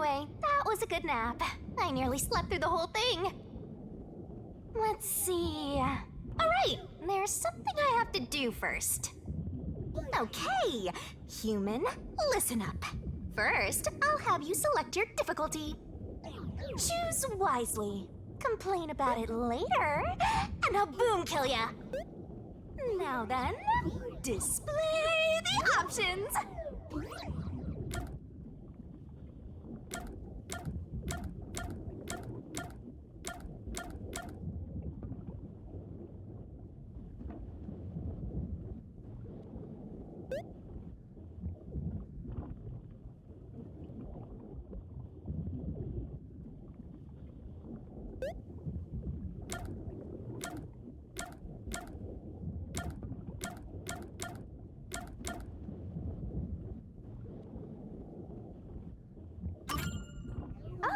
Anyway, that was a good nap. I nearly slept through the whole thing. Let's see. Alright, there's something I have to do first. Okay, human, listen up. First, I'll have you select your difficulty. Choose wisely. Complain about it later, and I'll boom kill ya. Now then, display the options.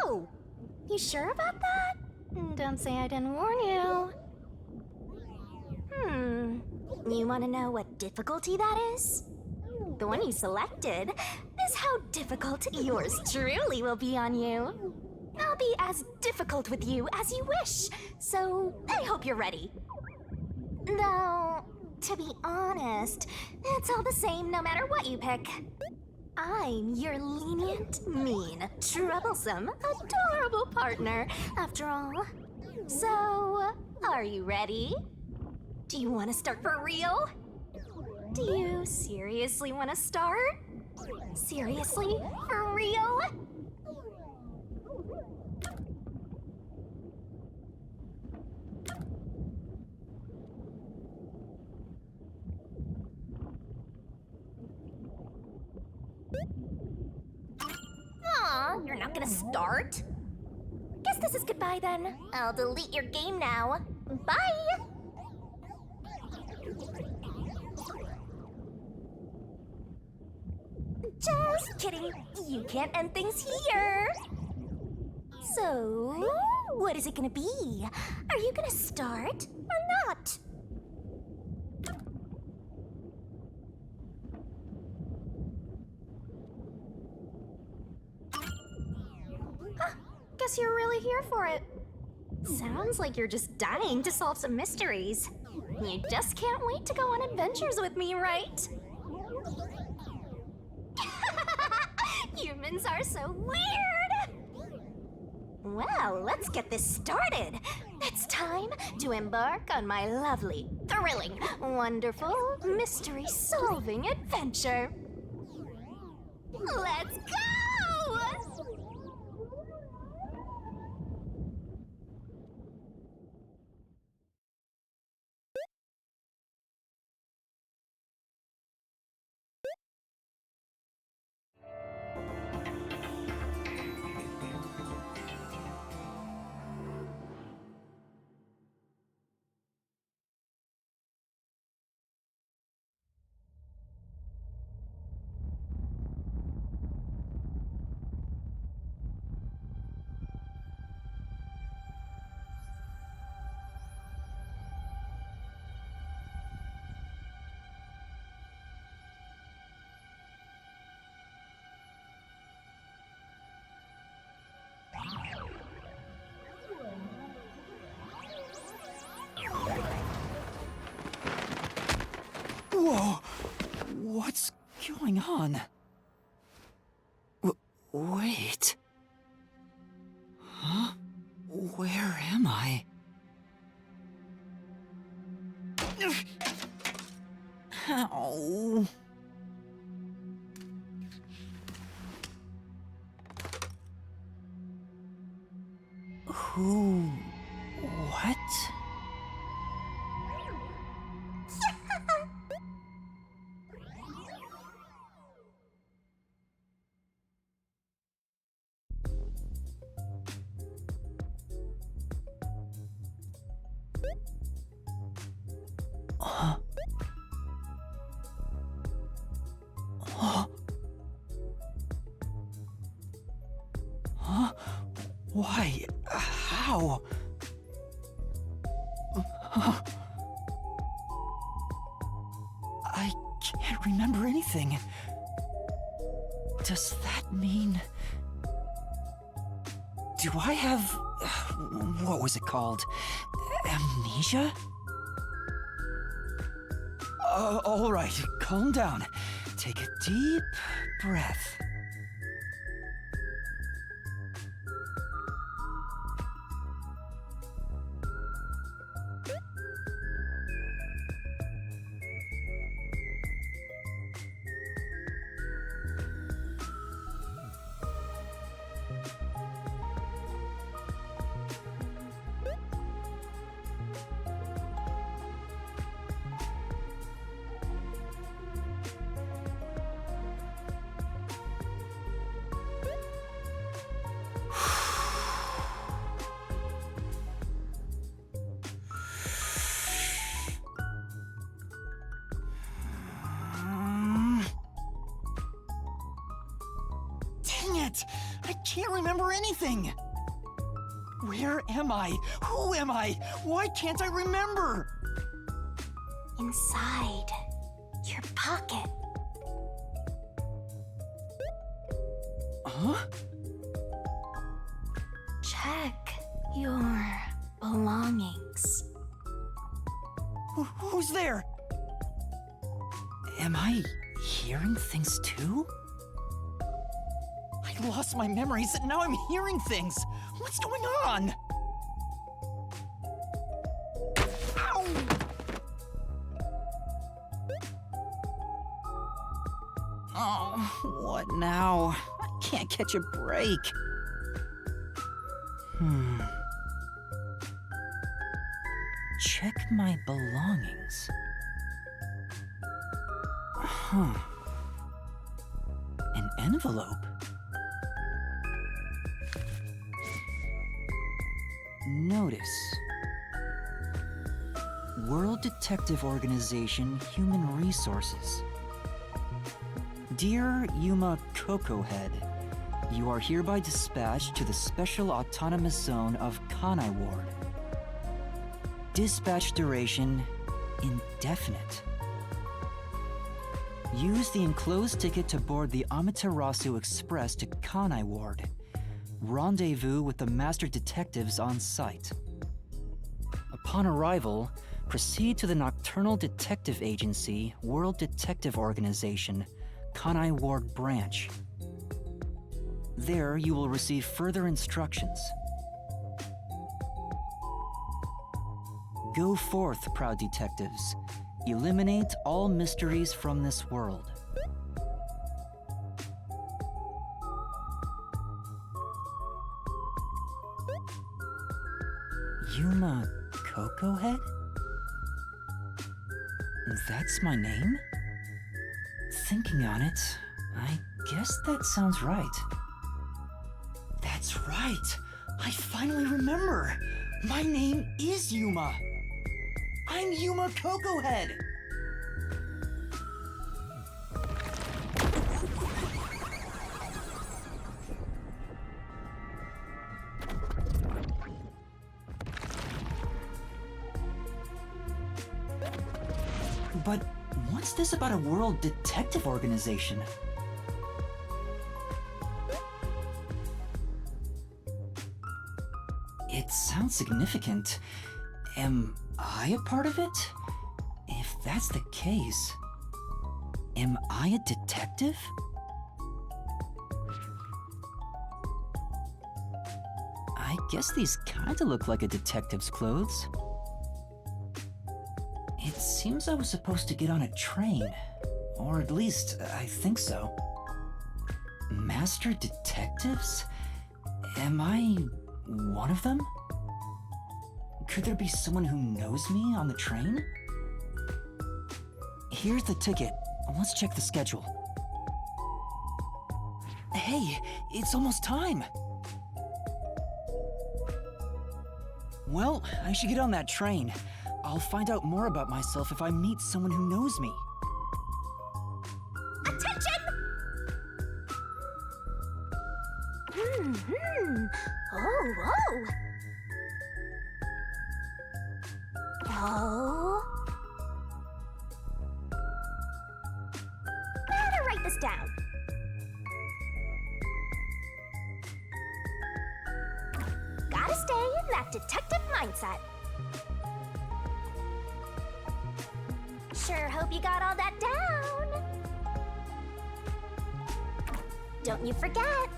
Oh, you sure about that? Don't say I didn't warn you. You want to know what difficulty that is? The one you selected is how difficult yours truly will be on you. I'll be as difficult with you as you wish, so I hope you're ready. Though, to be honest, it's all the same no matter what you pick. I'm your lenient, mean, troublesome, adorable partner, after all. So, are you ready? Do you want to start for real? Do you seriously want to start? Seriously? For real? Aw, you're not gonna start? Guess this is goodbye then. I'll delete your game now. Bye! Just kidding. You can't end things here. So, what is it gonna be? Are you gonna start or not? Huh, guess you're really here for it. Sounds like you're just dying to solve some mysteries. You just can't wait to go on adventures with me, right? Humans are so weird! Well, let's get this started. It's time to embark on my lovely, thrilling, wonderful, mystery-solving adventure. Let's go! Whoa! What's going on? Wait. Huh? Where am I? Ow. Who? What? Huh? Huh? Huh? Why? How? I can't remember anything. Does that mean... Do I have... what was it called? Amnesia? All right, calm down. Take a deep breath. I can't remember anything! Where am I? Who am I? Why can't I remember? Inside your pocket. Huh? Check your belongings. Who's there? Am I hearing things too? I lost my memories and now I'm hearing things. What's going on? Ow! Oh, what now? I can't catch a break. Check my belongings. Huh. An envelope? Notice. World Detective Organization Human Resources. Dear Yuma Cocohead, you are hereby dispatched to the Special Autonomous Zone of Kanai Ward. Dispatch duration indefinite. Use the enclosed ticket to board the Amaterasu Express to Kanai Ward. Rendezvous with the master detectives on site. Upon arrival, proceed to the Nocturnal Detective Agency, World Detective Organization, Kanai Ward Branch. There, you will receive further instructions. Go forth, proud detectives. Eliminate all mysteries from this world. Yuma Cocohead? That's my name? Thinking on it, I guess that sounds right. That's right! I finally remember! My name is Yuma! I'm Yuma Cocohead! But what's this about a World Detective Organization? It sounds significant. Am I a part of it? If that's the case, am I a detective? I guess these kinda look like a detective's clothes. It seems I was supposed to get on a train. Or at least, I think so. Master detectives? Am I one of them? Could there be someone who knows me on the train? Here's the ticket. Let's check the schedule. Hey, it's almost time! Well, I should get on that train. I'll find out more about myself if I meet someone who knows me. Attention! Oh. Better write this down. stay in that detective mindset. Sure hope you got all that down. Don't you forget.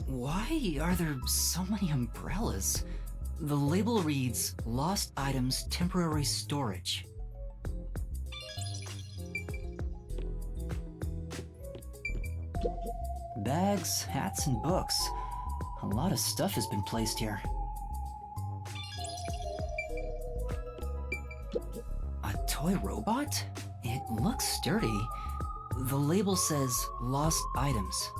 Why are there so many umbrellas? The label reads, Lost Items Temporary Storage. Bags, hats, and books. A lot of stuff has been placed here. A toy robot? It looks sturdy. The label says, Lost Items.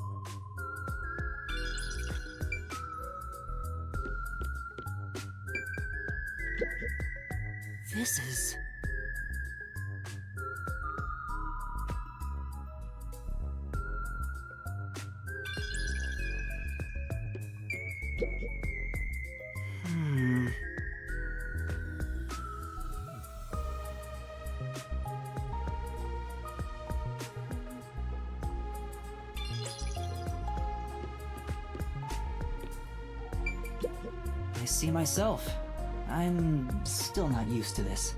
This is... I see myself. I'm still not used to this.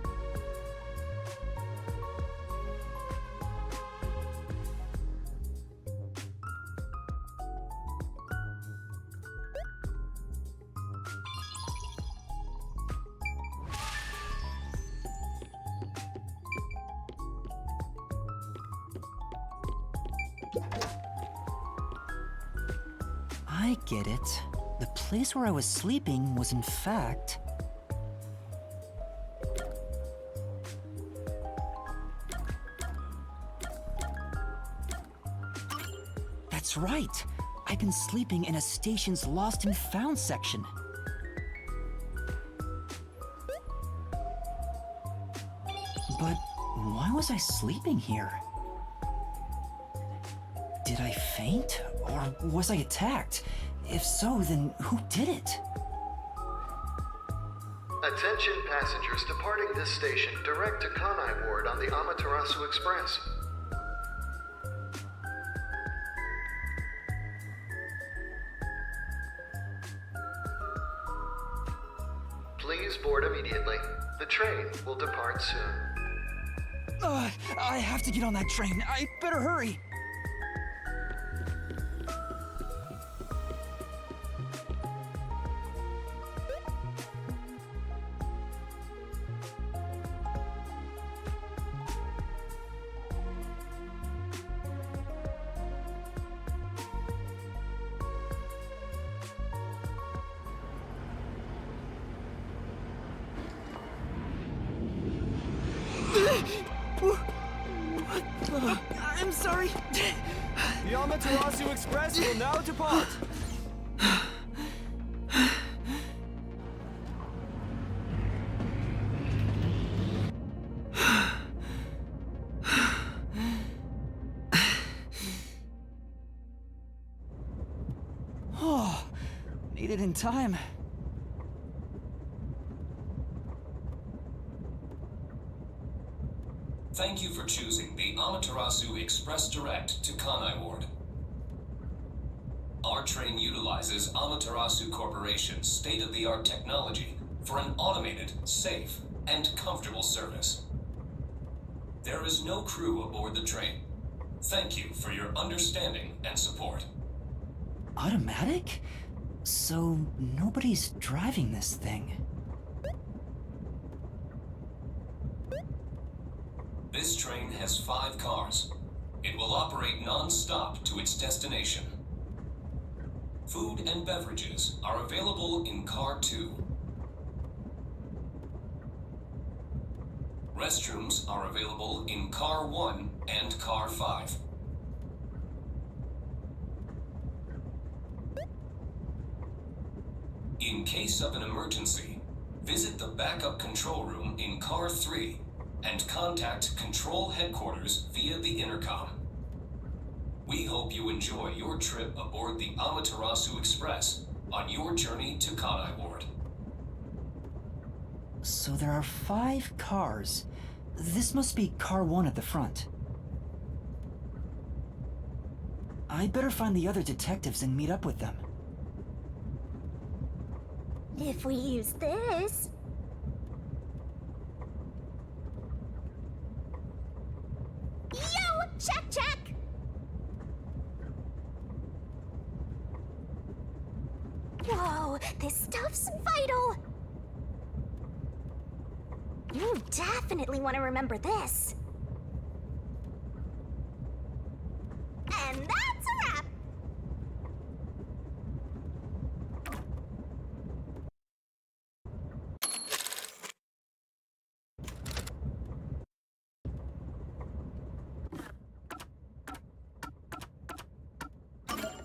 I get it. The place where I was sleeping was in fact... That's right! I've been sleeping in a station's lost and found section. But why was I sleeping here? Did I faint? Or was I attacked? If so, then who did it? Attention passengers departing this station direct to Kanai Ward on the Amaterasu Express. Please board immediately. The train will depart soon. I have to get on that train. I better hurry. I'm sorry. The Amaterasu Express will now depart. Oh, made it in time. Thank you for choosing the Amaterasu Express Direct to Kanai Ward. Our train utilizes Amaterasu Corporation's state-of-the-art technology for an automated, safe, and comfortable service. There is no crew aboard the train. Thank you for your understanding and support. Automatic? So nobody's driving this thing. This train has 5 cars. It will operate non-stop to its destination. Food and beverages are available in Car 2. Restrooms are available in Car 1 and Car 5. In case of an emergency, visit the backup control room in Car 3 and contact Control Headquarters via the intercom. We hope you enjoy your trip aboard the Amaterasu Express on your journey to Kanai Ward. So there are 5 cars. This must be car 1 at the front. I'd better find the other detectives and meet up with them. If we use this... Yo! Check, check! Whoa, this stuff's vital! You definitely want to remember this. And that's a wrap!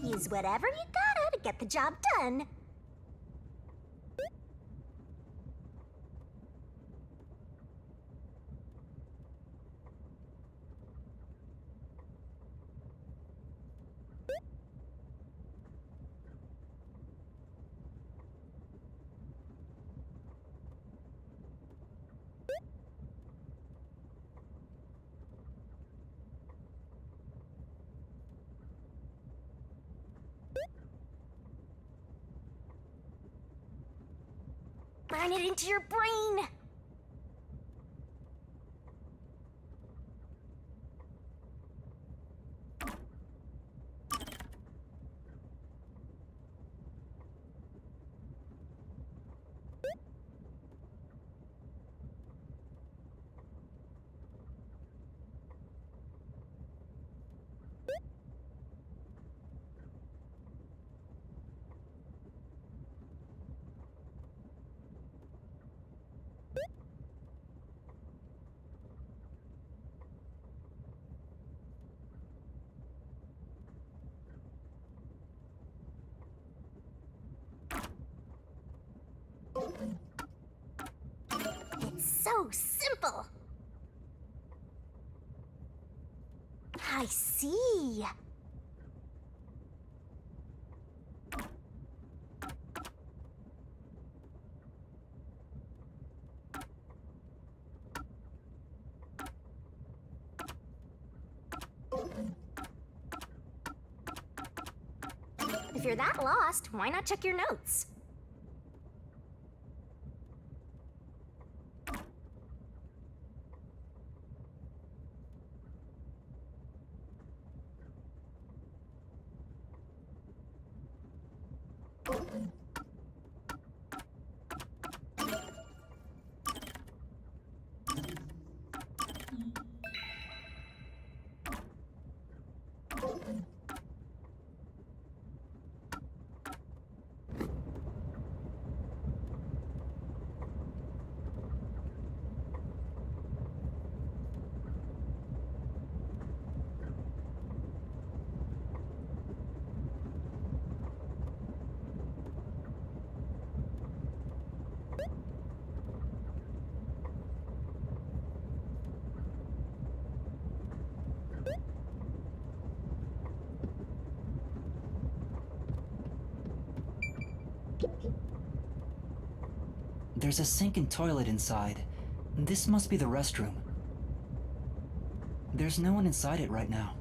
Use whatever you gotta to get the job done. Burn it into your brain! It's so simple! I see. If you're that lost, why not check your notes? There's a sink and toilet inside. This must be the restroom. There's no one inside it right now.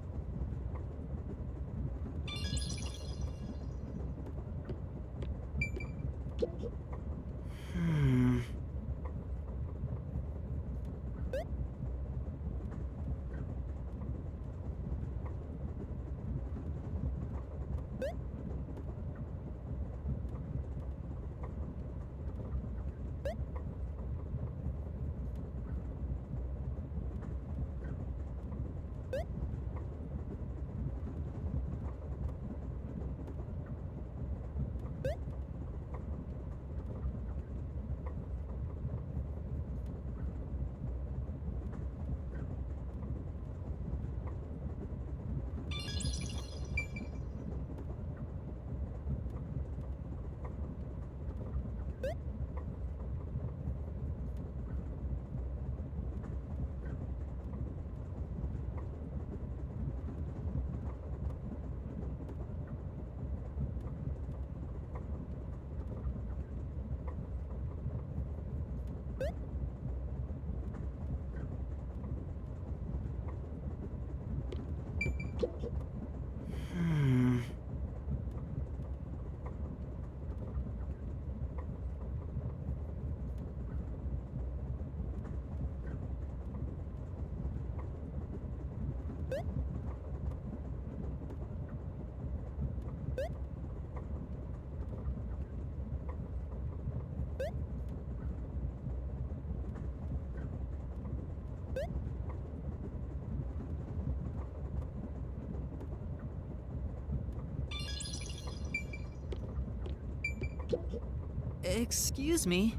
Excuse me.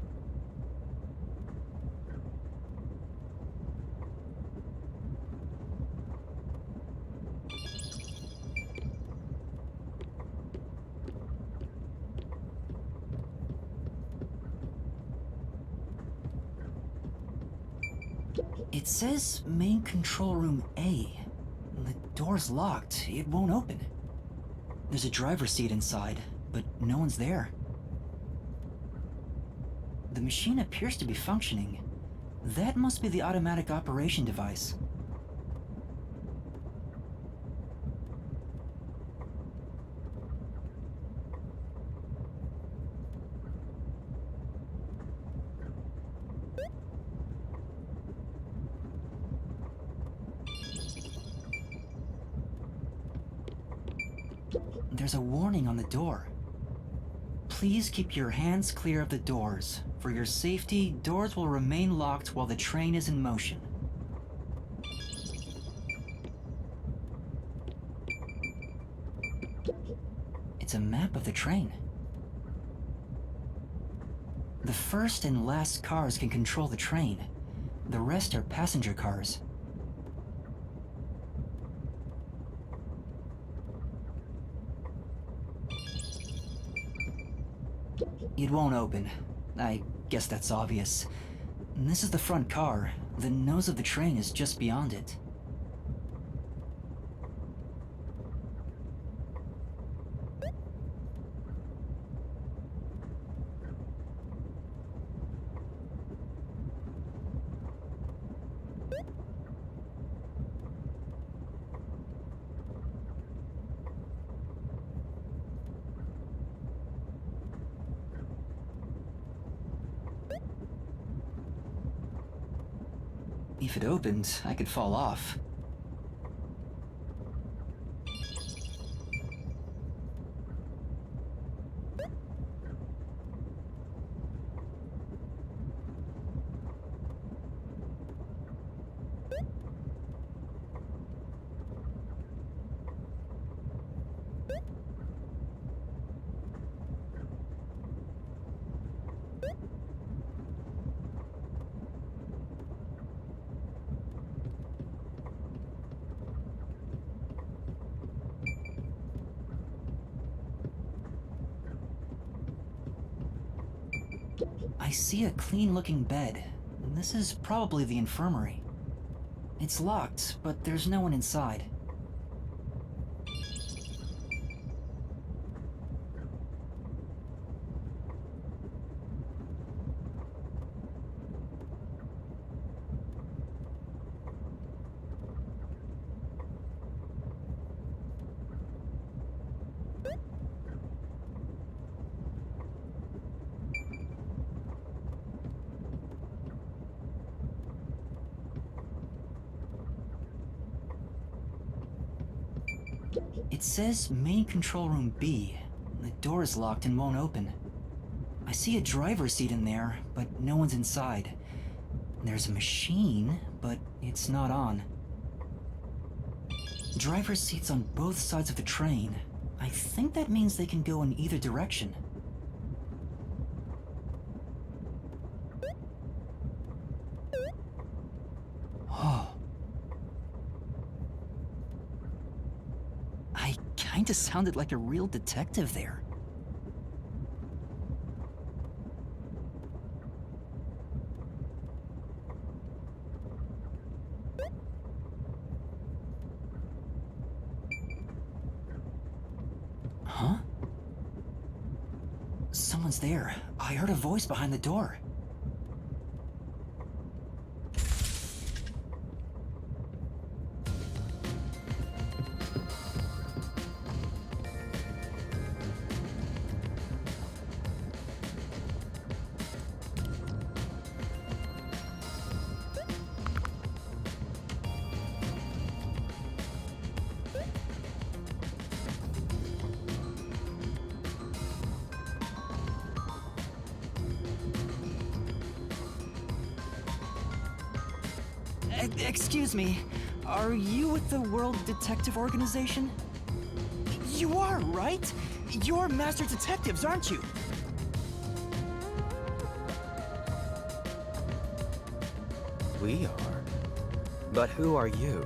It says main control room A. The door's locked. It won't open. There's a driver's seat inside, but no one's there. The machine appears to be functioning. That must be the automatic operation device. There's a warning on the door. Please keep your hands clear of the doors. For your safety, doors will remain locked while the train is in motion. It's a map of the train. The first and last cars can control the train. The rest are passenger cars. It won't open. I guess that's obvious. This is the front car. The nose of the train is just beyond it. If it opened, I could fall off. I see a clean-looking bed. This is probably the infirmary. It's locked, but there's no one inside. It says main control room B. The door is locked and won't open. I see a driver's seat in there, but no one's inside. There's a machine, but it's not on. Driver's seats on both sides of the train. I think that means they can go in either direction. Oh. I kinda sounded like a real detective there. Huh? Someone's there. I heard a voice behind the door. Excuse me, are you with the World Detective Organization? You are, right? You're master detectives, aren't you? We are. But who are you?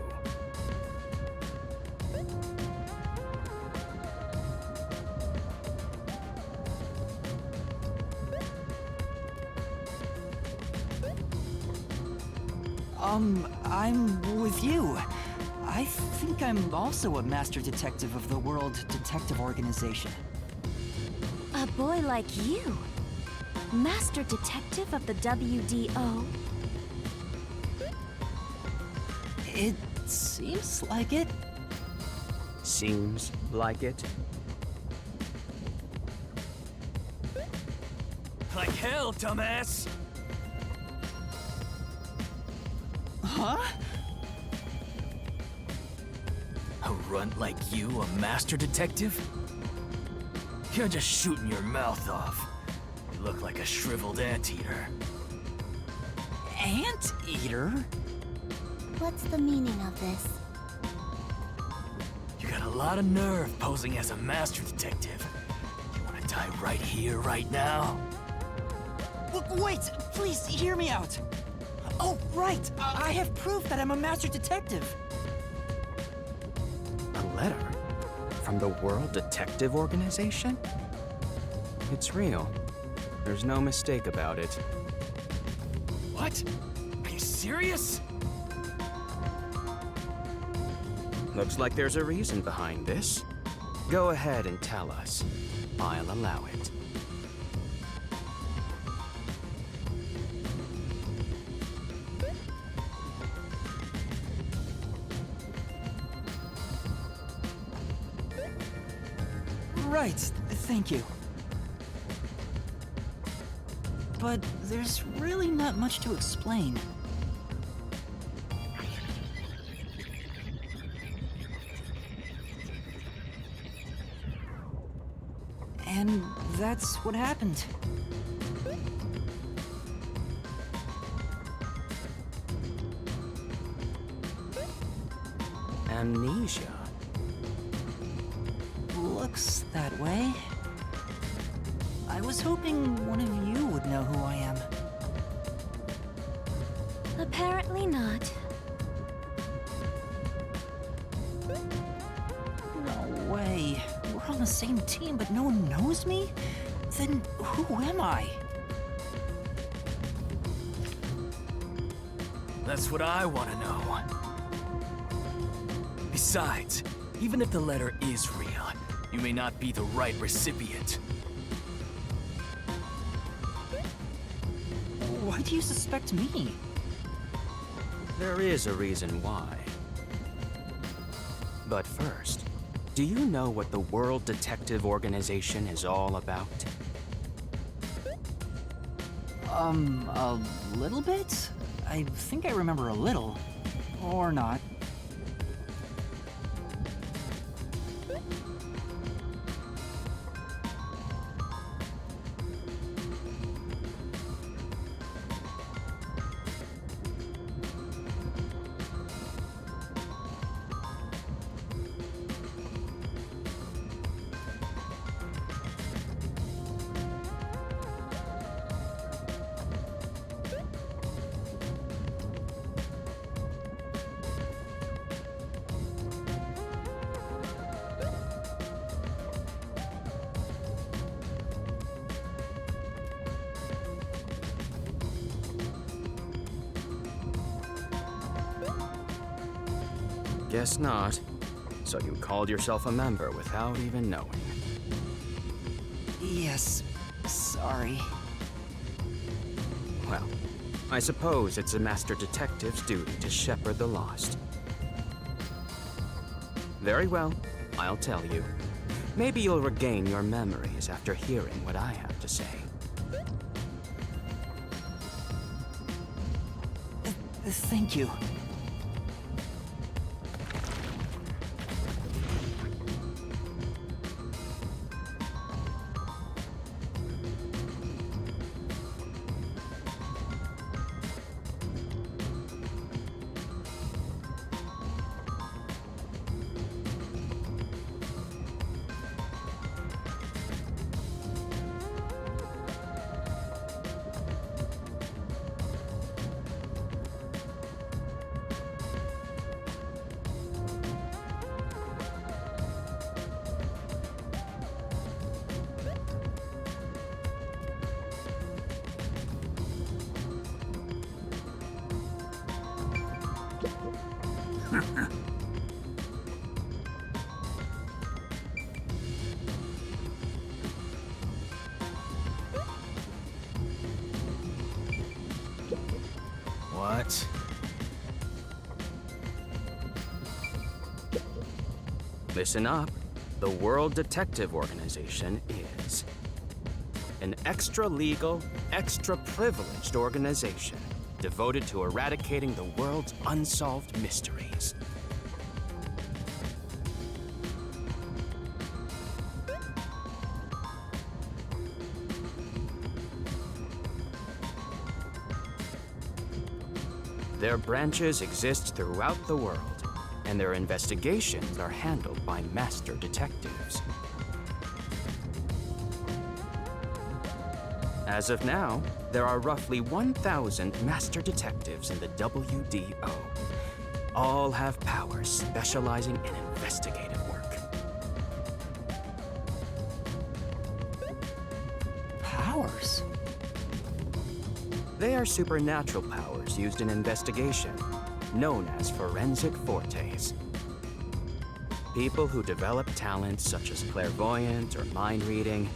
I'm with you. I think I'm also a master detective of the World Detective Organization. A boy like you? Master detective of the WDO? It seems like it. Seems like it? Like hell, dumbass! Huh? A runt like you, a master detective? You're just shooting your mouth off. You look like a shriveled anteater. Anteater? What's the meaning of this? You got a lot of nerve posing as a master detective. You wanna die right here, right now? Wait, please hear me out. Oh, right. I have proof that I'm a master detective. A letter? From the World Detective Organization? It's real. There's no mistake about it. What? Are you serious? Looks like there's a reason behind this. Go ahead and tell us. I'll allow it. Right, thank you. But there's really not much to explain. And that's what happened. Amnesia. Looks that way. I was hoping one of you would know who I am. Apparently not. No way. We're on the same team, but no one knows me? Then who am I? That's what I want to know. Besides, even if the letter is real, you may not be the right recipient. Why do you suspect me? There is a reason why. But first, do you know what the World Detective Organization is all about? A little bit? I think I remember a little. Or not. Guess not. So you called yourself a member without even knowing. Yes, sorry. Well, I suppose it's a master detective's duty to shepherd the lost. Very well, I'll tell you. Maybe you'll regain your memories after hearing what I have to say. Thank you. What? Listen up. The World Detective Organization is an extra-legal, extra-privileged organization devoted to eradicating the world's unsolved mysteries. Their branches exist throughout the world, and their investigations are handled by master detectives. As of now, there are roughly 1,000 master detectives in the WDO. All have powers specializing in investigative work. Powers? They are supernatural powers used in investigation, known as forensic fortes. People who develop talents such as clairvoyant or mind reading.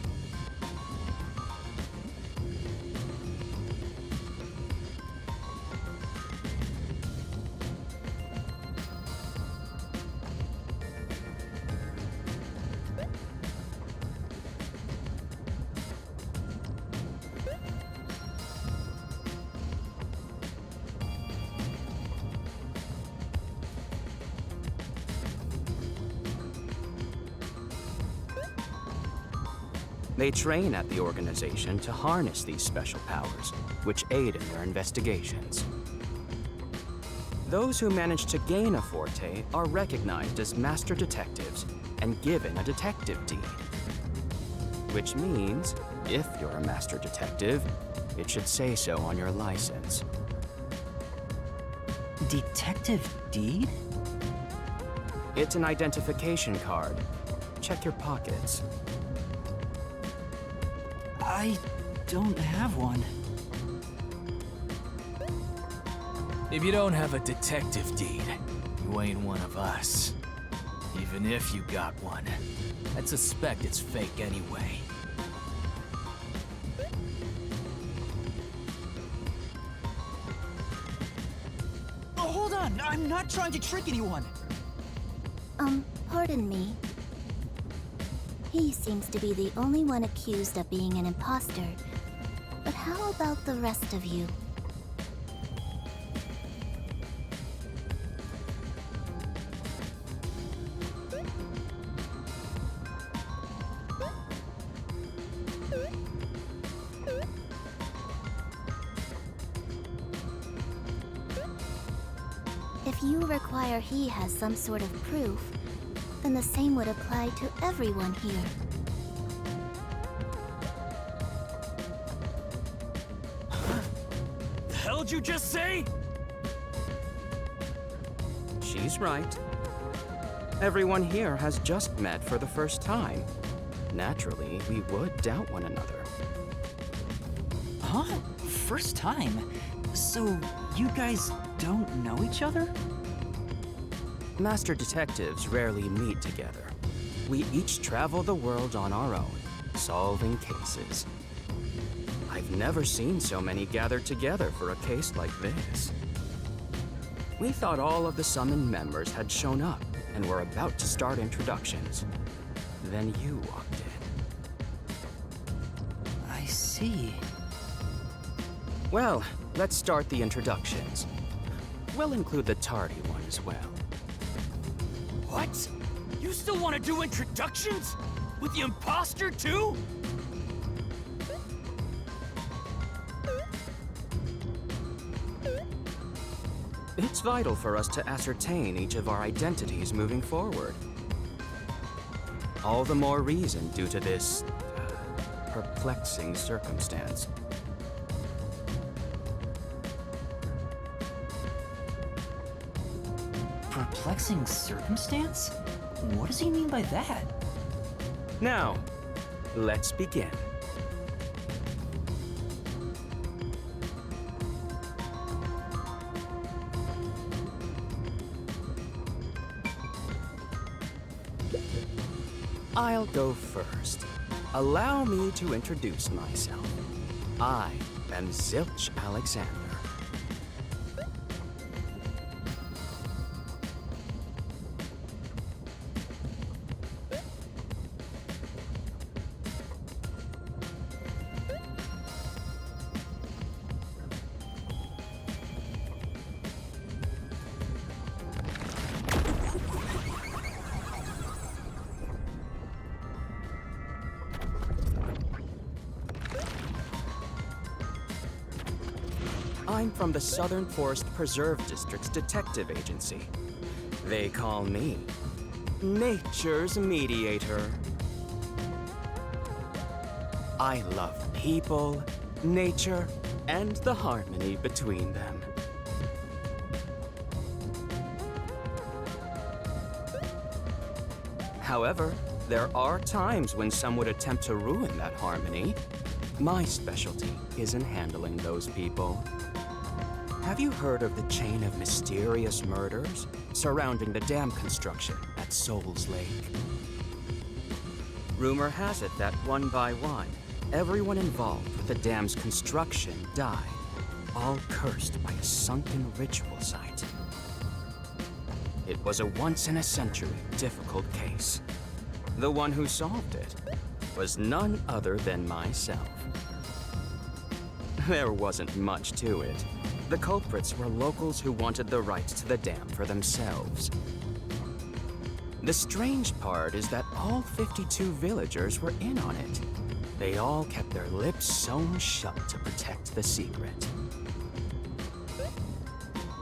They train at the organization to harness these special powers, which aid in their investigations. Those who manage to gain a forte are recognized as master detectives and given a detective deed. Which means, if you're a master detective, it should say so on your license. Detective deed? It's an identification card. Check your pockets. I don't have one. If you don't have a detective deed, you ain't one of us. Even if you got one, I'd suspect it's fake anyway. Oh, hold on! I'm not trying to trick anyone! Pardon me. He seems to be the only one accused of being an imposter. But how about the rest of you? If you require he has some sort of proof, then the same would apply to everyone here. The hell'd you just say? She's right. Everyone here has just met for the first time. Naturally, we would doubt one another. Huh? First time? So, you guys don't know each other? Master detectives rarely meet together. We each travel the world on our own, solving cases. I've never seen so many gathered together for a case like this. We thought all of the summoned members had shown up and were about to start introductions. Then you walked in. I see. Well, let's start the introductions. We'll include the tardy one as well. What? You still want to do introductions? With the imposter too? It's vital for us to ascertain each of our identities moving forward. All the more reason due to this perplexing circumstance. Perplexing circumstance? What does he mean by that? Now, let's begin. I'll go first. Allow me to introduce myself. I am Zilch Alexander. I'm from the Southern Forest Preserve District's detective agency. They call me Nature's Mediator. I love people, nature, and the harmony between them. However, there are times when some would attempt to ruin that harmony. My specialty is in handling those people. Have you heard of the chain of mysterious murders surrounding the dam construction at Souls Lake? Rumor has it that one by one, everyone involved with the dam's construction died, all cursed by a sunken ritual site. It was a once-in-a-century difficult case. The one who solved it was none other than myself. There wasn't much to it. The culprits were locals who wanted the rights to the dam for themselves. The strange part is that all 52 villagers were in on it. They all kept their lips sewn shut to protect the secret.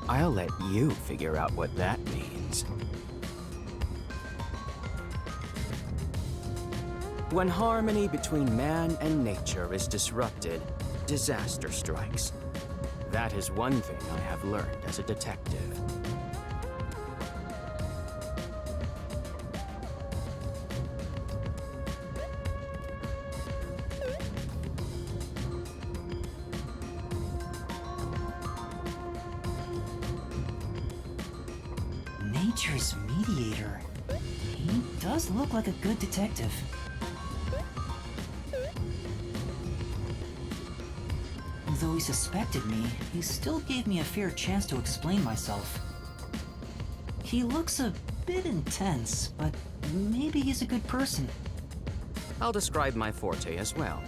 I'll let you figure out what that means. When harmony between man and nature is disrupted, disaster strikes. That is one thing I have learned as a detective. Nature's mediator. He does look like a good detective. Though he suspected me, he still gave me a fair chance to explain myself. He looks a bit intense, but maybe he's a good person. I'll describe my forte as well.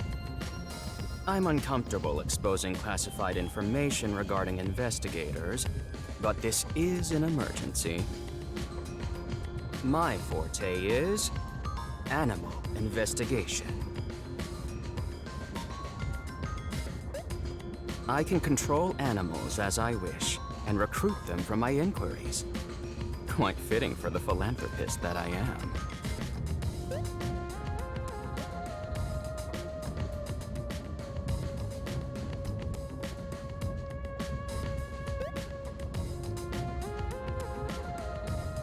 I'm uncomfortable exposing classified information regarding investigators, but this is an emergency. My forte is animal investigation. I can control animals as I wish and recruit them from my inquiries. Quite fitting for the philanthropist that I am.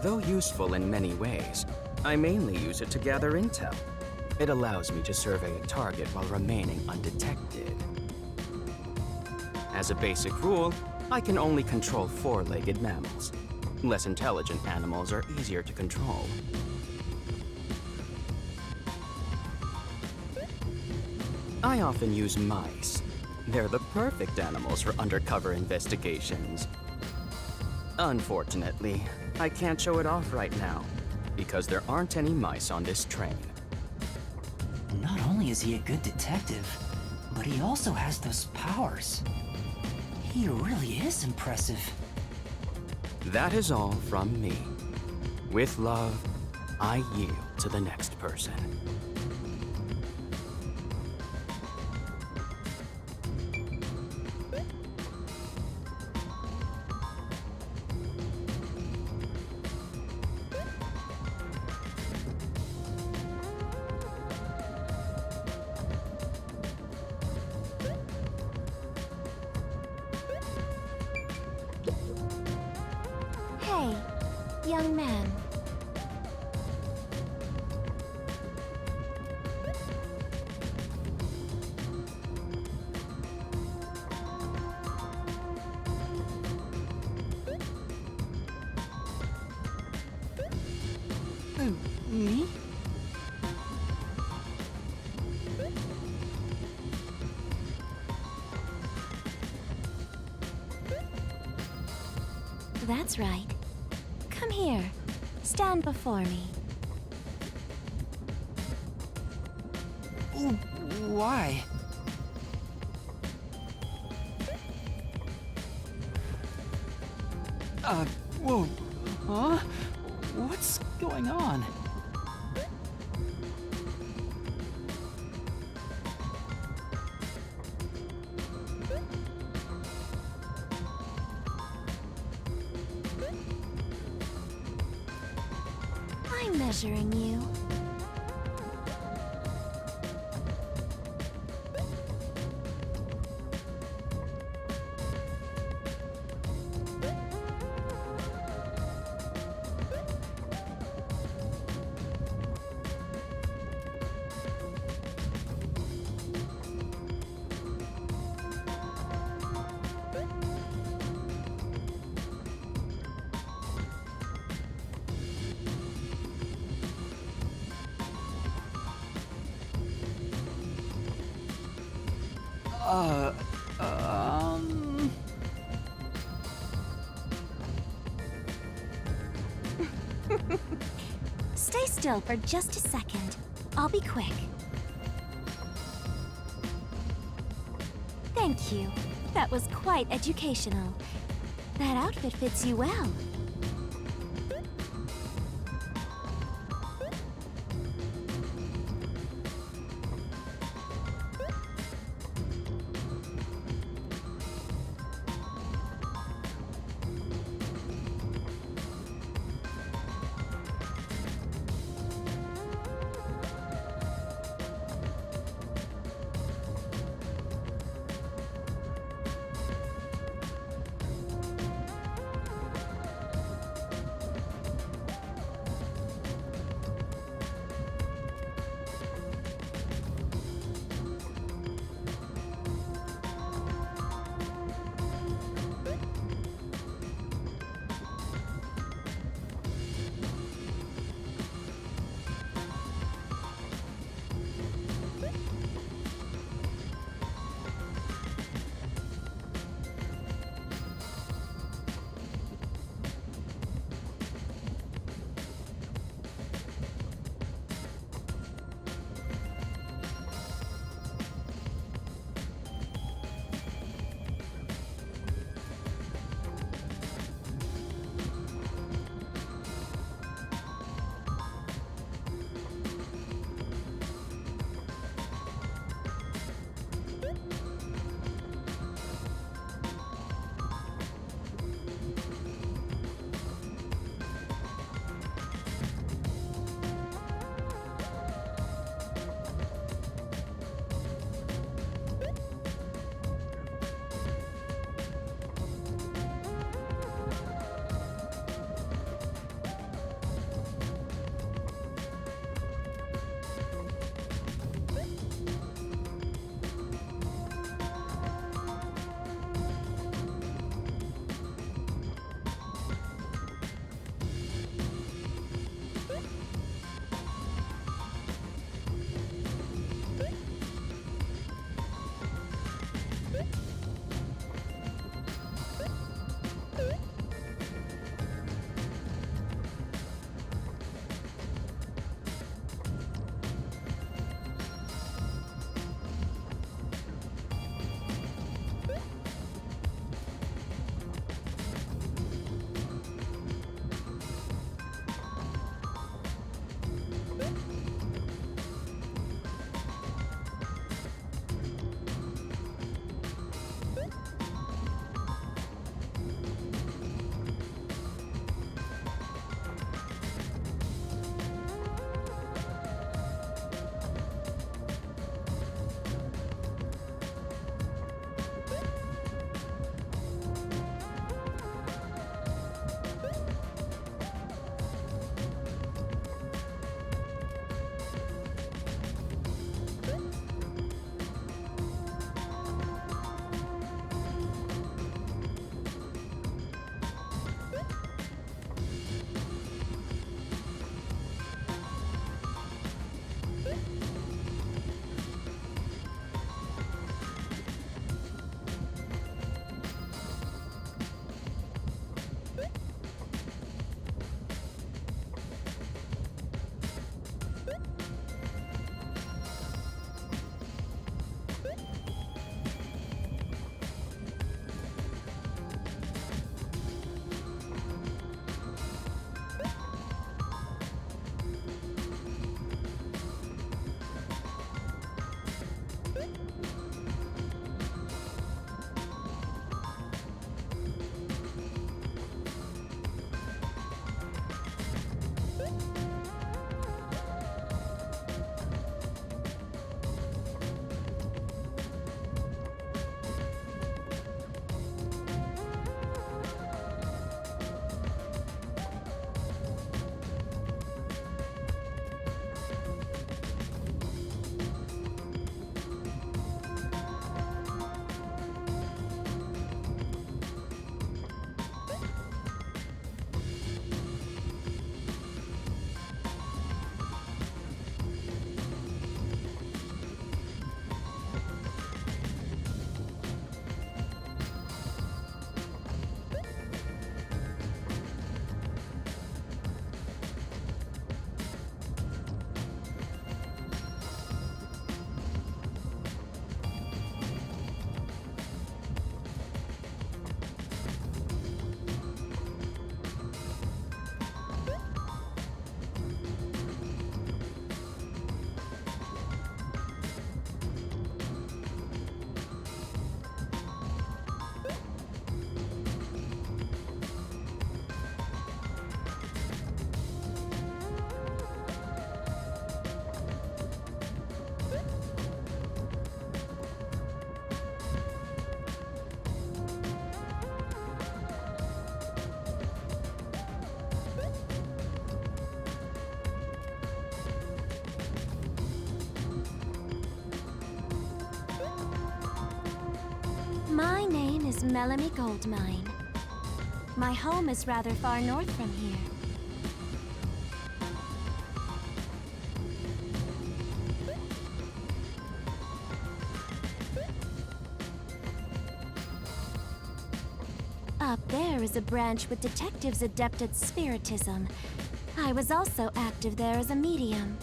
Though useful in many ways, I mainly use it to gather intel. It allows me to survey a target while remaining undetected. As a basic rule, I can only control four-legged mammals. Less intelligent animals are easier to control. I often use mice. They're the perfect animals for undercover investigations. Unfortunately, I can't show it off right now, because there aren't any mice on this train. Not only is he a good detective, but he also has those powers. He really is impressive. That is all from me. With love, I yield to the next person. Hey, young man. Me? That's right. Come here. Stand before me. Why? Whoa. Huh? What's going on? I'm measuring you. Stay still for just a second. I'll be quick. Thank you. That was quite educational. That outfit fits you well. name is Melanie Goldmine. My home is rather far north from here. Up there is a branch with detectives adept at spiritism. I was also active there as a medium.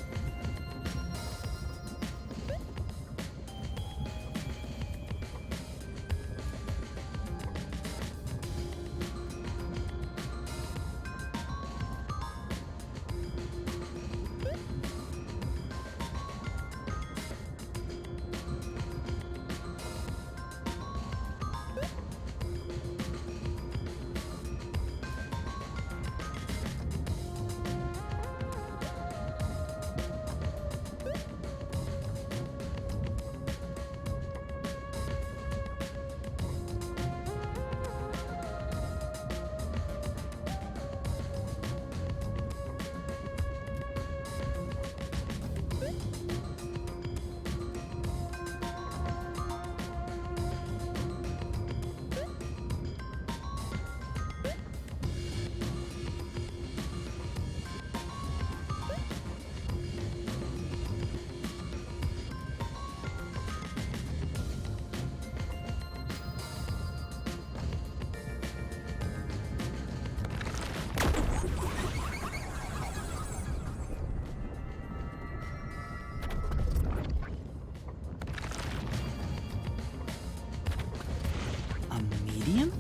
A medium?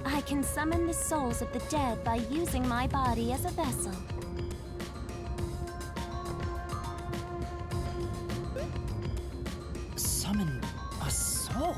I can summon the souls of the dead by using my body as a vessel. Summon a soul?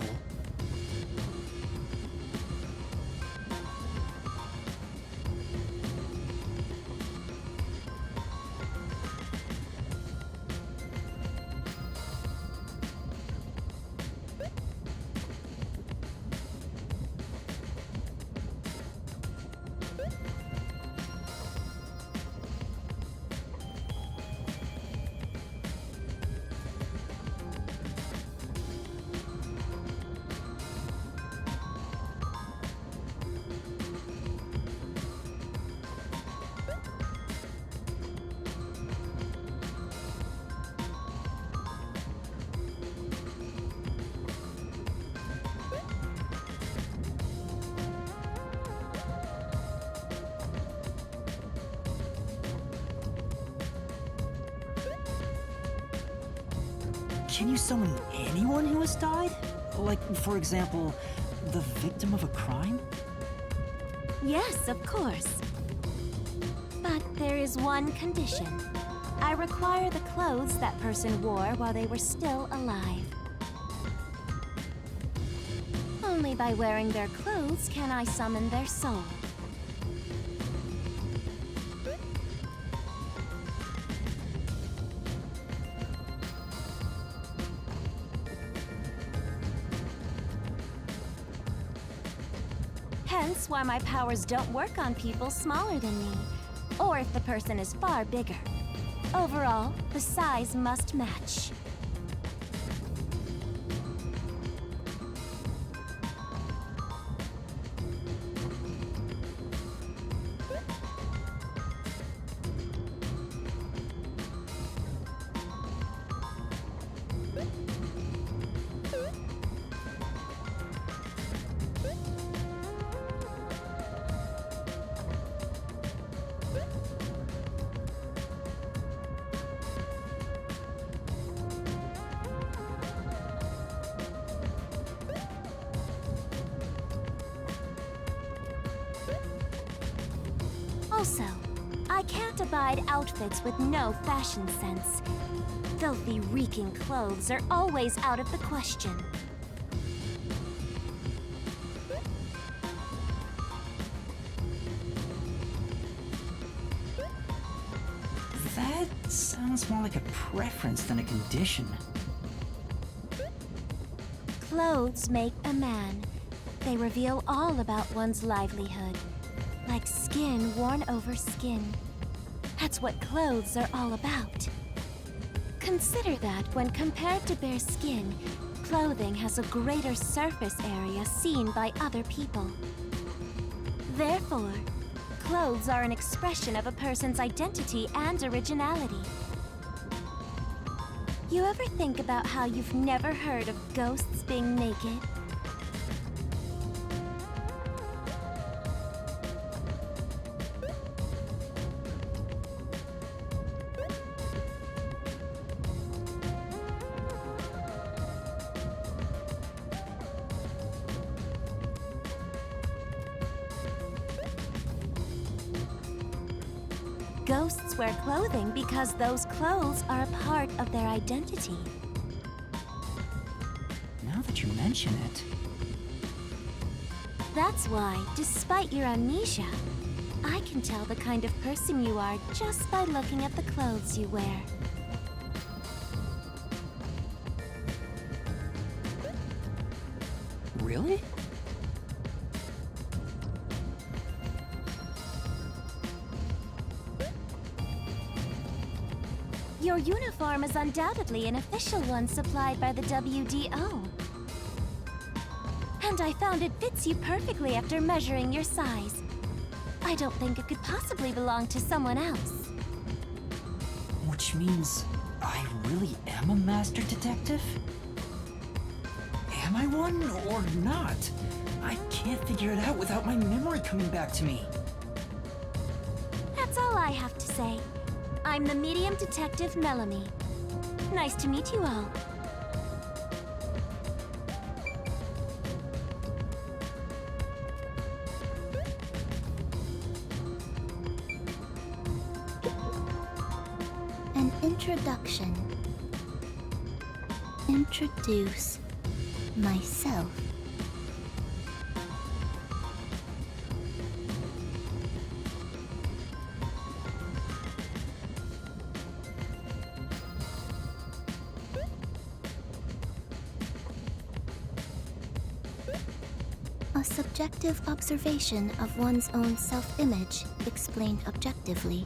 Can you summon anyone who has died? Like, for example, the victim of a crime? Yes, of course. But there is one condition. I require the clothes that person wore while they were still alive. Only by wearing their clothes can I summon their soul. Hence why my powers don't work on people smaller than me, or if the person is far bigger. Overall, the size must match. Also, I can't classified outfits with no fashion sense. Filthy, reeking clothes are always out of the question. That sounds more like a preference than a condition. Clothes make a man. They reveal all about one's livelihood. Like skin worn over skin. That's what clothes are all about. Consider that when compared to bare skin, clothing has a greater surface area seen by other people. Therefore, clothes are an expression of a person's identity and originality. You ever think about how you've never heard of ghosts being naked? Ghosts wear clothing because those clothes are a part of their identity. Now that you mention it... That's why, despite your amnesia, I can tell the kind of person you are just by looking at the clothes you wear. Really? Your uniform is undoubtedly an official one supplied by the WDO. And I found it fits you perfectly after measuring your size. I don't think it could possibly belong to someone else. Which means I really am a master detective? Am I one or not? I can't figure it out without my memory coming back to me. That's all I have to say. I'm the medium detective Melanie. Nice to meet you all. An introduction. Introduce myself. A subjective observation of one's own self-image, explained objectively.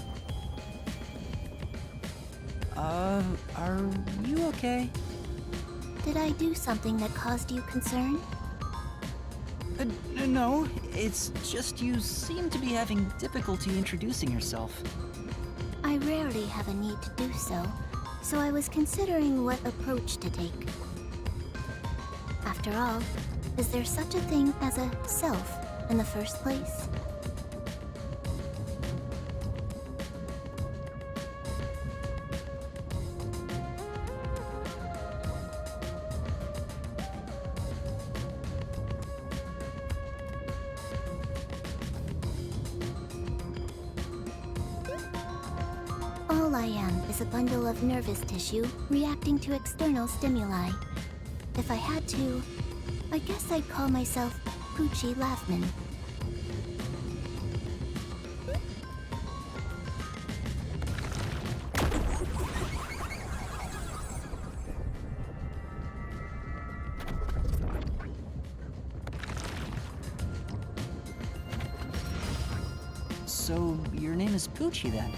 Are you okay? Did I do something that caused you concern? No, it's just you seem to be having difficulty introducing yourself. I rarely have a need to do so, so I was considering what approach to take. After all, is there such a thing as a self in the first place? All I am is a bundle of nervous tissue reacting to external stimuli. If I had to, I guess I'd call myself Poochie Laughman. So, your name is Poochie then?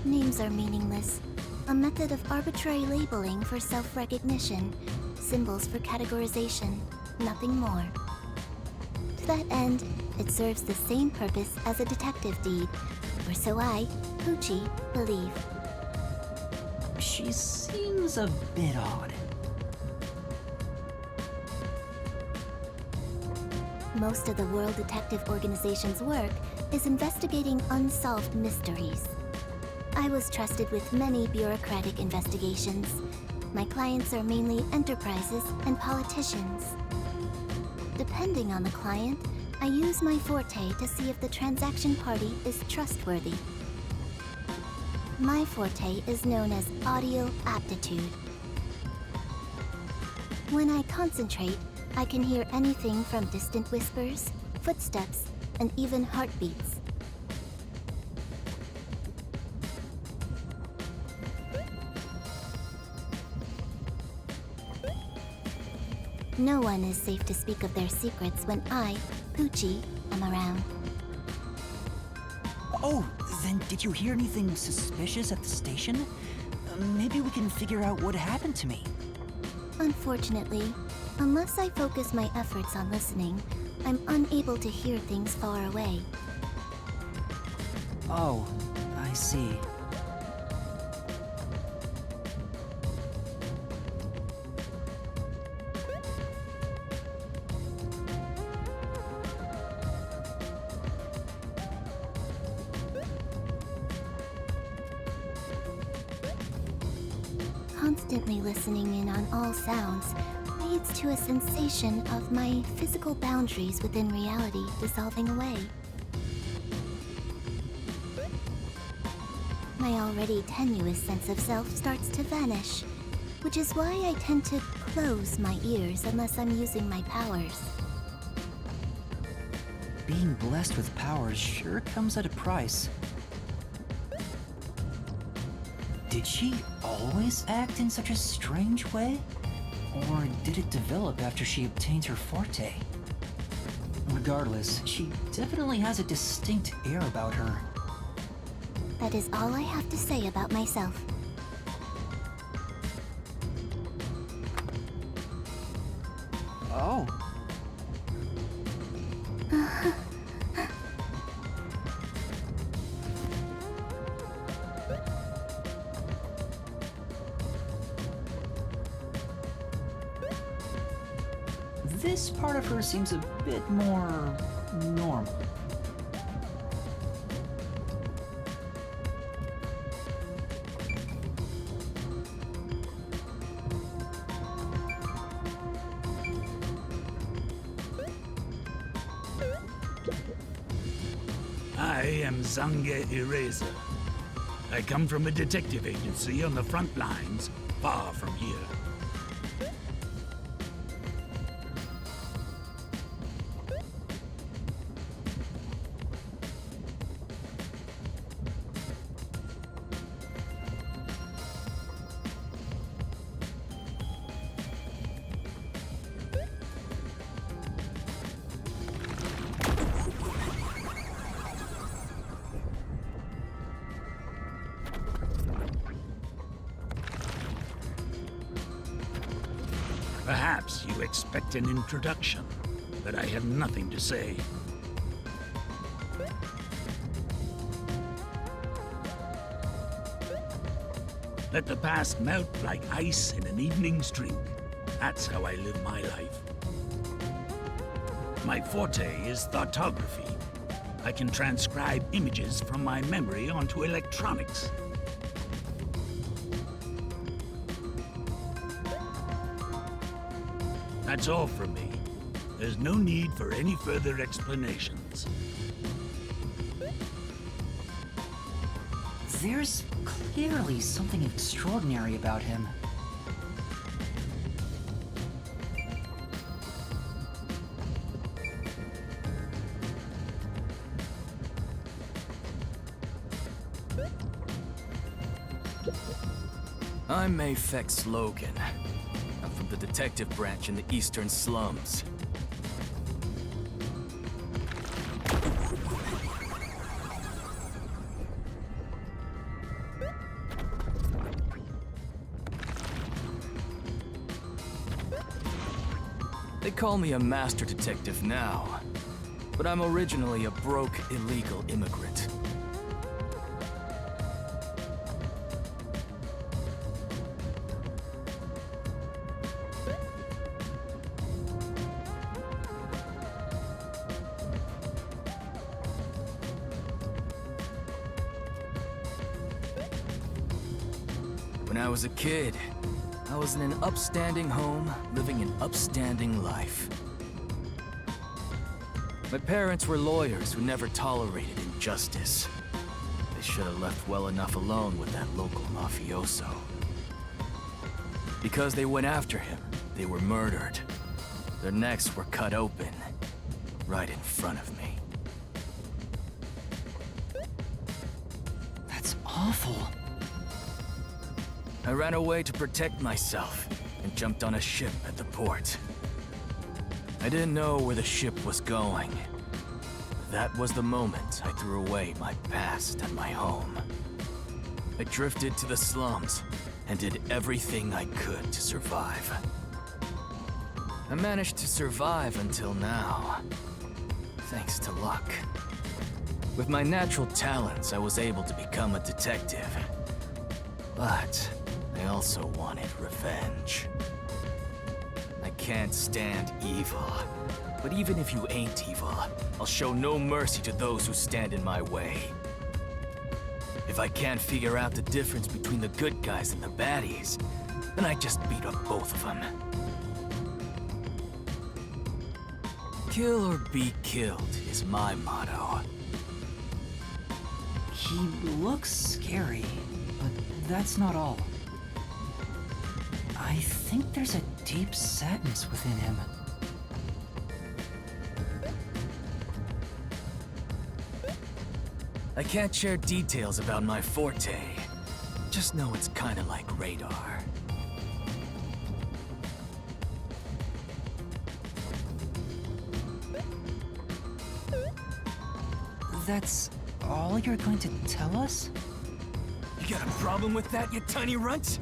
Names are meaningless. A method of arbitrary labeling for self-recognition. Symbols for categorization. Nothing more. To that end, it serves the same purpose as a detective deed, or so I, Poochie, believe. She seems a bit odd. Most of the World Detective Organization's work is investigating unsolved mysteries. I was trusted with many bureaucratic investigations, My clients are mainly enterprises and politicians. Depending on the client, I use my forte to see if the transaction party is trustworthy. My forte is known as audio aptitude. When I concentrate, I can hear anything from distant whispers, footsteps, and even heartbeats. No one is safe to speak of their secrets when I, Poochie, am around. Oh, then did you hear anything suspicious at the station? Maybe we can figure out what happened to me. Unfortunately, unless I focus my efforts on listening, I'm unable to hear things far away. Oh, I see. Constantly listening in on all sounds leads to a sensation of my physical boundaries within reality dissolving away. My already tenuous sense of self starts to vanish, which is why I tend to close my ears unless I'm using my powers. Being blessed with powers sure comes at a price. Did she always act in such a strange way? Or did it develop after she obtained her forte? Regardless, she definitely has a distinct air about her. That is all I have to say about myself. Oh. This part of her seems a bit more normal. I am Zange Eraser. I come from a detective agency on the front lines, far from here. Perhaps you expect an introduction, but I have nothing to say. Let the past melt like ice in an evening's drink. That's how I live my life. My forte is thoughtography. I can transcribe images from my memory onto electronics. That's all from me. There's no need for any further explanations. There's clearly something extraordinary about him. I'm Mayfex Logan. I'm from the detective branch in the eastern slums. They call me a master detective now, but I'm originally a broke, illegal immigrant. When I was a kid, I was in an upstanding home, living an upstanding life. My parents were lawyers who never tolerated injustice. They should have left well enough alone with that local mafioso. Because they went after him, they were murdered. Their necks were cut open, right in front of me. That's awful. I ran away to protect myself and jumped on a ship at the port. I didn't know where the ship was going. That was the moment I threw away my past and my home. I drifted to the slums and did everything I could to survive. I managed to survive until now, thanks to luck. With my natural talents, I was able to become a detective. But I also wanted revenge. I can't stand evil. But even if you ain't evil, I'll show no mercy to those who stand in my way. If I can't figure out the difference between the good guys and the baddies, then I just beat up both of them. Kill or be killed is my motto. He looks scary, but that's not all. I think there's a deep sadness within him. I can't share details about my forte. Just know it's kinda like radar. That's all you're going to tell us? You got a problem with that, you tiny runt?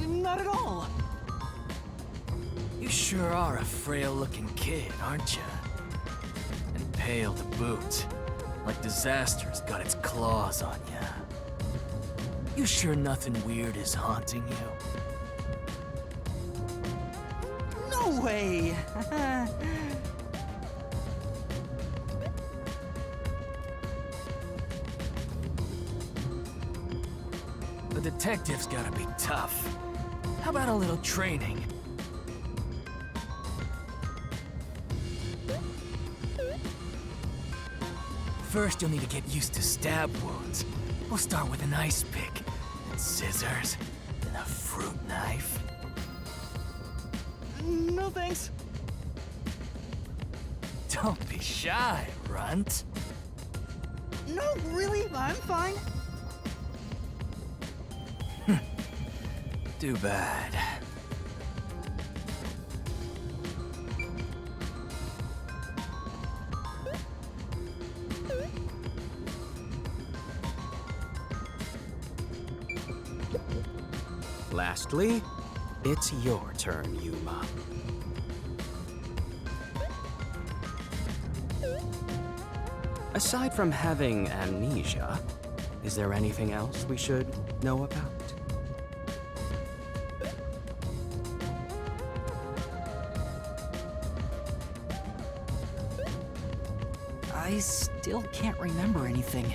Not at all. You sure are a frail-looking kid, aren't you? And pale to boot, like disaster's got its claws on you. You sure nothing weird is haunting you? No way! The detective's gotta be tough. How about a little training? First, you'll need to get used to stab wounds. We'll start with an ice pick, and scissors, and a fruit knife. No thanks. Don't be shy, runt. No, really, I'm fine. Too bad. Lastly, it's your turn, Yuma. Aside from having amnesia, is there anything else we should know about? I still can't remember anything.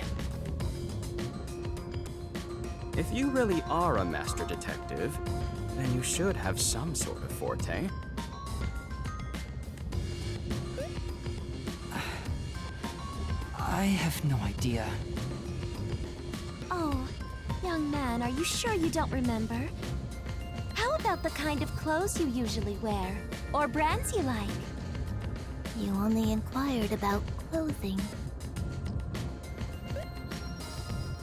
If you really are a master detective, then you should have some sort of forte. I have no idea. Oh, young man, are you sure you don't remember? How about the kind of clothes you usually wear? Or brands you like? You only inquired about clothing.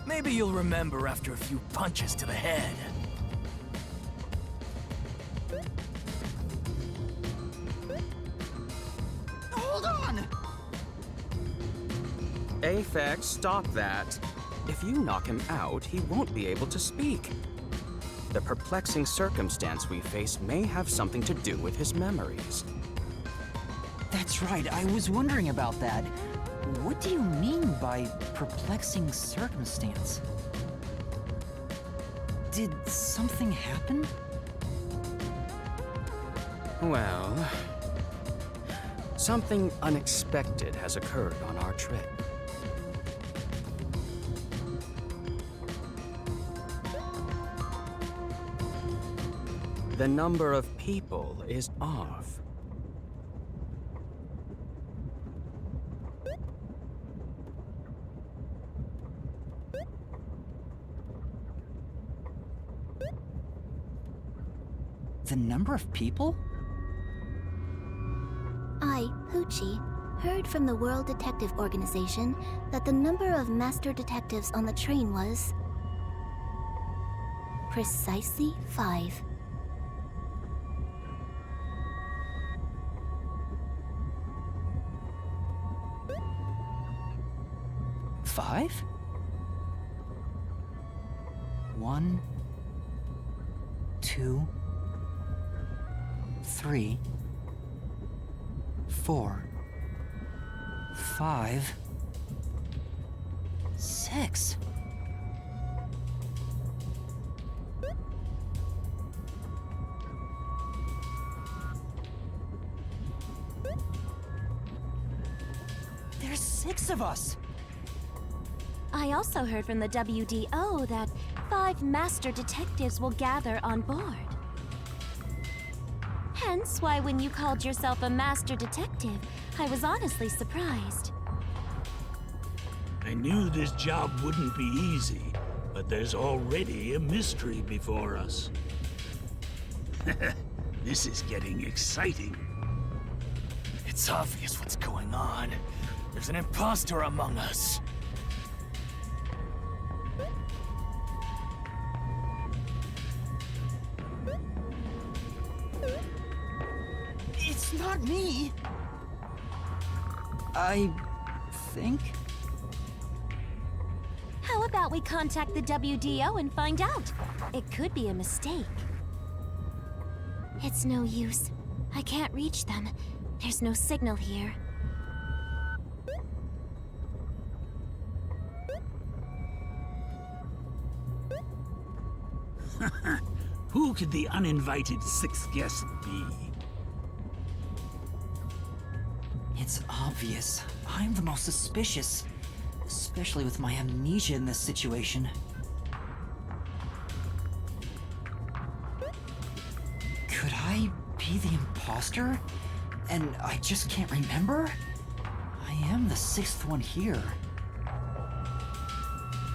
Maybe you'll remember after a few punches to the head. Hold on! Aphex, stop that. If you knock him out, he won't be able to speak. The perplexing circumstance we face may have something to do with his memories. That's right, I was wondering about that. What do you mean by perplexing circumstance? Did something happen? Well, something unexpected has occurred on our trip. the number of people is off. The number of people? I, Poochie, heard from the World Detective Organization that the number of master detectives on the train was precisely 5. Five? 1, 2, 3, 4, 5, 6. There's 6 of us! I also heard from the WDO that 5 master detectives will gather on board. Hence why when you called yourself a master detective, I was honestly surprised. I knew this job wouldn't be easy, but there's already a mystery before us. This is getting exciting. It's obvious what's going on. There's an imposter among us. It's not me! I think? How about we contact the WDO and find out? It could be a mistake. It's no use. I can't reach them. There's no signal here. Who could the uninvited 6th guest be? It's obvious. I'm the most suspicious. Especially with my amnesia in this situation. Could I be the imposter? And I just can't remember? I am the 6th one here.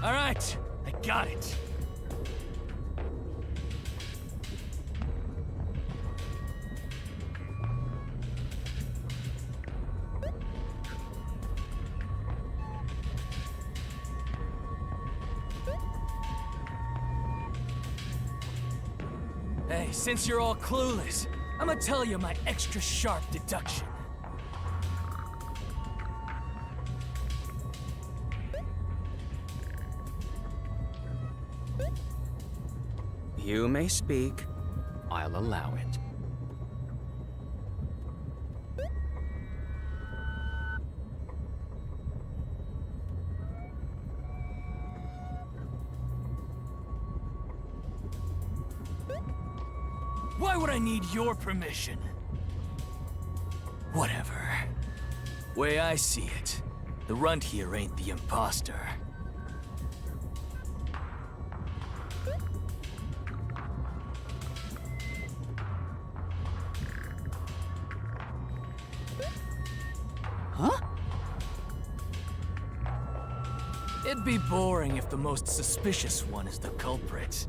All right, I got it. Hey, since you're all clueless, I'ma tell you my extra sharp deduction. You may speak. I'll allow it. Why would I need your permission? Whatever. Way I see it, the runt here ain't the imposter. Huh? It'd be boring if the most suspicious one is the culprit.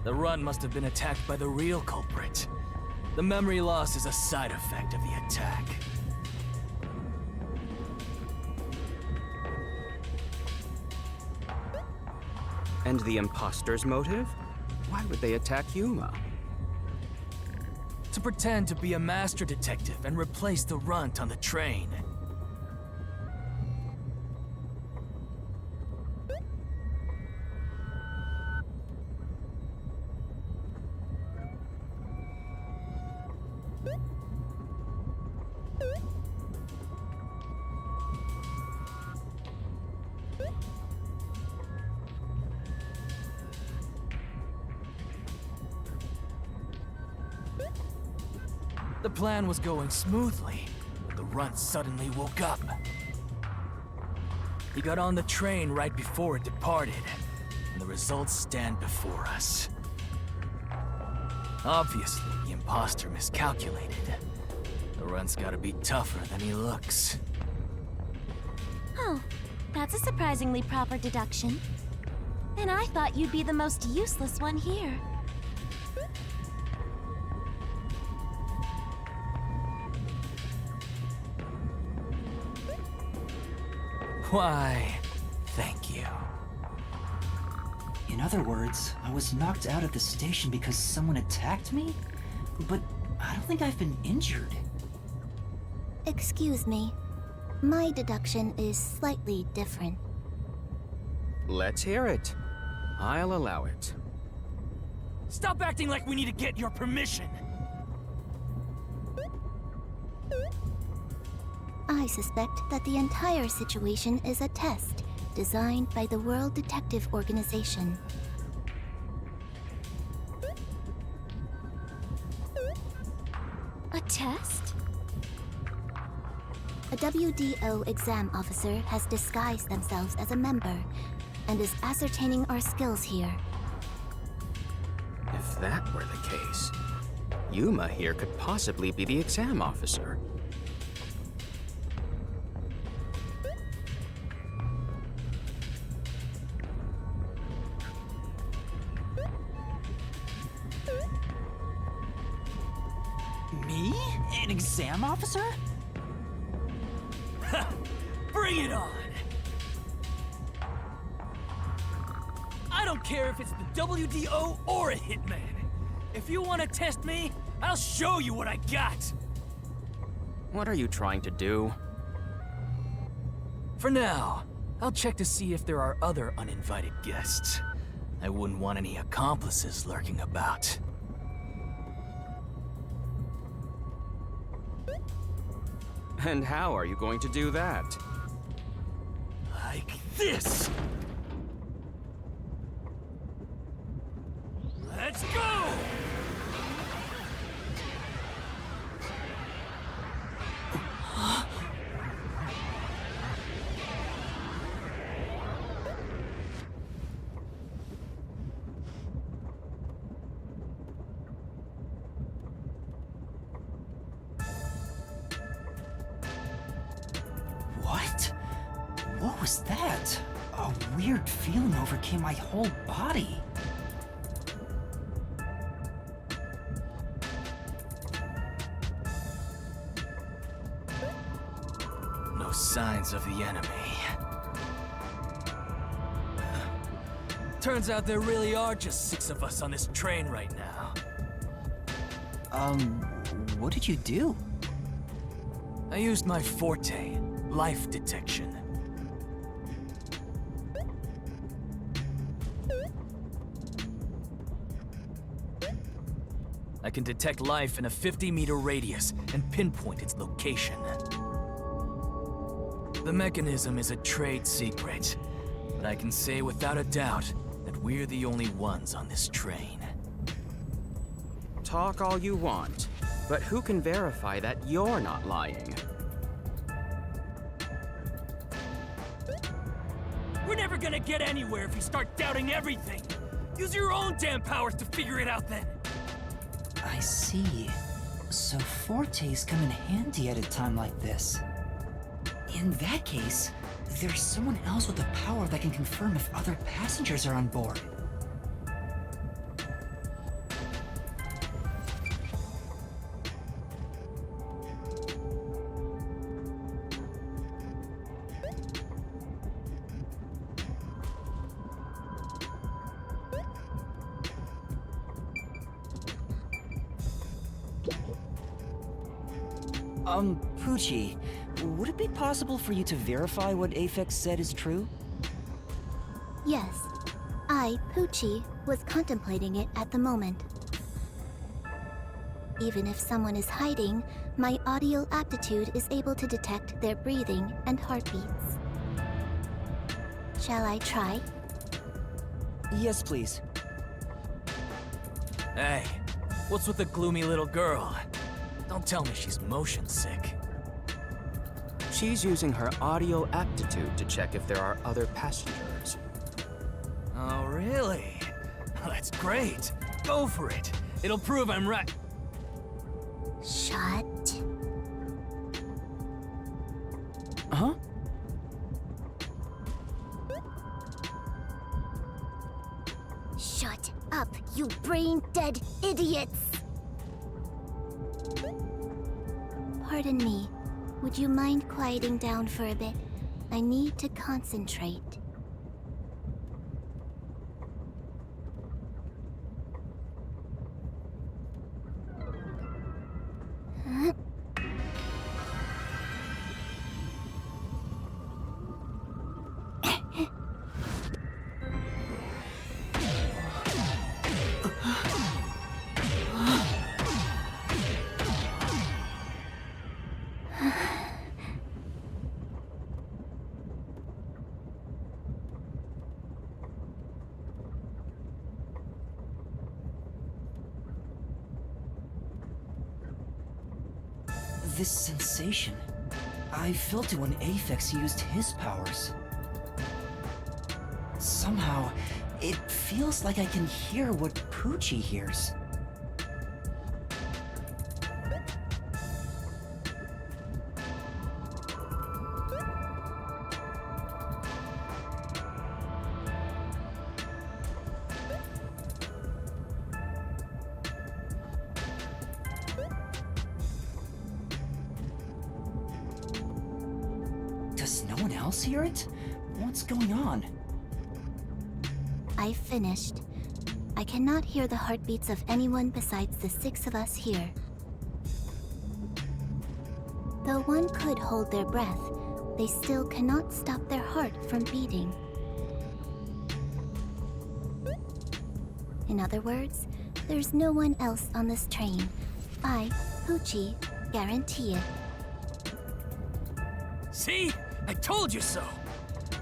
The runt must have been attacked by the real culprit. The memory loss is a side effect of the attack. And the imposter's motive? Why would they attack Yuma? To pretend to be a master detective and replace the runt on the train. The plan was going smoothly, but the runt suddenly woke up. He got on the train right before it departed, and the results stand before us. Obviously, the imposter miscalculated. The run's gotta be tougher than he looks. Oh, that's a surprisingly proper deduction. And I thought you'd be the most useless one here. Why, thank you. In other words, I was knocked out at the station because someone attacked me? But I don't think I've been injured. Excuse me. My deduction is slightly different. Let's hear it. I'll allow it. Stop acting like we need to get your permission! I suspect that the entire situation is a test designed by the World Detective Organization. A test? A WDO exam officer has disguised themselves as a member and is ascertaining our skills here. If that were the case, Yuma here could possibly be the exam officer. Me? An exam officer? Bring it on! I don't care if it's the WDO or a hitman. If you want to test me, I'll show you what I got! What are you trying to do? For now, I'll check to see if there are other uninvited guests. I wouldn't want any accomplices lurking about. And how are you going to do that? Like this! Let's go! What? What was that? A weird feeling overcame my whole body. No signs of the enemy. Turns out there really are just 6 of us on this train right now. What did you do? I used my forte, life detection. I can detect life in a 50-meter radius and pinpoint its location. The mechanism is a trade secret, but I can say without a doubt that we're the only ones on this train. Talk all you want, but who can verify that you're not lying? We're never gonna get anywhere if you start doubting everything! Use your own damn powers to figure it out then! I see. So fortes come in handy at a time like this. In that case, there's someone else with the power that can confirm if other passengers are on board. Poochie, would it be possible for you to verify what Aphex said is true? Yes, I, Poochie, was contemplating it at the moment. Even if someone is hiding, my audio aptitude is able to detect their breathing and heartbeats. Shall I try? Yes, please. Hey, what's with the gloomy little girl? Don't tell me she's motion sick. She She's using her audio aptitude to check if there are other passengers. Oh, really? That's great. Go for it. It'll prove I'm right. Shut. Huh? Shut up, you brain-dead idiots! Pardon me. Would you mind quieting down for a bit? I need to concentrate. This sensation, I felt it when Aphex used his powers. Somehow, it feels like I can hear what Poochie hears. Does no one else hear it? What's going on? I've finished. I cannot hear the heartbeats of anyone besides the 6 of us here. Though one could hold their breath, they still cannot stop their heart from beating. In other words, there's no one else on this train. I, Poochie, guarantee it. See? I told you so!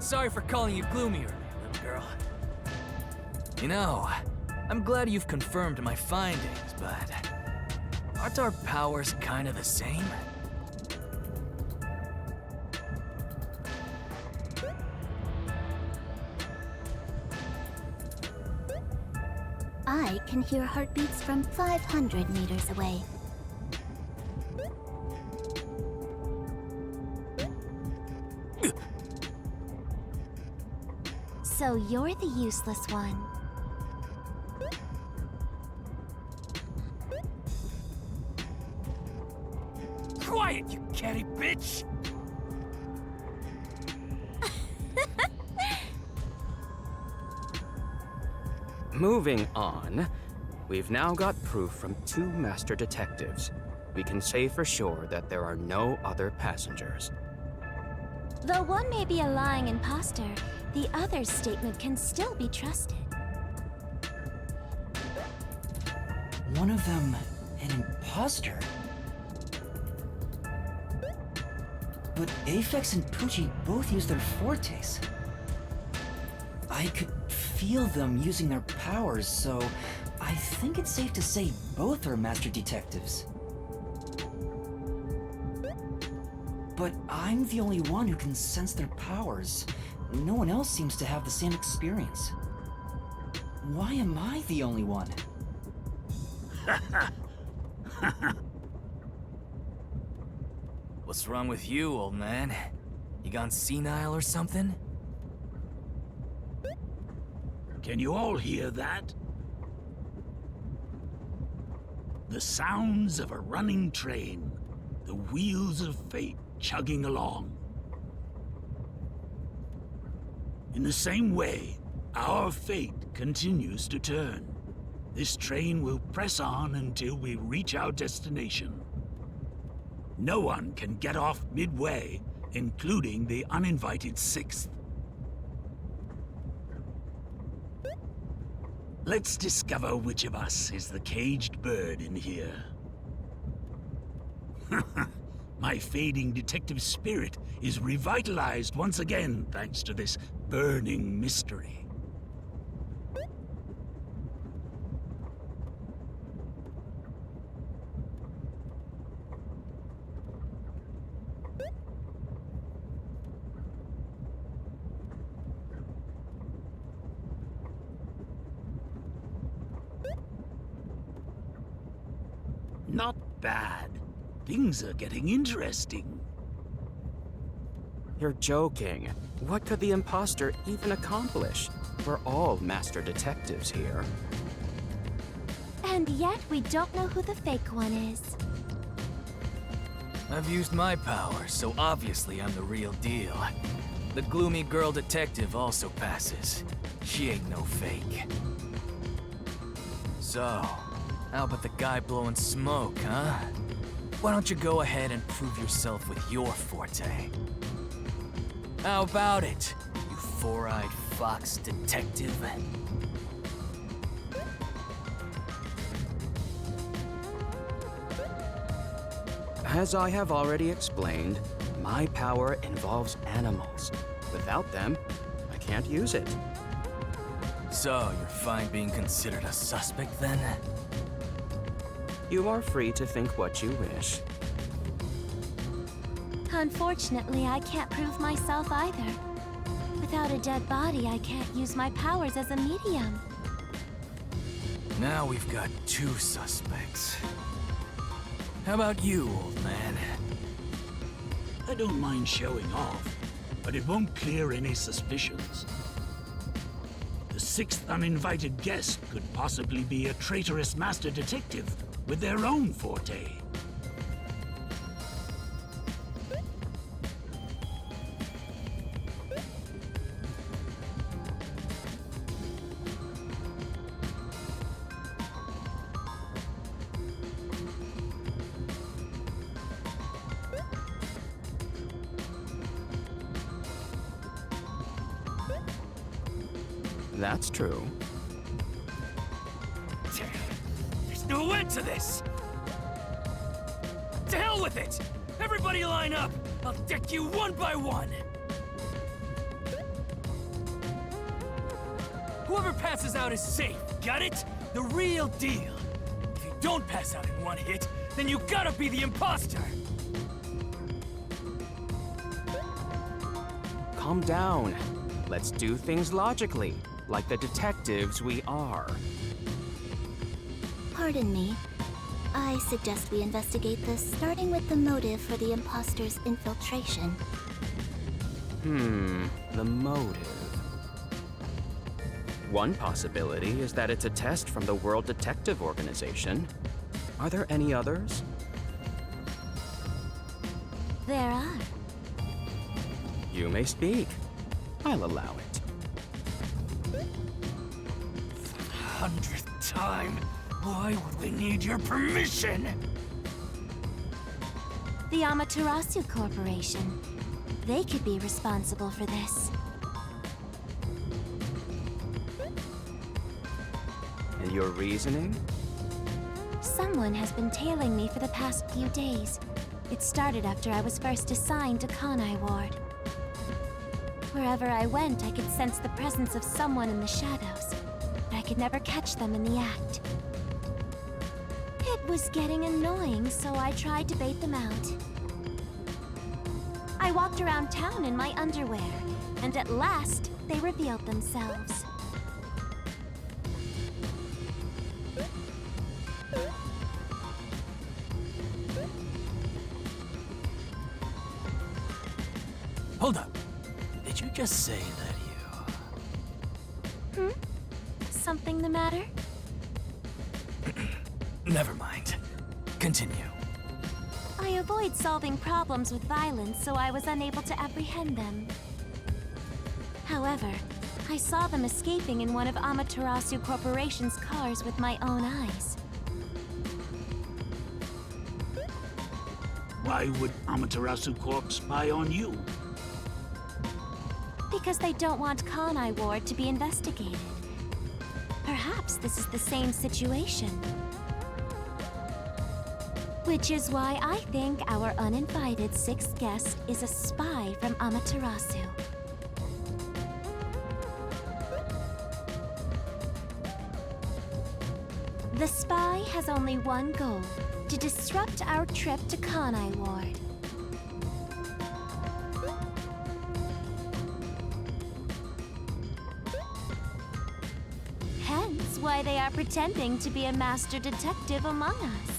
Sorry for calling you gloomy earlier, little girl. You know, I'm glad you've confirmed my findings, but aren't our powers kind of the same? I can hear heartbeats from 500 meters away. So you're the useless one. Quiet, you catty bitch! Moving on, we've now got proof from 2 master detectives. We can say for sure that there are no other passengers. Though one may be a lying imposter, the other's statement can still be trusted. One of them an imposter? But Aphex and Poochie both use their fortes. I could feel them using their powers, so I think it's safe to say both are master detectives. But I'm the only one who can sense their powers. No one else seems to have the same experience. Why am I the only one? What's wrong with you, old man? You gone senile or something? Can you all hear that? The sounds of a running train, the wheels of fate chugging along. In the same way, our fate continues to turn. This train will press on until we reach our destination. No one can get off midway, including the uninvited 6th. Let's discover which of us is the caged bird in here. My fading detective spirit is revitalized once again thanks to this burning mystery. Not bad. Things are getting interesting. You're joking. What could the imposter even accomplish? We're all master detectives here. And yet we don't know who the fake one is. I've used my power, so obviously I'm the real deal. The gloomy girl detective also passes. She ain't no fake. So, how about the guy blowing smoke, huh? Why don't you go ahead and prove yourself with your forte? How about it, you four-eyed fox detective? As I have already explained, my power involves animals. Without them, I can't use it. So, you're fine being considered a suspect then? You are free to think what you wish. Unfortunately, I can't prove myself either. Without a dead body, I can't use my powers as a medium. Now we've got two suspects. How about you, old man? I don't mind showing off, but it won't clear any suspicions. The sixth uninvited guest could possibly be a traitorous master detective with their own forte. That's true. There's no end to this! To hell with it! Everybody line up! I'll deck you one by one! Whoever passes out is safe, got it? The real deal! If you don't pass out in one hit, then you gotta be the imposter! Calm down. Let's do things logically, like the detectives we are. Pardon me. I suggest we investigate this, starting with the motive for the imposter's infiltration. The motive. One possibility is that it's a test from the World Detective Organization. Are there any others? There are. You may speak. I'll allow it. 100th time! Why would we need your permission? The Amaterasu Corporation. They could be responsible for this. And your reasoning? Someone has been tailing me for the past few days. It started after I was first assigned to Kanai Ward. Wherever I went, I could sense the presence of someone in the shadows, but I could never catch them in the act. It was getting annoying, so I tried to bait them out. I walked around town in my underwear, and at last, they revealed themselves. Hold up. Did you just say that you... Something the matter? Never mind. Continue. I avoid solving problems with violence, so I was unable to apprehend them. However, I saw them escaping in one of Amaterasu Corporation's cars with my own eyes. Why would Amaterasu Corp spy on you? Because they don't want Kanai Ward to be investigated. Perhaps this is the same situation. Which is why I think our uninvited sixth guest is a spy from Amaterasu. The spy has only one goal: to disrupt our trip to Kanai Ward. Hence why they are pretending to be a master detective among us.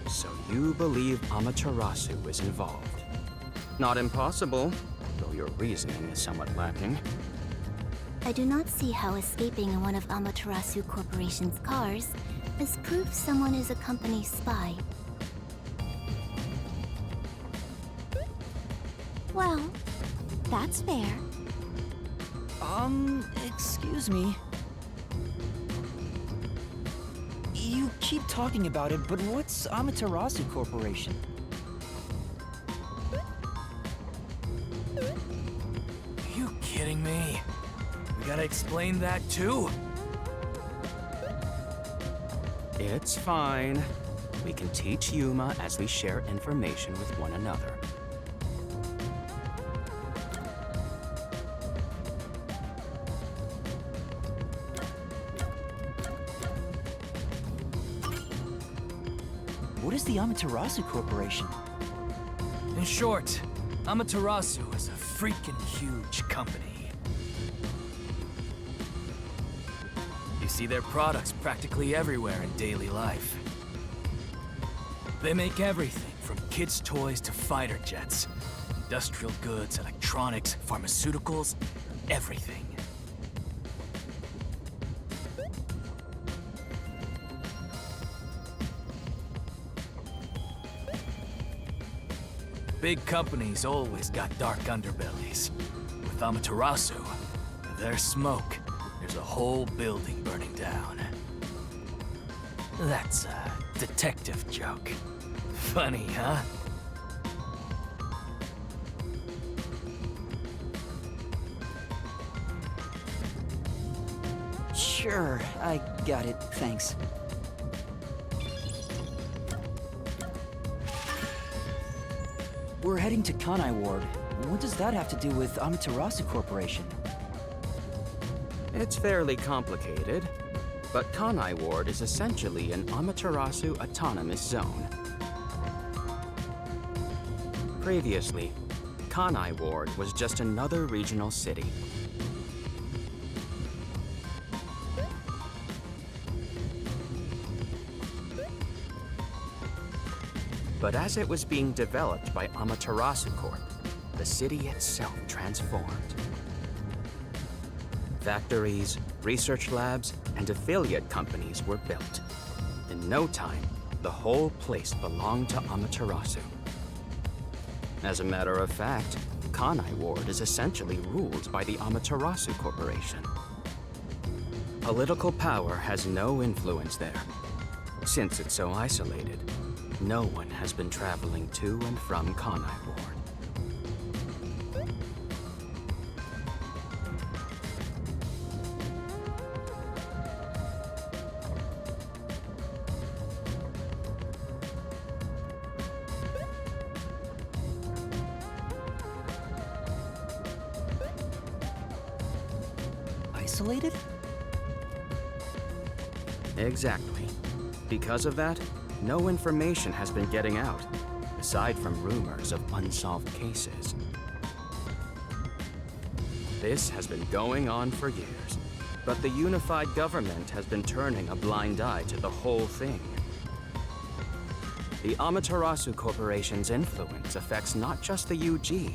So you believe Amaterasu is involved. Not impossible, though your reasoning is somewhat lacking. I do not see how escaping in one of Amaterasu Corporation's cars is proof someone is a company spy. Well, that's fair. Excuse me. You keep talking about it, but what's Amaterasu Corporation? Are you kidding me? We gotta explain that too? It's fine. We can teach Yuma as we share information with one another. What is the Amaterasu Corporation? In short, Amaterasu is a freaking huge company. You see their products practically everywhere in daily life. They make everything from kids' toys to fighter jets, industrial goods, electronics, pharmaceuticals, everything. Big companies always got dark underbellies. With Amaterasu, there's smoke. There's a whole building burning down. That's a detective joke. Funny, huh? Sure, I got it, thanks. We're heading to Kanai Ward. What does that have to do with Amaterasu Corporation? It's fairly complicated, but Kanai Ward is essentially an Amaterasu autonomous zone. Previously, Kanai Ward was just another regional city. But as it was being developed by Amaterasu Corp, the city itself transformed. Factories, research labs, and affiliate companies were built. In no time, the whole place belonged to Amaterasu. As a matter of fact, Kanai Ward is essentially ruled by the Amaterasu Corporation. Political power has no influence there. Since it's so isolated, no one has been traveling to and from Kanai Ward. Isolated? Exactly. Because of that, no information has been getting out, aside from rumors of unsolved cases. This has been going on for years, but the unified government has been turning a blind eye to the whole thing. The Amaterasu Corporation's influence affects not just the UG,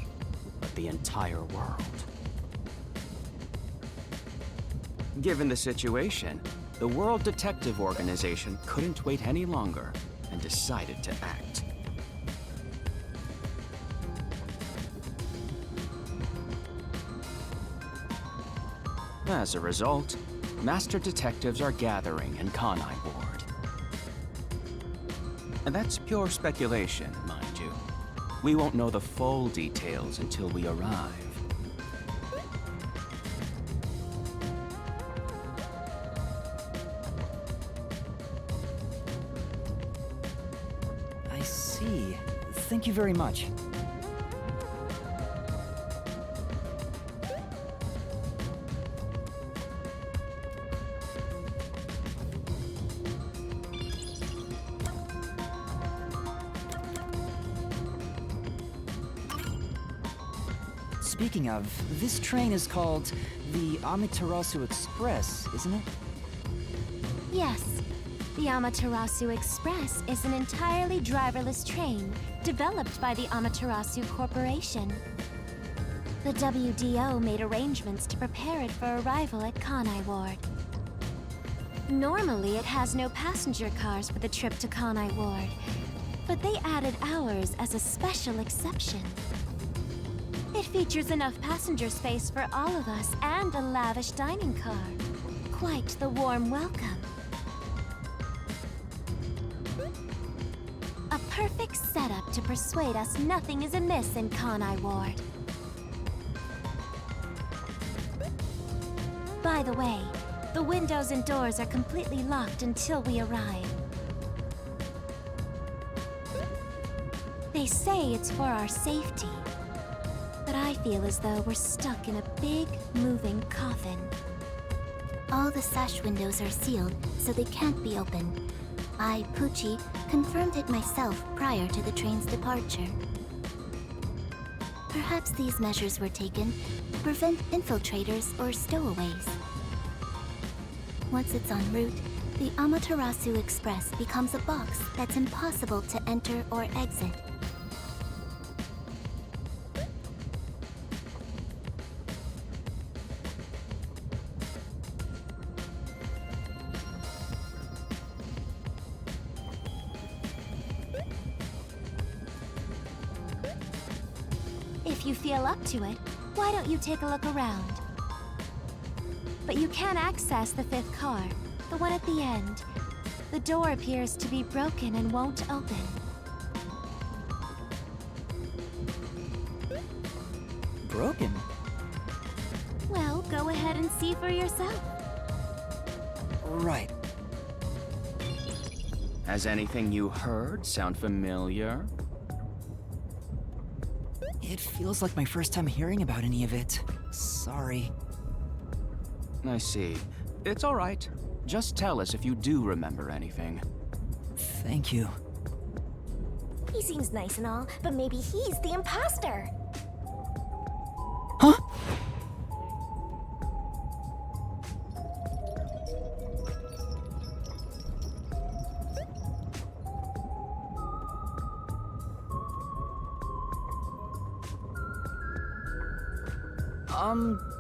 but the entire world. Given the situation, the World Detective Organization couldn't wait any longer and decided to act. As a result, master detectives are gathering in Kanai Ward. And that's pure speculation, mind you. We won't know the full details until we arrive. I see. Thank you very much. Speaking of, this train is called the Amaterasu Express, isn't it? Yes. The Amaterasu Express is an entirely driverless train developed by the Amaterasu Corporation. The WDO made arrangements to prepare it for arrival at Kanai Ward. Normally, it has no passenger cars for the trip to Kanai Ward, but they added ours as a special exception. It features enough passenger space for all of us and a lavish dining car. Quite the warm welcome. A perfect setup to persuade us nothing is amiss in Kanai Ward. By the way, the windows and doors are completely locked until we arrive. They say it's for our safety, but I feel as though we're stuck in a big, moving coffin. All the sash windows are sealed, so they can't be opened. I, Pucci, confirmed it myself prior to the train's departure. Perhaps these measures were taken to prevent infiltrators or stowaways. Once it's en route, the Amaterasu Express becomes a box that's impossible to enter or exit. If you feel up to it, why don't you take a look around? But you can't access the 5th car, the one at the end. The door appears to be broken and won't open. Broken? Well, go ahead and see for yourself. Right. Has anything you heard sound familiar? It feels like my first time hearing about any of it. Sorry. I see. It's all right. Just tell us if you do remember anything. Thank you. He seems nice and all, but maybe he's the imposter. Huh?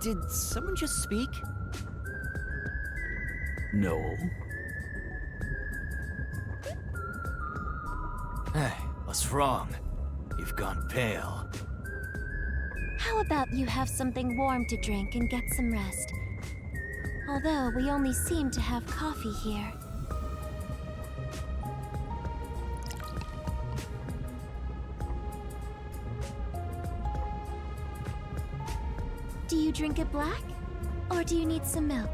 Did someone just speak? No. Hey, what's wrong? You've gone pale. How about you have something warm to drink and get some rest? Although we only seem to have coffee here. Do you drink it black? Or do you need some milk?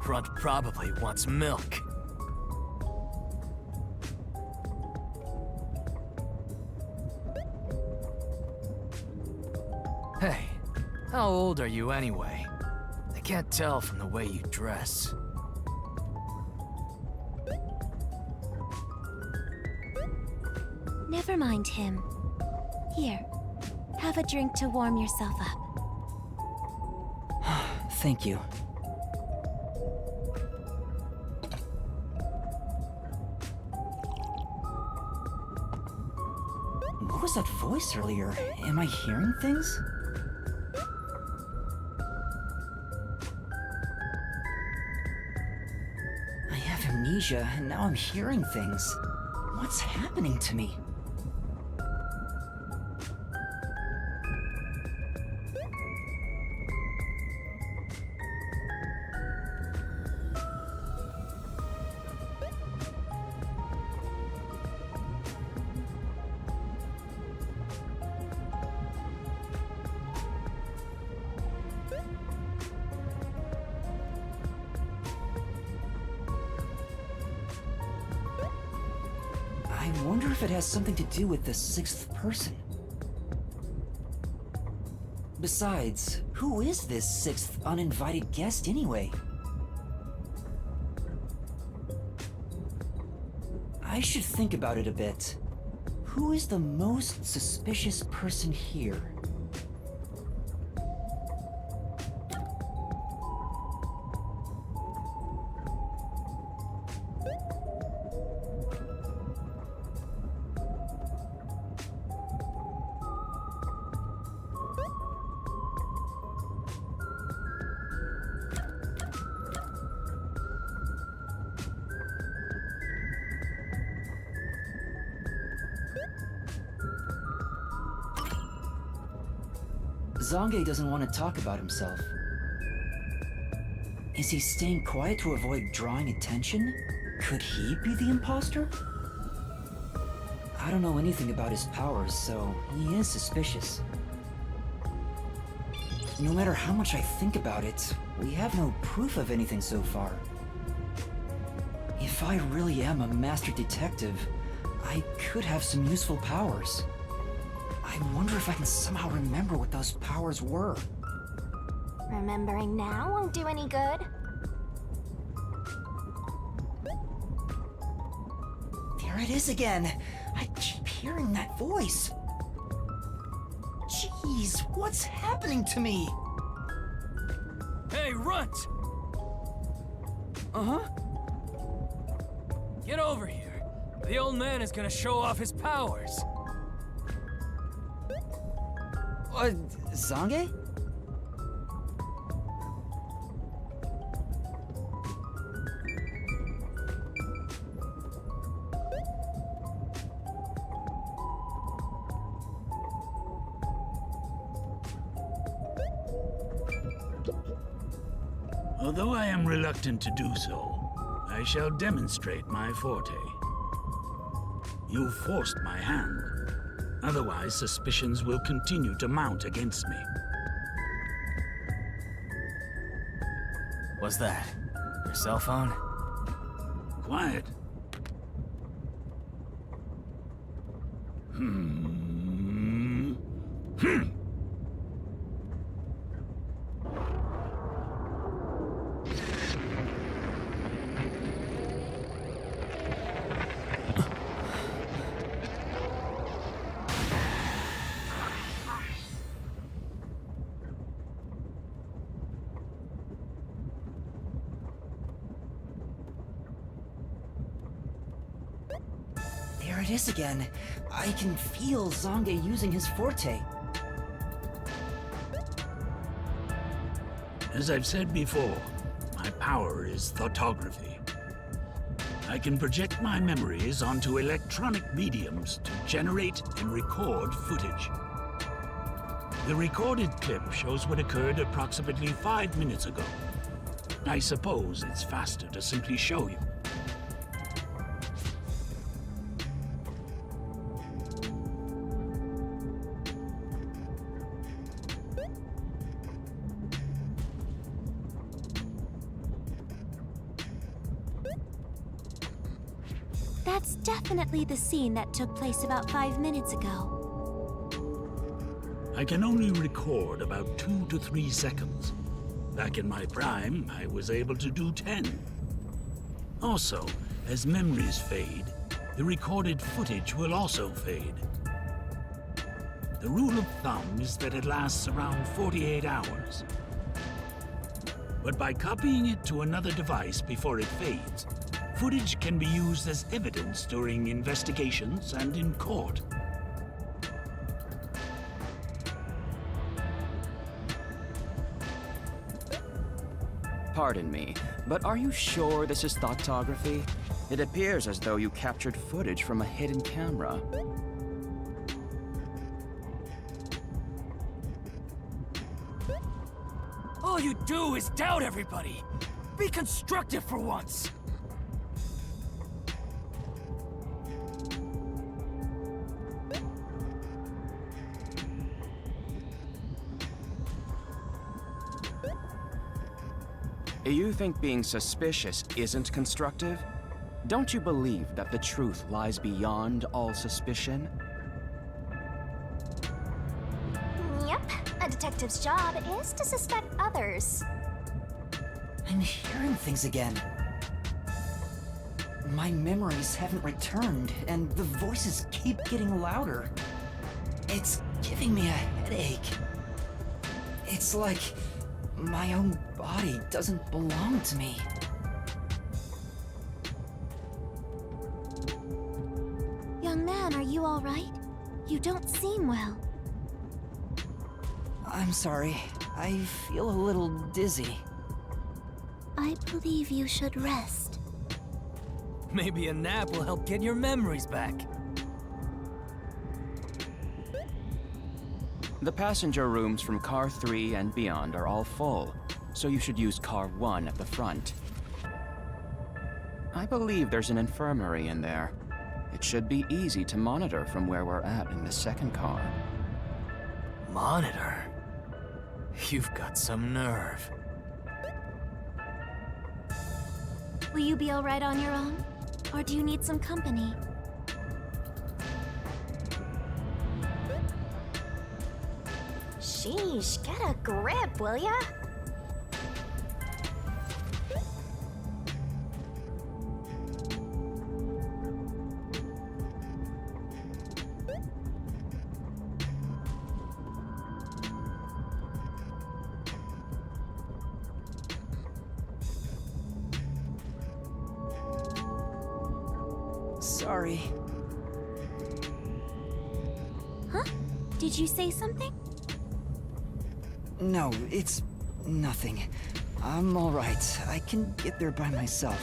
Front probably wants milk. Hey, how old are you anyway? I can't tell from the way you dress. Never mind him. Here, have a drink to warm yourself up. Thank you. What was that voice earlier? Am I hearing things? I have amnesia, and now I'm hearing things. What's happening to me? I wonder if it has something to do with the 6th person. Besides, who is this sixth uninvited guest anyway? I should think about it a bit. Who is the most suspicious person here? Zange doesn't want to talk about himself. Is he staying quiet to avoid drawing attention? Could he be the imposter? I don't know anything about his powers, so he is suspicious. No matter how much I think about it, we have no proof of anything so far. If I really am a master detective, I could have some useful powers. I wonder if I can somehow remember what those powers were. Remembering now won't do any good. There it is again! I keep hearing that voice. Jeez, what's happening to me? Hey, Runt! Uh-huh? Get over here. The old man is gonna show off his powers. Zange? Although I am reluctant to do so, I shall demonstrate my forte. You forced my hand. Otherwise, suspicions will continue to mount against me. What's that? Your cell phone? Quiet. There it is again. I can feel Zange using his forte. As I've said before, my power is thoughtography. I can project my memories onto electronic mediums to generate and record footage. The recorded clip shows what occurred approximately 5 minutes ago. I suppose it's faster to simply show you. That's definitely the scene that took place about 5 minutes ago. I can only record about 2 to 3 seconds. Back in my prime, I was able to do 10. Also, as memories fade, the recorded footage will also fade. The rule of thumb is that it lasts around 48 hours. But by copying it to another device before it fades, footage can be used as evidence during investigations and in court. Pardon me, but are you sure this is thoughtography? It appears as though you captured footage from a hidden camera. All you do is doubt everybody. Be constructive for once. You think being suspicious isn't constructive? Don't you believe that the truth lies beyond all suspicion? Yep, A detective's job is to suspect others. I'm hearing things again. My memories haven't returned, and the voices keep getting louder. It's giving me a headache. It's like my own body doesn't belong to me. Young man, are you all right? You don't seem well. I'm sorry. I feel a little dizzy. I believe you should rest. Maybe a nap will help get your memories back. The passenger rooms from Car 3 and beyond are all full, so you should use Car 1 at the front. I believe there's an infirmary in there. It should be easy to monitor from where we're at in the second car. Monitor? You've got some nerve. Will you be alright on your own? Or do you need some company? Sheesh, get a grip, will ya? Sorry. Huh? Did you say something? No, it's nothing. I'm alright. I can get there by myself.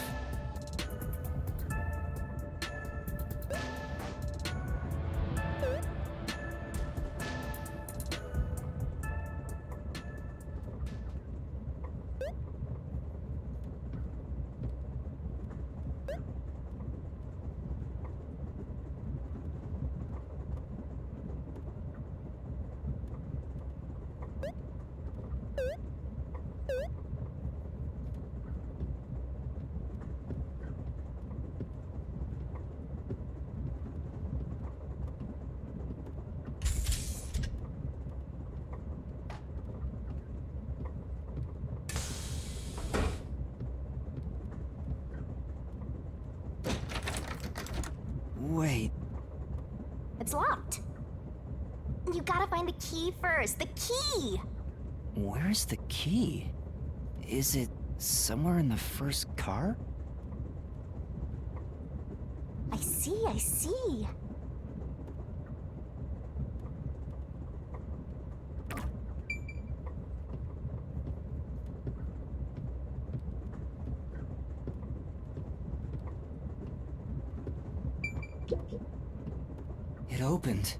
Wait. It's locked. You gotta find the key first. The key! Where's the key? Is it somewhere in the first car? I see, I see. It opened.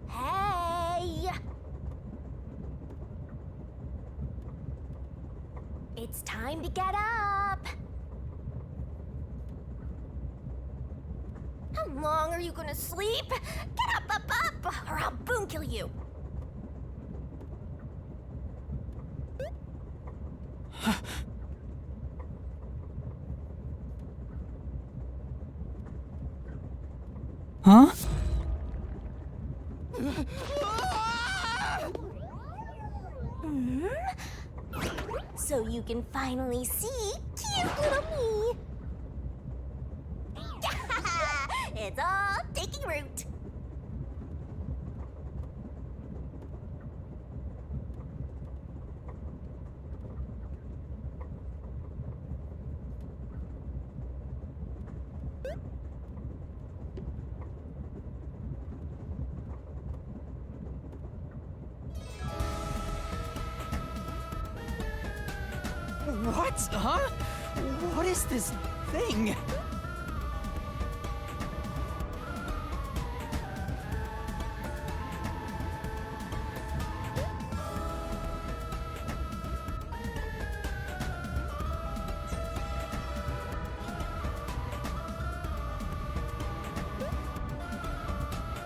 Hey! It's time to get up! How long are you gonna sleep? Get up, or I'll boom kill you! Huh? So you can finally see cute little me! It's all taking root! What? Huh? What is this thing!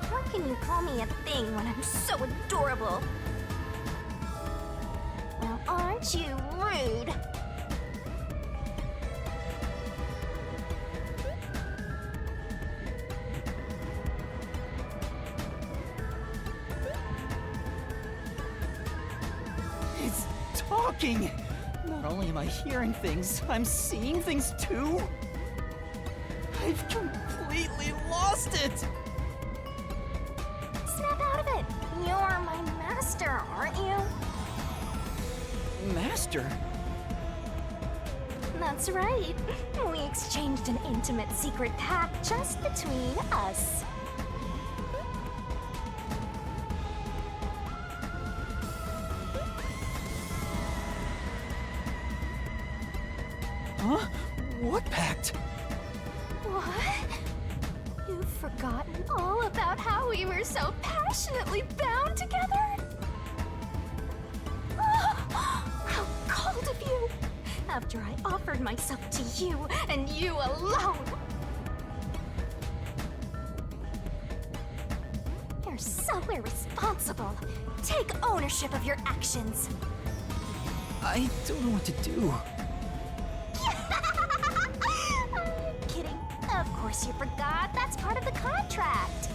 How can you call me a thing when I'm so adorable? Well, aren't you rude? It's talking! Not only am I hearing things, I'm seeing things too? I've completely lost it! Snap out of it! You're my master, aren't you? Master? That's right. We exchanged an intimate secret pact just between us. Huh? What pact? What? You've forgotten all about how we were so passionately bound together? How cold of you! After I offered myself to you, and you alone! You're so irresponsible. Take ownership of your actions. I don't know what to do. I'm kidding. Of course you forgot. That's part of the contract.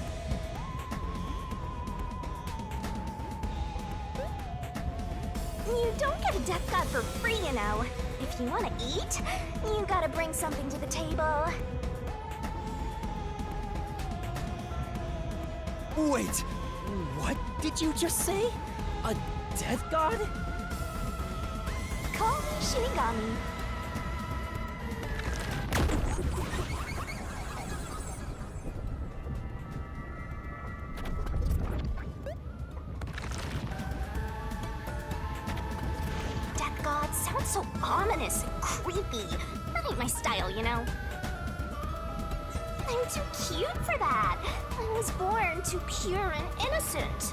You don't get a death god for free, you know. If you want to eat, you gotta bring something to the table. Wait, what did you just say? A death god? Call me Shinigami. Death god sounds so ominous and creepy. That ain't my style, you know. I'm too cute for that. I was born too pure and innocent.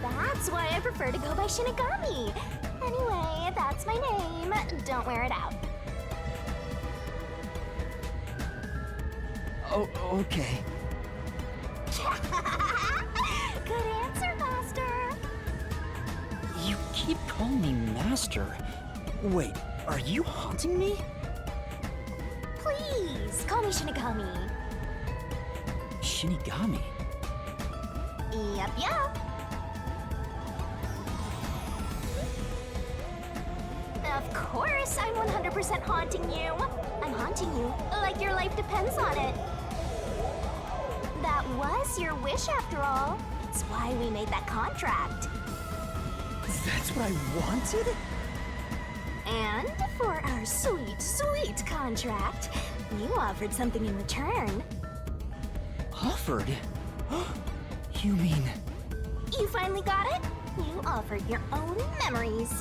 That's why I prefer to go by Shinigami. Anyway, that's my name. Don't wear it out. Oh, okay. Good answer, Master. You keep calling me Master. Wait, are you haunting me? Please, call me Shinigami. Shinigami? Yup, yup. Of course, I'm 100% haunting you. I'm haunting you like your life depends on it. That was your wish after all. It's why we made that contract. That's what I wanted? And for our sweet, sweet contract, you offered something in return. Offered? You mean... You finally got it? You offered your own memories.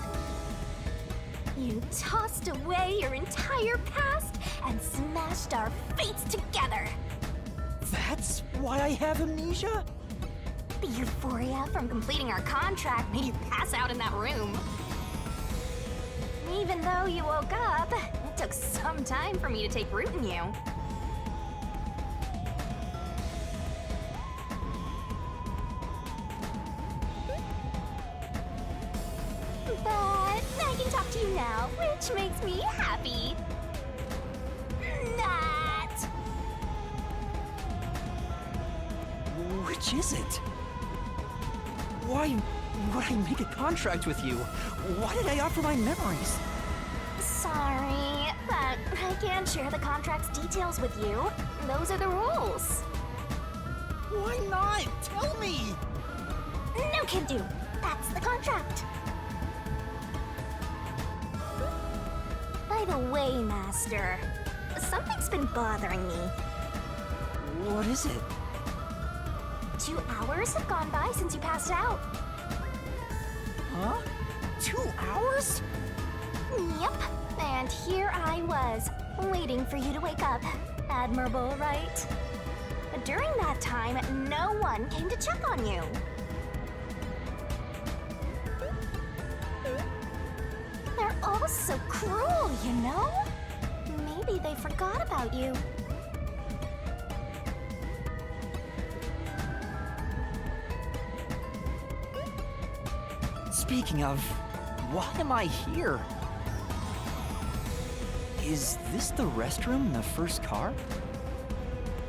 You tossed away your entire past and smashed our fates together. That's why I have amnesia? The euphoria from completing our contract made you pass out in that room. Even though you woke up, it took some time for me to take root in you. But I can talk to you now, which makes me happy. Not. Which is it? Why would I make a contract with you? Why did I offer my memories? Sorry, but I can't share the contract's details with you. Those are the rules. Why not? Tell me! No can do. That's the contract. By the way, Master, something's been bothering me. What is it? 2 hours have gone by since you passed out. Huh? 2 hours? Yep, and here I was, waiting for you to wake up. Admirable, right? During that time, no one came to check on you. They're all so cruel, you know? Maybe they forgot about you. Speaking of, why am I here? Is this the restroom in the first car?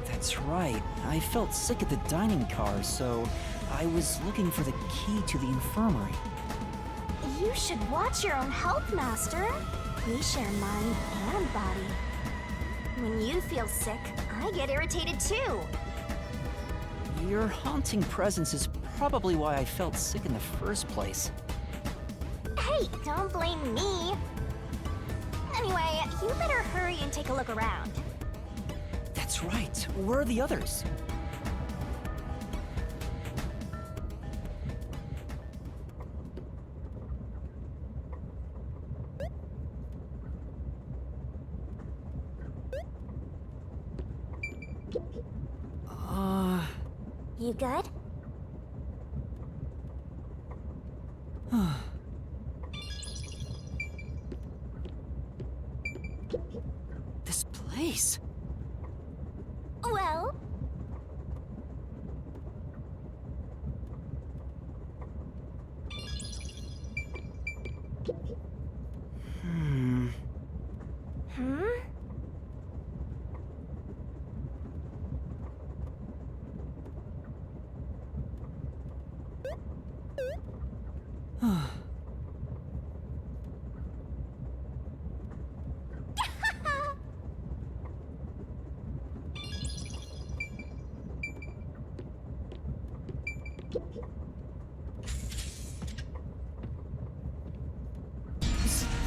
That's right. I felt sick at the dining car, so I was looking for the key to the infirmary. You should watch your own health, Master. We share mind and body. When you feel sick, I get irritated too. Your haunting presence is probably why I felt sick in the first place. Hey, don't blame me. Anyway, you better hurry and take a look around. That's right. Where are the others? You good? This place. Well, Hmm.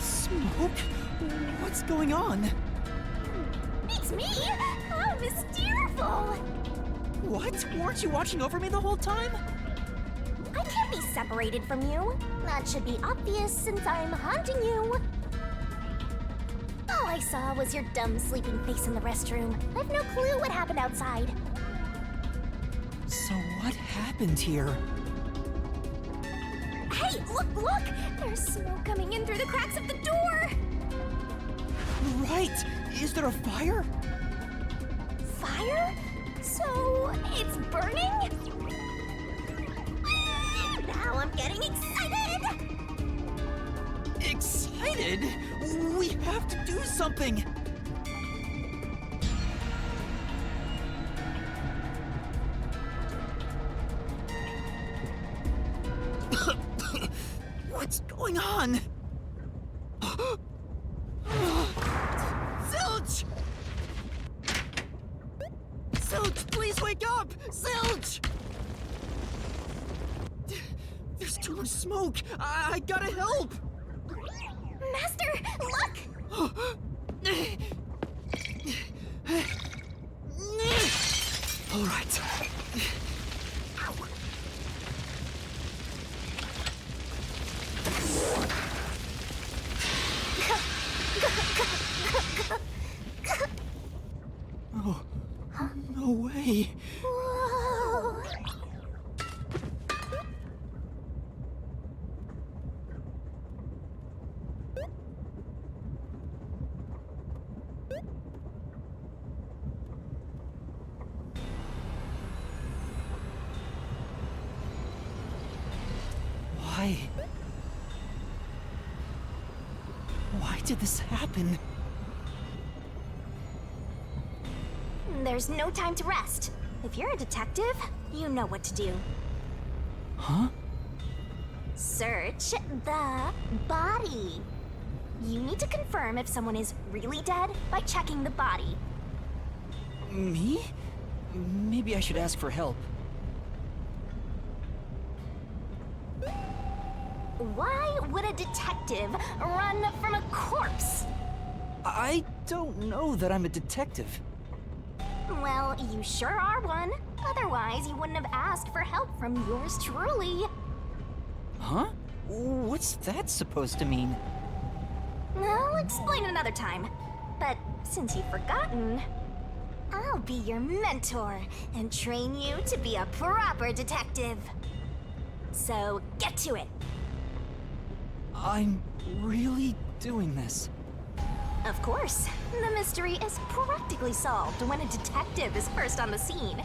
Smoke? What's going on? it's me! How mysteriful! What? Weren't you watching over me the whole time? I can't be separated from you. That should be obvious since I'm haunting you. All I saw was your dumb sleeping face in the restroom. I've no clue what happened outside. So what happened here? Hey, look! There's smoke coming in through the cracks of the door! Right! Is there a fire? Fire? So, it's burning? Now I'm getting excited! Excited? We have to do something! What's going on? Zilch! Zilch, please wake up! Zilch! There's too much smoke! I gotta help! Master, look! All right. Oh, no way. Whoa. Why did this happen? There's no time to rest. If you're a detective, you know what to do. Huh? Search the body. You need to confirm if someone is really dead by checking the body. Me? Maybe I should ask for help. Why would a detective run from a corpse? I don't know that I'm a detective. Well, you sure are one. Otherwise, you wouldn't have asked for help from yours truly. Huh? What's that supposed to mean? I'll explain another time. But since you've forgotten, I'll be your mentor and train you to be a proper detective. So get to it. I'm really doing this. Of course, the mystery is practically solved when a detective is first on the scene.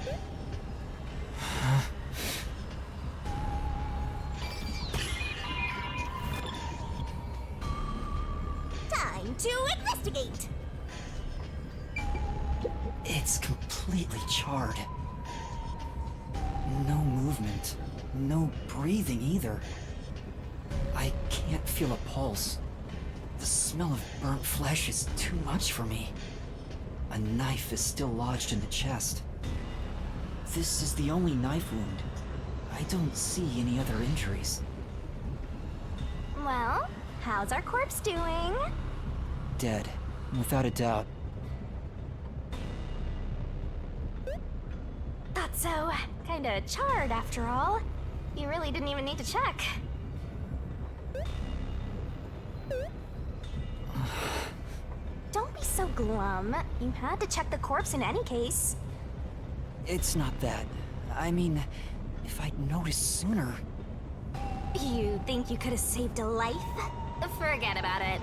Time to investigate! It's completely charred. No movement. No breathing either. I can't feel a pulse. The smell of burnt flesh is too much for me. A knife is still lodged in the chest. This is the only knife wound. I don't see any other injuries. Well, how's our corpse doing? Dead, without a doubt. Thought so. Kinda charred after all. You really didn't even need to check. Don't be so glum. You had to check the corpse in any case. It's not that. I mean, if I'd noticed sooner... You think you could have saved a life? Forget about it.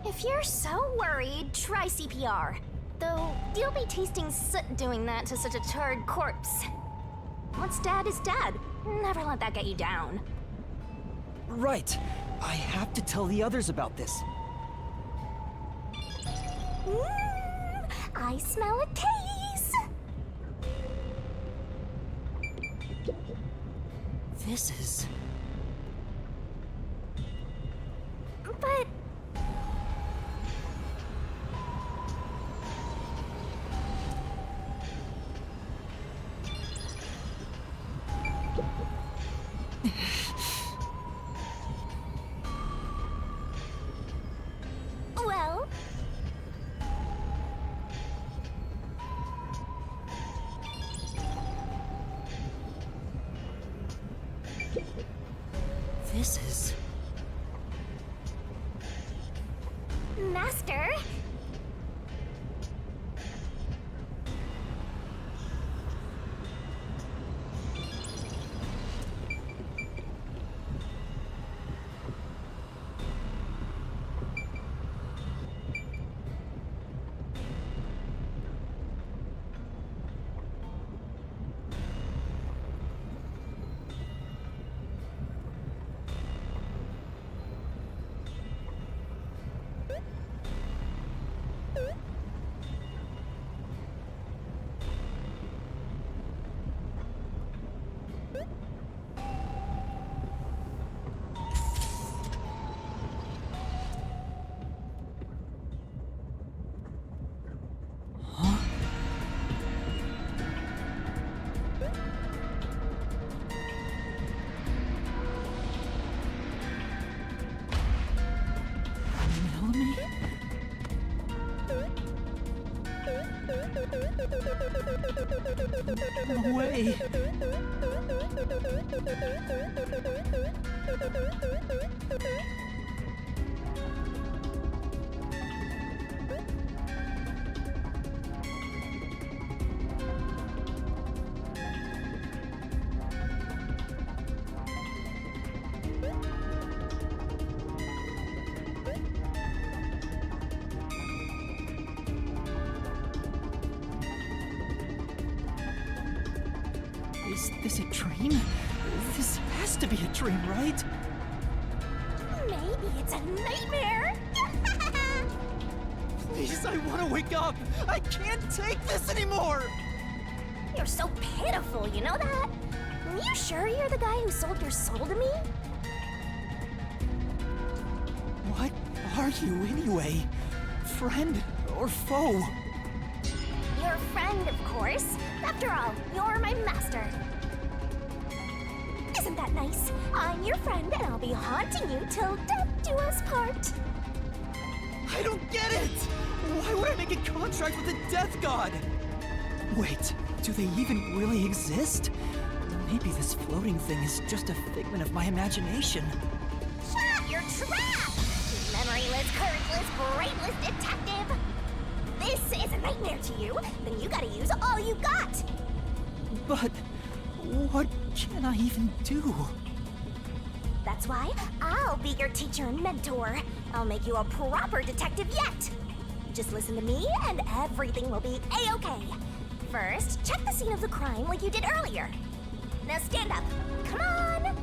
If you're so worried, try CPR. Though, you'll be tasting soot doing that to such a charred corpse. What's dead is dead. Never let that get you down. Right. I have to tell the others about this. I smell a case! This is... But... well... This is... Master? Melanie? No way! Is this a dream? This has to be a dream, right? Maybe it's a nightmare! Please, I want to wake up! I can't take this anymore! You're so pitiful, you know that? You sure you're the guy who sold your soul to me? What are you anyway? Friend or foe? Your friend, of course. After all, you're my master. Isn't that nice? I'm your friend and I'll be haunting you till death do us part. I don't get it! Why would I make a contract with the Death God? Wait, do they even really exist? Maybe this floating thing is just a figment of my imagination. Shut your trap! brainless, courageless, brainless detective! This is a nightmare to you, then you gotta use all you got! But what can I even do? That's why I'll be your teacher and mentor. I'll make you a proper detective yet! Just listen to me and everything will be a-okay. First, check the scene of the crime like you did earlier. Now stand up. Come on!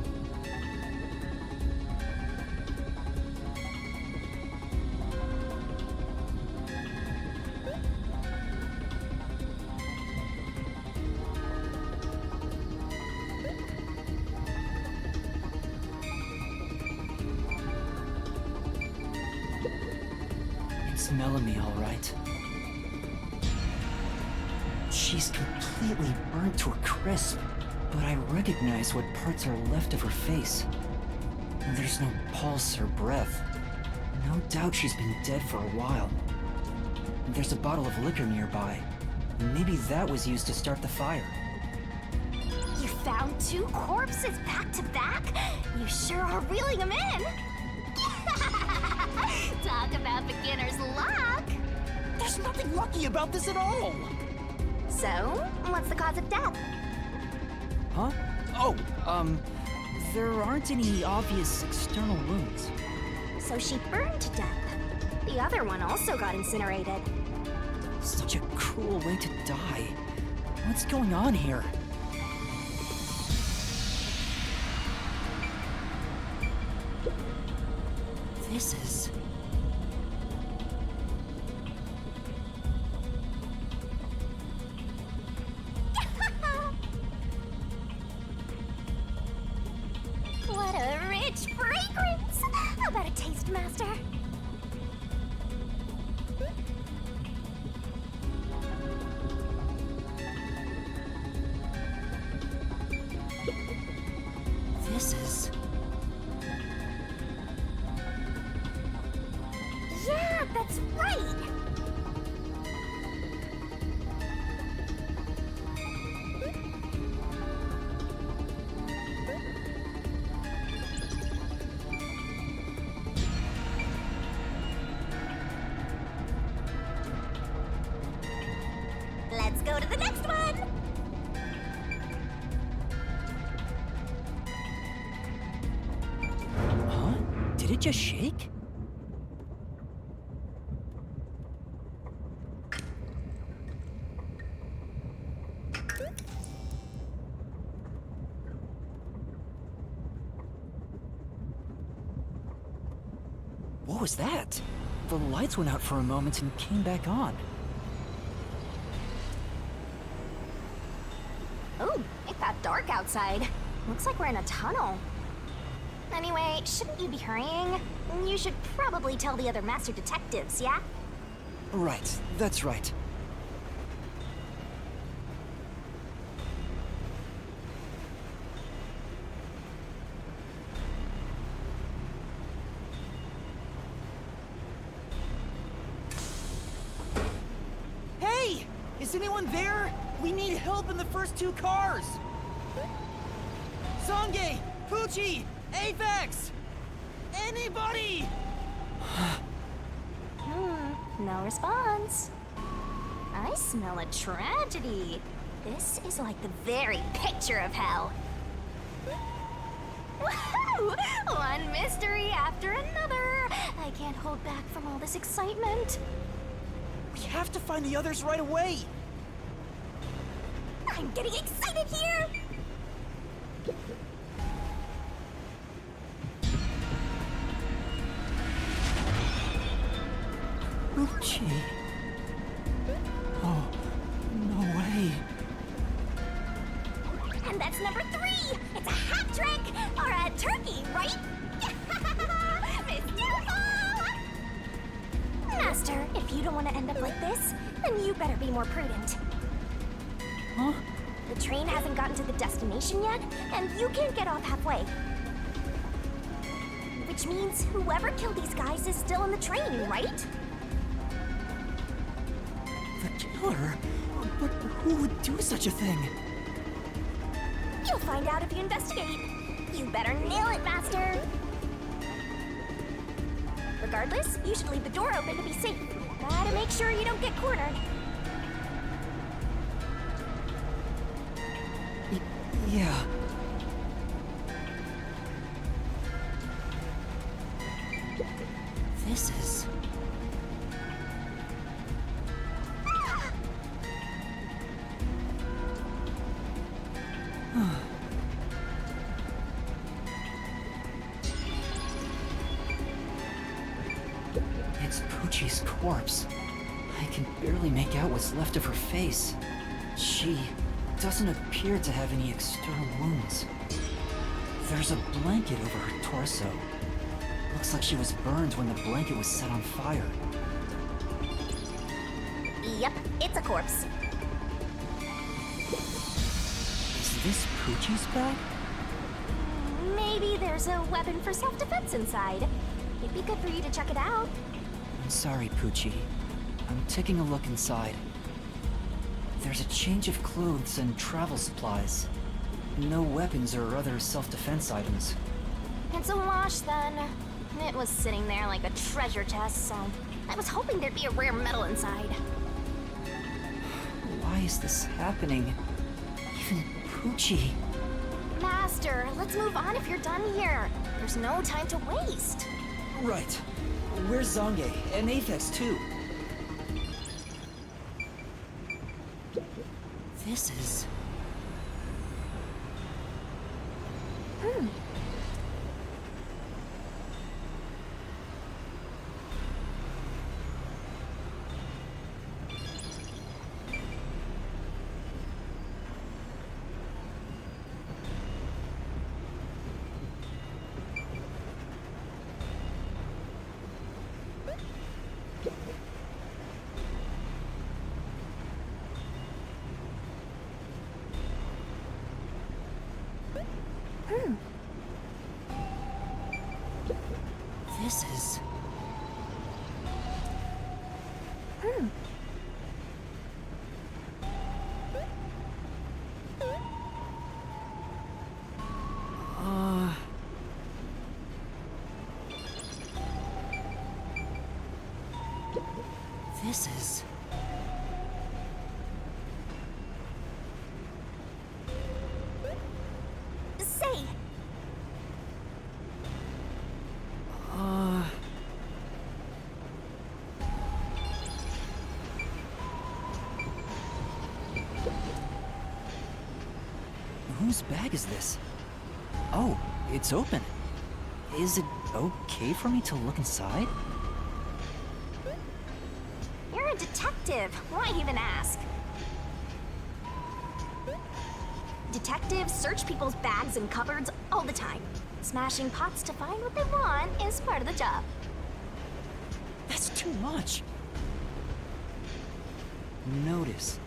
It's Melanie, all right. She's completely burnt to a crisp, but I recognize what parts are left of her face. There's no pulse or breath. No doubt she's been dead for a while. There's a bottle of liquor nearby. Maybe that was used to start the fire. You found 2 corpses back to back? You sure are reeling them in! Talk about beginner's luck! There's nothing lucky about this at all! So, what's the cause of death? Huh? Oh, there aren't any obvious external wounds. So she burned to death. The other one also got incinerated. Such a cruel way to die. What's going on here? This is... What a rich fragrance! How about a taste, Master? This is... Yeah, that's right! Let's go to the next one! Huh? Did it just shake? What was that? The lights went out for a moment and came back on. Ooh, it got dark outside. Looks like we're in a tunnel. Anyway, shouldn't you be hurrying? You should probably tell the other master detectives, yeah? Right, that's right. Hey! Is anyone there? We need help in the first 2 cars! Songe! Pucci! Avex! Anybody! No response. I smell a tragedy. This is like the very picture of hell. Woohoo! One mystery after another. I can't hold back from all this excitement. We have to find the others right away! I'm getting excited here! Pucci. Oh, no way. And that's number 3! It's a hat trick! Or a turkey, right? Mystical! Master, if you don't want to end up like this, then you better be more prudent. Huh? The train hasn't gotten to the destination yet, and you can't get off halfway. Which means whoever killed these guys is still in the train, right? The killer? But who would do such a thing? You'll find out if you investigate. You better nail it, Master. Regardless, you should leave the door open to be safe. Gotta make sure you don't get cornered. Yeah. This is... It's Poochie's corpse. I can barely make out what's left of her face. She doesn't appear to have any external wounds. There's a blanket over her torso. Looks like she was burned when the blanket was set on fire. Yep, it's a corpse. Is this Poochie's bag? Maybe there's a weapon for self-defense inside. It'd be good for you to check it out. I'm sorry, Poochie. I'm taking a look inside. There's a change of clothes and travel supplies. No weapons or other self-defense items. It's a wash, then. It was sitting there like a treasure chest, so I was hoping there'd be a rare metal inside. Why is this happening? Even Poochie. Master, let's move on if you're done here. There's no time to waste. Right. Where's Zange? And Aphex, too. This is... This is... This is... Say, Whose bag is this? Oh, it's open. Is it okay for me to look inside? you're a detective. Why even ask? Detectives search people's bags and cupboards all the time. Smashing pots to find what they want is part of the job. That's too much. Notice.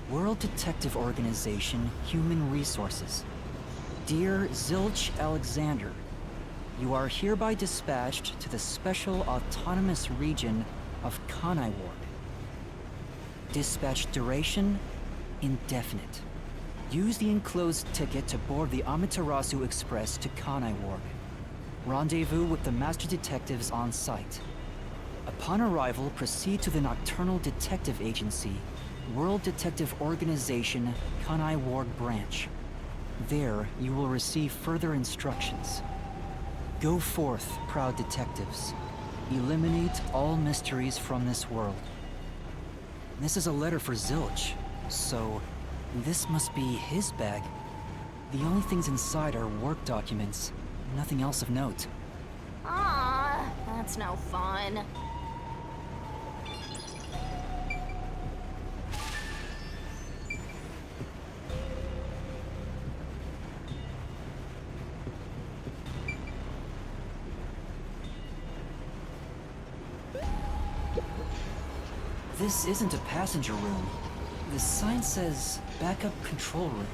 World Detective Organization, Human Resources. Dear Zilch Alexander, you are hereby dispatched to the Special Autonomous Region of Kanai Ward. Dispatch duration, indefinite. Use the enclosed ticket to board the Amaterasu Express to Kanai Ward. Rendezvous with the Master Detectives on site. Upon arrival, proceed to the Nocturnal Detective Agency, World Detective Organization, Kanai Ward Branch. There, you will receive further instructions. Go forth, proud detectives. Eliminate all mysteries from this world. This is a letter for Zilch, so this must be his bag. The only things inside are work documents, nothing else of note. Ah, that's no fun. This isn't a passenger room. The sign says backup control room.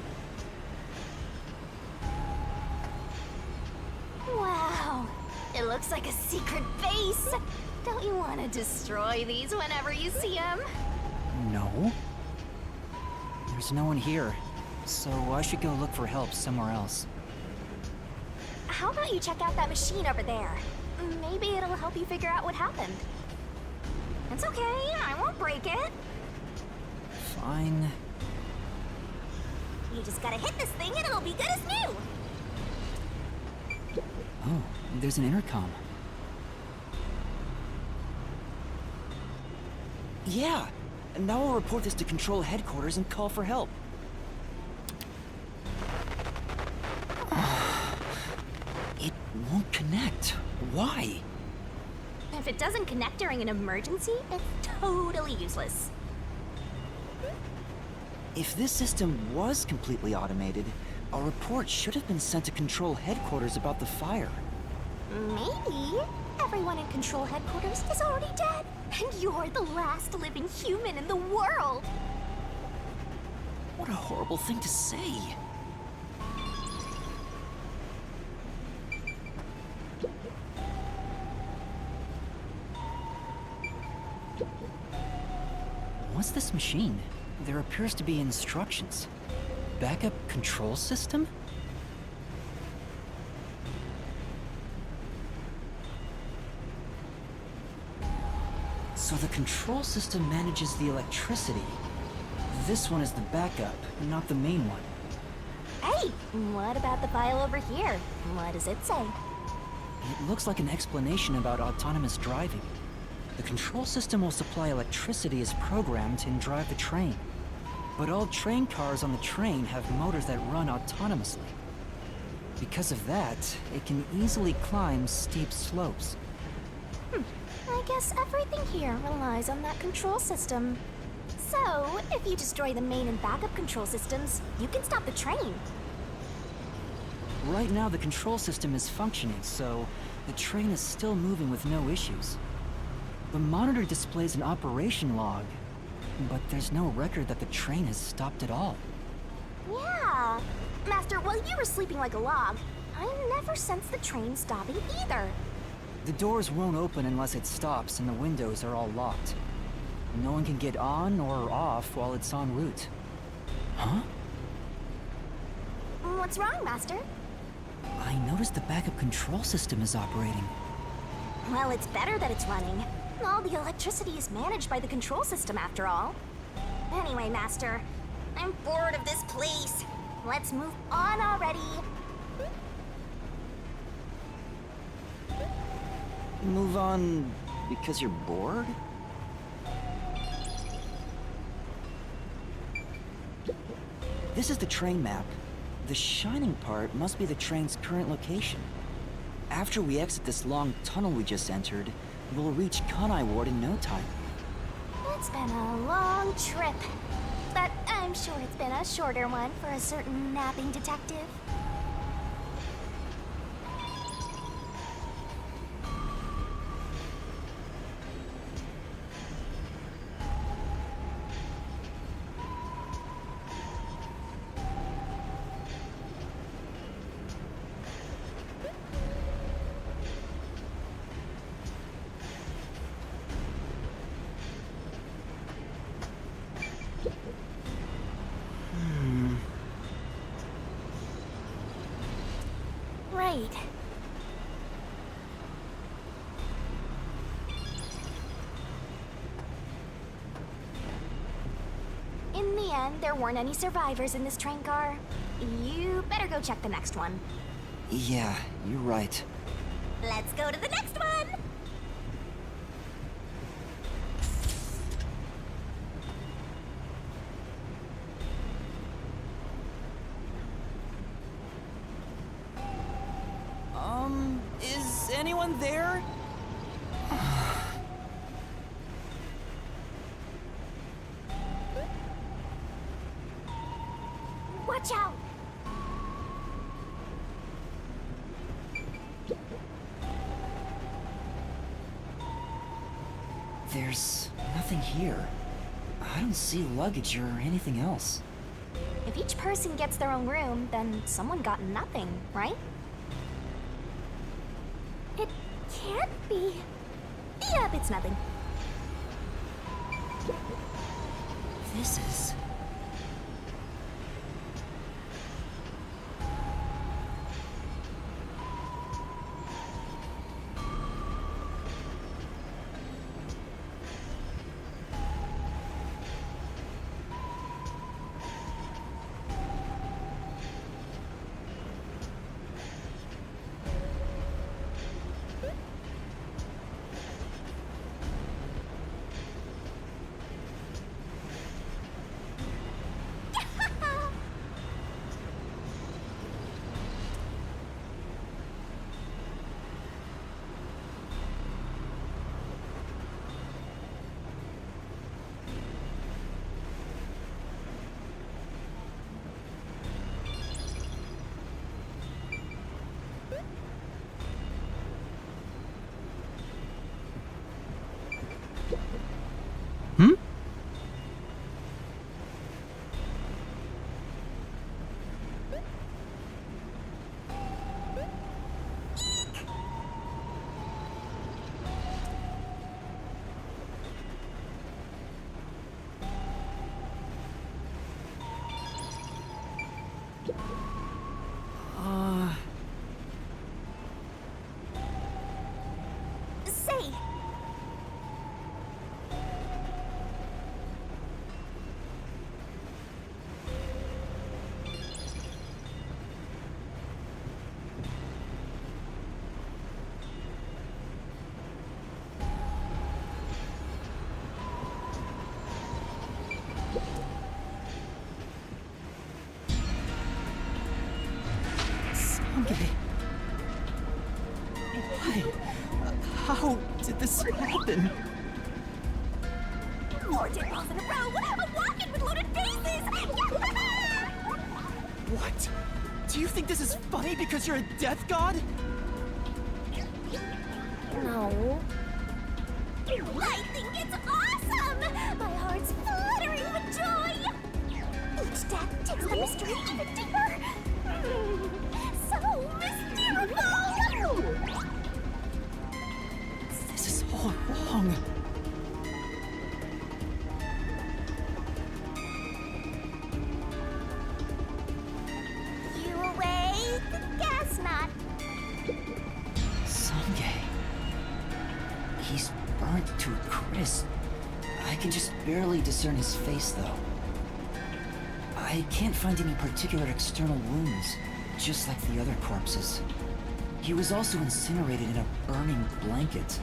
Wow, it looks like a secret base. Don't you want to destroy these whenever you see them? No. There's no one here, so I should go look for help somewhere else. How about you check out that machine over there? Maybe it'll help you figure out what happened. It's okay, I won't break it. Fine. You just gotta hit this thing and it'll be good as new. Oh, there's an intercom. Yeah! And now I'll report this to Control Headquarters and call for help. It won't connect. Why? If it doesn't connect during an emergency, it's totally useless. If this system was completely automated, a report should have been sent to Control Headquarters about the fire. Maybe everyone in Control Headquarters is already dead, and you're the last living human in the world. What a horrible thing to say. What's this machine? There appears to be instructions. Backup control system? So the control system manages the electricity. This one is the backup, not the main one. Hey, what about the file over here? What does it say? It looks like an explanation about autonomous driving. The control system will supply electricity as programmed and drive the train. But all train cars on the train have motors that run autonomously. Because of that, it can easily climb steep slopes. I guess everything here relies on that control system. So, if you destroy the main and backup control systems, you can stop the train. Right now, the control system is functioning, so the train is still moving with no issues. The monitor displays an operation log, but there's no record that the train has stopped at all. Yeah. Master, while you were sleeping like a log, I never sensed the train stopping either. The doors won't open unless it stops, and the windows are all locked. No one can get on or off while it's en route. Huh? What's wrong, Master? I noticed the backup control system is operating. Well, it's better that it's running. All the electricity is managed by the control system, after all. Anyway, Master, I'm bored of this place. Let's move on already. Move on because you're bored? This is the train map. The shining part must be the train's current location. After we exit this long tunnel we just entered, we'll reach Kanai Ward in no time. It's been a long trip, but I'm sure it's been a shorter one for a certain napping detective. Right. In the end, there weren't any survivors in this train car. You better go check the next one. Yeah, you're right. Let's go to the next one! Is anyone there? Watch out! There's nothing here. I don't see luggage or anything else. If each person gets their own room, then someone got nothing, right? It can't be. Yep, it's nothing. This is... Sange. Why? How did this happen? 4 dead balls in a row! A walk-in with loaded faces! What? Do you think this is funny because you're a death god? No. I think it's awesome! My heart's fluttering with joy! Each death takes the mystery even deeper. So mystical! This is all wrong. You awake? Guess not. Sange. He's burnt to a crisp. I can just barely discern his face, though. I can't find any particular external wounds, just like the other corpses. He was also incinerated in a burning blanket,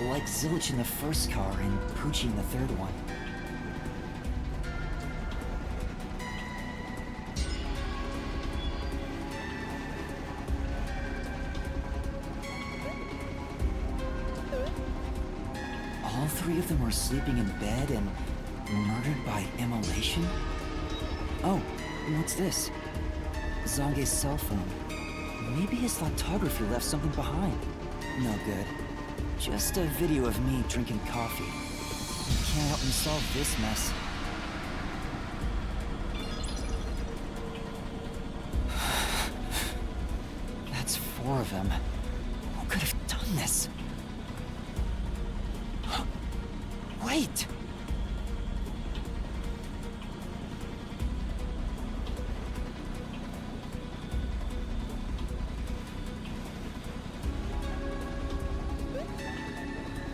like Zilch in the first car and Poochie in the third one. All 3 of them were sleeping in bed and murdered by immolation? Oh, what's this? Zange's cell phone. Maybe his photography left something behind. No good. Just a video of me drinking coffee. Can't help me solve this mess. That's 4 of them. Who could have done this? Wait!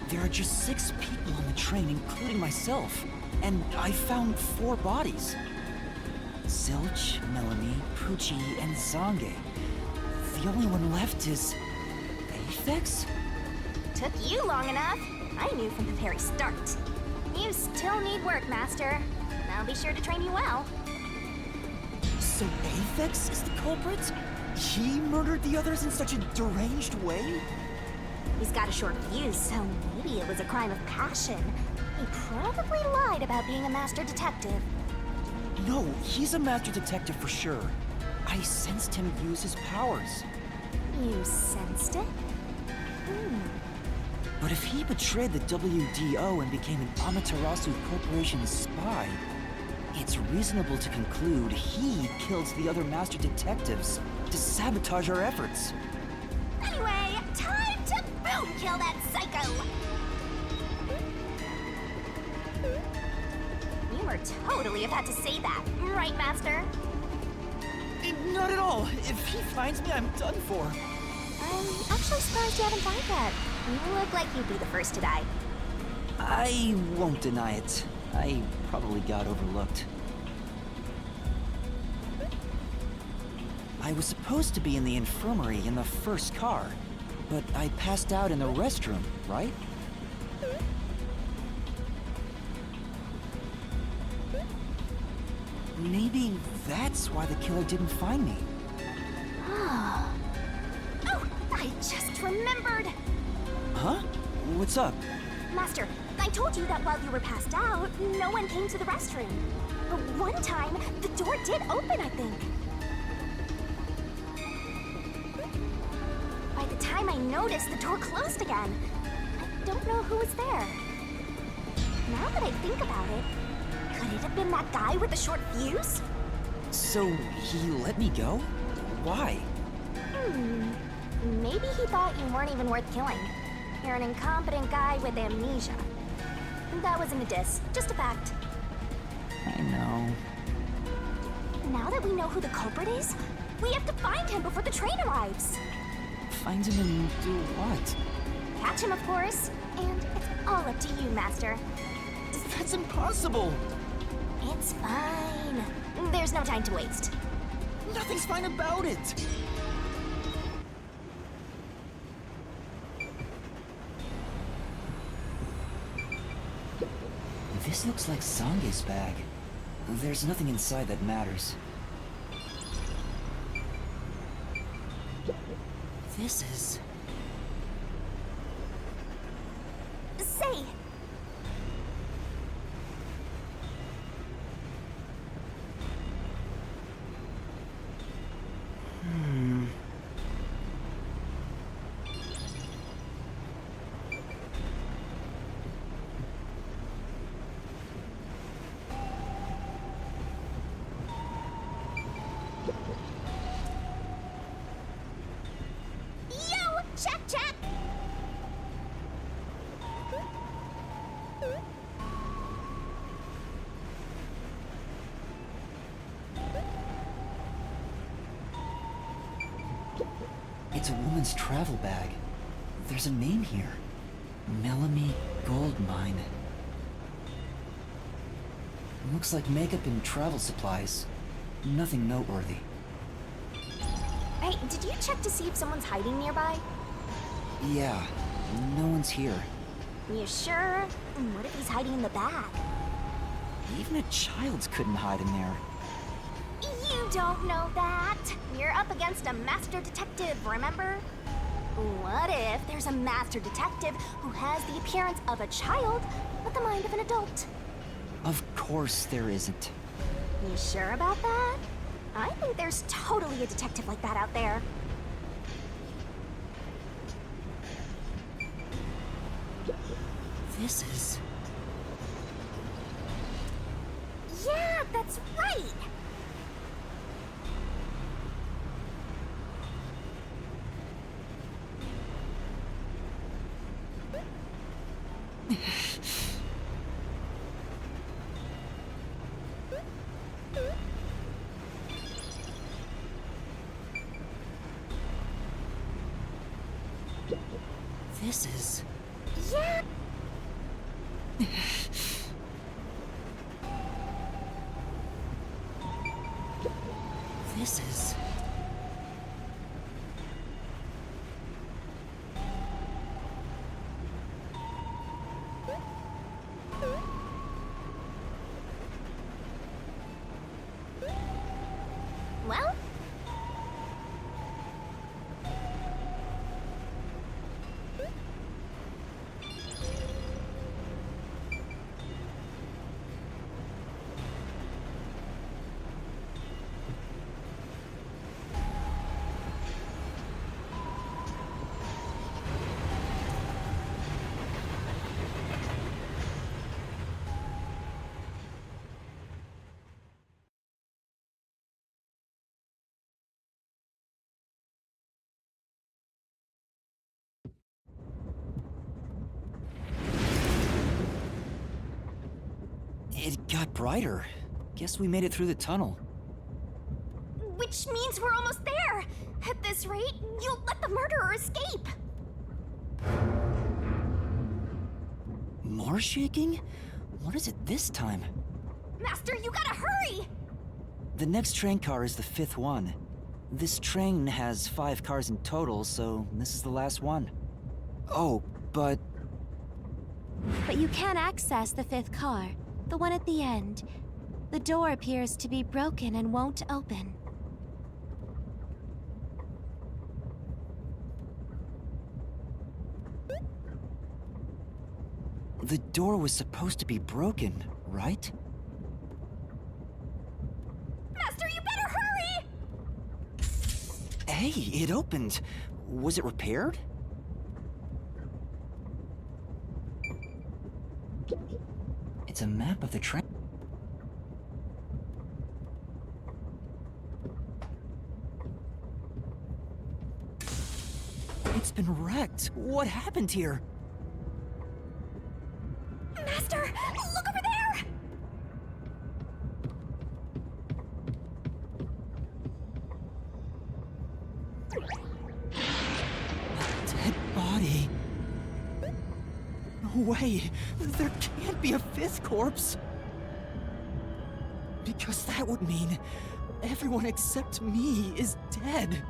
There are just 6 people on the train, including myself. And I found 4 bodies. Zilch, Melanie, Poochie, and Zange. The only one left is... Aphex? Took you long enough. I knew from the very start. You still need work, Master. I'll be sure to train you well. So Aphex is the culprit? He murdered the others in such a deranged way? He's got a short fuse, so maybe it was a crime of passion. He probably lied about being a master detective. No, he's a master detective for sure. I sensed him use his powers. You sensed it? But if he betrayed the WDO and became an Amaterasu Corporation spy, it's reasonable to conclude he killed the other master detectives to sabotage our efforts. Anyway, time to boom kill that psycho! You were totally about to say that, right, Master? Not at all. If he finds me, I'm done for. I'm actually surprised you haven't died yet. You look like you'd be the first to die. I won't deny it. I probably got overlooked. I was supposed to be in the infirmary in the first car, but I passed out in the restroom, right? Maybe that's why the killer didn't find me. Oh, I just remembered! Huh? What's up? Master, I told you that while you were passed out, no one came to the restroom. But one time, the door did open, I think. By the time I noticed, the door closed again. I don't know who was there. Now that I think about it, could it have been that guy with the short fuse? So he let me go? Why? Maybe he thought you weren't even worth killing. You're an incompetent guy with amnesia. That wasn't a diss, just a fact. I know. Now that we know who the culprit is, we have to find him before the train arrives. Find him and do what? Catch him, of course. And it's all up to you, Master. That's impossible! It's fine. There's no time to waste. Nothing's fine about it! This looks like Zange's bag. There's nothing inside that matters. This is... Say, yo, check, check. It's a woman's travel bag. There's a name here. Melanie Goldmine. Looks like makeup and travel supplies. Nothing noteworthy. Hey, did you check to see if someone's hiding nearby? Yeah, no one's here. You sure? What if he's hiding in the bag? Even a child couldn't hide in there. You don't know that. You're up against a master detective, remember? What if there's a master detective who has the appearance of a child, but the mind of an adult? Of course there isn't. You sure about that? I think there's totally a detective like that out there. This is... Yeah, that's right! This is... Yeah! This is... Well, It got brighter. Guess we made it through the tunnel. which means we're almost there. At this rate, you'll let the murderer escape. More shaking? What is it this time? Master, you gotta hurry! The next train car is the 5th one. This train has 5 cars in total, so this is the last one. Oh, but... But you can't access the 5th car, the one at the end. The door appears to be broken and won't open. The door was supposed to be broken, right? Master, you better hurry! Hey, it opened. Was it repaired? It's a map of the train. It's been wrecked. What happened here? Master, look over there! A dead body. No way. There can't be a 5th corpse. Because that would mean everyone except me is dead.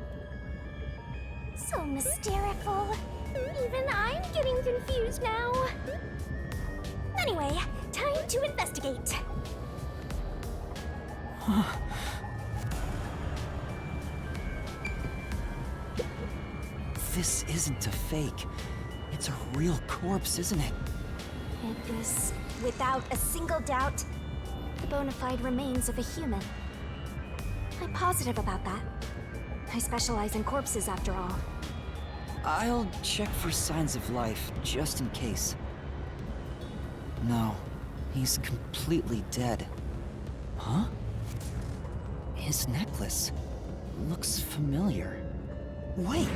So mysterious. Even I'm getting confused now. Anyway, time to investigate. This isn't a fake. It's a real corpse, isn't it? It is, without a single doubt, the bona fide remains of a human. I'm positive about that. I specialize in corpses, after all. I'll check for signs of life, just in case. No, he's completely dead. Huh? His necklace looks familiar. Wait,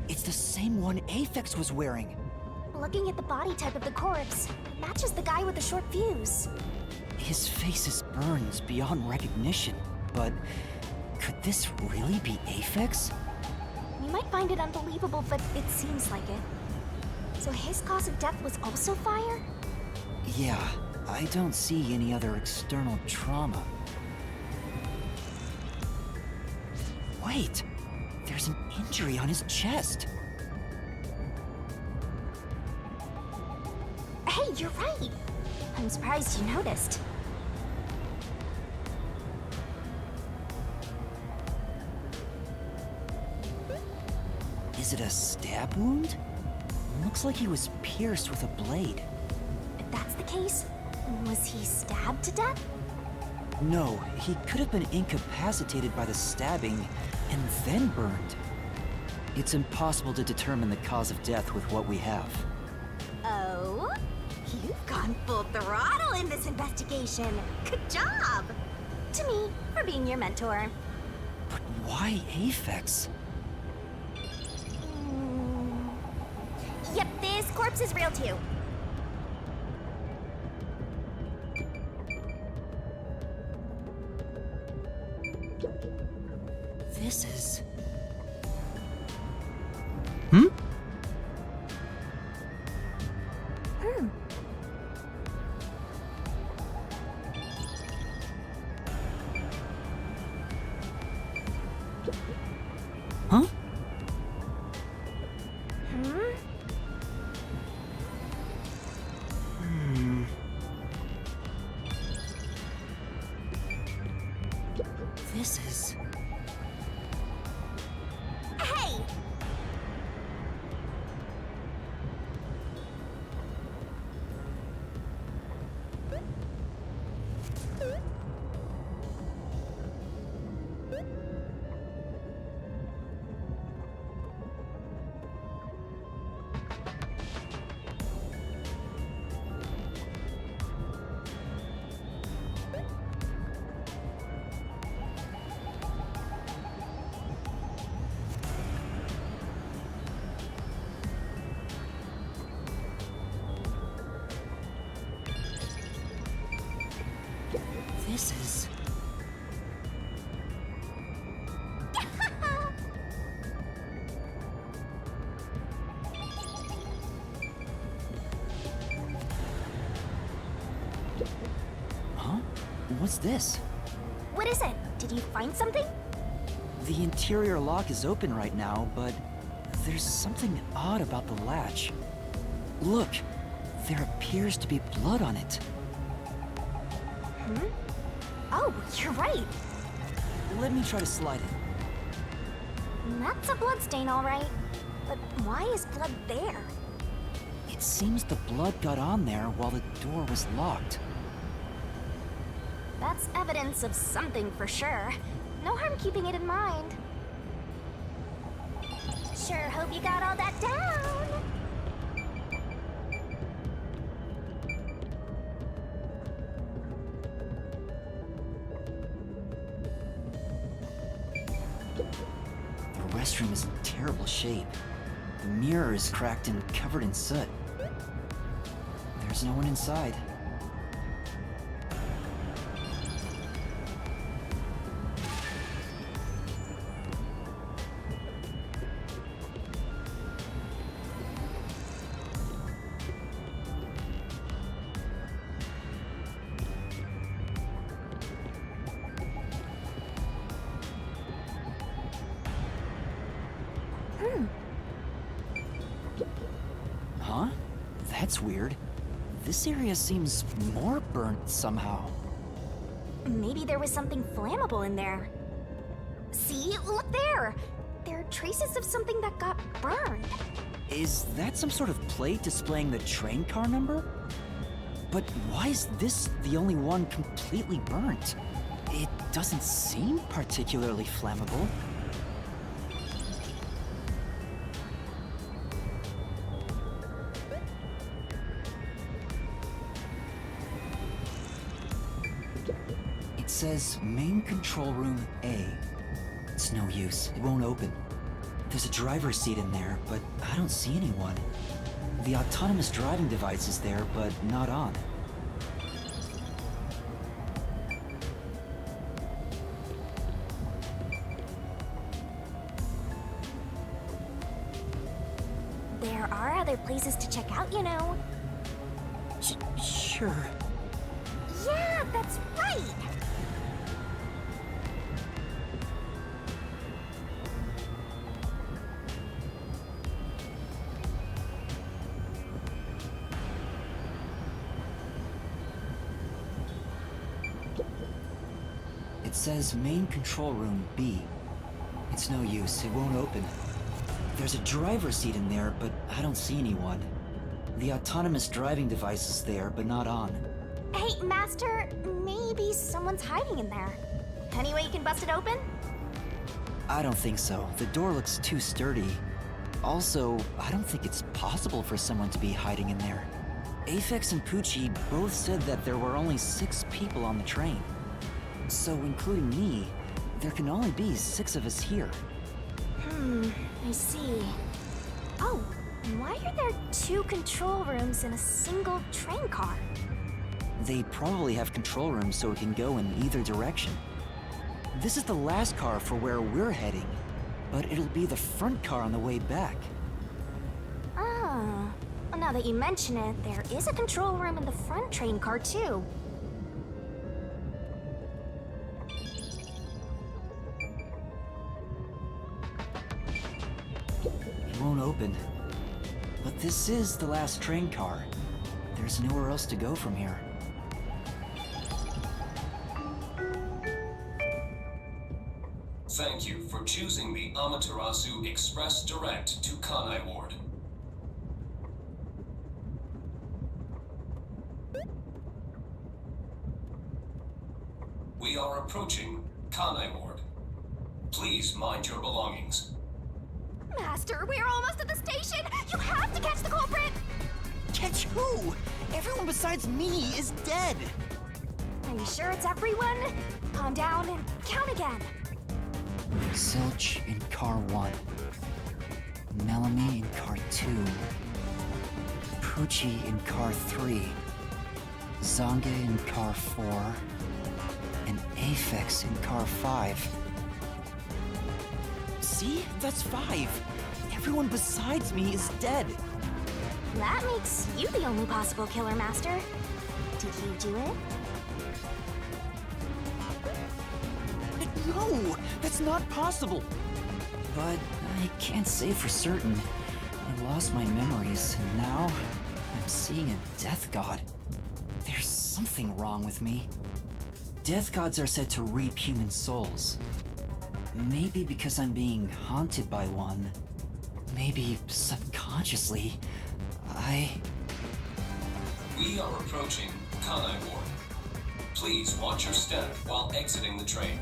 it's the same one Aphex was wearing. Looking at the body type of the corpse, it matches the guy with the short fuse. His face is burned beyond recognition, but could this really be Aphex? You might find it unbelievable, but it seems like it. So his cause of death was also fire? Yeah, I don't see any other external trauma. Wait, there's an injury on his chest. Hey, you're right. I'm surprised you noticed. Is it a stab wound? Looks like he was pierced with a blade. If that's the case, was he stabbed to death? No, he could have been incapacitated by the stabbing and then burned. It's impossible to determine the cause of death with what we have. Oh? You've gone full throttle in this investigation. Good job! To me, for being your mentor. But why Aphex? Yep, this corpse is real too. This is... Huh? This is... Hey! This is... Huh? What's this? What is it? Did you find something? The interior lock is open right now, but there's something odd about the latch. Look, there appears to be blood on it. Oh, you're right. Let me try to slide it. That's a bloodstain, all right. But why is blood there? It seems the blood got on there while the door was locked. That's evidence of something for sure. No harm keeping it in mind. Sure hope you got all that down. The restroom is in terrible shape. The mirror is cracked and covered in soot. There's no one inside. Huh? That's weird. This area seems more burnt somehow. Maybe there was something flammable in there. See? Look there! there are traces of something that got burned. Is that some sort of plate displaying the train car number? But why is this the only one completely burnt? It doesn't seem particularly flammable. It says main control room A. It's no use, it won't open. There's a driver's seat in there, but I don't see anyone. The autonomous driving device is there, but not on. There are other places to check out, you know. Sure. Yeah, that's right! It says main control room B. It's no use, it won't open. There's a driver's seat in there, but I don't see anyone. The autonomous driving device is there, but not on. Hey, Master, maybe someone's hiding in there. Any way you can bust it open? I don't think so. The door looks too sturdy. Also, I don't think it's possible for someone to be hiding in there. Aphex and Poochie both said that there were only 6 people on the train. So, including me, there can only be 6 of us here. I see. Oh, and why are there 2 control rooms in a single train car? They probably have control rooms so it can go in either direction. This is the last car for where we're heading, but it'll be the front car on the way back. Oh, well, now that you mention it, there is a control room in the front train car too. It won't open. But this is the last train car. There's nowhere else to go from here. Thank you for choosing the Amaterasu Express Direct to Kanai Ward. We are approaching Kanai Ward. Please mind your belongings. Master, we are almost at the station! You have to catch the culprit! Catch who? Everyone besides me is dead! Are you sure it's everyone? Calm down and count again. Silch in car 1. Melanie in car 2. Poochie in car 3. Zange in car 4. And Aphex in car 5. See? That's 5. Everyone besides me is dead. That makes you the only possible killer, Master. Did you do it? No! That's not possible! But I can't say for certain. I lost my memories, and now I'm seeing a death god. There's something wrong with me. Death gods are said to reap human souls. Maybe because I'm being haunted by one. Maybe subconsciously, We are approaching Kanai Ward. Please watch your step while exiting the train.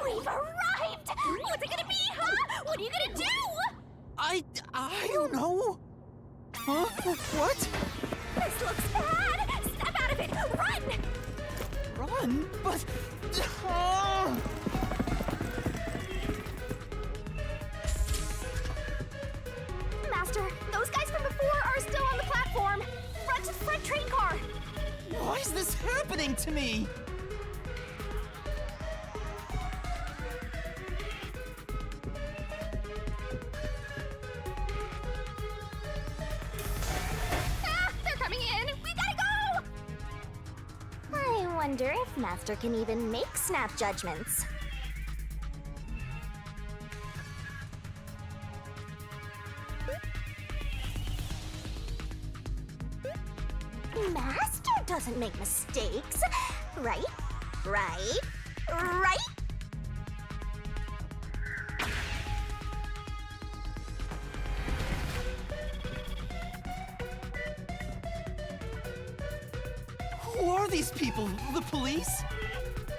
We've arrived! What's it gonna be, huh? What are you gonna do? I don't know. Huh? What? This looks bad! Step out of it! Run! Run? But... Master, those guys from before are still on the platform. Run to the front train car. Why is this happening to me? wonder if Master can even make snap judgments. Master doesn't make mistakes, right? Right? Right? Who are these people? The police?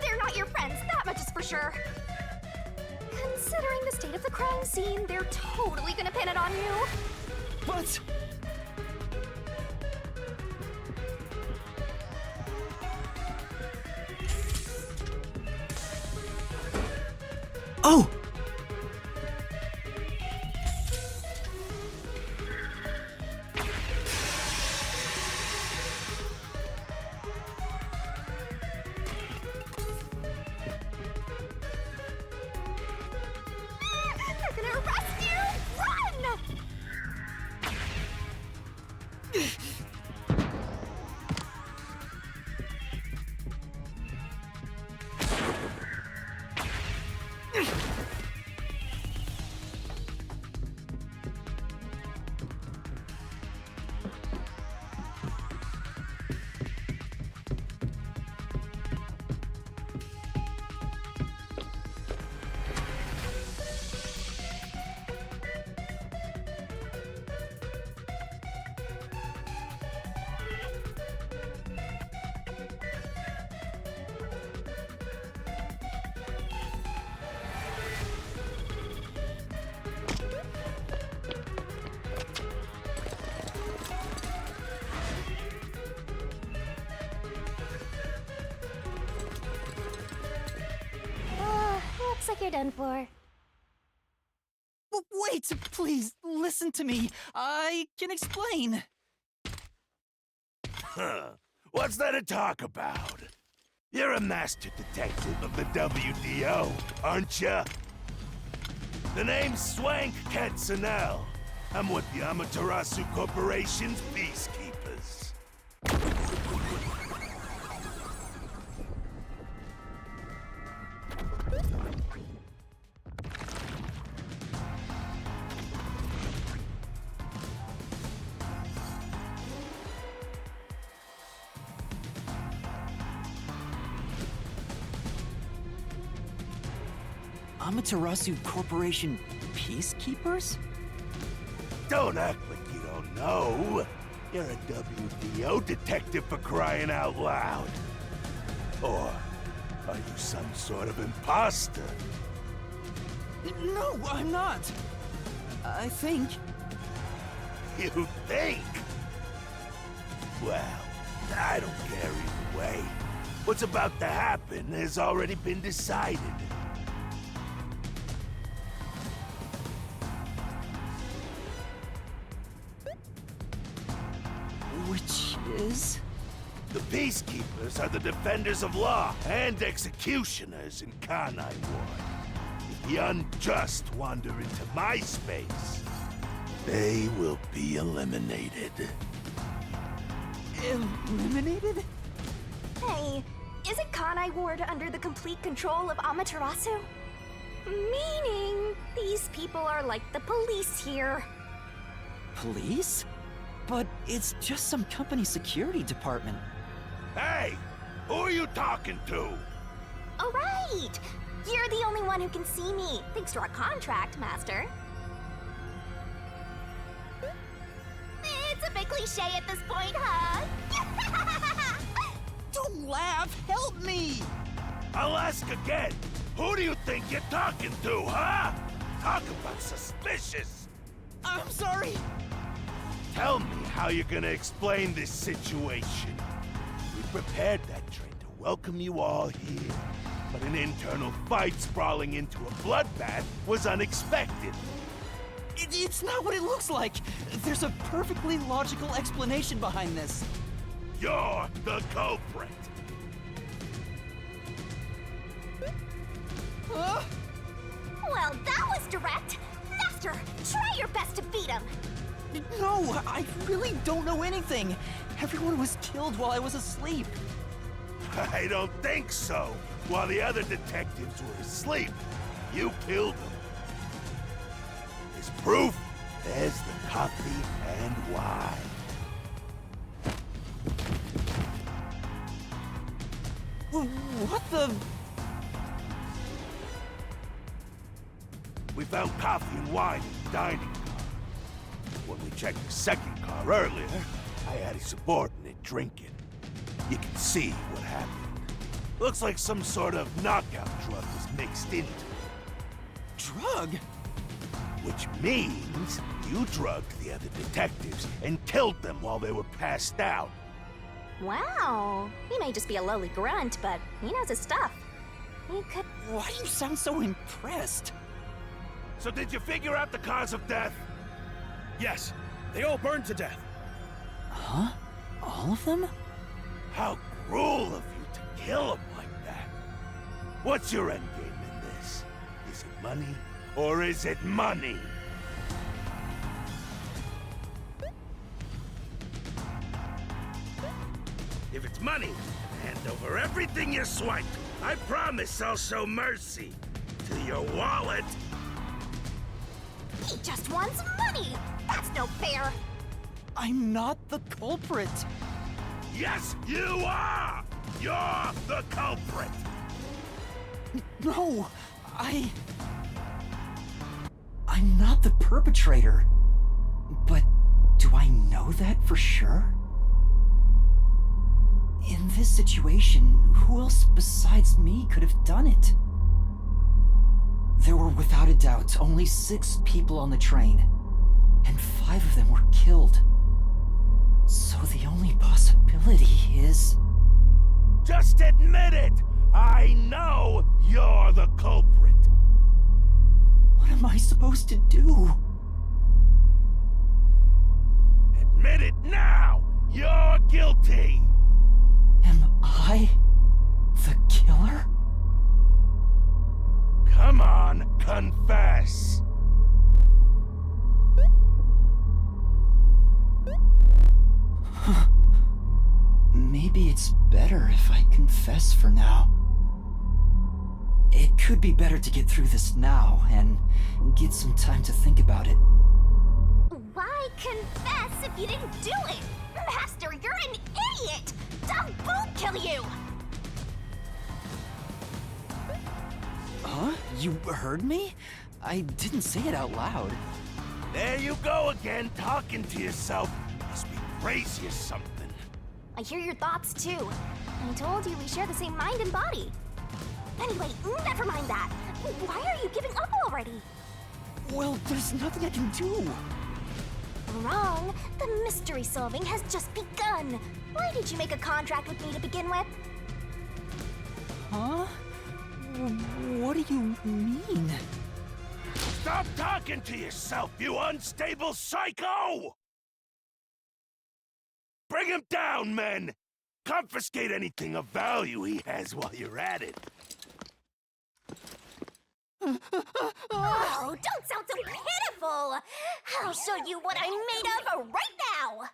They're not your friends, that much is for sure. Considering the state of the crime scene, they're totally gonna pin it on you. But... Oh! They're gonna arrest you! Run! Looks like you're done for. Wait, please, listen to me. I can explain. Huh. What's there to talk about? You're a master detective of the WDO, aren't ya? The name's Swank Katsunel. I'm with the Amaterasu Corporation's peacekeepers. Amaterasu Corporation peacekeepers? Don't act like you don't know. You're a WDO detective for crying out loud. Or are you some sort of imposter? No, I'm not. I think... You think? Well, I don't care either way. What's about to happen has already been decided. Which is? The peacekeepers are the defenders of law and executioners in Kanai Ward. If the unjust wander into my space, they will be eliminated. Eliminated? Hey, isn't Kanai Ward under the complete control of Amaterasu? Meaning, these people are like the police here. Police? But it's just some company security department. Hey! Who are you talking to? Oh, right! You're the only one who can see me, thanks to our contract, Master. It's a bit cliche at this point, huh? Don't laugh! Help me! I'll ask again. Who do you think you're talking to, huh? Talk about suspicious. I'm sorry! Tell me how you're gonna explain this situation. We prepared that train to welcome you all here, but an internal fight sprawling into a bloodbath was unexpected. It's not what it looks like! There's a perfectly logical explanation behind this. You're the culprit. Huh? Well, that was direct. Master, try your best to beat him. No, I really don't know anything. Everyone was killed while I was asleep. I don't think so. While the other detectives were asleep, you killed them. As proof, there's the coffee and wine. What the... We found coffee and wine in the dining car. When we checked the second car earlier, I had a subordinate drinking. You can see what happened. Looks like some sort of knockout drug was mixed into it. drug? Which means you drugged the other detectives and killed them while they were passed out. Wow. He may just be a lowly grunt, but he knows his stuff. He could... Why do you sound so impressed? So did you figure out the cause of death? Yes, they all burned to death. Huh? All of them? How cruel of you to kill them like that. What's your endgame in this? Is it money, or is it money? If it's money, hand over everything you swiped. I promise I'll show mercy to your wallet. He just wants money! That's no fair! I'm not the culprit. Yes, you are! You're the culprit! No, I'm not the perpetrator. But do I know that for sure? In this situation, who else besides me could have done it? There were without a doubt only 6 people on the train, and 5 of them were killed. So the only possibility is... Just admit it! I know you're the culprit! What am I supposed to do? Admit it now! You're guilty! Am I the killer? Come on, confess! Maybe it's better if I confess for now. It could be better to get through this now and get some time to think about it. Why confess if you didn't do it? Master, you're an idiot! I'll boot kill you! Huh? You heard me? I didn't say it out loud. There you go again, talking to yourself. Must be crazy or something. I hear your thoughts too. I told you we share the same mind and body. Anyway, never mind that. Why are you giving up already? Well, there's nothing I can do. Wrong. The mystery solving has just begun. Why did you make a contract with me to begin with? Huh? What do you mean? Stop talking to yourself, you unstable psycho! Bring him down, men! Confiscate anything of value he has while you're at it. Oh, don't sound so pitiful! I'll show you what I'm made of right now!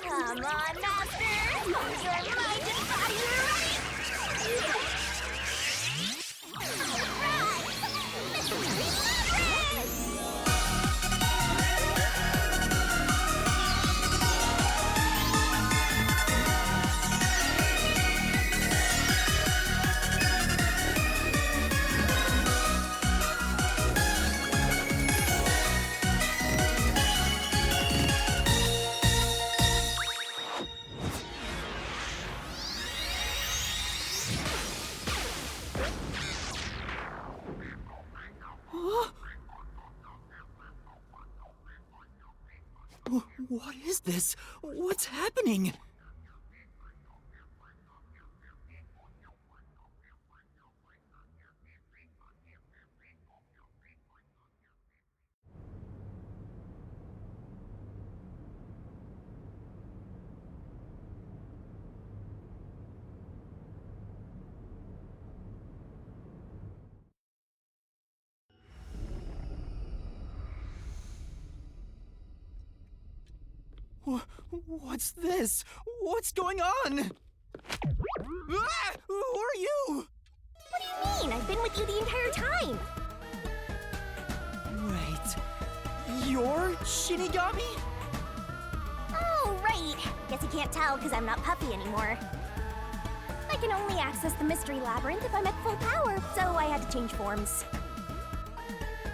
Come on, Master! Use your mind and body right! What is this? What's happening? What's this? What's going on? Ah! Who are you? What do you mean? I've been with you the entire time. Wait, you're Shinigami? Oh, right. Guess you can't tell because I'm not Puffy anymore. I can only access the Mystery Labyrinth if I'm at full power, so I had to change forms.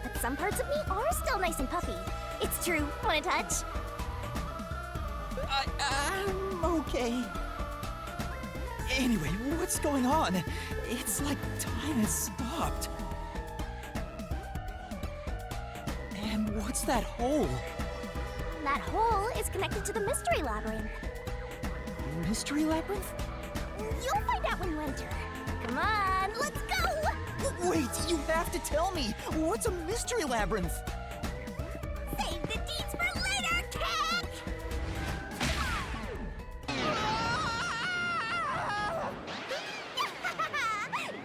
But some parts of me are still nice and puffy. It's true. Want a touch? I'm okay. Anyway, what's going on? It's like time has stopped. And what's that hole? That hole is connected to the Mystery Labyrinth. Mystery Labyrinth? You'll find out when you enter. Come on, let's go! Wait, you have to tell me. What's a Mystery Labyrinth? Save the deeds for later, kid!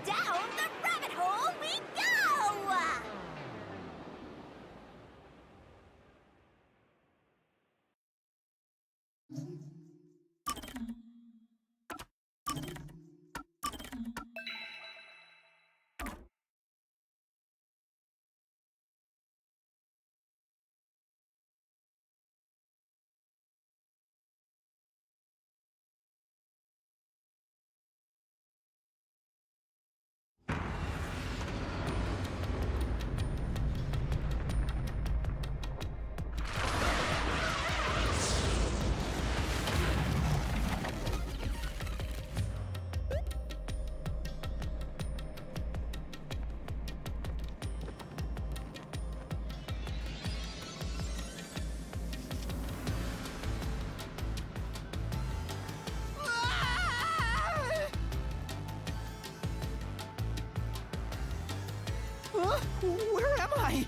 Down the rabbit hole we go! Huh? Where am I?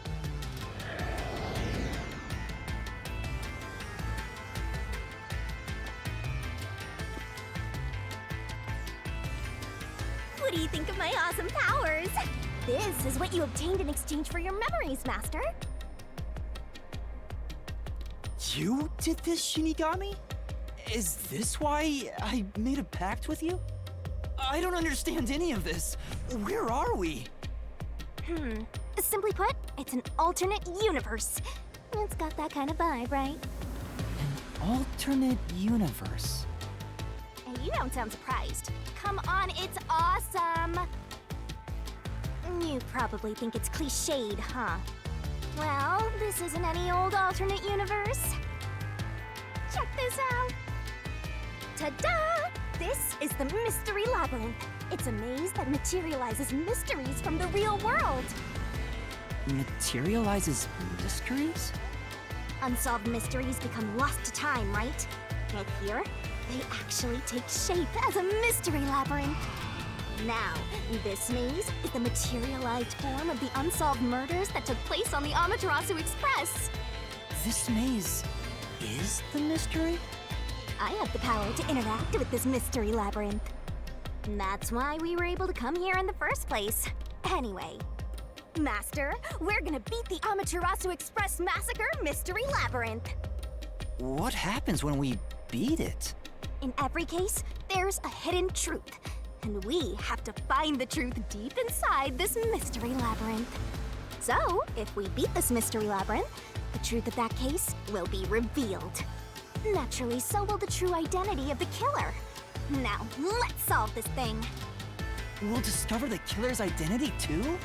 What do you think of my awesome powers? This is what you obtained in exchange for your memories, Master. You did this, Shinigami? Is this why I made a pact with you? I don't understand any of this. Where are we? Simply put, it's an alternate universe. It's got that kind of vibe, right? Alternate universe. And you don't sound surprised. Come on, it's awesome! You probably think it's cliched, huh? Well, this isn't any old alternate universe. Check this out! Ta-da! This is the Mystery Labyrinth. It's a maze that materializes mysteries from the real world. Materializes mysteries? Unsolved mysteries become lost to time, right? But here, they actually take shape as a mystery labyrinth. Now, this maze is the materialized form of the unsolved murders that took place on the Amaterasu Express. This maze is the mystery? I have the power to interact with this mystery labyrinth. That's why we were able to come here in the first place. Anyway, Master, we're gonna beat the Amaterasu Express Massacre Mystery Labyrinth. What happens when we beat it? In every case, there's a hidden truth, and we have to find the truth deep inside this mystery labyrinth. So, if we beat this mystery labyrinth, the truth of that case will be revealed. Naturally, so will the true identity of the killer. Now, let's solve this thing. We'll discover the killer's identity too?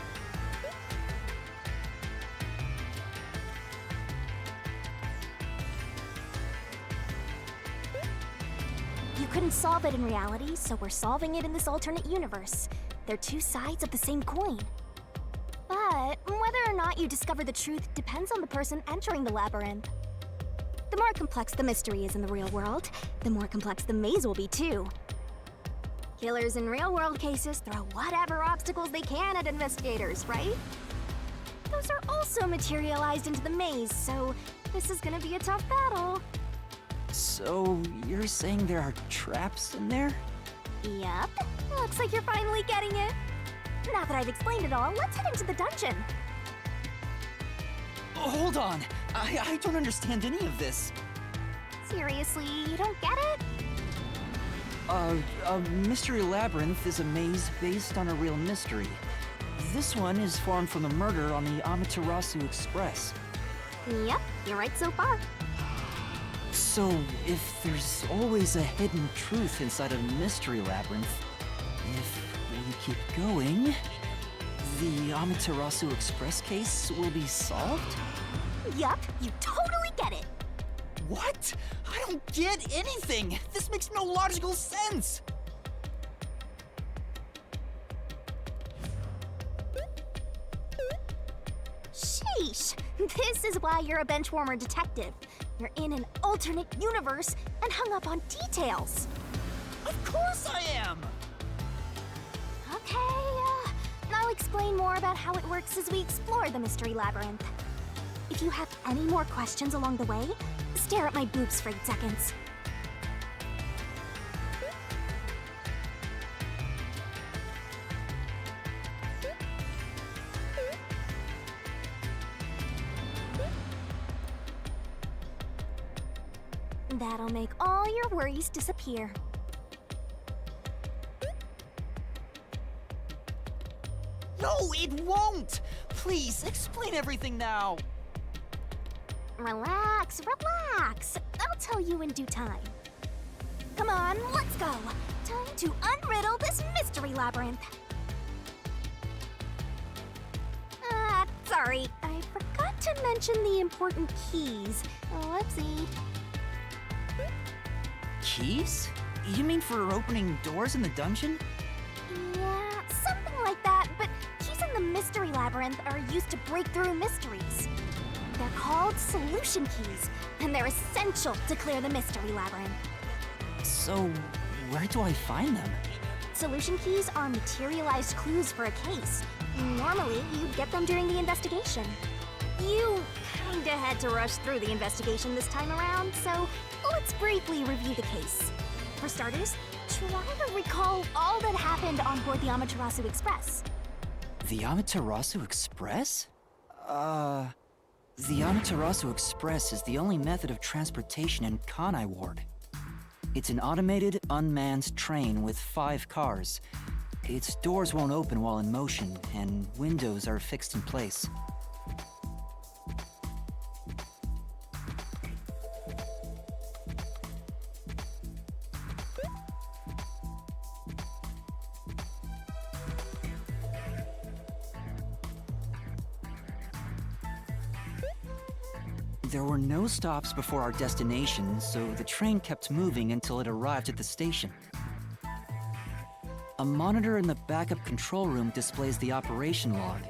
You couldn't solve it in reality, so we're solving it in this alternate universe. They're two sides of the same coin. But whether or not you discover the truth depends on the person entering the labyrinth. The more complex the mystery is in the real world, the more complex the maze will be too. Killers in real-world cases throw whatever obstacles they can at investigators, right? Those are also materialized into the maze, so this is gonna be a tough battle. So, you're saying there are traps in there? Yep. Looks like you're finally getting it. Now that I've explained it all, let's head into the dungeon. Hold on! I don't understand any of this. Seriously, you don't get it? A mystery labyrinth is a maze based on a real mystery. This one is formed from the murder on the Amaterasu Express. Yep, you're right so far. So, if there's always a hidden truth inside a mystery labyrinth, if we keep going, the Amaterasu Express case will be solved? Yup, you totally get it. What? I don't get anything! This makes no logical sense! Sheesh, this is why you're a benchwarmer detective. You're in an alternate universe and hung up on details. Of course I am! Okay, I'll explain more about how it works as we explore the mystery labyrinth. If you have any more questions along the way, stare at my boobs for 8 seconds. That'll make all your worries disappear. No, it won't! Please, explain everything now! Relax, relax. I'll tell you in due time. Come on, let's go. Time to unriddle this mystery labyrinth. Sorry, I forgot to mention the important keys. Whoopsie. Keys? You mean for opening doors in the dungeon? Yeah, something like that, but keys in the mystery labyrinth are used to break through mysteries. They're called solution keys, and they're essential to clear the mystery labyrinth. So, where do I find them? Solution keys are materialized clues for a case. Normally, you'd get them during the investigation. You kinda had to rush through the investigation this time around, so let's briefly review the case. For starters, try to recall all that happened on board the Amaterasu Express. The Amaterasu Express? The Amaterasu Express is the only method of transportation in Kanai Ward. It's an automated, unmanned train with 5 cars. Its doors won't open while in motion, and windows are fixed in place. There were no stops before our destination, so the train kept moving until it arrived at the station. A monitor in the backup control room displays the operation log,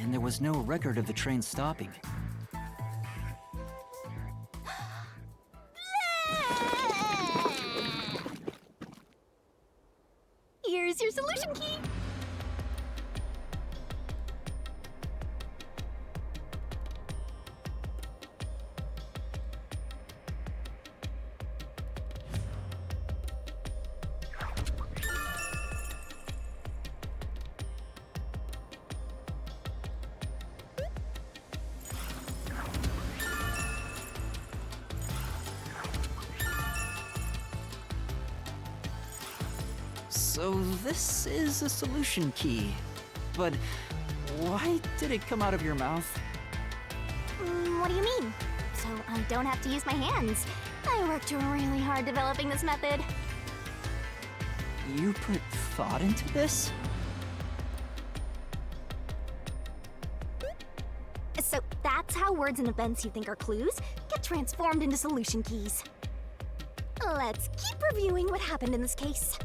and there was no record of the train stopping. Here's your solution key. So this is a solution key. But why did it come out of your mouth? What do you mean? So I don't have to use my hands. I worked really hard developing this method. You put thought into this? So that's how words and events you think are clues get transformed into solution keys. Let's keep reviewing what happened in this case.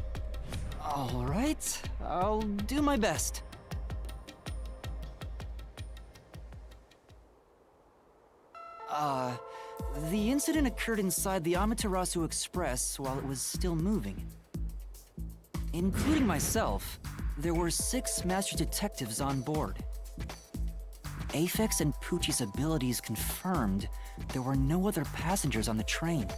All right, I'll do my best. The incident occurred inside the Amaterasu Express while it was still moving. Including myself, there were 6 master detectives on board. Aphex and Poochie's abilities confirmed there were no other passengers on the train.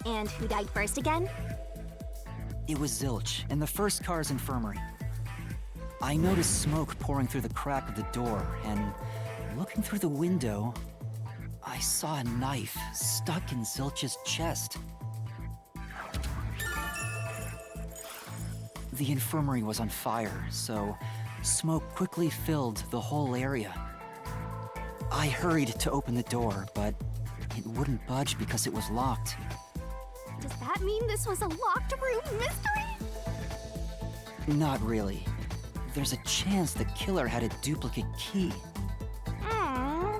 And who died first again? It was Zilch in the first car's infirmary. I noticed smoke pouring through the crack of the door, and looking through the window, I saw a knife stuck in Zilch's chest. The infirmary was on fire, so smoke quickly filled the whole area. I hurried to open the door, but it wouldn't budge because it was locked. Does that mean this was a locked room mystery? Not really. There's a chance the killer had a duplicate key.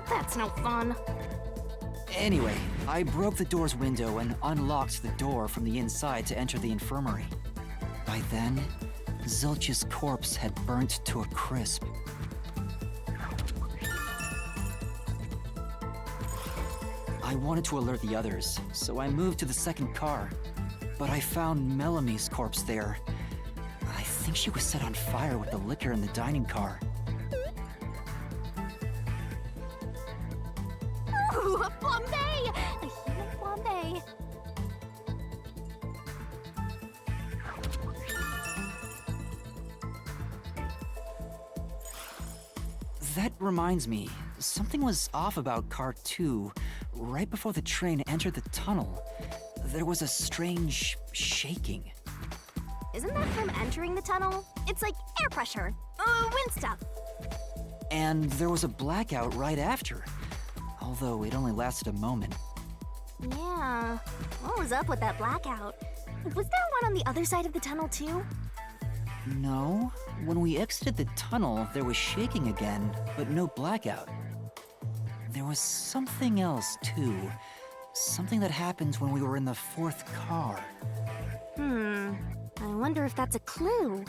That's no fun. Anyway, I broke the door's window and unlocked the door from the inside to enter the infirmary. By then, Zilch's corpse had burnt to a crisp. I wanted to alert the others, so I moved to the second car. But I found Melamie's corpse there. I think she was set on fire with the liquor in the dining car. Ooh, a flambe! A human flambe. That reminds me, something was off about Car 2. Right before the train entered the tunnel, there was a strange shaking. Isn't that from entering the tunnel? It's like air pressure. Wind stuff. And there was a blackout right after, although it only lasted a moment. Yeah. What was up with that blackout? Was there one on the other side of the tunnel too? No, when we exited the tunnel, there was shaking again, but no blackout. There was something else too. Something that happened when we were in the fourth car. I wonder if that's a clue.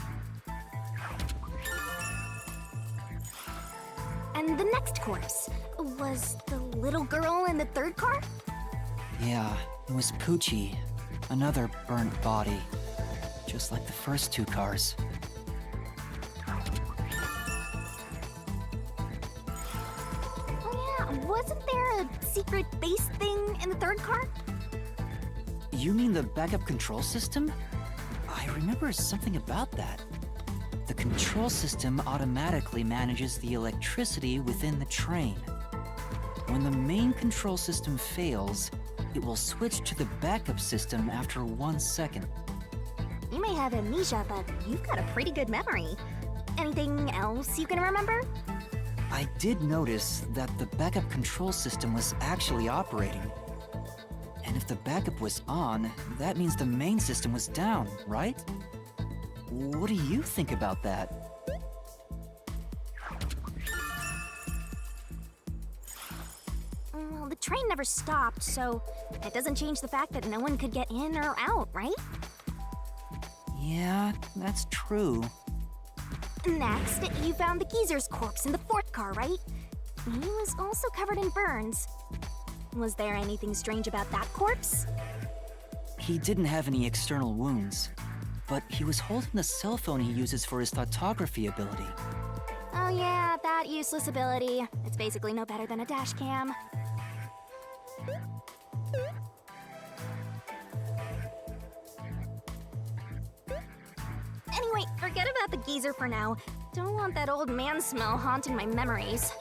And the next corpse, was the little girl in the third car? Yeah, it was Poochie, another burnt body, just like the first two cars. Oh yeah, wasn't there a secret base thing in the third car? You mean the backup control system? I remember something about that. The control system automatically manages the electricity within the train. When the main control system fails, it will switch to the backup system after 1 second. You may have amnesia, but you've got a pretty good memory. Anything else you can remember? I did notice that the backup control system was actually operating. And if the backup was on, that means the main system was down, right? What do you think about that? Well, the train never stopped, so it doesn't change the fact that no one could get in or out, right? Yeah, that's true. Next, you found the geezer's corpse in the fourth car, right? He was also covered in burns. Was there anything strange about that corpse? He didn't have any external wounds, but he was holding the cell phone he uses for his photography ability. Oh yeah, that useless ability. It's basically no better than a dash cam. Anyway, forget about the geezer for now. Don't want that old man smell haunting my memories.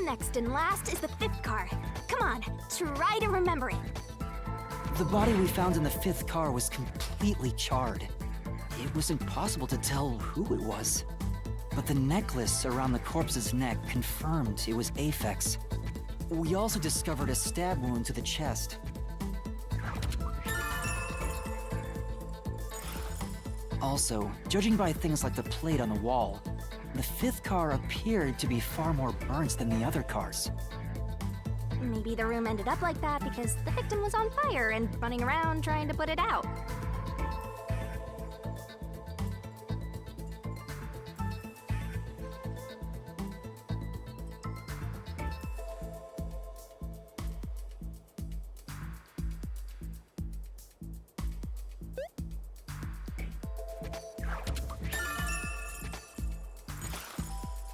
Next and last is the fifth car. Come on, try to remember it. The body we found in the fifth car was completely charred. It was impossible to tell who it was. But the necklace around the corpse's neck confirmed it was Aphex. We also discovered a stab wound to the chest. Also, judging by things like the plate on the wall, the fifth car appeared to be far more burnt than the other cars. Maybe the room ended up like that because the victim was on fire and running around trying to put it out.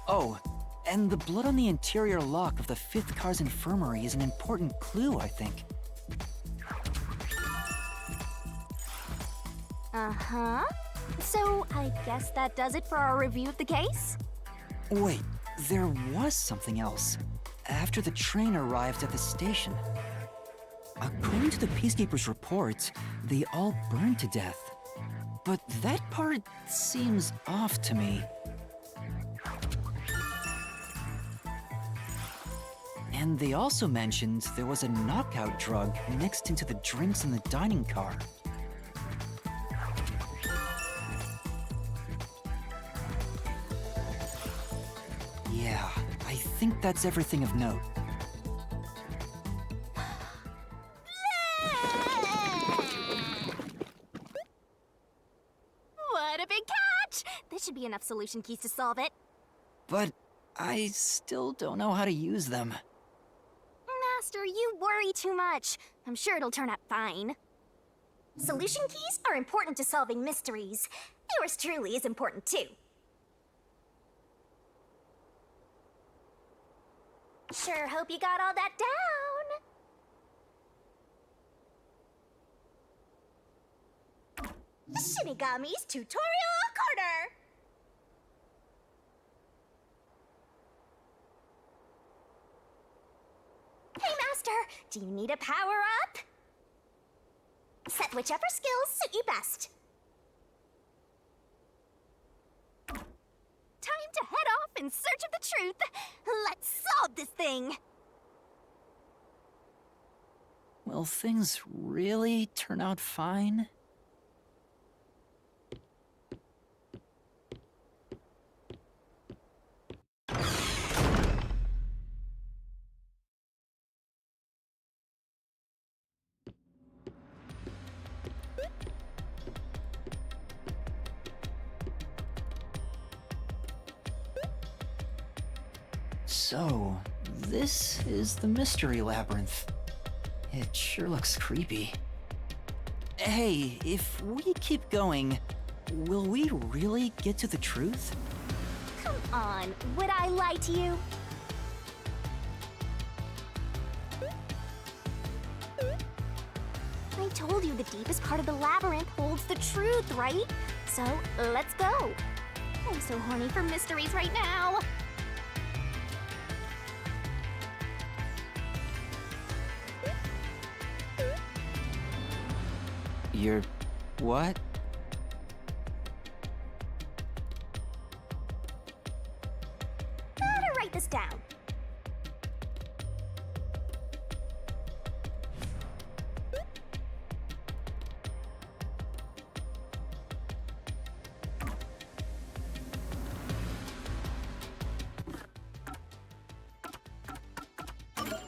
Oh, And the blood on the interior lock of the fifth car's infirmary is an important clue, I think. Uh-huh. So, I guess that does it for our review of the case? Wait, there was something else. After the train arrived at the station. According to the Peacekeepers' report, they all burned to death. But that part seems off to me. And they also mentioned there was a knockout drug mixed into the drinks in the dining car. Yeah, I think that's everything of note. What a big catch! This should be enough solution keys to solve it. But I still don't know how to use them. Master, you worry too much. I'm sure it'll turn out fine. Solution keys are important to solving mysteries. Yours truly is important too. Sure hope you got all that down. Shinigami's Tutorial Corner! Hey, Master, do you need a power-up? Set whichever skills suit you best. Time to head off in search of the truth. Let's solve this thing. Will things really turn out fine? So, this is the Mystery Labyrinth. It sure looks creepy. Hey, if we keep going, will we really get to the truth? Come on, would I lie to you? I told you the deepest part of the labyrinth holds the truth, right? So, let's go. I'm so horny for mysteries right now. You're... what? Better write this down.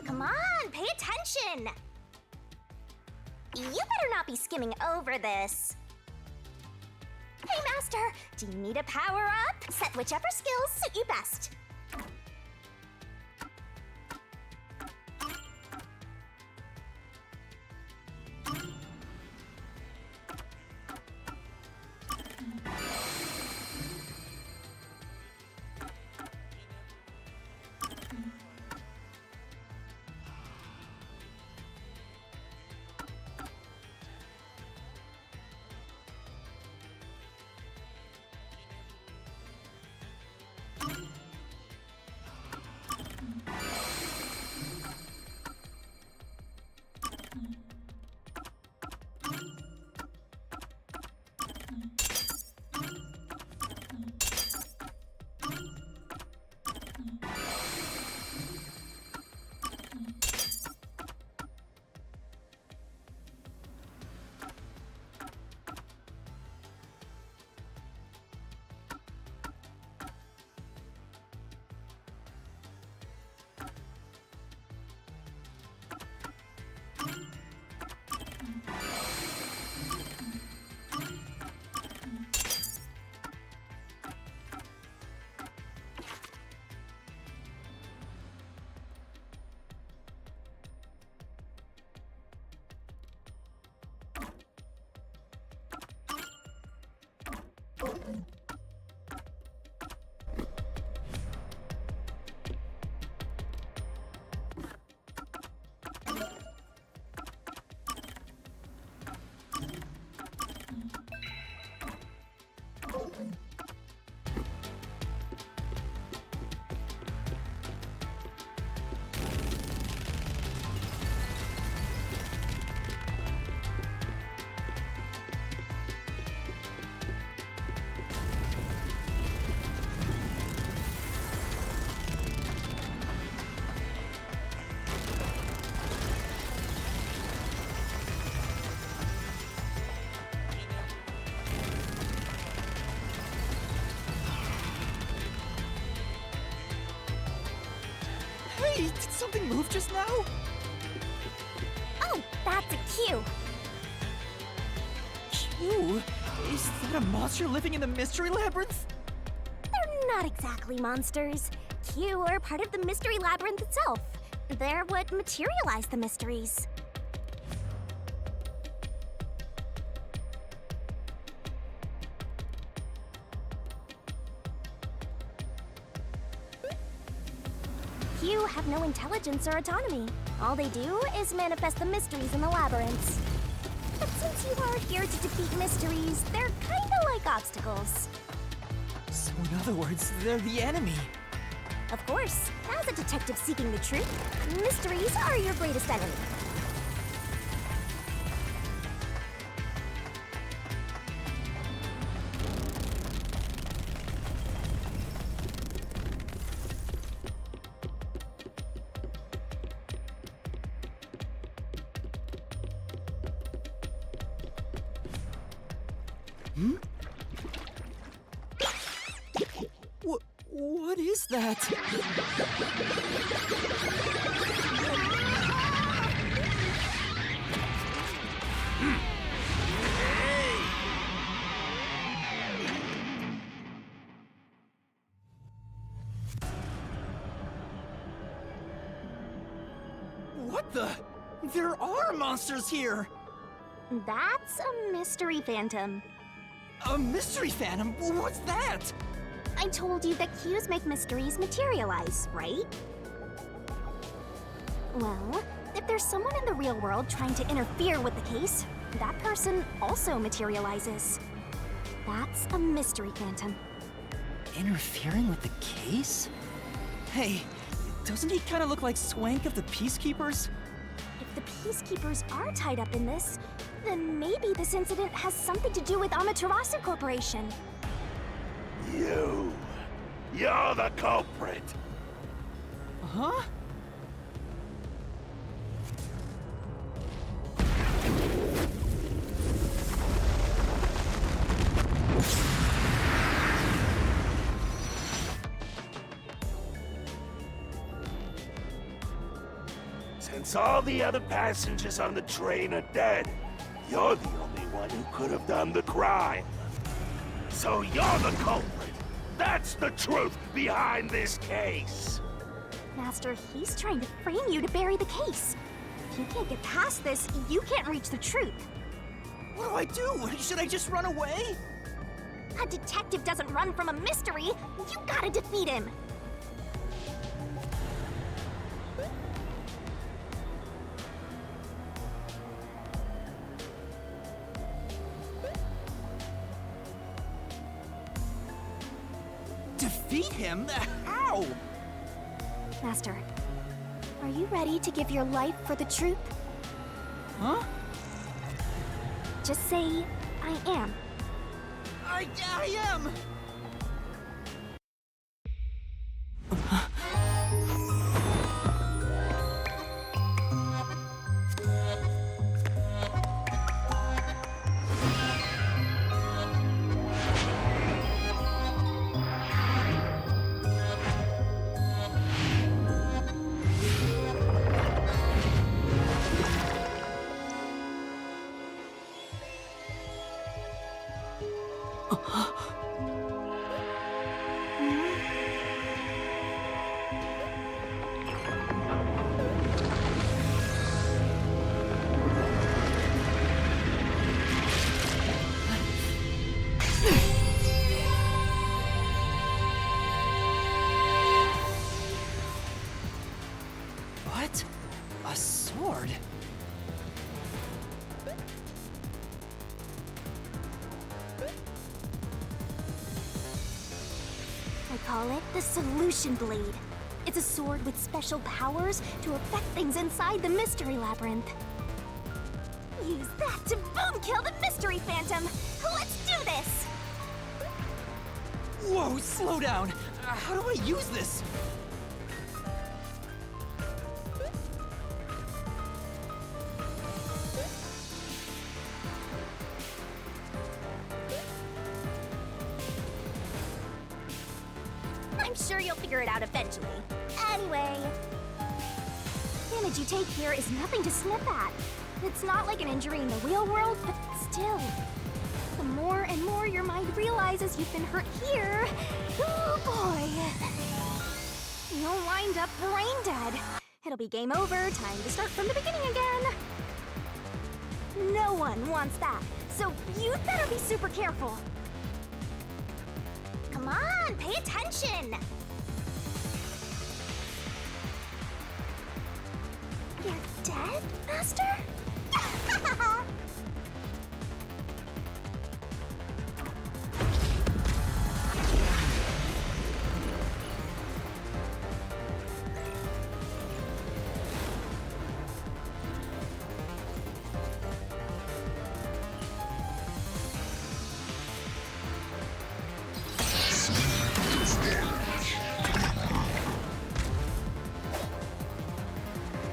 Come on, pay attention! You better not be skimming over this. Hey, Master, do you need a power-up? Set whichever skills suit you best. Hey, did something move just now? Oh, that's a cue. Q? Is that a monster living in the Mystery Labyrinth? They're not exactly monsters. Q are part of the Mystery Labyrinth itself. They're what materialize the mysteries. Q have no intelligence or autonomy. All they do is manifest the mysteries in the labyrinths. But since you are here to defeat mysteries, they're kinda like obstacles. So in other words, they're the enemy. Of course, as a detective seeking the truth, mysteries are your greatest enemy. What is that? What the? There are monsters here! That's a mystery phantom. A mystery phantom? What's that? I told you that cues make mysteries materialize, right? Well, if there's someone in the real world trying to interfere with the case, that person also materializes. That's a mystery phantom. Interfering with the case? Hey, doesn't he kind of look like Swank of the Peacekeepers? If the Peacekeepers are tied up in this, then maybe this incident has something to do with Amaterasu Corporation. You're the culprit! Huh? Since all the other passengers on the train are dead, you're the only one who could have done the crime. So you're the culprit! That's the truth behind this case! Master, he's trying to frame you to bury the case. If you can't get past this, you can't reach the truth. What do I do? Should I just run away? A detective doesn't run from a mystery. You gotta defeat him. Defeat him? How? Master, are you ready to give your life for the truth? Huh? Just say, I am. I am! What? A sword? I call it the Solution Blade. It's a sword with special powers to affect things inside the Mystery Labyrinth. Use that to boom kill the Mystery Phantom! Let's do this! Whoa, slow down! How do I use this? I'm sure you'll figure it out eventually. Anyway, Damage you take here is nothing to snip at. It's not like an injury in the real world, but still. The more and more your mind realizes you've been hurt here, oh boy. You'll wind up brain dead. It'll be game over, time to start from the beginning again. No one wants that, so you'd better be super careful. Come on, pay attention! You're dead, Master?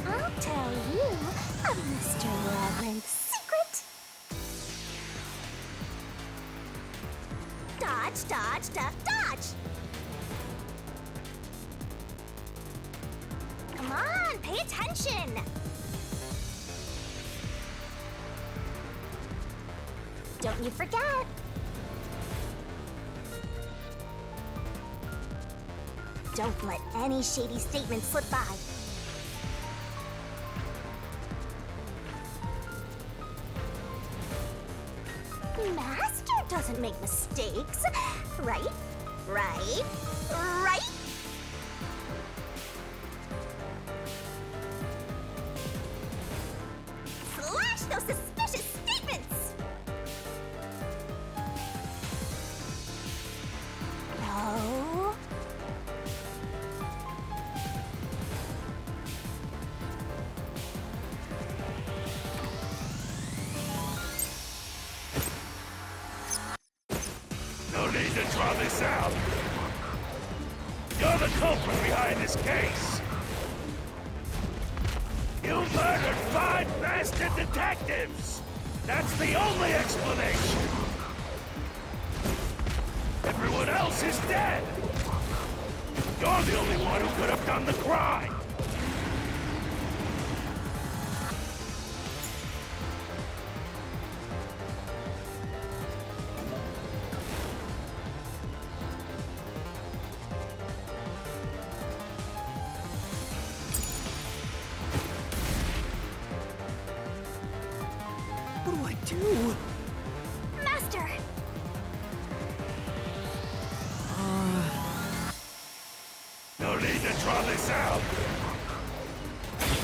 I'll tell you a Mr. Labyrinth secret. Dodge, dodge, duck, dodge. Come on, pay attention. Don't you forget. Don't let any shady statement slip by. Master doesn't make mistakes, right? Right? Right? Slash those suspicious statements! No. No need to draw this out. You're the culprit behind this case. You murdered 5 master detectives. That's the only explanation. Everyone else is dead. You're the only one who could have done the crime. What do I do? Master! No need to draw this out.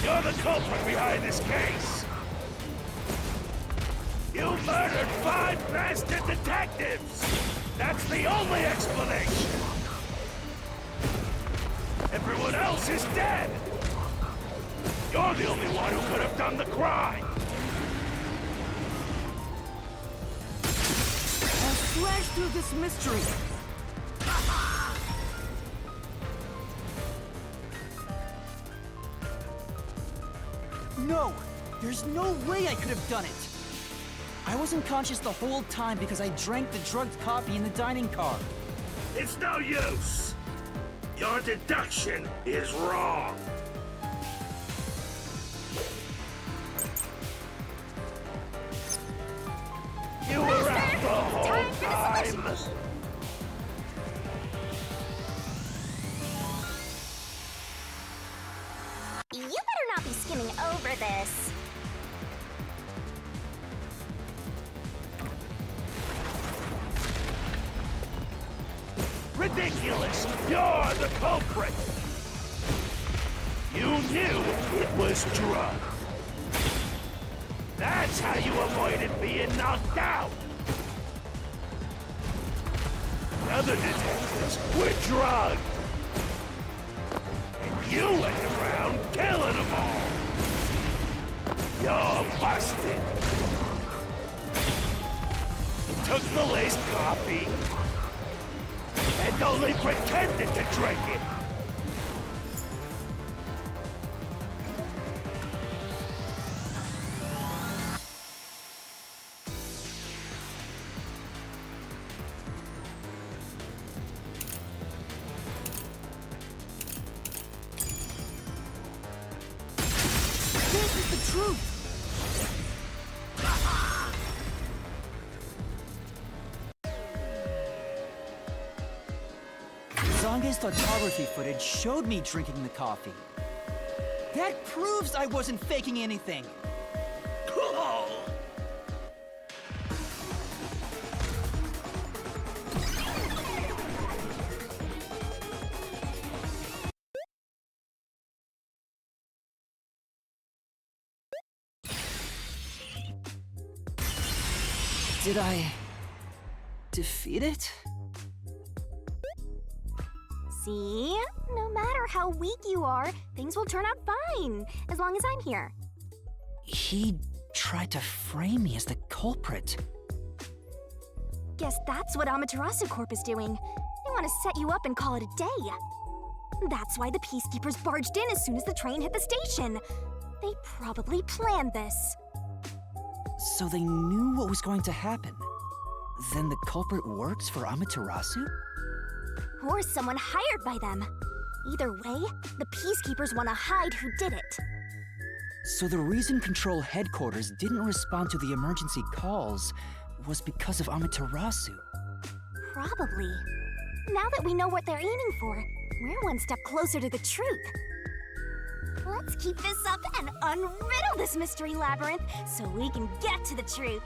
You're the culprit behind this case. You murdered 5 master detectives. That's the only explanation. Everyone else is dead. You're the only one who could have done the crime. I'll slash through this mystery. No! There's no way I could have done it! I wasn't conscious the whole time because I drank the drugged coffee in the dining car. It's no use. Your deduction is wrong. You were out the whole time. You better not be skimming over this. Ridiculous! You're the culprit! You knew it was drugged. That's how you avoided being knocked out. The other detectives were drugged. And you went around killing them all. You're busted. You took the laced coffee and only pretended to drink it. truth! Zange's photography footage showed me drinking the coffee. That proves I wasn't faking anything! Did I defeat it? See? No matter how weak you are, things will turn out fine, as long as I'm here. He tried to frame me as the culprit. Guess that's what Amaterasu Corp is doing. They want to set you up and call it a day. That's why the Peacekeepers barged in as soon as the train hit the station. They probably planned this. So they knew what was going to happen. Then the culprit works for Amaterasu? Or someone hired by them. Either way, the Peacekeepers want to hide who did it. So the reason Control Headquarters didn't respond to the emergency calls was because of Amaterasu. Probably. Now that we know what they're aiming for, we're one step closer to the truth. Let's keep this up and unriddle this mystery labyrinth so we can get to the truth.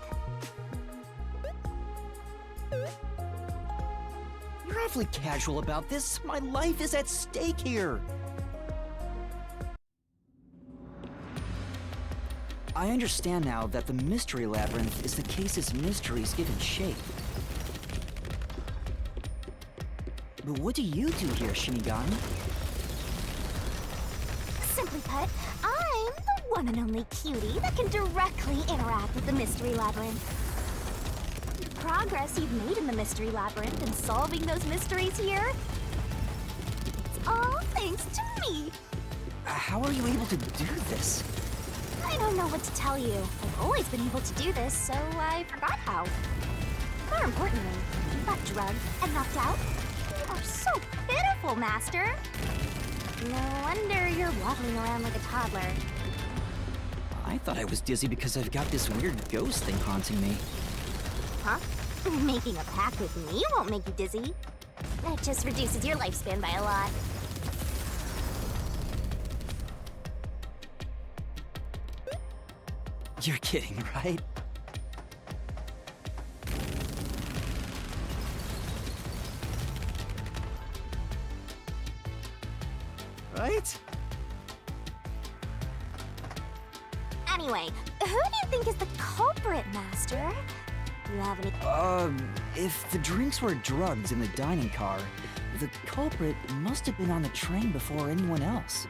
You're awfully casual about this. My life is at stake here. I understand now that the mystery labyrinth is the case's mysteries given shape. But what do you do here, Shinigami? Simply put, I'm the one and only cutie that can directly interact with the mystery labyrinth. The progress you've made in the mystery labyrinth and solving those mysteries here, it's all thanks to me. How are you able to do this? I don't know what to tell you. I've always been able to do this, so I forgot how. More importantly, you got drugged and knocked out. You are so pitiful, Master. No wonder you're waddling around like a toddler. I thought I was dizzy because I've got this weird ghost thing haunting me. Huh? Making a pact with me won't make you dizzy. That just reduces your lifespan by a lot. You're kidding, right? Right? Anyway, who do you think is the culprit, Master? You have any... If the drinks were drugs in the dining car, the culprit must have been on the train before anyone else.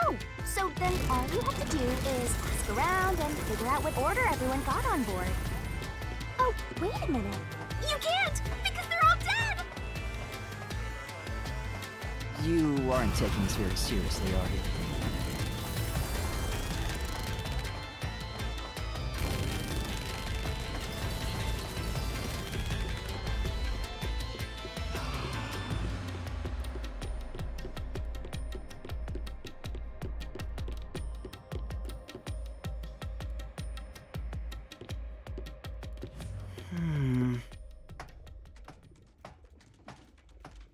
Oh, so then all you have to do is ask around and figure out what order everyone got on board. Oh, wait a minute. You can't, because they're all dead! You aren't taking this very seriously, are you?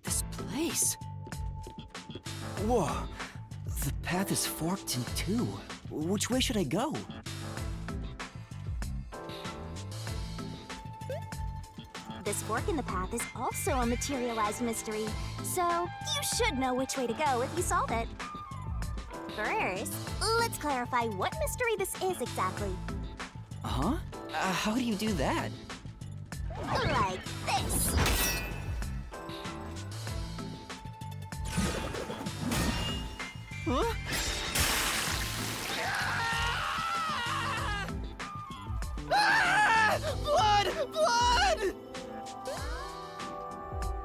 This place. Whoa. The path is forked in two. Which way should I go? This fork in the path is also a materialized mystery, so you should know which way to go if you solve it. First, let's clarify what mystery this is exactly. Huh? How do you do that? Like this. Huh? Ah! Blood! Blood!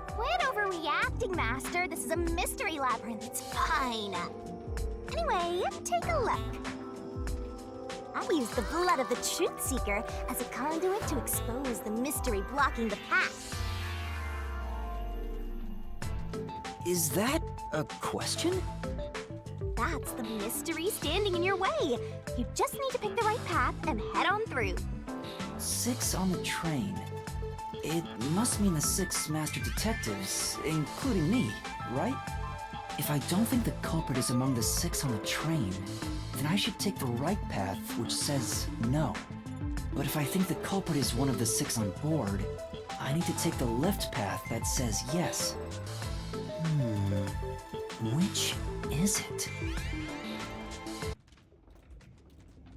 Quit overreacting, Master. This is a mystery labyrinth. It's fine. Anyway, take a look. I used the blood of the Truth Seeker as a conduit to expose the mystery blocking the path. Is that a question? that's the mystery standing in your way. You just need to pick the right path and head on through. 6 on the train. It must mean the 6 master detectives, including me, right? If I don't think the culprit is among the 6 on the train, then I should take the right path, which says no. But if I think the culprit is one of the 6 on board, I need to take the left path that says yes. Which is it?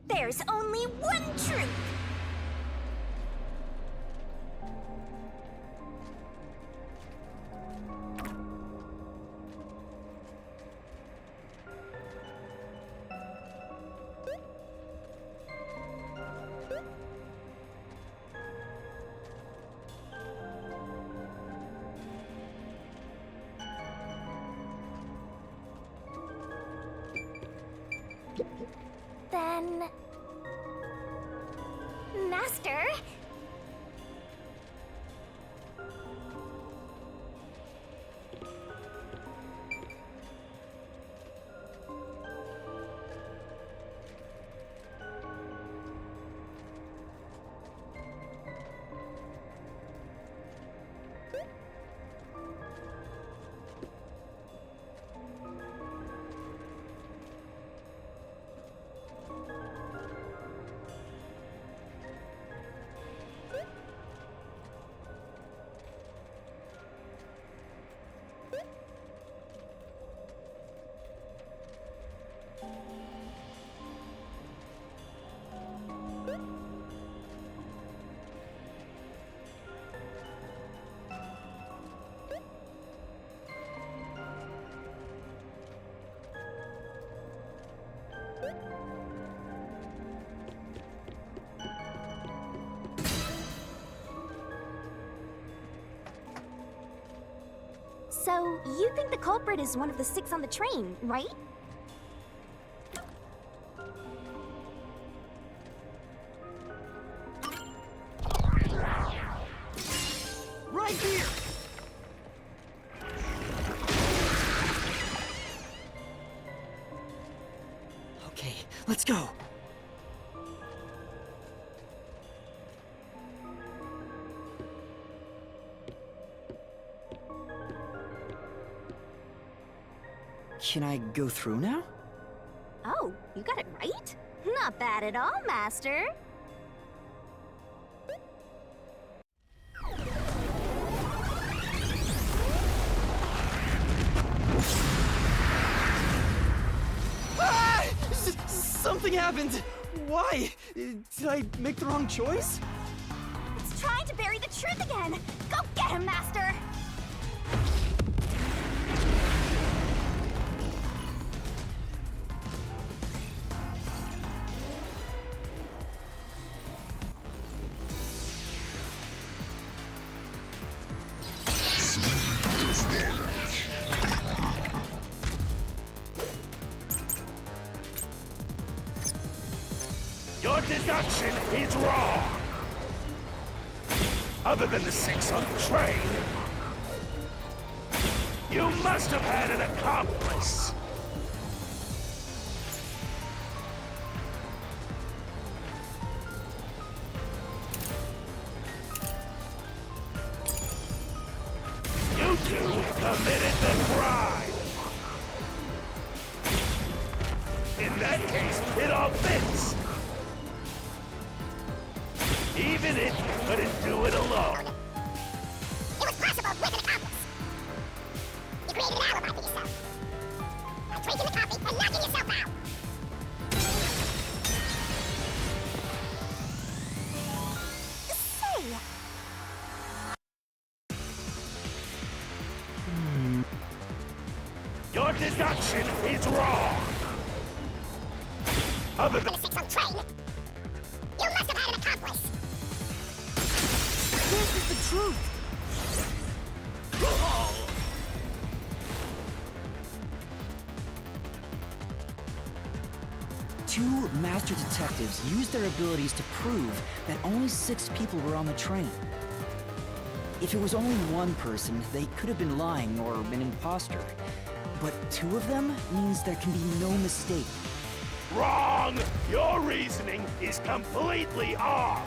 There's only one truth! Then... Master? So, you think the culprit is one of the 6 on the train, right? Right here! Okay, let's go. Can I go through now? Oh, you got it right? Not bad at all, Master. Ah! Something happened! Why? Did I make the wrong choice? It's trying to bury the truth again! Go get him, Master! Your deduction is wrong. Other than the 6 on the train, you must have had an accomplice. You two committed the crime. In that case, it all fits. Even if you couldn't do it alone. It was possible with an accomplice. You created an alibi for yourself. By drinking the coffee and knocking yourself out. Say, Your deduction is wrong. Other than The 6 on train. You must have had an accomplice. This is the truth! Two master detectives used their abilities to prove that only 6 people were on the train. If it was only one person, they could have been lying or an imposter. But two of them means there can be no mistake. Wrong! Your reasoning is completely off!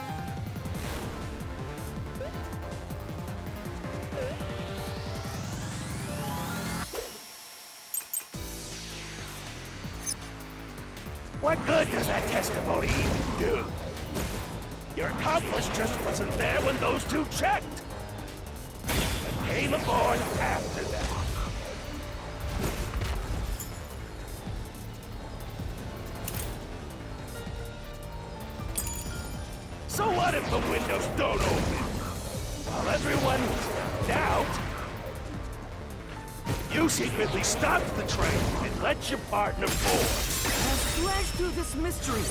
What good does that testimony even do? Your accomplice just wasn't there when those two checked. But came aboard after that. So what if the windows don't open? While everyone was in doubt, you secretly stopped the train and let your partner board. Slash through this mystery!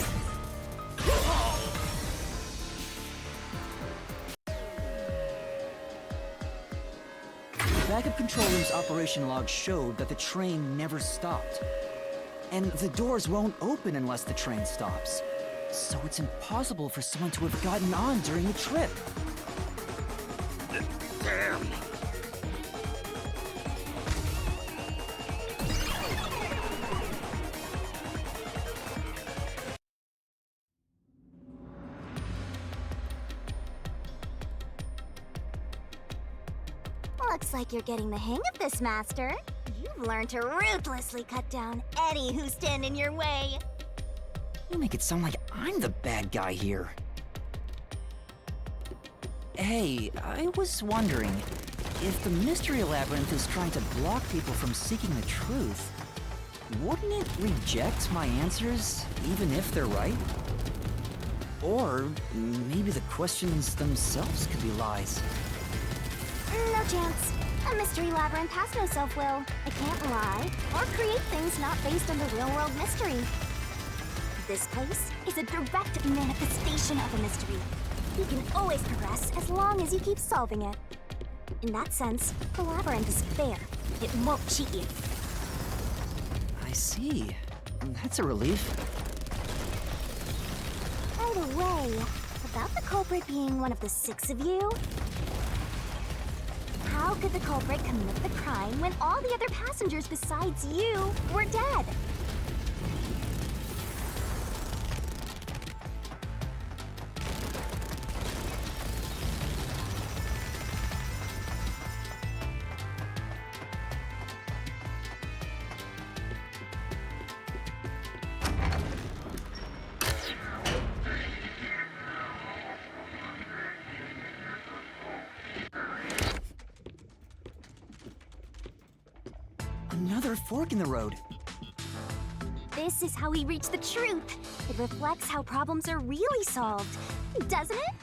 The backup control room's operation log showed that the train never stopped. And the doors won't open unless the train stops. So it's impossible for someone to have gotten on during the trip. Damn. Looks like you're getting the hang of this, Master. You've learned to ruthlessly cut down any who stand in your way. You make it sound like I'm the bad guy here. Hey, I was wondering, if the Mystery Labyrinth is trying to block people from seeking the truth, wouldn't it reject my answers, even if they're right? Or maybe the questions themselves could be lies. No chance. A Mystery Labyrinth has no self-will. It can't lie, or create things not based on the real-world mystery. This place is a direct manifestation of a mystery. You can always progress as long as you keep solving it. In that sense, the labyrinth is fair. It won't cheat you. I see. That's a relief. By the way, about the culprit being one of the 6 of you, how could the culprit commit the crime when all the other passengers besides you were dead? Another fork in the road. This is how we reach the truth. It reflects how problems are really solved, doesn't it?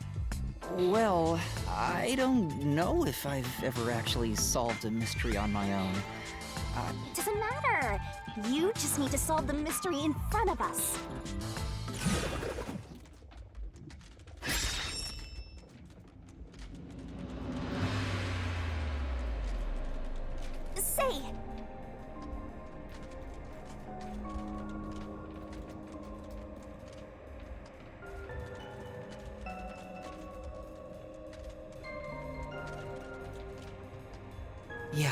Well, I don't know if I've ever actually solved a mystery on my own. It doesn't matter. You just need to solve the mystery in front of us. Say, Yeah.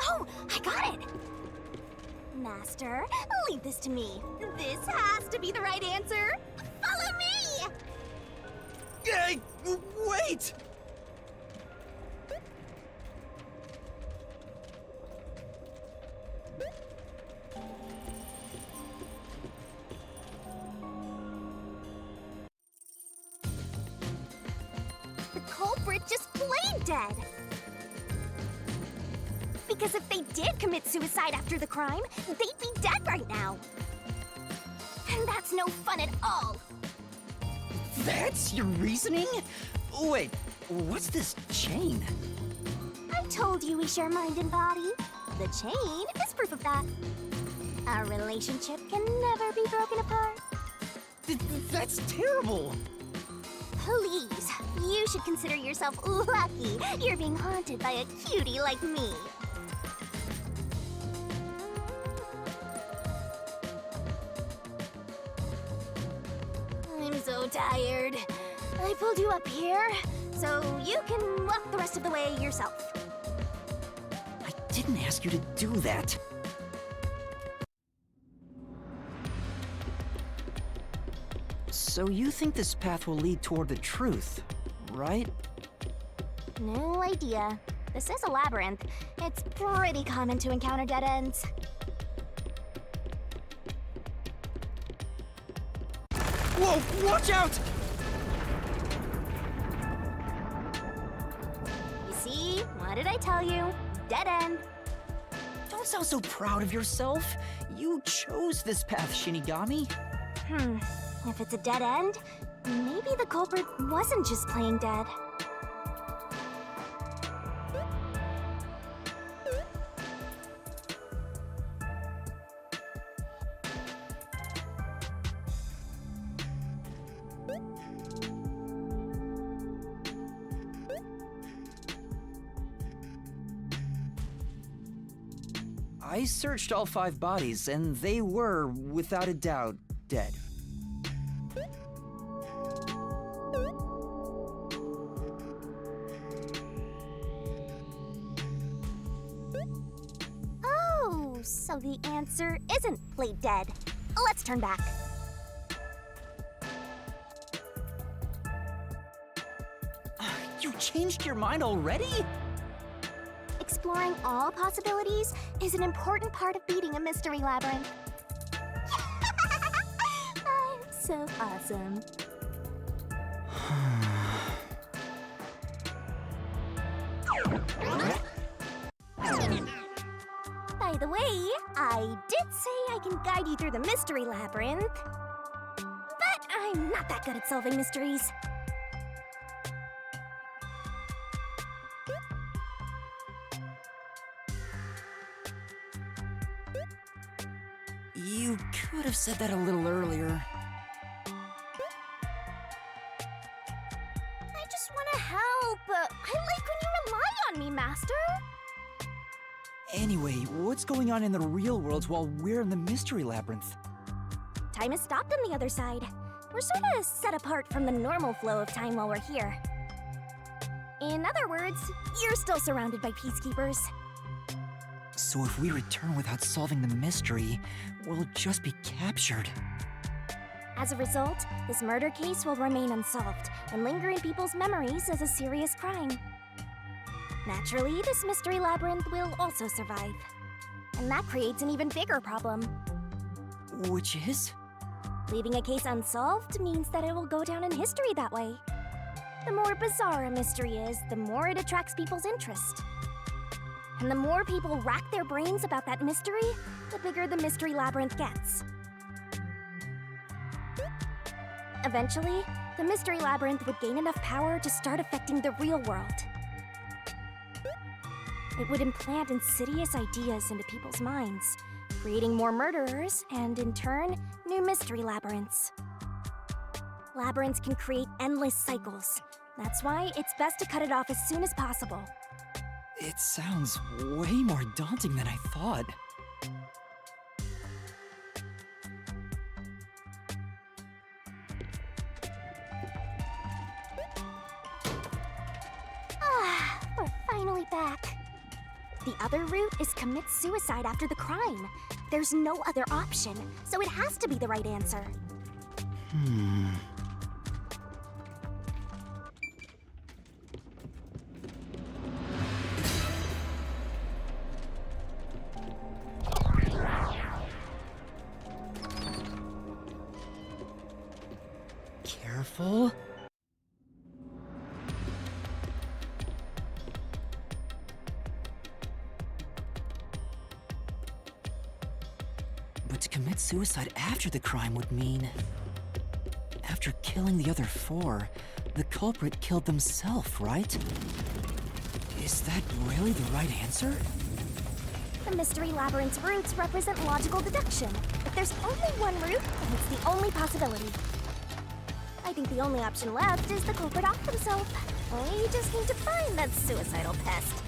oh, I got it! Master, leave this to me. This has to be the right answer. Follow me! Hey, wait! The culprit just played dead. Because if they did commit suicide after the crime, they'd be dead right now. And that's no fun at all. That's your reasoning? Wait, What's this chain? I told you we share mind and body. The chain is proof of that. Our relationship can never be broken apart. That's terrible! Please, you should consider yourself lucky you're being haunted by a cutie like me. I'm so tired. I pulled you up here, so you can walk the rest of the way yourself. I didn't ask you to do that. So you think this path will lead toward the truth, right? No idea. This is a labyrinth. It's pretty common to encounter dead ends. Whoa, watch out! You see? What did I tell you? Dead end. Don't sound so proud of yourself. You chose this path, Shinigami. If it's a dead end, maybe the culprit wasn't just playing dead. I searched all 5 bodies, and they were, without a doubt, dead. Oh, so the answer isn't played dead. Let's turn back. You changed your mind already? Exploring all possibilities is an important part of beating a mystery labyrinth. I'm so awesome. By the way, I did say I can guide you through the mystery labyrinth, but I'm not that good at solving mysteries. You could have said that a little earlier. I just want to help. I like when you rely on me, Master. Anyway, what's going on in the real world while we're in the mystery labyrinth? Time has stopped on the other side. We're sort of set apart from the normal flow of time while we're here. In other words, you're still surrounded by peacekeepers. So if we return without solving the mystery, we'll just be captured. As a result, this murder case will remain unsolved and linger in people's memories as a serious crime. Naturally, this mystery labyrinth will also survive. And that creates an even bigger problem. Which is? Leaving a case unsolved means that it will go down in history that way. The more bizarre a mystery is, the more it attracts people's interest. And the more people rack their brains about that mystery, the bigger the mystery labyrinth gets. Eventually, the mystery labyrinth would gain enough power to start affecting the real world. It would implant insidious ideas into people's minds, creating more murderers and, in turn, new mystery labyrinths. Labyrinths can create endless cycles. That's why it's best to cut it off as soon as possible. It sounds way more daunting than I thought. We're finally back. The other route is commit suicide after the crime. There's no other option, so it has to be the right answer. Careful. But to commit suicide after the crime would mean... After killing the other 4, The culprit killed themselves, right? Is that really the right answer? The Mystery Labyrinth's roots represent logical deduction. If there's only one route, then it's the only possibility. I think the only option left is the culprit off themselves. We just need to find that suicidal pest.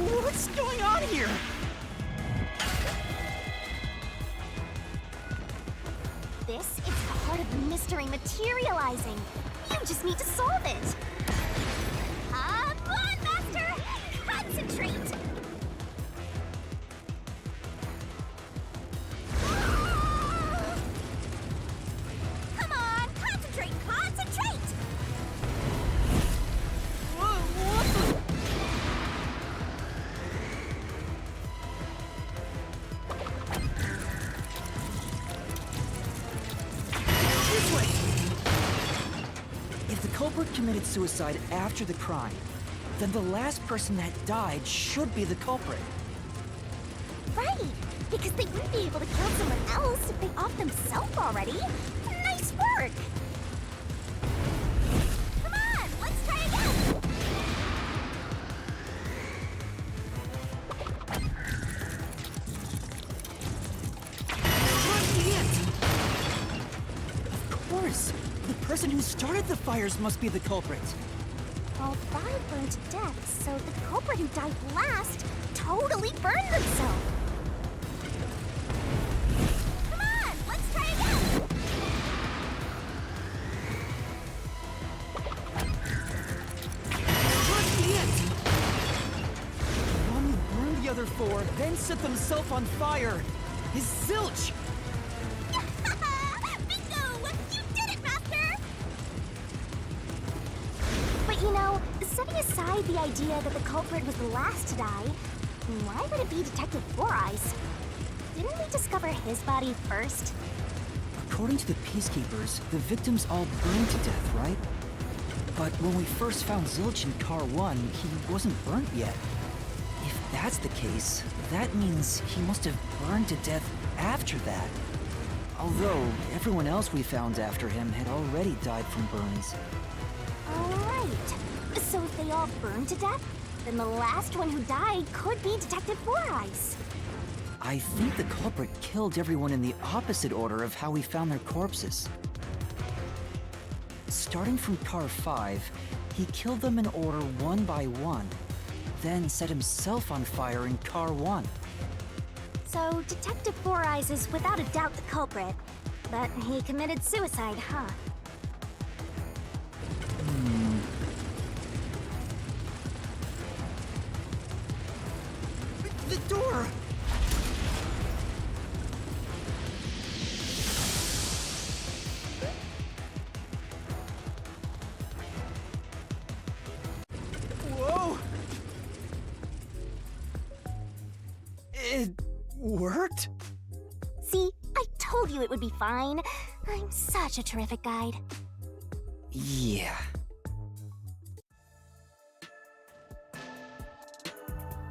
What's going on here? This is part of the mystery materializing. You just need to solve it. Come on, Master! Concentrate! Come on, concentrate, concentrate! If the culprit committed suicide after the crime, then the last person that died should be the culprit. Right, because they wouldn't be able to kill someone else if they off themselves already. Nice work! Come on, let's try again! Of course, the person who started the fires must be the culprit. All five burned to death, so the culprit who died last totally burned themselves. Come on, let's try again! The one who burned the other four, then set themselves on fire, is Zilch! Bingo! You did it, Master! But you know, setting aside the idea that the culprit was the last to die, why would it be Detective Four Eyes? Didn't we discover his body first? According to the Peacekeepers, the victims all burned to death, right? But when we first found Zilch in Car 1, he wasn't burnt yet. If that's the case, that means he must have burned to death after that. Although, everyone else we found after him had already died from burns. Alright. So if they all burned to death, then the last one who died could be Detective Four Eyes. I think the culprit killed everyone in the opposite order of how we found their corpses. Starting from Car 5, he killed them in order one by one, then set himself on fire in Car 1. So Detective Four Eyes is without a doubt the culprit, but he committed suicide, huh? The door! Whoa! It worked? See, I told you it would be fine. I'm such a terrific guide. Yeah.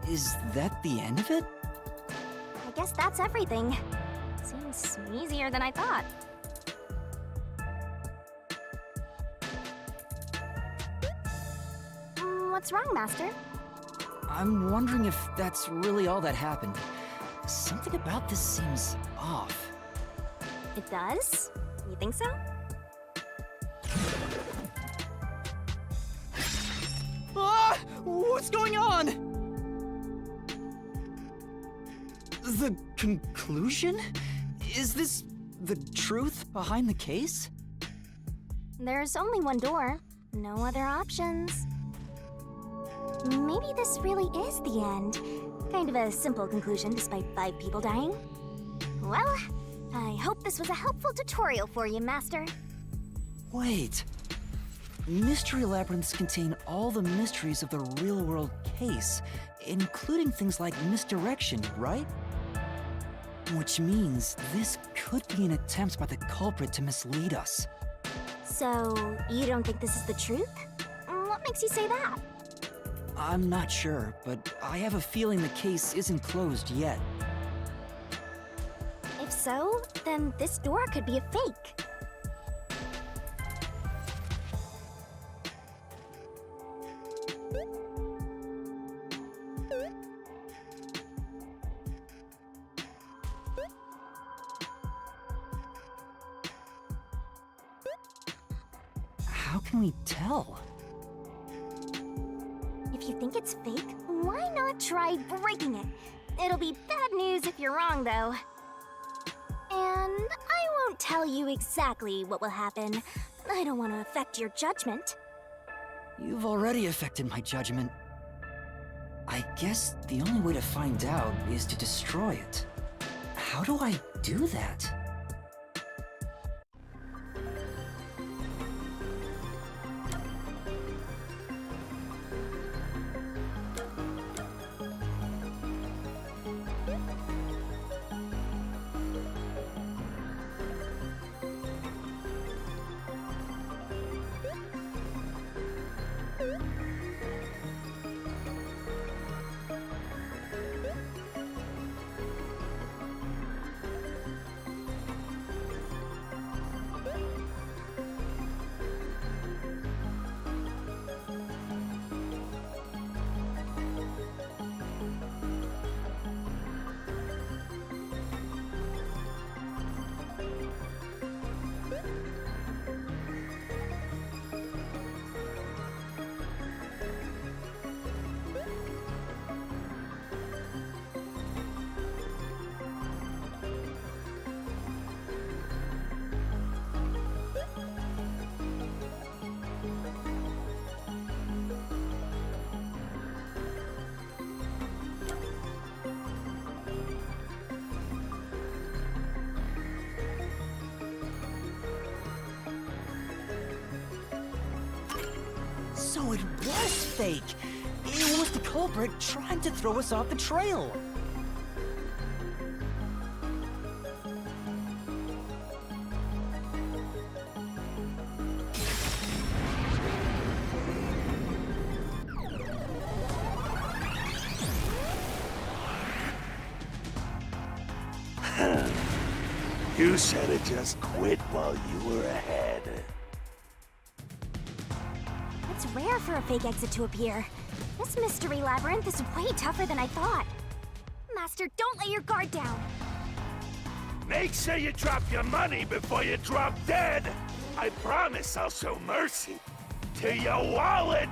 Is that the end of it? I guess that's everything. Seems easier than I thought. What's wrong, Master? I'm wondering if that's really all that happened. Something about this seems off. It does? You think so? Ah! What's going on? The conclusion? Is this the truth behind the case? There's only one door. No other options. Maybe this really is the end. Kind of a simple conclusion despite 5 people dying. Well, I hope this was a helpful tutorial for you, Master. Wait. Mystery labyrinths contain all the mysteries of the real-world case, including things like misdirection, right? Which means this could be an attempt by the culprit to mislead us. So, you don't think this is the truth? What makes you say that? I'm not sure, but I have a feeling the case isn't closed yet. If so, then this door could be a fake. How can we tell? If you think it's fake, why not try breaking it? It'll be bad news if you're wrong, though. And I won't tell you exactly what will happen. I don't want to affect your judgment. You've already affected my judgment. I guess the only way to find out is to destroy it. How do I do that? So it was fake! It was the culprit trying to throw us off the trail! You should have just quit while you were ahead. It's rare for a fake exit to appear. This mystery labyrinth is way tougher than I thought. Master, don't let your guard down. Make sure you drop your money before you drop dead. I promise I'll show mercy to your wallet.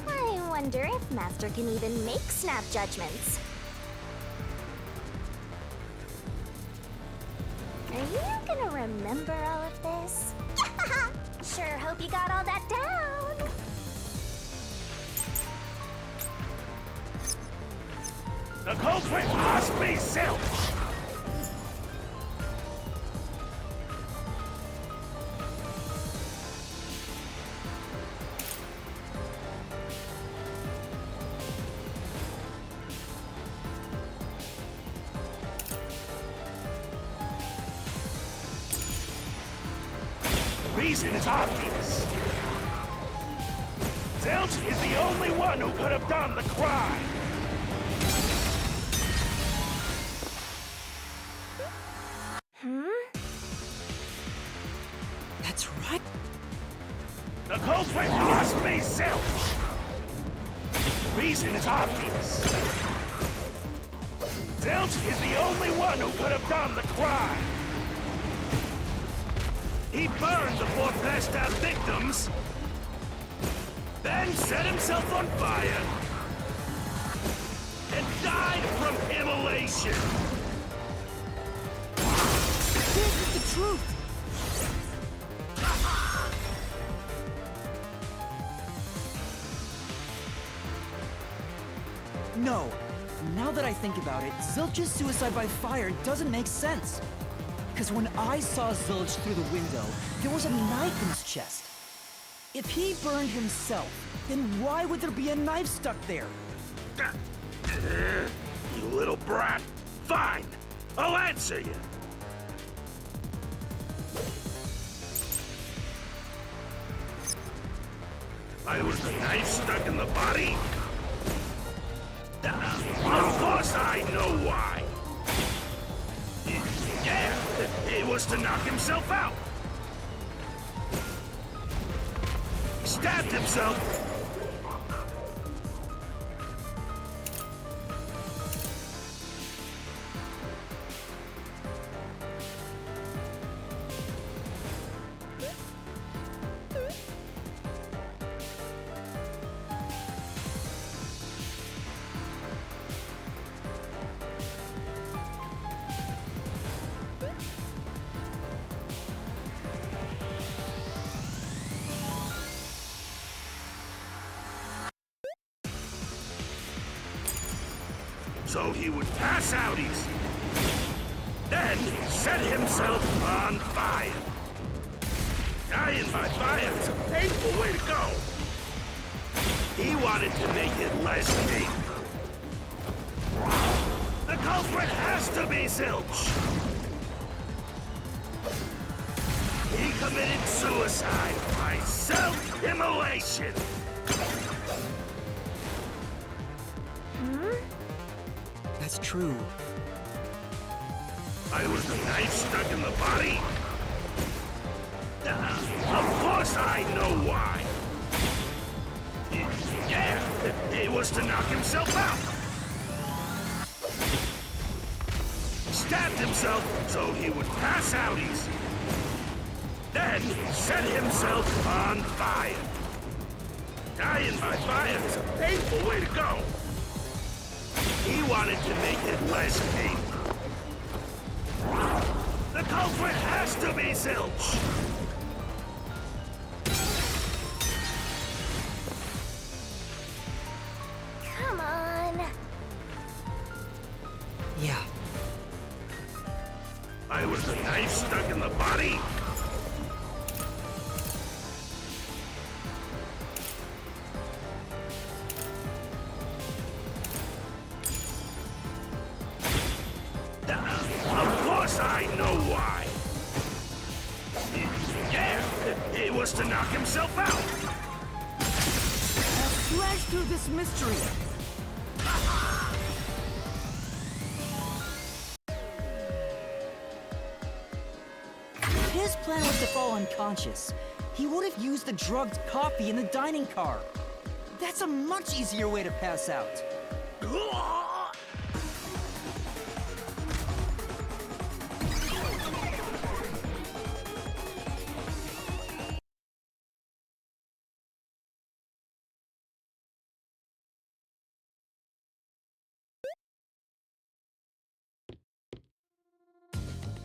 I wonder if Master can even make snap judgments. Are you gonna remember all of this? Sure hope you got all that down. The culprit must be Silk! The reason is obvious. Zilch is the only one who could have done the crime. That's right. The culprit must be Zilch. The reason is obvious. Zilch is the only one who could have done the crime. He burned the poor passed out victims, then set himself on fire, and died from immolation. This is the truth! No. Now that I think about it, Zilch's suicide by fire doesn't make sense. Because when I saw Zilch through the window, there was a knife in his chest. If he burned himself, then why would there be a knife stuck there? You little brat. Fine. I'll answer you. Why was the knife stuck in the body? Of course I know why. Yeah, it was to knock himself out. He stabbed himself. So he would pass out easy. Then set himself on fire. Dying by fire is a painful way to go. He wanted to make it less painful. The culprit has to be Zilch. He committed suicide by self-immolation. That's true. Why was the knife stuck in the body? Of course I know why. Yeah, it was to knock himself out. Stabbed himself so he would pass out easy. Then set himself on fire. Dying by fire is a painful way to go. He wanted to make it less painful. The culprit has to be Zilch. Come on. Yeah. Why was the knife stuck in the body? I know why. Yeah, it was to knock himself out. Slash through this mystery. If his plan was to fall unconscious, he would have used the drugged coffee in the dining car. That's a much easier way to pass out.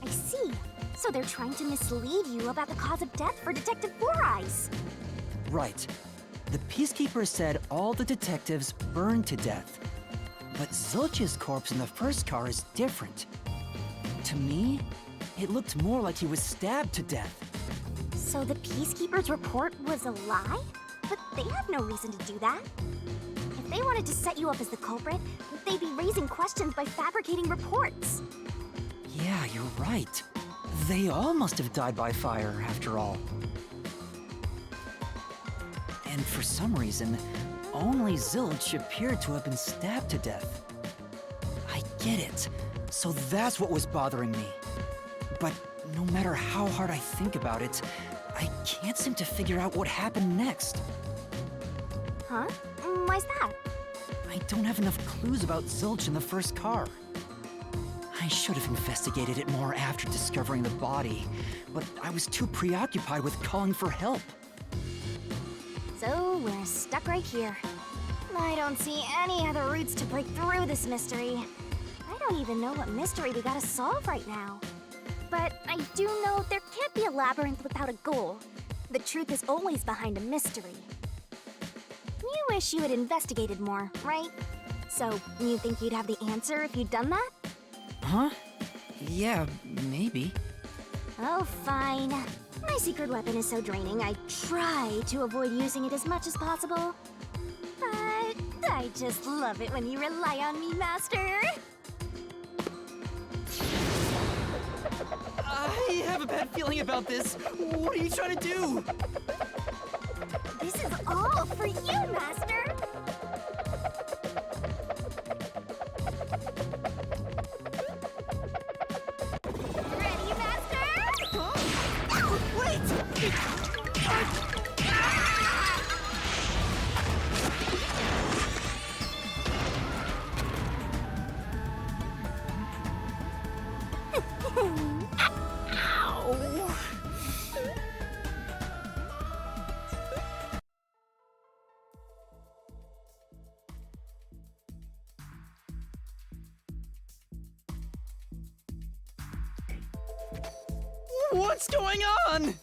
I see. So they're trying to mislead you about the cause of death for Detective Four Eyes. Right. The Peacekeeper said all the detectives burned to death. But Zilch's corpse in the first car is different. To me, it looked more like he was stabbed to death. So the Peacekeeper's report was a lie? But they had no reason to do that. If they wanted to set you up as the culprit, they'd be raising questions by fabricating reports. Yeah, you're right. They all must have died by fire, after all. And for some reason, only Zilch appeared to have been stabbed to death. I get it. So that's what was bothering me. But no matter how hard I think about it, I can't seem to figure out what happened next. Huh? Why's that? I don't have enough clues about Zilch in the first car. I should have investigated it more after discovering the body, but I was too preoccupied with calling for help. So we're stuck right here. I don't see any other routes to break through this mystery. I don't even know what mystery we gotta solve right now. But I do know there can't be a labyrinth without a goal. The truth is always behind a mystery. You wish you had investigated more, right? So, you think you'd have the answer if you'd done that? Huh? Yeah, maybe. Oh, fine. My secret weapon is so draining, I try to avoid using it as much as possible. But I just love it when you rely on me, Master. I have a bad feeling about this. What are you trying to do? This is all for you, Master! Ready, Master? Huh? Wait! What's going on?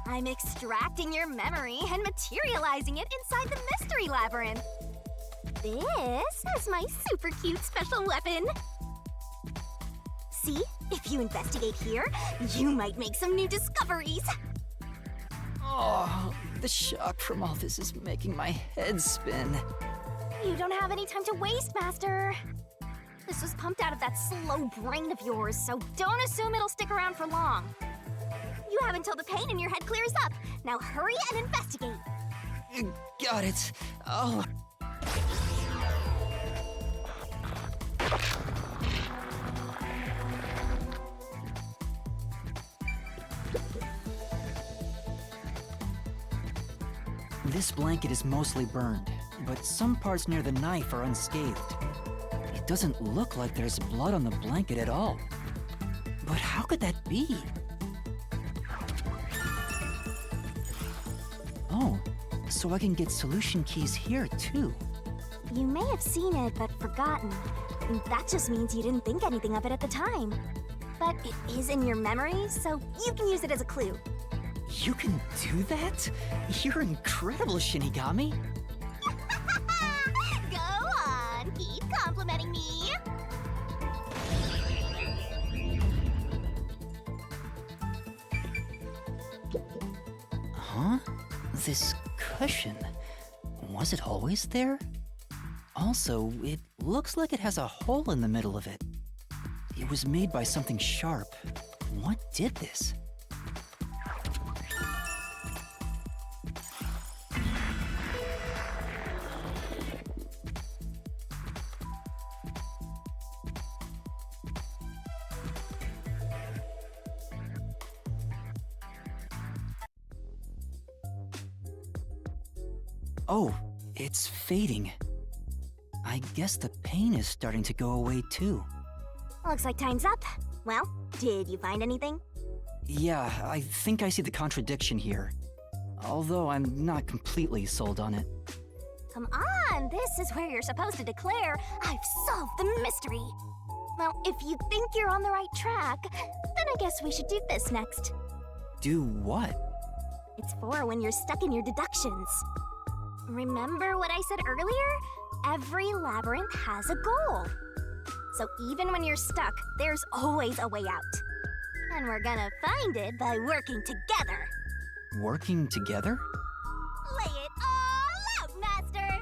I'm extracting your memory and materializing it inside the mystery labyrinth. This is my super cute special weapon. See, if you investigate here, you might make some new discoveries. Oh, the shock from all this is making my head spin. You don't have any time to waste, Master. This was pumped out of that slow brain of yours, so don't assume it'll stick around for long. You have until the pain in your head clears up. Now hurry and investigate. Got it. Oh. This blanket is mostly burned, but some parts near the knife are unscathed. It doesn't look like there's blood on the blanket at all. But how could that be? Oh, so I can get solution keys here too. You may have seen it, but forgotten. That just means you didn't think anything of it at the time. But it is in your memory, so you can use it as a clue. You can do that? You're incredible, Shinigami. Go on, keep complimenting me. Huh? This cushion, was it always there? Also, it looks like it has a hole in the middle of it. It was made by something sharp. What did this? Oh, it's fading. I guess the pain is starting to go away too. Looks like time's up. Well, did you find anything? Yeah, I think I see the contradiction here. Although I'm not completely sold on it. Come on, this is where you're supposed to declare, I've solved the mystery. Well, if you think you're on the right track, then I guess we should do this next. Do what? It's for when you're stuck in your deductions. Remember what I said earlier? Every labyrinth has a goal. So even when you're stuck, there's always a way out. And we're gonna find it by working together. Working together? Lay it all out, Master!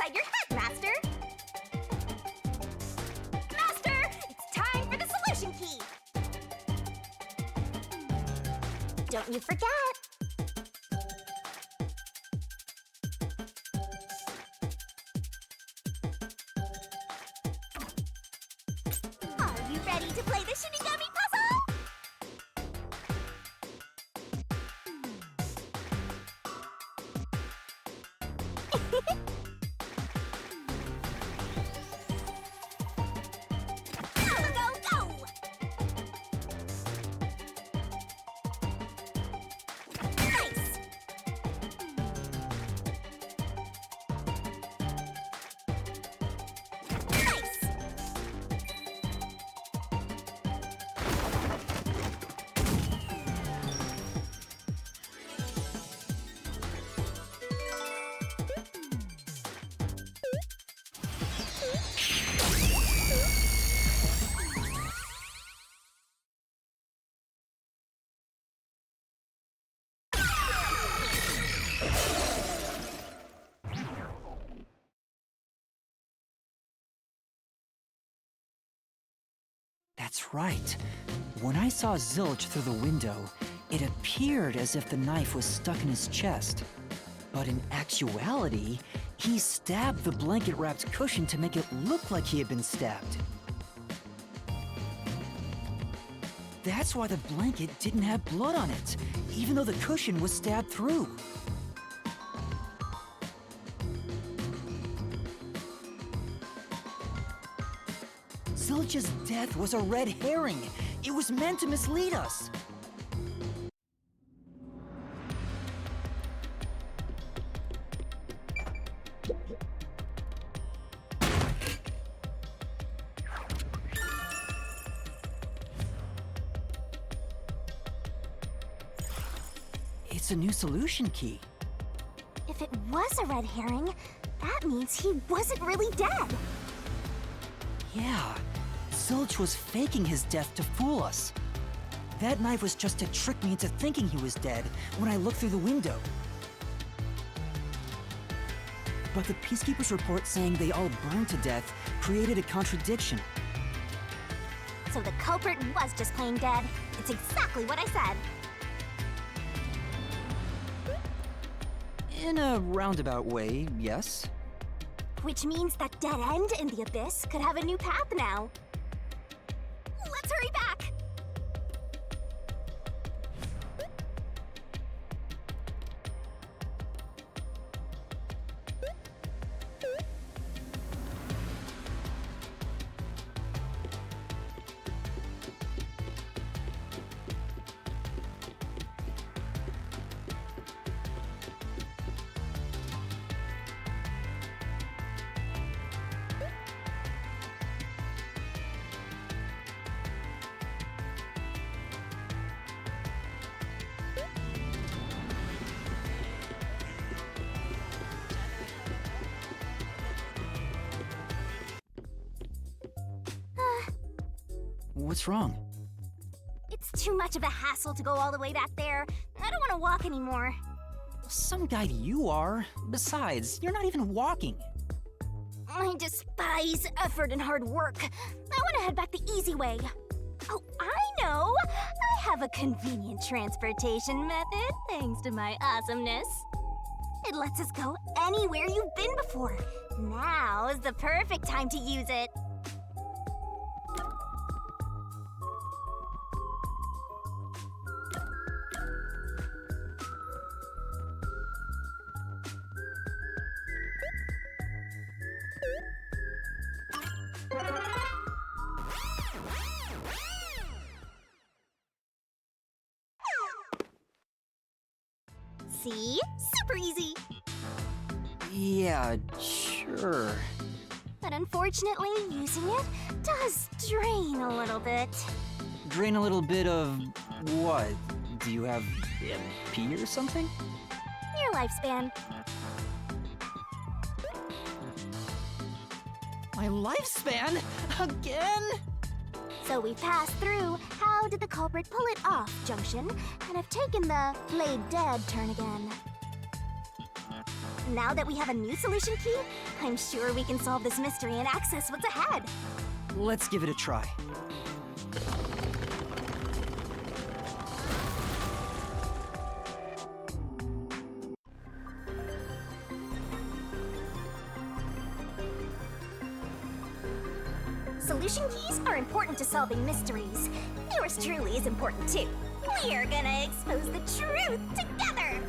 inside your head, Master. Master, it's time for the solution key. Don't you forget. Are you ready to play the Shinigami puzzle? Go, go, go! Nice! Nice! That's right. When I saw Zilch through the window, it appeared as if the knife was stuck in his chest. But in actuality, he stabbed the blanket-wrapped cushion to make it look like he had been stabbed. That's why the blanket didn't have blood on it, even though the cushion was stabbed through. Zilch's death was a red herring. It was meant to mislead us. It's a new solution key. If it was a red herring, that means he wasn't really dead. Yeah, Zilch was faking his death to fool us. That knife was just to trick me into thinking he was dead when I looked through the window. But the Peacekeeper's report saying they all burned to death created a contradiction. So the culprit was just plain dead. It's exactly what I said. In a roundabout way, yes. Which means that dead end in the abyss could have a new path now. Let's hurry back! What's wrong? It's too much of a hassle to go all the way back there. I don't want to walk anymore. Some guide you are. Besides, you're not even walking. I despise effort and hard work. I want to head back the easy way. Oh, I know! I have a convenient transportation method, thanks to my awesomeness. It lets us go anywhere you've been before. Now is the perfect time to use it. See? Super easy! Yeah, sure. But unfortunately, using it does drain a little bit. Drain a little bit of what? Do you have pee or something? Your lifespan. My lifespan? Again? So we passed through how did the culprit pull it off junction and have taken the played dead turn again. Now that we have a new solution key, I'm sure we can solve this mystery and access what's ahead. Let's give it a try. Solution keys are important to solving mysteries. Yours truly is important too. We are gonna expose the truth together!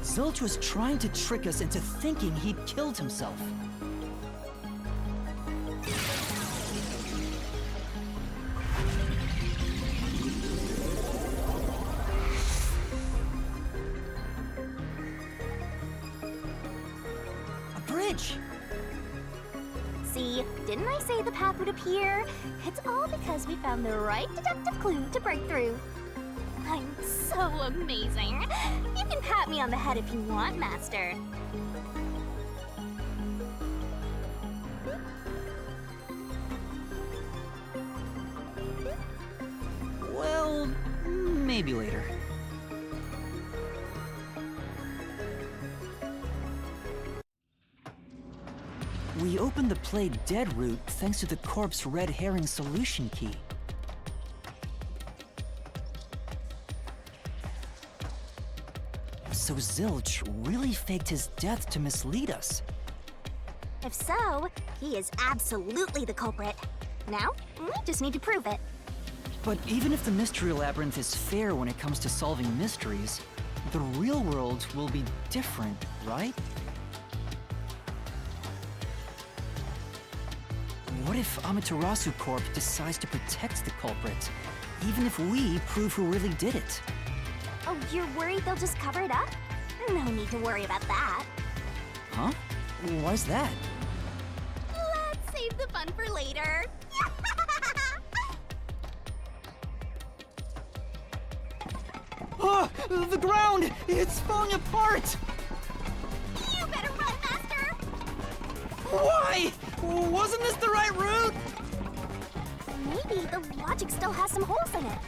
Zilch was trying to trick us into thinking he'd killed himself. A bridge! See, didn't I say the path would appear? It's all because we found the right deductive clue to break through. I'm so amazing. You can pat me on the head if you want, Master. Well, maybe later. We opened the Play Dead route thanks to the corpse red herring solution key. So Zilch really faked his death to mislead us. If so, he is absolutely the culprit. Now, we just need to prove it. But even if the Mystery Labyrinth is fair when it comes to solving mysteries, the real world will be different, right? What if Amaterasu Corp decides to protect the culprit, even if we prove who really did it? Oh, you're worried they'll just cover it up? No need to worry about that. Huh? Why's that? Let's save the fun for later. Oh, the ground! It's falling apart! You better run, Master! Why? Wasn't this the right route? Maybe the logic still has some holes in it.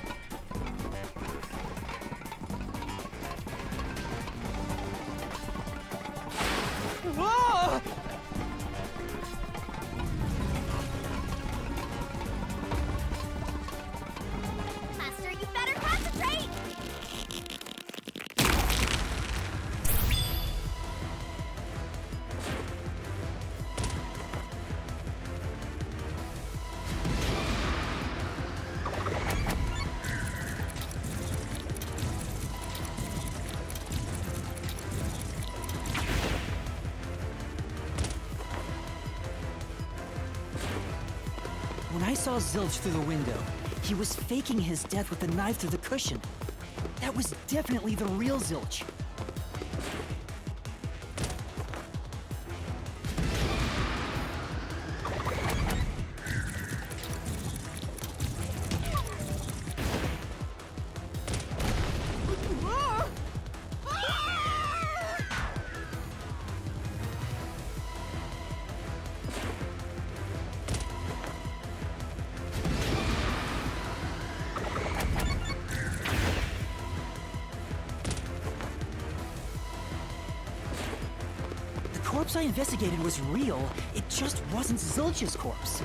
Ah! Master, you better concentrate! When I saw Zilch through the window, he was faking his death with a knife through the cushion. That was definitely the real Zilch. The corpse I investigated was real, it just wasn't Zilch's corpse.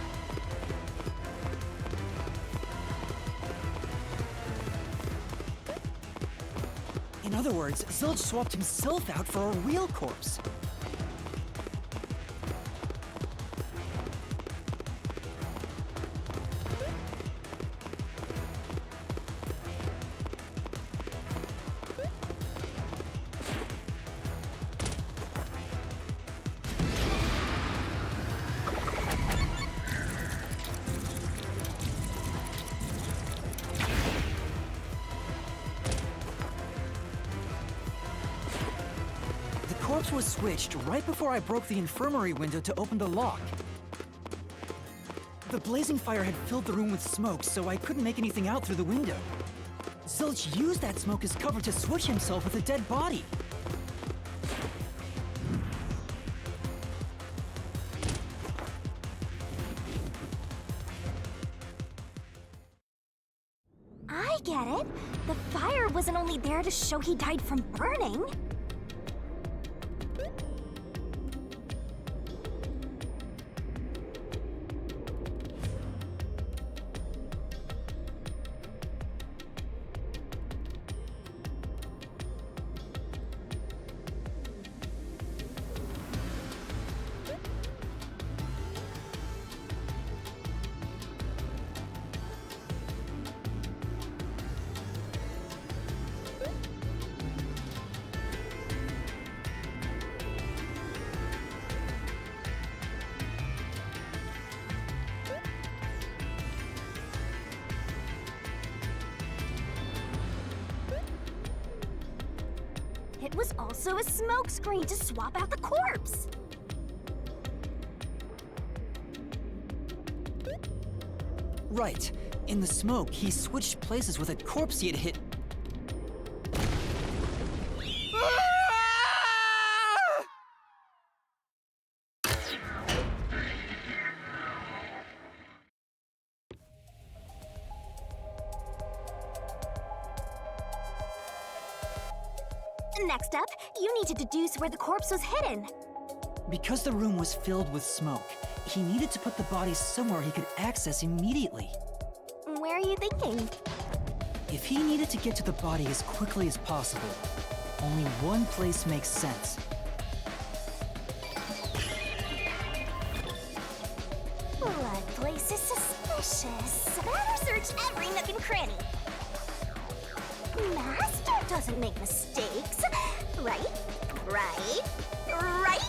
In other words, Zilch swapped himself out for a real corpse. The corpse was switched right before I broke the infirmary window to open the lock. The blazing fire had filled the room with smoke, so I couldn't make anything out through the window. Zilch used that smoke as cover to switch himself with a dead body. get it. The fire wasn't only there to show he died from burning. It was also a smokescreen to swap out the corpse. Right. In the smoke, he switched places with a corpse he had hit. Next up, you need to deduce where the corpse was hidden. Because the room was filled with smoke, he needed to put the body somewhere he could access immediately. Where are you thinking? If he needed to get to the body as quickly as possible, only one place makes sense. Blood place is suspicious. Better search every nook and cranny. Master doesn't make mistakes. Right? Right? Right?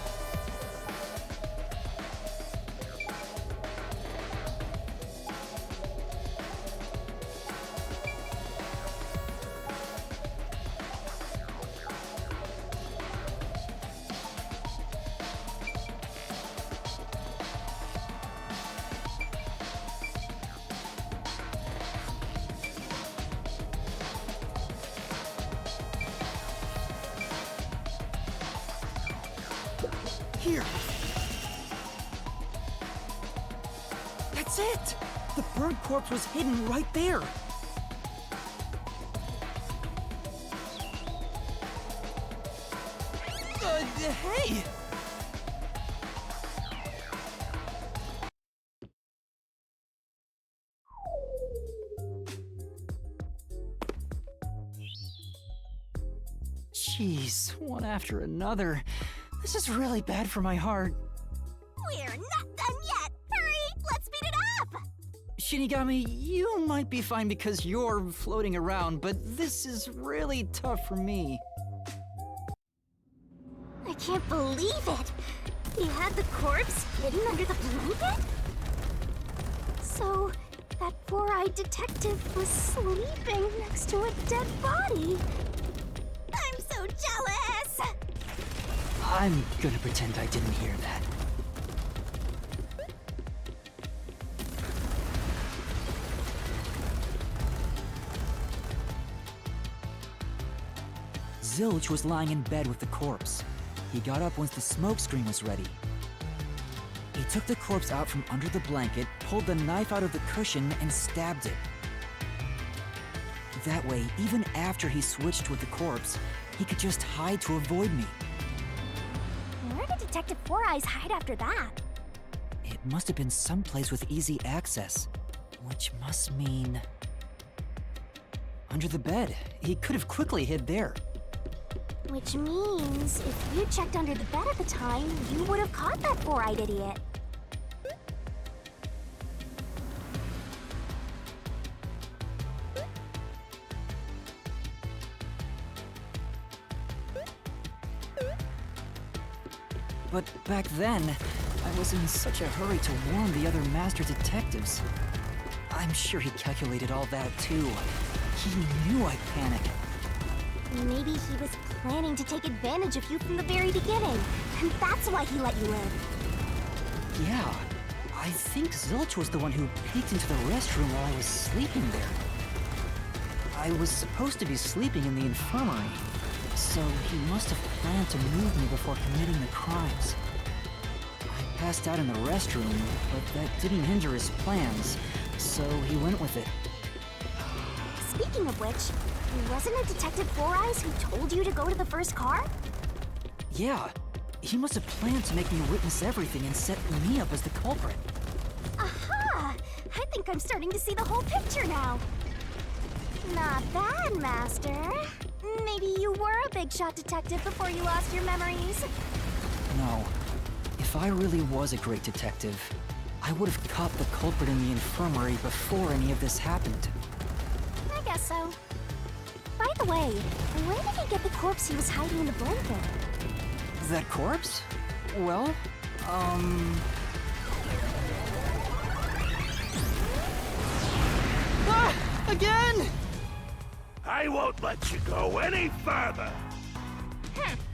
Here. That's it! The burnt corpse was hidden right there. Hey! Jeez, one after another. This is really bad for my heart. We're not done yet! Hurry! Let's speed it up! Shinigami, you might be fine because you're floating around, but this is really tough for me. I can't believe it! He had the corpse hidden under the blanket? So, that four-eyed detective was sleeping next to a dead body. I'm so jealous! I'm gonna pretend I didn't hear that. Zilch was lying in bed with the corpse. He got up once the smoke screen was ready. He took the corpse out from under the blanket, pulled the knife out of the cushion, and stabbed it. That way, even after he switched with the corpse, he could just hide to avoid me. Where did Detective Four Eyes hide after that? It must have been someplace with easy access, which must mean... under the bed. He could have quickly hid there. Which means, if you checked under the bed at the time, you would have caught that four-eyed idiot. But back then, I was in such a hurry to warn the other master detectives. I'm sure he calculated all that too. He knew I'd panic. Maybe he was planning to take advantage of you from the very beginning, and that's why he let you in. Yeah, I think Zilch was the one who peeked into the restroom while I was sleeping there. I was supposed to be sleeping in the infirmary, so he must have planned to move me before committing the crimes. I passed out in the restroom, but that didn't hinder his plans, so he went with it. Speaking of which, wasn't it Detective Four Eyes who told you to go to the first car? Yeah, he must have planned to make me witness everything and set me up as the culprit. Aha! I think I'm starting to see the whole picture now. Not bad, Master. Maybe you were a big shot detective before you lost your memories. No. If I really was a great detective, I would have caught the culprit in the infirmary before any of this happened. I guess so. By the way, where did he get the corpse he was hiding in the blanket? That corpse? Well, Ah! Again! I won't let you go any further!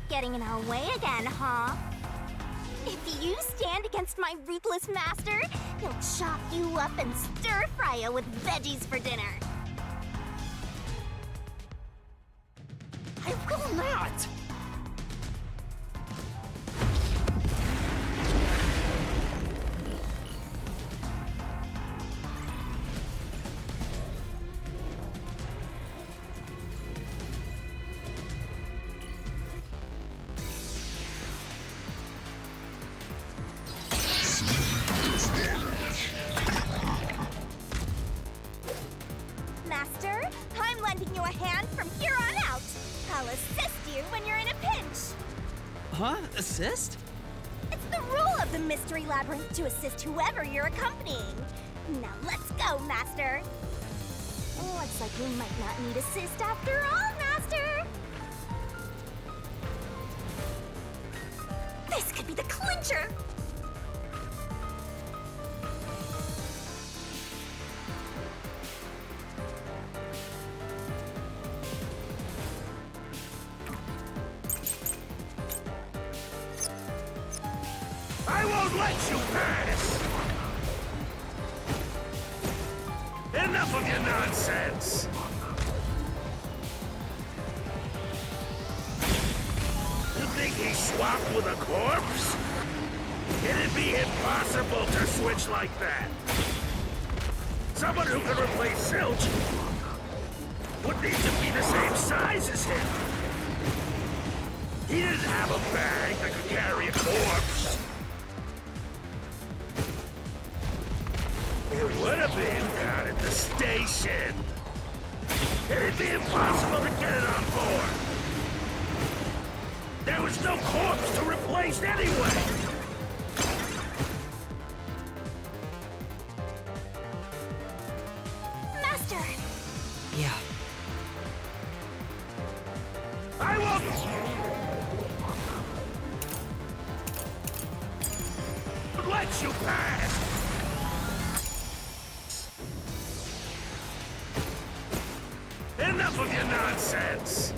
Getting in our way again, huh? If you stand against my ruthless master, he'll chop you up and stir-fry you with veggies for dinner. I will not! Master, I'm lending you a hand from here on out. I'll assist you when you're in a pinch. Huh? Assist? It's the rule of the Mystery Labyrinth to assist whoever you're accompanying. Now let's go, Master. Looks like we might not need assist after all, Master. This could be the clincher. I won't let you pass! Enough of your nonsense! You think he swapped with a corpse? It'd be impossible to switch like that. Someone who could replace Silch would need to be the same size as him. He didn't have a bag that could carry a corpse. It would have been down at the station. It'd be impossible to get it on board. There was no corpse to replace anyway. Master! Yeah. I won't let you pass. Enough of your nonsense!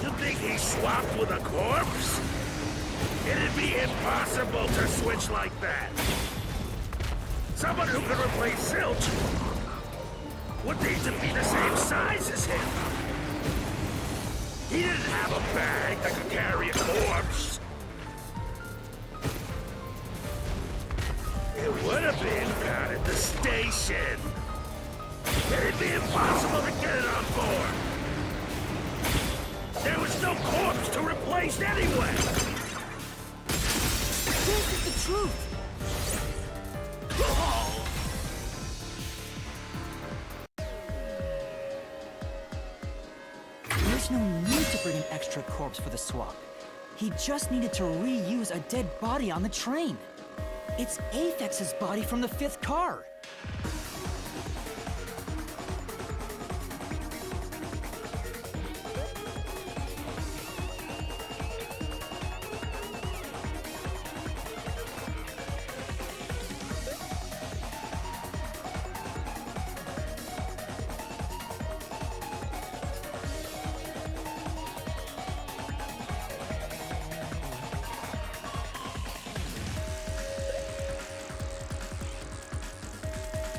You think he swapped with a corpse? It'd be impossible to switch like that. Someone who could replace Silch would need to be the same size as him. He didn't have a bag that could carry a corpse. It would have been down at the station. It'd be impossible to get it on board. There was no corpse to replace anyway. This is the truth! There's no need to bring an extra corpse for the swap. He just needed to reuse a dead body on the train. It's Aphex's body from the 5th car.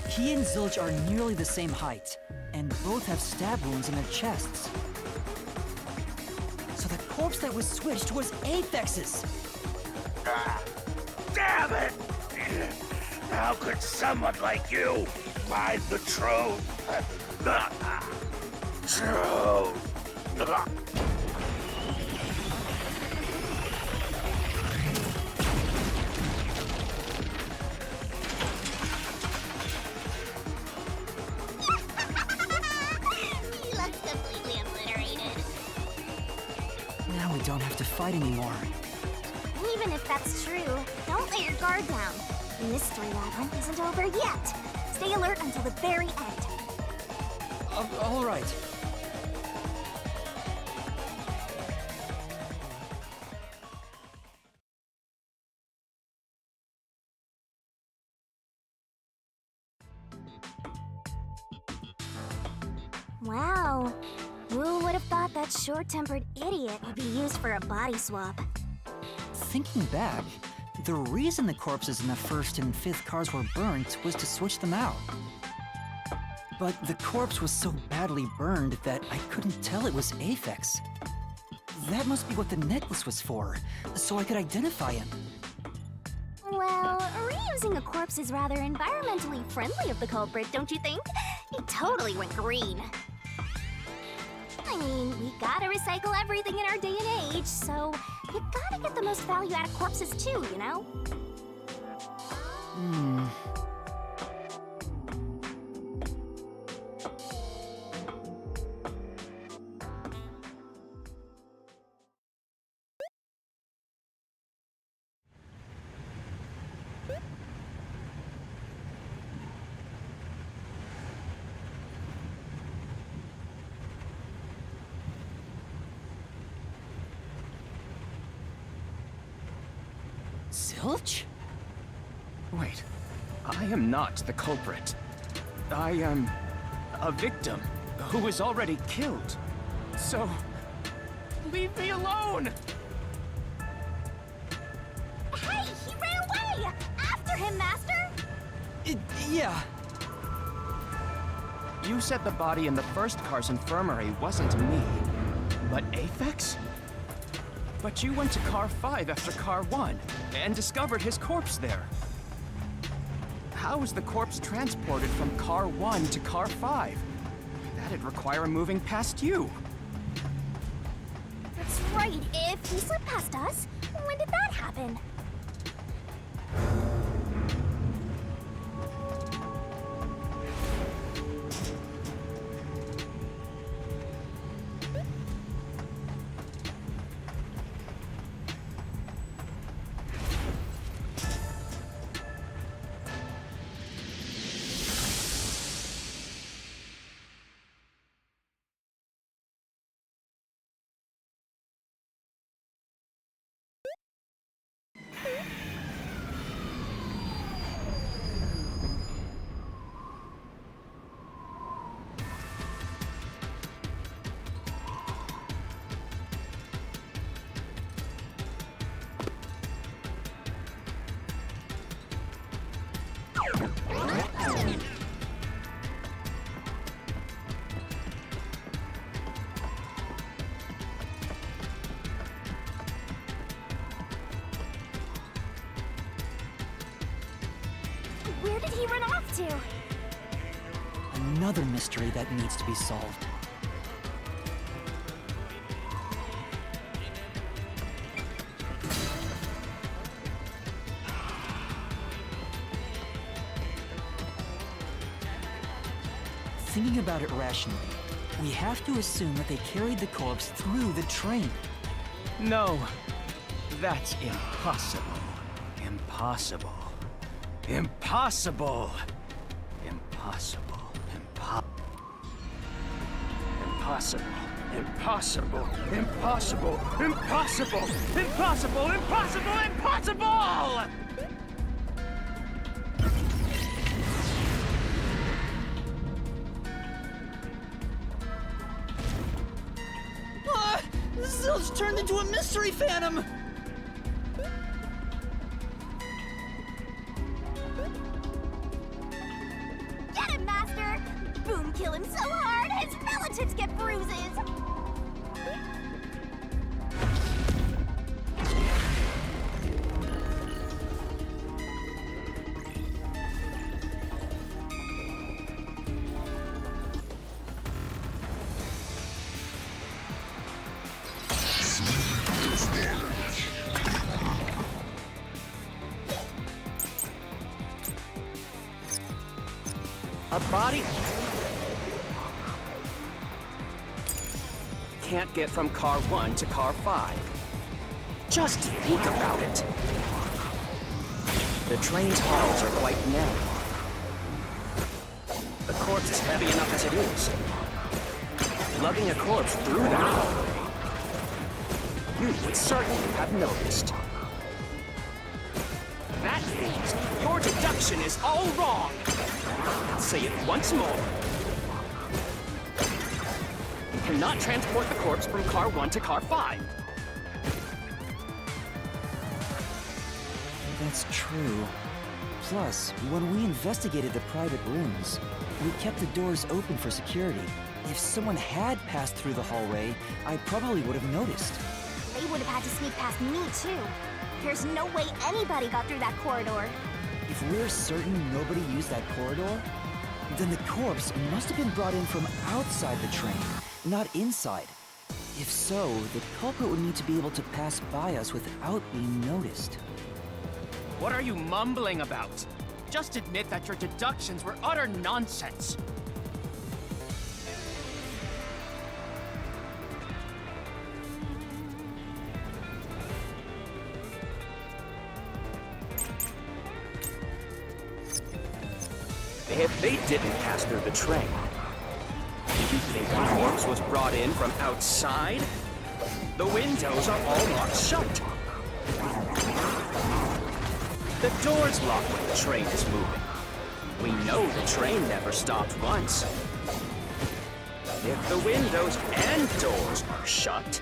He and Zilch are nearly the same height, and both have stab wounds in their chests. So the corpse that was switched was Aphex's! Damn it! How could someone like you find the truth? Truth! He looks completely obliterated. Now we don't have to fight anymore. Even if that's true, don't let your guard down. The mystery labyrinth isn't over yet. Stay alert until the very end. All right. Wow. Who would have thought that short-tempered idiot would be used for a body swap? Thinking back, the reason the corpses in the first and fifth cars were burnt was to switch them out. But the corpse was so badly burned that I couldn't tell it was Aphex. That must be what the necklace was for, so I could identify him. Well, reusing a corpse is rather environmentally friendly of the culprit, don't you think? He totally went green. I mean, we gotta recycle everything in our day and age, so you gotta get the most value out of corpses too, you know? Zilch? Wait, I am not the culprit. I am a victim who was already killed. So, leave me alone! Hey, he ran away! After him, Master! Yeah. You said the body in the first car's infirmary wasn't me, but Aphex? But you went to car 5 after car 1 and discovered his corpse there. How was the corpse transported from car 1 to car 5? That'd require moving past you. That's right, if he slipped past us, when did that happen? Where did he run off to? Another mystery that needs to be solved. Thinking about it rationally, we have to assume that they carried the corpse through the train. No, that's impossible. Impossible. Impossible! Impossible. Impossible. Impossible. Impossible. Impossible. Impossible. Impossible. Impossible! Zilch turned into a mystery phantom! Get him, Master! Boom kill him so hard, his relatives get bruises! A body can't get from car 1 to car 5. Just think about it. The train's halls are quite narrow. The corpse is heavy enough as it is. Lugging a corpse through that hallway, you would certainly have noticed. That means your deduction is all wrong. I'll say it once more. You cannot transport the corpse from car 1 to car 5. That's true. Plus, when we investigated the private rooms, we kept the doors open for security. If someone had passed through the hallway, I probably would have noticed. They would have had to sneak past me, too. There's no way anybody got through that corridor. If we're certain nobody used that corridor, then the corpse must have been brought in from outside the train, not inside. If so, the culprit would need to be able to pass by us without being noticed. What are you mumbling about? Just admit that your deductions were utter nonsense. If they didn't pass through the train, you think the corpse was brought in from outside? The windows are all locked shut. The doors lock when the train is moving. We know the train never stopped once. If the windows and doors are shut,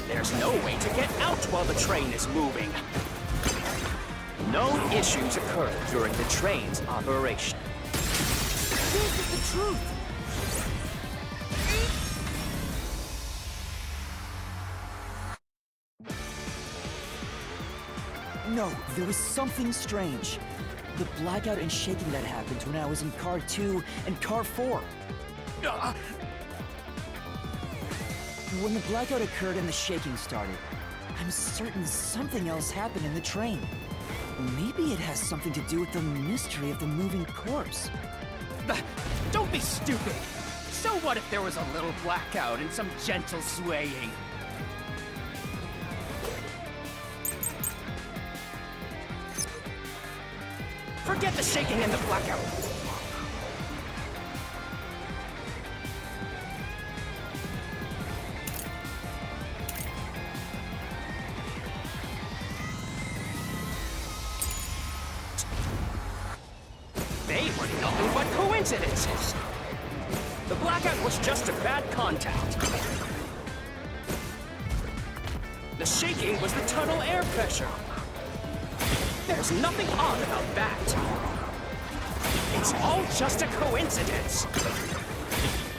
there's no way to get out while the train is moving. No issues occurred during the train's operation. This is the truth. No, there was something strange. The blackout and shaking that happened when I was in car 2 and car 4. When the blackout occurred and the shaking started, I'm certain something else happened in the train. Maybe it has something to do with the mystery of the moving corpse. Don't be stupid! So what if there was a little blackout and some gentle swaying? Forget the shaking and the blackout! They were nothing but coincidences! The blackout was just a bad contact. The shaking was the tunnel air pressure. There's nothing odd about that. It's all just a coincidence.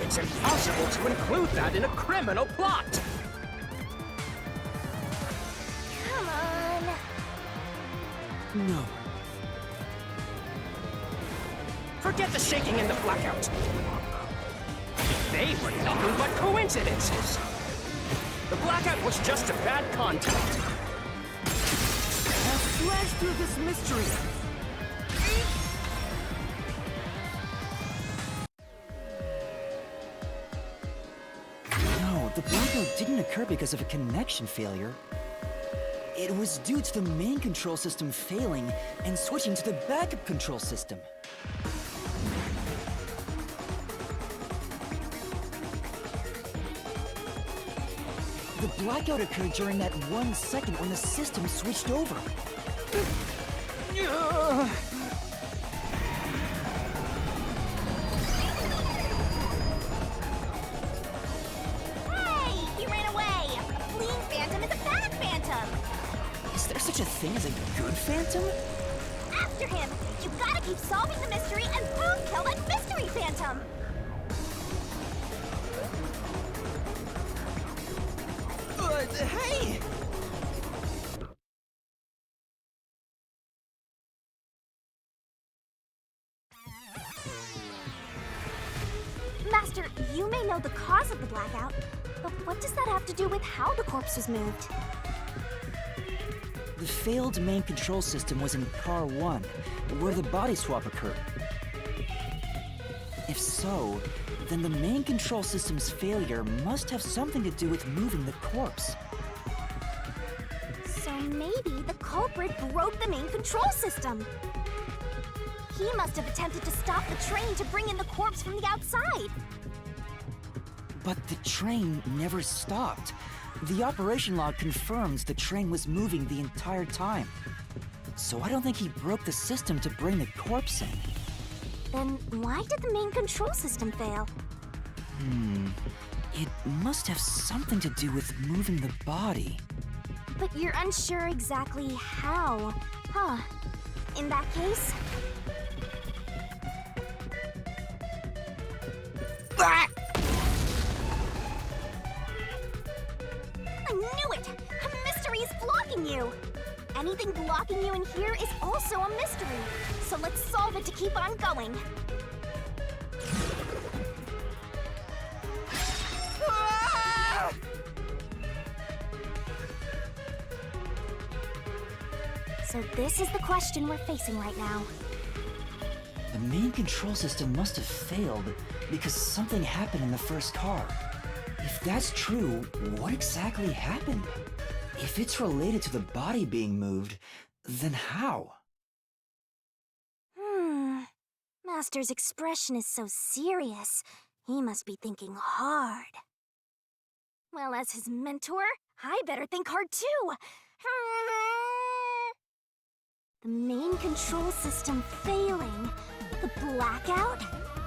It's impossible to include that in a criminal plot. Come on. No. Forget the shaking and the blackout. They were nothing but coincidences. The blackout was just a bad contact. Slash through this mystery! No, the blackout didn't occur because of a connection failure. It was due to the main control system failing and switching to the backup control system. The blackout occurred during that 1 second when the system switched over. Hey! He ran away! A fleeing phantom is a bad phantom! Is there such a thing as a good phantom? After him! You gotta keep solving the mystery and boom, kill that mystery phantom! Hey! Master, you may know the cause of the blackout, but what does that have to do with how the corpse was moved? The failed main control system was in car 1, where the body swap occurred. so, then the main control system's failure must have something to do with moving the corpse. So maybe the culprit broke the main control system. He must have attempted to stop the train to bring in the corpse from the outside. But the train never stopped. The operation log confirms the train was moving the entire time. So I don't think he broke the system to bring the corpse in. Then why did the main control system fail? It must have something to do with moving the body. But you're unsure exactly how, huh? In that case... I knew it! A mystery is blocking you! Anything blocking you in here is also a mystery. So let's solve it to keep on going. So this is the question we're facing right now. The main control system must have failed because something happened in the first car. If that's true, what exactly happened? If it's related to the body being moved, then how? Master's expression is so serious. He must be thinking hard. Well, as his mentor, I better think hard too. The main control system failing. The blackout?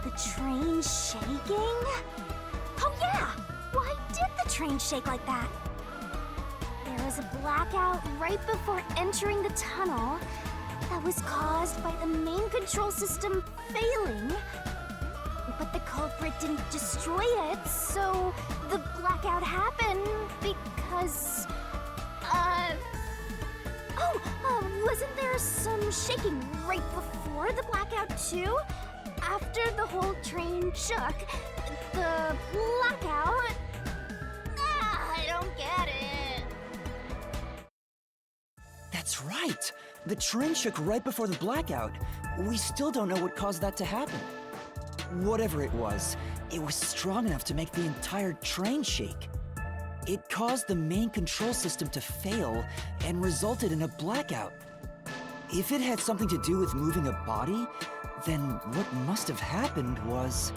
The train shaking? Oh yeah! Why did the train shake like that? There was a blackout right before entering the tunnel that was caused by the main control system failing. But the culprit didn't destroy it, so the blackout happened because... wasn't there some shaking right before the blackout too? After the whole train shook, the blackout... I don't get it. That's right! The train shook right before the blackout. We still don't know what caused that to happen. Whatever it was strong enough to make the entire train shake. It caused the main control system to fail and resulted in a blackout. If it had something to do with moving a body, then what must have happened was...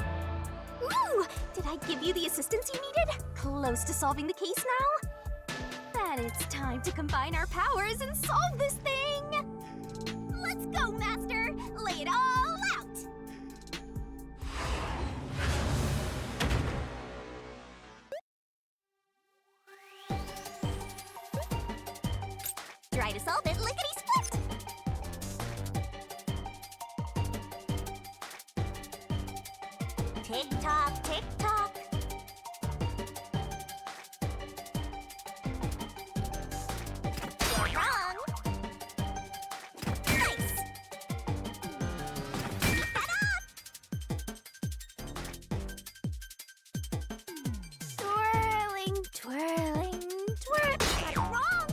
Ooh! Did I give you the assistance you needed? Close to solving the case now? Then it's time to combine our powers and solve this thing! Let's go, Master! Lay it all out! Try to solve it lickety-split! Tick-tock, tick-tock. You're wrong. Nice. Keep that up. Twirling, twirling, twirling. Got it wrong.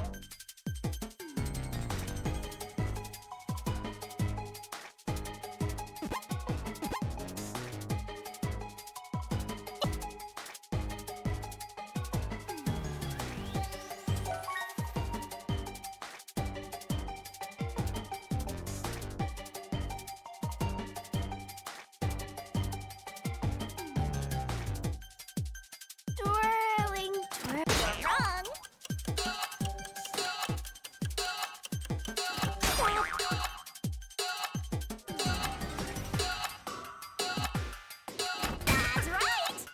Twirling, twirling. You're wrong. That's right.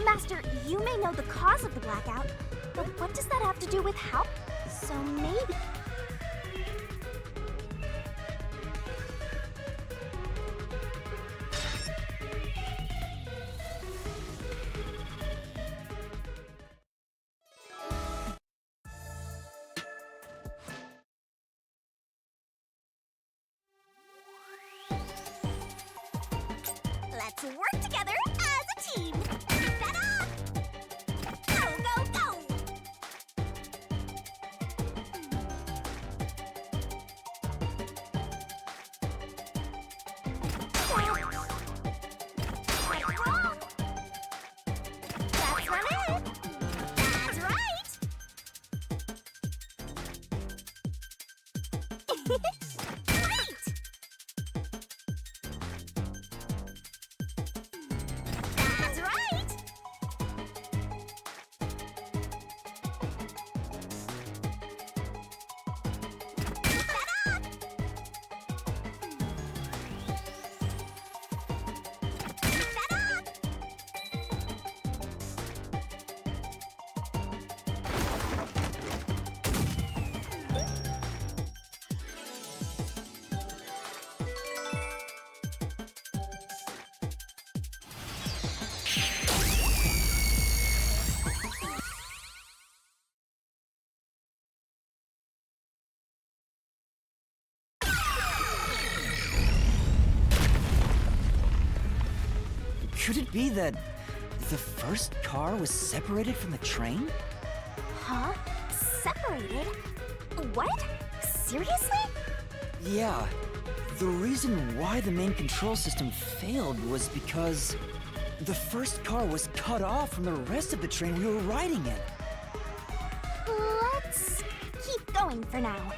Master, you may know the cause of the blackout, but what does that have to do with how? So maybe... That's right! Could it be that the first car was separated from the train? Huh? Separated? What? Seriously? Yeah. The reason why the main control system failed was because the first car was cut off from the rest of the train we were riding in. Let's keep going for now.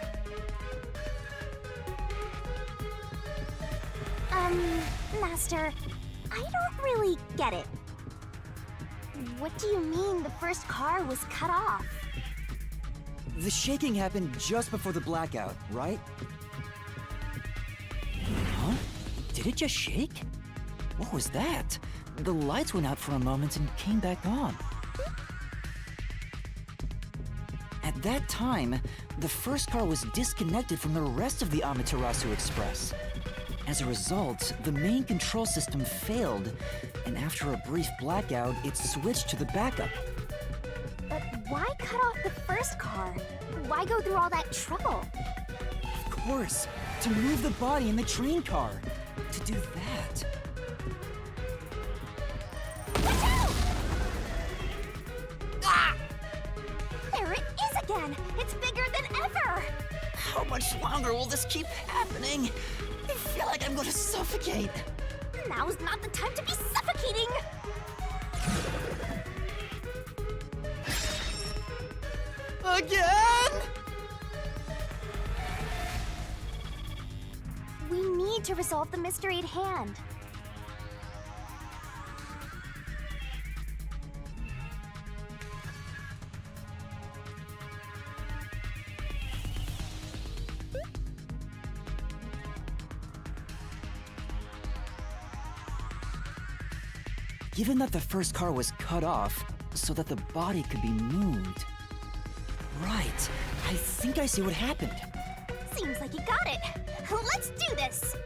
Master, I don't really get it. What do you mean the first car was cut off? The shaking happened just before the blackout, right? Huh? Did it just shake? What was that? The lights went out for a moment and came back on. At that time, the first car was disconnected from the rest of the Amaterasu Express. As a result, the main control system failed, and after a brief blackout, it switched to the backup. But why cut off the first car? Why go through all that trouble? Of course, to move the body in the train car. To do that. Watch out! Ah! There it is again! It's bigger than ever! How much longer will this keep happening? I feel like I'm gonna suffocate. Now's not the time to be suffocating! Again? We need to resolve the mystery at hand. Given that the first car was cut off so that the body could be moved. Right, I think I see what happened. Seems like you got it. Let's do this!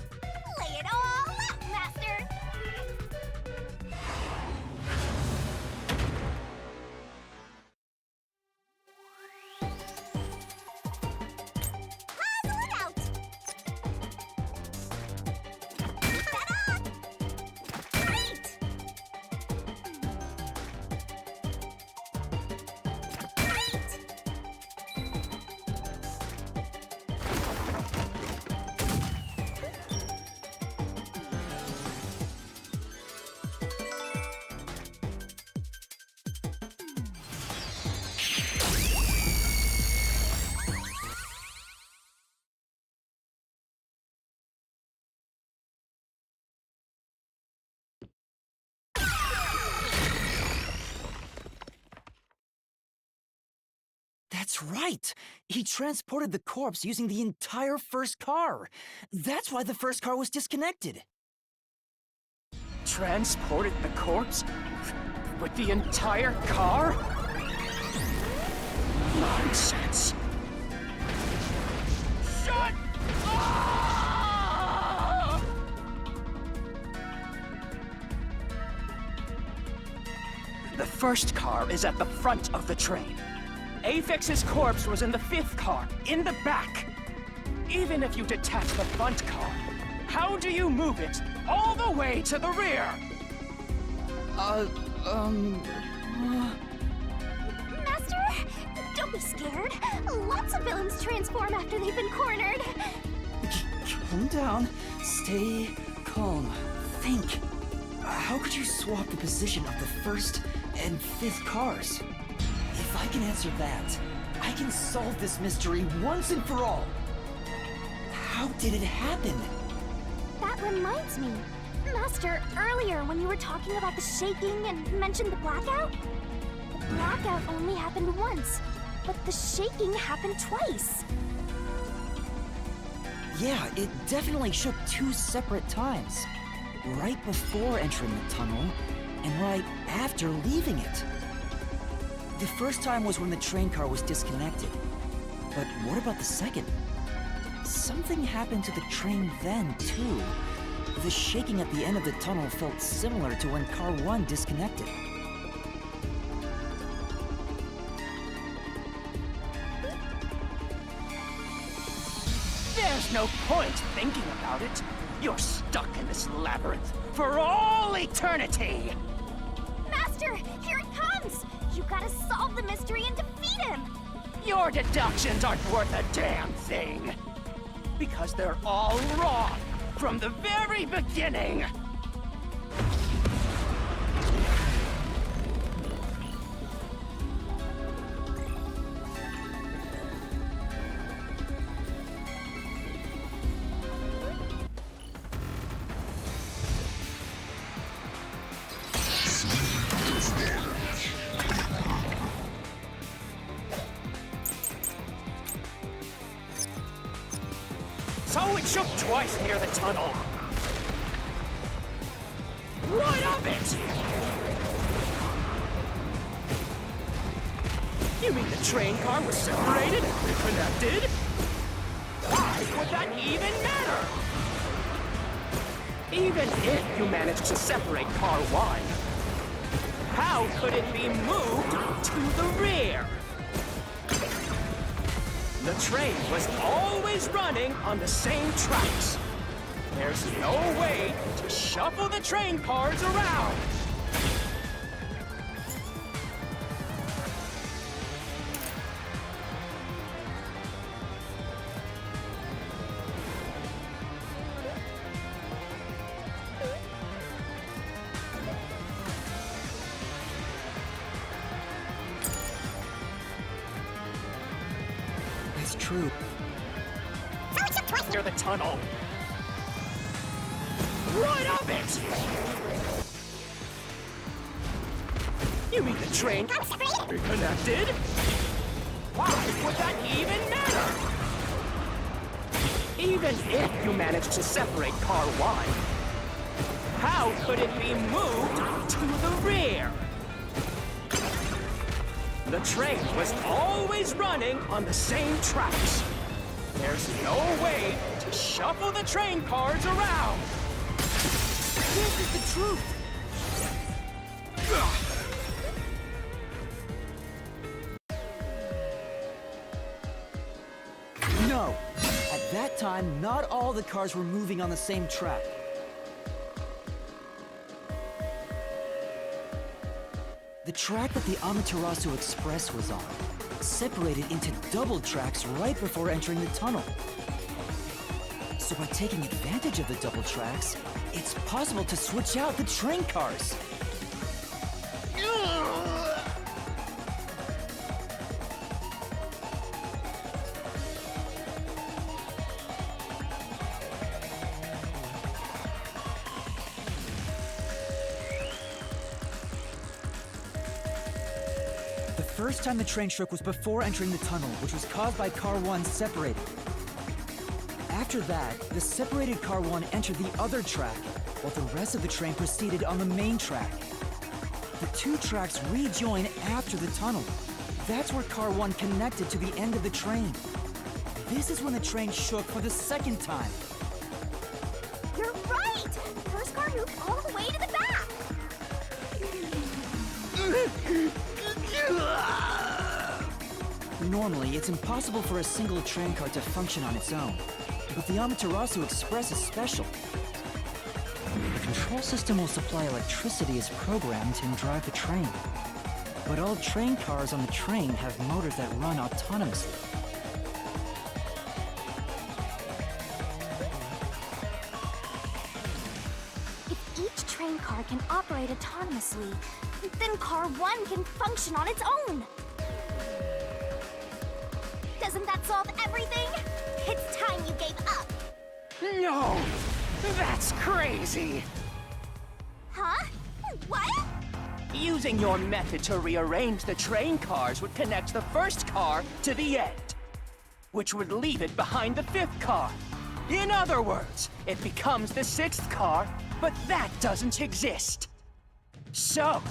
Lay it all out, Master! Puzzle it out! Ta-da! Great! Great! That's right! He transported the corpse using the entire first car. That's why the first car was disconnected. Transported the corpse? With the entire car? Nonsense. Shut up! The first car is at the front of the train. Aphex's corpse was in the fifth car, in the back. Even if you detach the front car, how do you move it all the way to the rear? Master, don't be scared. Lots of villains transform after they've been cornered. Calm down. Stay calm. Think. How could you swap the position of the first and fifth cars? If I can answer that, I can solve this mystery once and for all. How did it happen? That reminds me. Master, earlier when you were talking about the shaking and mentioned the blackout, the blackout only happened once, but the shaking happened twice. Yeah, it definitely shook 2 separate times. Right before entering the tunnel, and right after leaving it. The first time was when the train car was disconnected. But what about the second? Something happened to the train then, too. The shaking at the end of the tunnel felt similar to when Car 1 disconnected. There's no point thinking about it. You're stuck in this labyrinth for all eternity! Master, here it comes! You gotta solve the mystery and defeat him! Your deductions aren't worth a damn thing! Because they're all wrong from the very beginning! So it shook twice near the tunnel. What of it? You mean the train car was separated and reconnected? Why would that even matter? Even if you managed to separate car 1, how could it be moved to the rear? The train was always running on the same tracks. There's no way to shuffle the train cars around. That's true. Near the tunnel. What of it? You mean the train reconnected? Why would that even matter? Even if you managed to separate car 1, how could it be moved to the rear? The train was always running on the same tracks. There's no way to shuffle the train cars around. This is the truth. No. At that time, not all the cars were moving on the same track. The track that the Amaterasu Express was on separated into double tracks right before entering the tunnel. So by taking advantage of the double tracks, it's possible to switch out the train cars. The first time the train shook was before entering the tunnel, which was caused by Car 1 separating. After that, the separated Car 1 entered the other track, while the rest of the train proceeded on the main track. The 2 tracks rejoin after the tunnel. That's where Car 1 connected to the end of the train. This is when the train shook for the second time. You're right! The first car moved all the way to the back! Normally, it's impossible for a single train car to function on its own. But the Amaterasu Express is special. The control system will supply electricity as programmed and drive the train. But all train cars on the train have motors that run autonomously. If each train car can operate autonomously, then Car 1 can function on its own! Doesn't that solve everything? It's time you gave up! No! That's crazy! Huh? What? Using your method to rearrange the train cars would connect the first car to the end, which would leave it behind the fifth car. In other words, it becomes the sixth car, but that doesn't exist. So,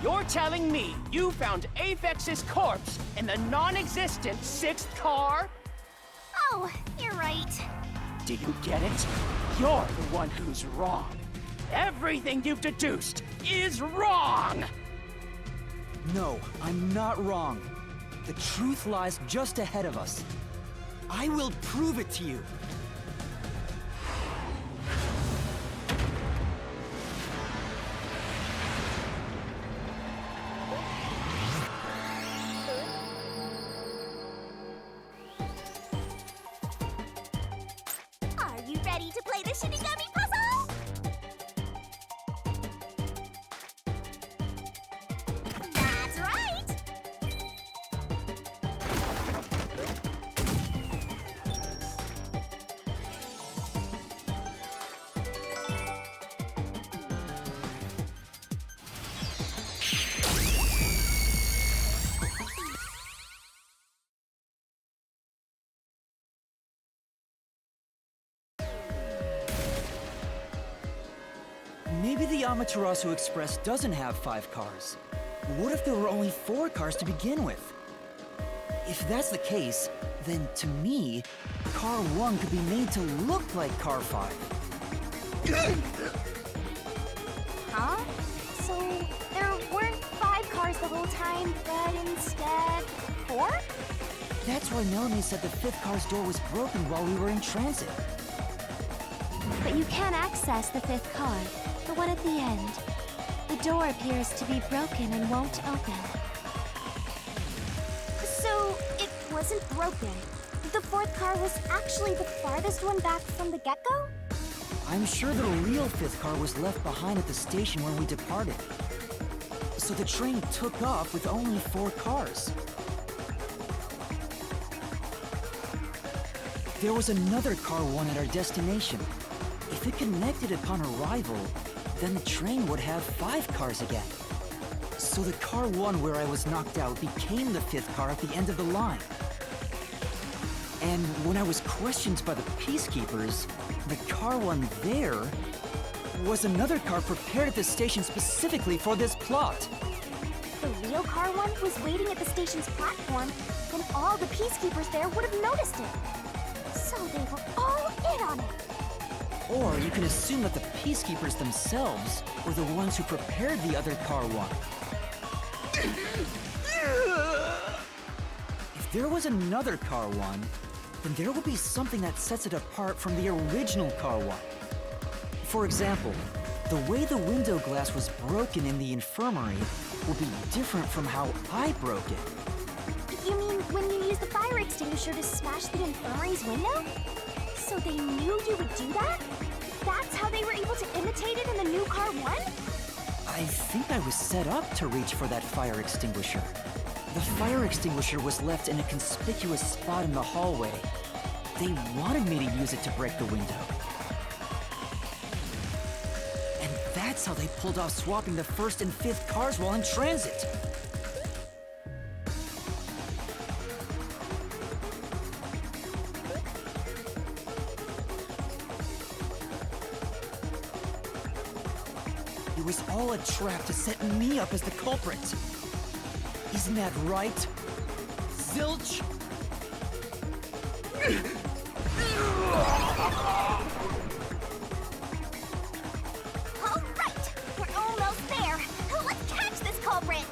you're telling me you found Aphex's corpse in the non-existent sixth car? Oh, you're right. Do you get it? You're the one who's wrong. Everything you've deduced is wrong! No, I'm not wrong. The truth lies just ahead of us. I will prove it to you. Are you ready to play the Shinigami puzzle? That's right! Maybe the Amaterasu Express doesn't have 5 cars. What if there were only 4 cars to begin with? If that's the case, then to me, Car 1 could be made to look like Car 5. Huh? So there weren't 5 cars the whole time, but instead 4? That's why Melanie said the 5th car's door was broken while we were in transit. But you can't access the fifth car, the one at the end. The door appears to be broken and won't open. So it wasn't broken. The 4th car was actually the farthest one back from the get-go? I'm sure the real 5th car was left behind at the station when we departed. So the train took off with only 4 cars. There was another Car 1 at our destination. If it connected upon arrival, then the train would have 5 cars again. So the Car 1 where I was knocked out became the 5th car at the end of the line. And when I was questioned by the Peacekeepers, the Car 1 there was another car prepared at the station specifically for this plot. The real Car 1 was waiting at the station's platform, and all the Peacekeepers there would have noticed it. So they were all in on it. Or you can assume that the Peacekeepers themselves were the ones who prepared the other Car 1. If there was another Car 1, then there will be something that sets it apart from the original Car 1. For example, the way the window glass was broken in the infirmary will be different from how I broke it. You mean when you used the fire extinguisher to smash the infirmary's window? So they knew you would do that? That's how they were able to imitate it in the new Car 1? I think I was set up to reach for that fire extinguisher. The fire extinguisher was left in a conspicuous spot in the hallway. They wanted me to use it to break the window. And that's how they pulled off swapping the 1st and 5th cars while in transit. It was all a trap to set me up as the culprit. Isn't that right? Zilch? All right, we're almost there. Let's catch this culprit.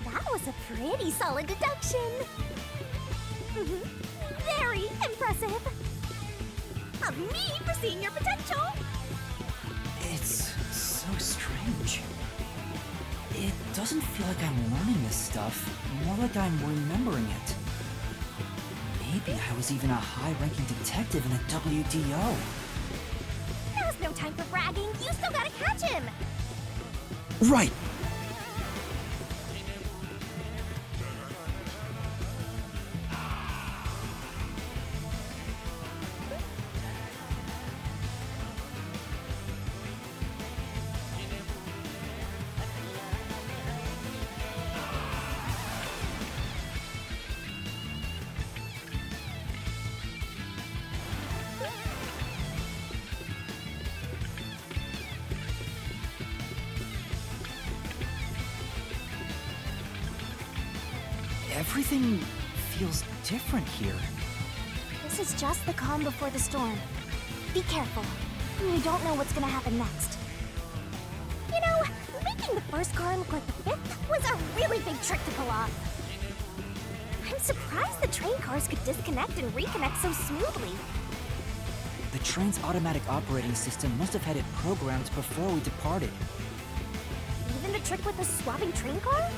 That was a pretty solid deduction. Very impressive. Of me foreseeing your potential. It's so strange. It doesn't feel like I'm learning this stuff, more like I'm remembering it. Maybe I was even a high-ranking detective in the WDO. Now's no time for bragging. You still gotta catch him. Right! Everything feels different here. This is just the calm before the storm. Be careful. You don't know what's gonna happen next. You know, making the first car look like the fifth was a really big trick to pull off. I'm surprised the train cars could disconnect and reconnect so smoothly. The train's automatic operating system must have had it programmed before we departed. Even the trick with the swapping train car?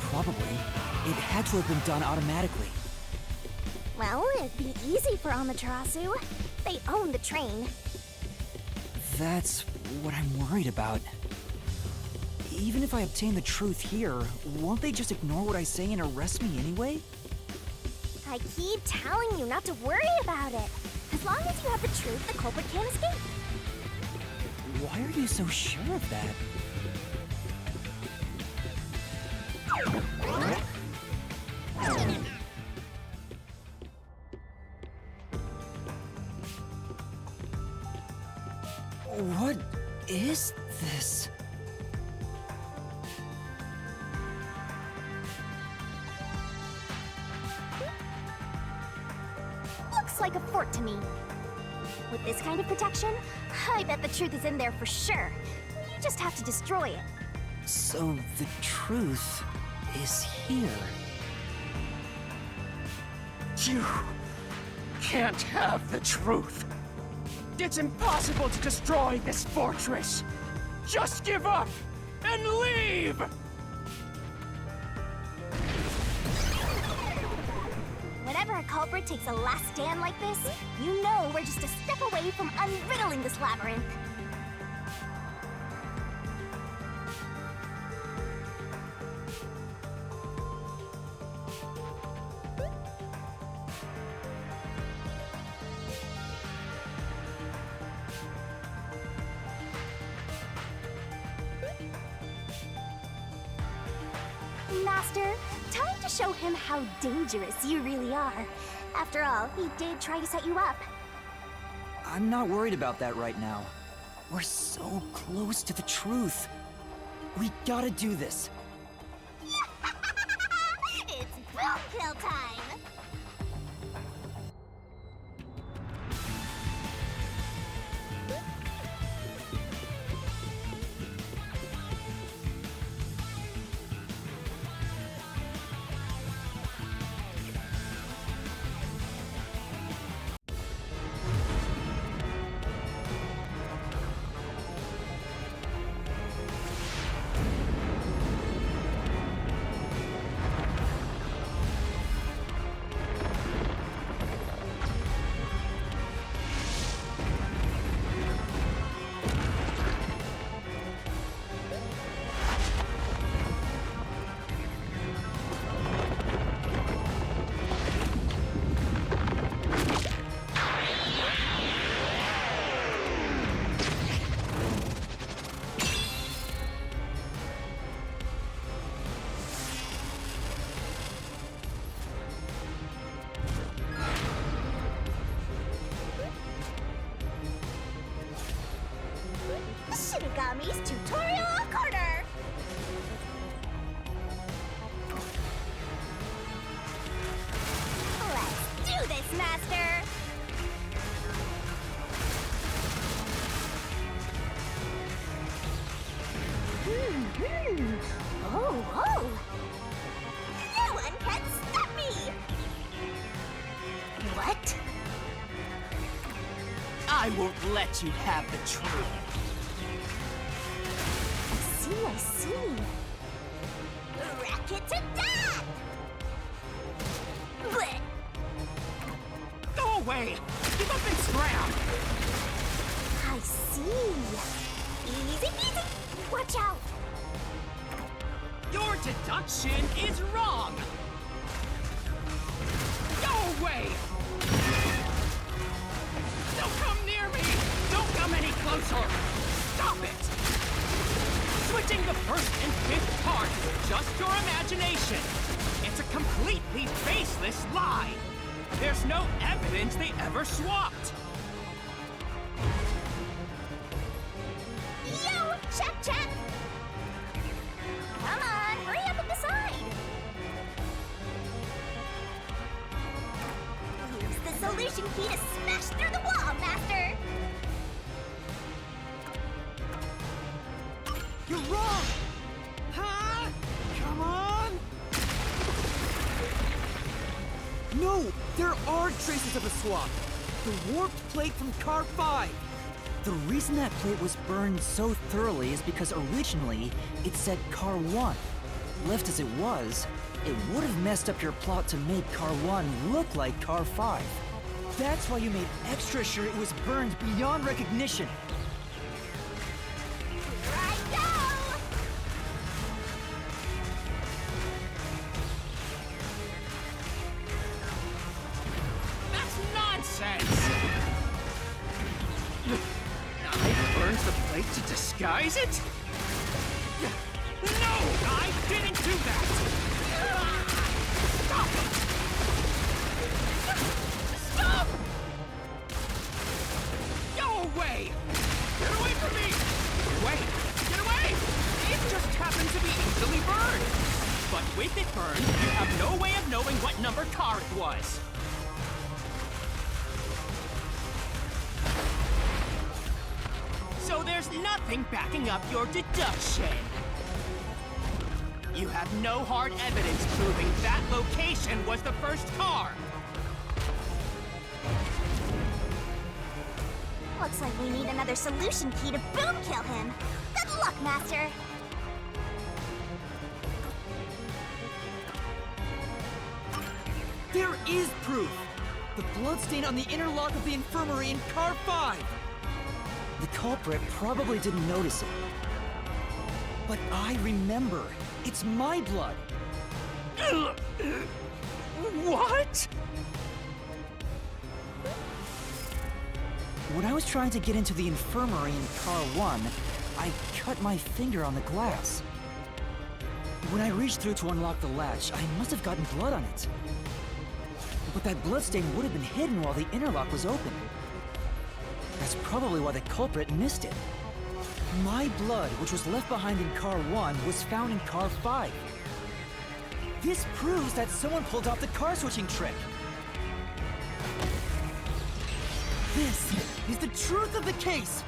Probably. It had to have been done automatically. Well, it'd be easy for Amaterasu. They own the train. That's what I'm worried about. Even if I obtain the truth here, won't they just ignore what I say and arrest me anyway? I keep telling you not to worry about it. As long as you have the truth, the culprit can't escape. Why are you so sure of that? What is this? Looks like a fort to me. With this kind of protection, I bet the truth is in there for sure. You just have to destroy it. So the truth is here. You can't have the truth. It's impossible to destroy this fortress. Just give up and leave! Whenever a culprit takes a last stand like this, you know we're just a step away from unriddling this labyrinth. Master, time to show him how dangerous you really are. After all, he did try to set you up. I'm not worried about that right now. We're so close to the truth. We gotta do this. It's boom kill time! Shinigami's Tutorial Corner! Let's do this, Master! Oh! No one can stop me! What? I won't let you have the truth. I see. Racket to death! Blech. Go away! Give up and scram! I see. Easy peasy. Watch out. Your deduction is wrong! Go away! Don't come near me! Don't come any closer! Stop it! Switching the first and fifth cards is just your imagination. It's a completely baseless lie. There's no evidence they ever swapped. Yo, check! Come on, hurry up and decide. key to smash through the wall, Master! You're wrong! Huh? Come on! No! There are traces of a swap! The warped plate from Car 5! The reason that plate was burned so thoroughly is because originally it said Car 1. Left as it was, it would have messed up your plot to make Car 1 look like Car 5. That's why you made extra sure it was burned beyond recognition. Here I go! That's nonsense! I burned the plate to disguise it? No! I didn't do that! Stop! Stop! Go away! Get away from me! Get away! Get away! It just happened to be easily burned! But with it burned, you have no way of knowing what number car it was. So there's nothing backing up your deduction. You have no hard evidence proving that location was the first car. Looks like we need another solution key to boom kill him. Good luck, Master! There is proof! The bloodstain on the inner lock of the infirmary in Car 5! The culprit probably didn't notice it. But I remember. It's my blood. What? When I was trying to get into the infirmary in Car 1, I cut my finger on the glass. When I reached through to unlock the latch, I must have gotten blood on it. But that bloodstain would have been hidden while the interlock was open. That's probably why the culprit missed it. My blood, which was left behind in Car 1, was found in Car 5. This proves that someone pulled off the car switching trick. This is the truth of the case!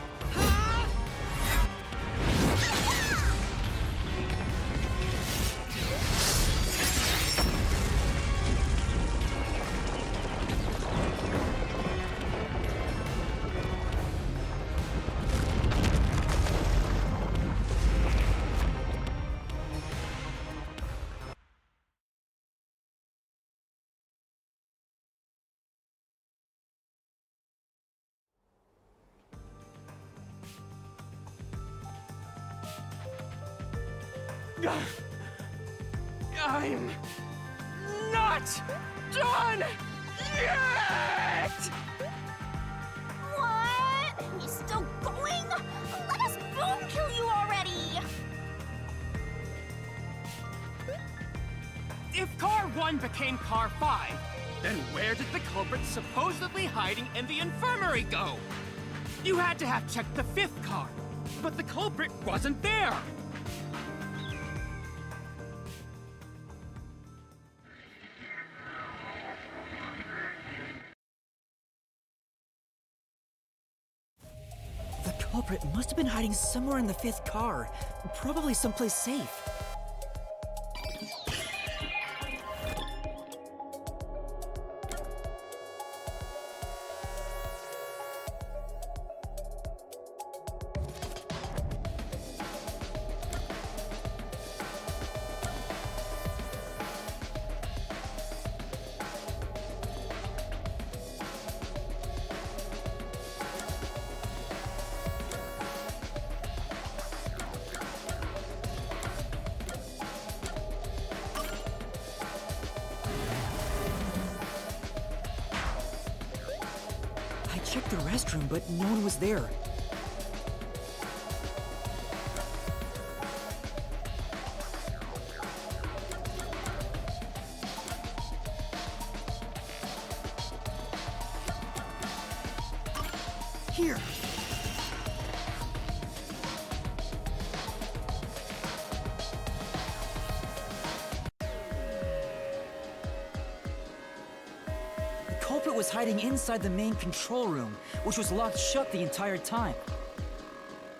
I'm not done yet! What? He's still going? Let us boom kill you already! If Car 1 became Car 5, then where did the culprit supposedly hiding in the infirmary go? You had to have checked the 5th car, but the culprit wasn't there! The culprit must have been hiding somewhere in the 5th car, probably someplace safe. I checked the restroom, but no one was there. Here. The culprit culprit was hiding inside the main control room, which was locked shut the entire time.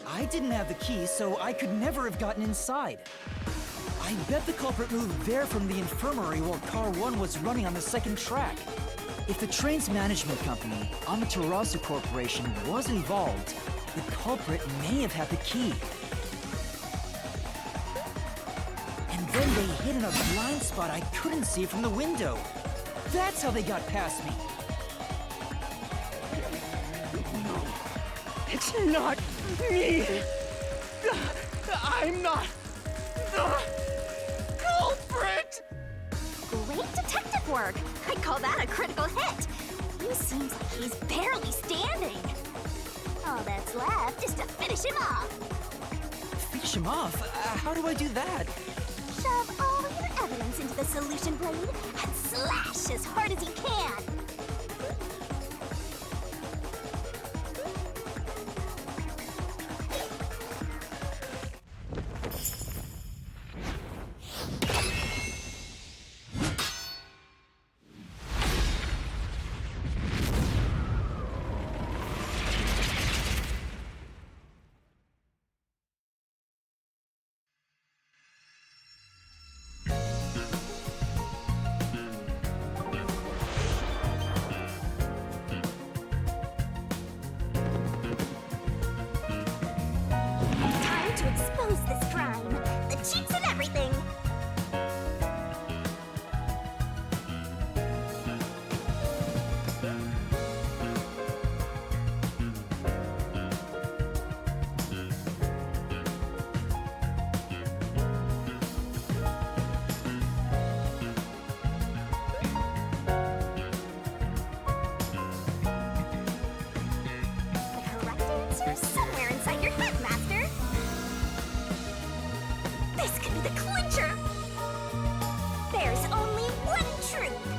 I didn't have the key, so I could never have gotten inside. I bet the culprit moved there from the infirmary while Car 1 was running on the second track. If the train's management company, Amaterasu Corporation, was involved, the culprit may have had the key. And then they hid in a blind spot I couldn't see from the window. That's how they got past me. It's not me! I'm not the culprit! Great detective work! I'd call that a critical hit! He seems like he's barely standing. All that's left is to finish him off. Finish him off? How do I do that? Shove all your evidence into the solution blade and slash as hard as you can. Expose this crime. The cheats and everything. The correct answer is somewhere inside your head, Master. This could be the clincher! There's only one truth!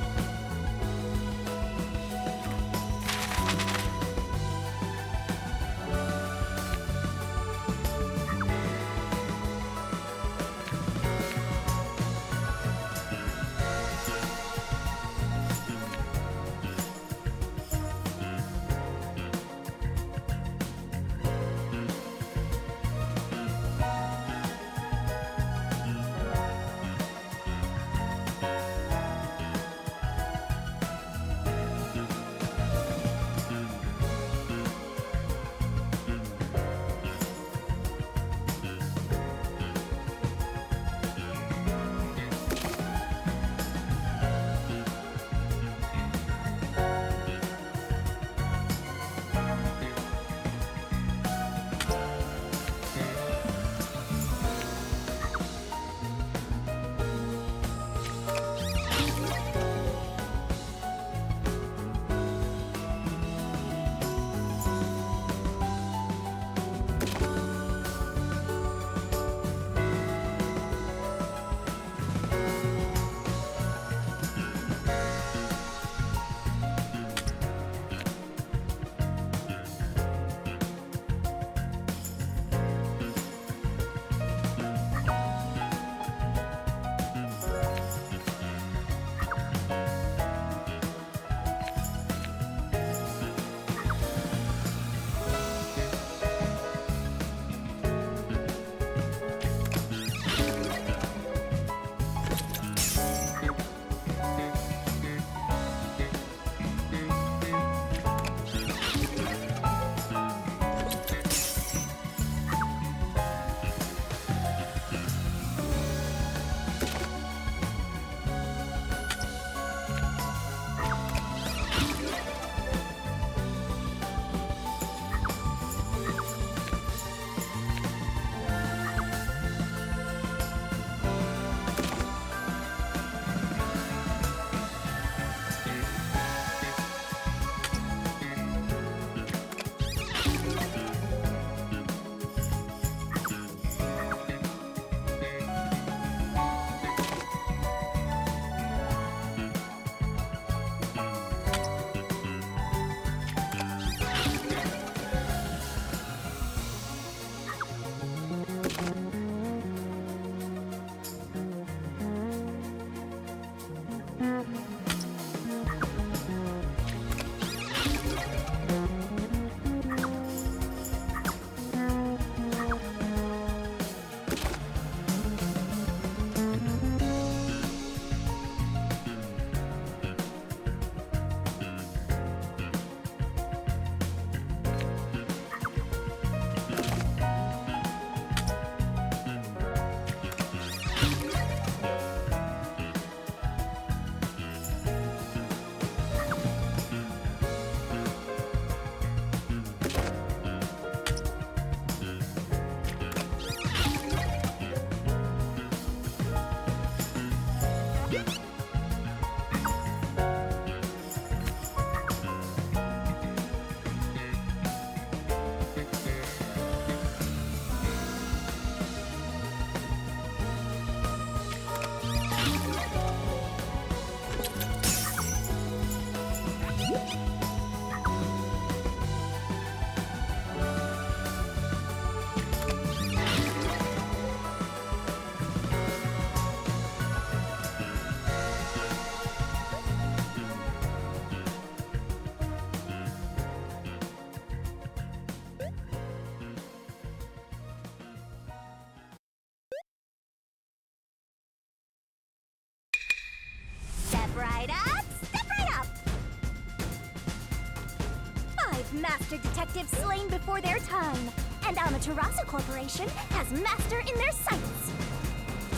Master Detectives slain before their time, and Amaterasu Corporation has Master in their sights.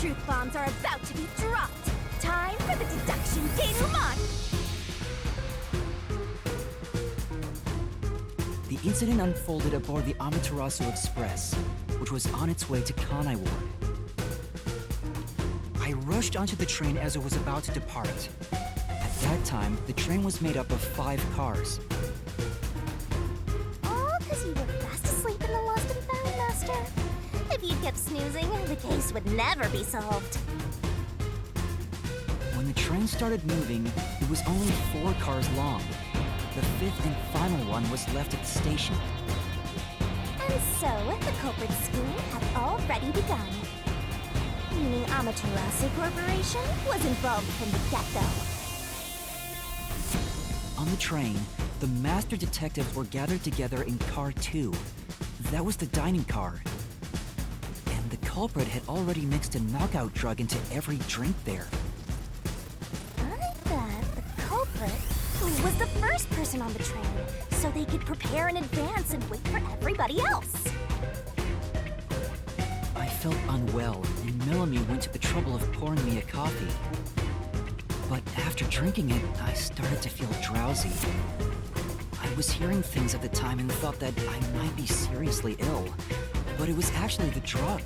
Truth bombs are about to be dropped. Time for the deduction denouement! The incident unfolded aboard the Amaterasu Express, which was on its way to Kanai Ward. I rushed onto the train as it was about to depart. At that time, the train was made up of 5 cars. All because you were fast asleep in the lost and found, Master. If you kept snoozing, the case would never be solved. When the train started moving, it was only 4 cars long. The 5th and final one was left at the station. And so, the culprit scheme had already begun. Meaning Amaterasu Corporation was involved from the get-go. On the train, the master detectives were gathered together in car 2. That was the dining car. And the culprit had already mixed a knockout drug into every drink there. I thought the culprit was the first person on the train, so they could prepare in advance and wait for everybody else. I felt unwell, and Melanie went to the trouble of pouring me a coffee. But after drinking it, I started to feel drowsy. I was hearing things at the time and thought that I might be seriously ill, but it was actually the drug.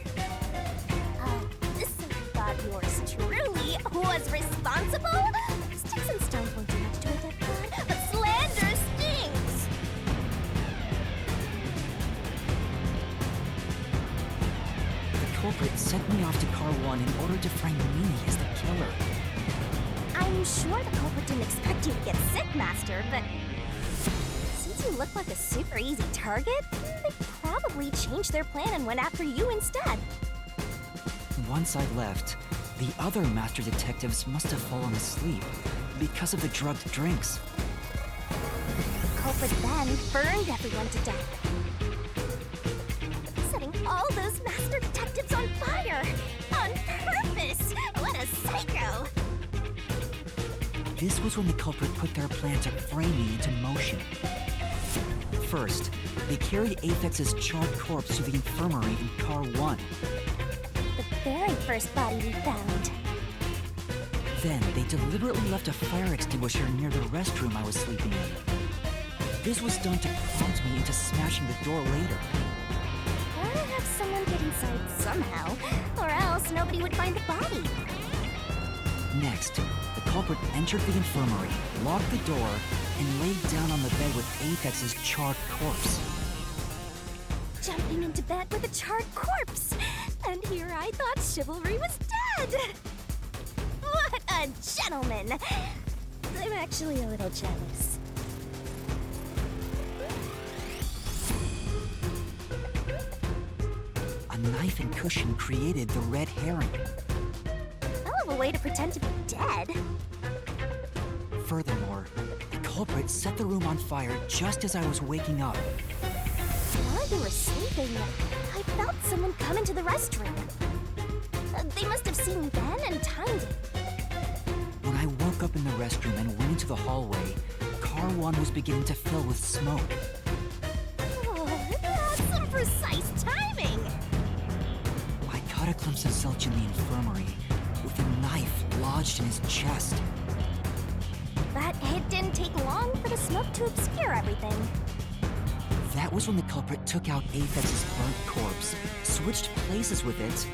Oh, so you thought yours truly was responsible? Sticks and stones won't do much to a dead god, but slander stings! The culprit sent me off to car 1 in order to frame me as the killer. I'm sure the culprit didn't expect you to get sick, Master, but since you look like a super easy target, they probably changed their plan and went after you instead. Once I left, the other master detectives must have fallen asleep because of the drugged drinks. The culprit then burned everyone to death, setting all those master detectives on fire on purpose. What a psycho! This was when the culprit put their plan to frame me into motion. First, they carried Aphex's charred corpse to the infirmary in car 1. The very first body we found. Then, they deliberately left a fire extinguisher near the restroom I was sleeping in. This was done to prompt me into smashing the door later. Gotta have someone get inside somehow, or else nobody would find the body. Next, the culprit entered the infirmary, locked the door, and laid down on the bed with Aphex's charred corpse. Jumping into bed with a charred corpse! And here I thought chivalry was dead! What a gentleman! I'm actually a little jealous. A knife and cushion created the red herring. Hell of a way to pretend to be dead. Furthermore, the culprit set the room on fire just as I was waking up. While you were sleeping, I felt someone come into the restroom. They must have seen me then and timed it. When I woke up in the restroom and went into the hallway, car 1 was beginning to fill with smoke. Oh, that's some precise timing! I caught a glimpse of Zelch in the infirmary, with a knife lodged in his chest. But it didn't take long for the smoke to obscure everything. That was when the culprit took out Aphex's burnt corpse, switched places with it,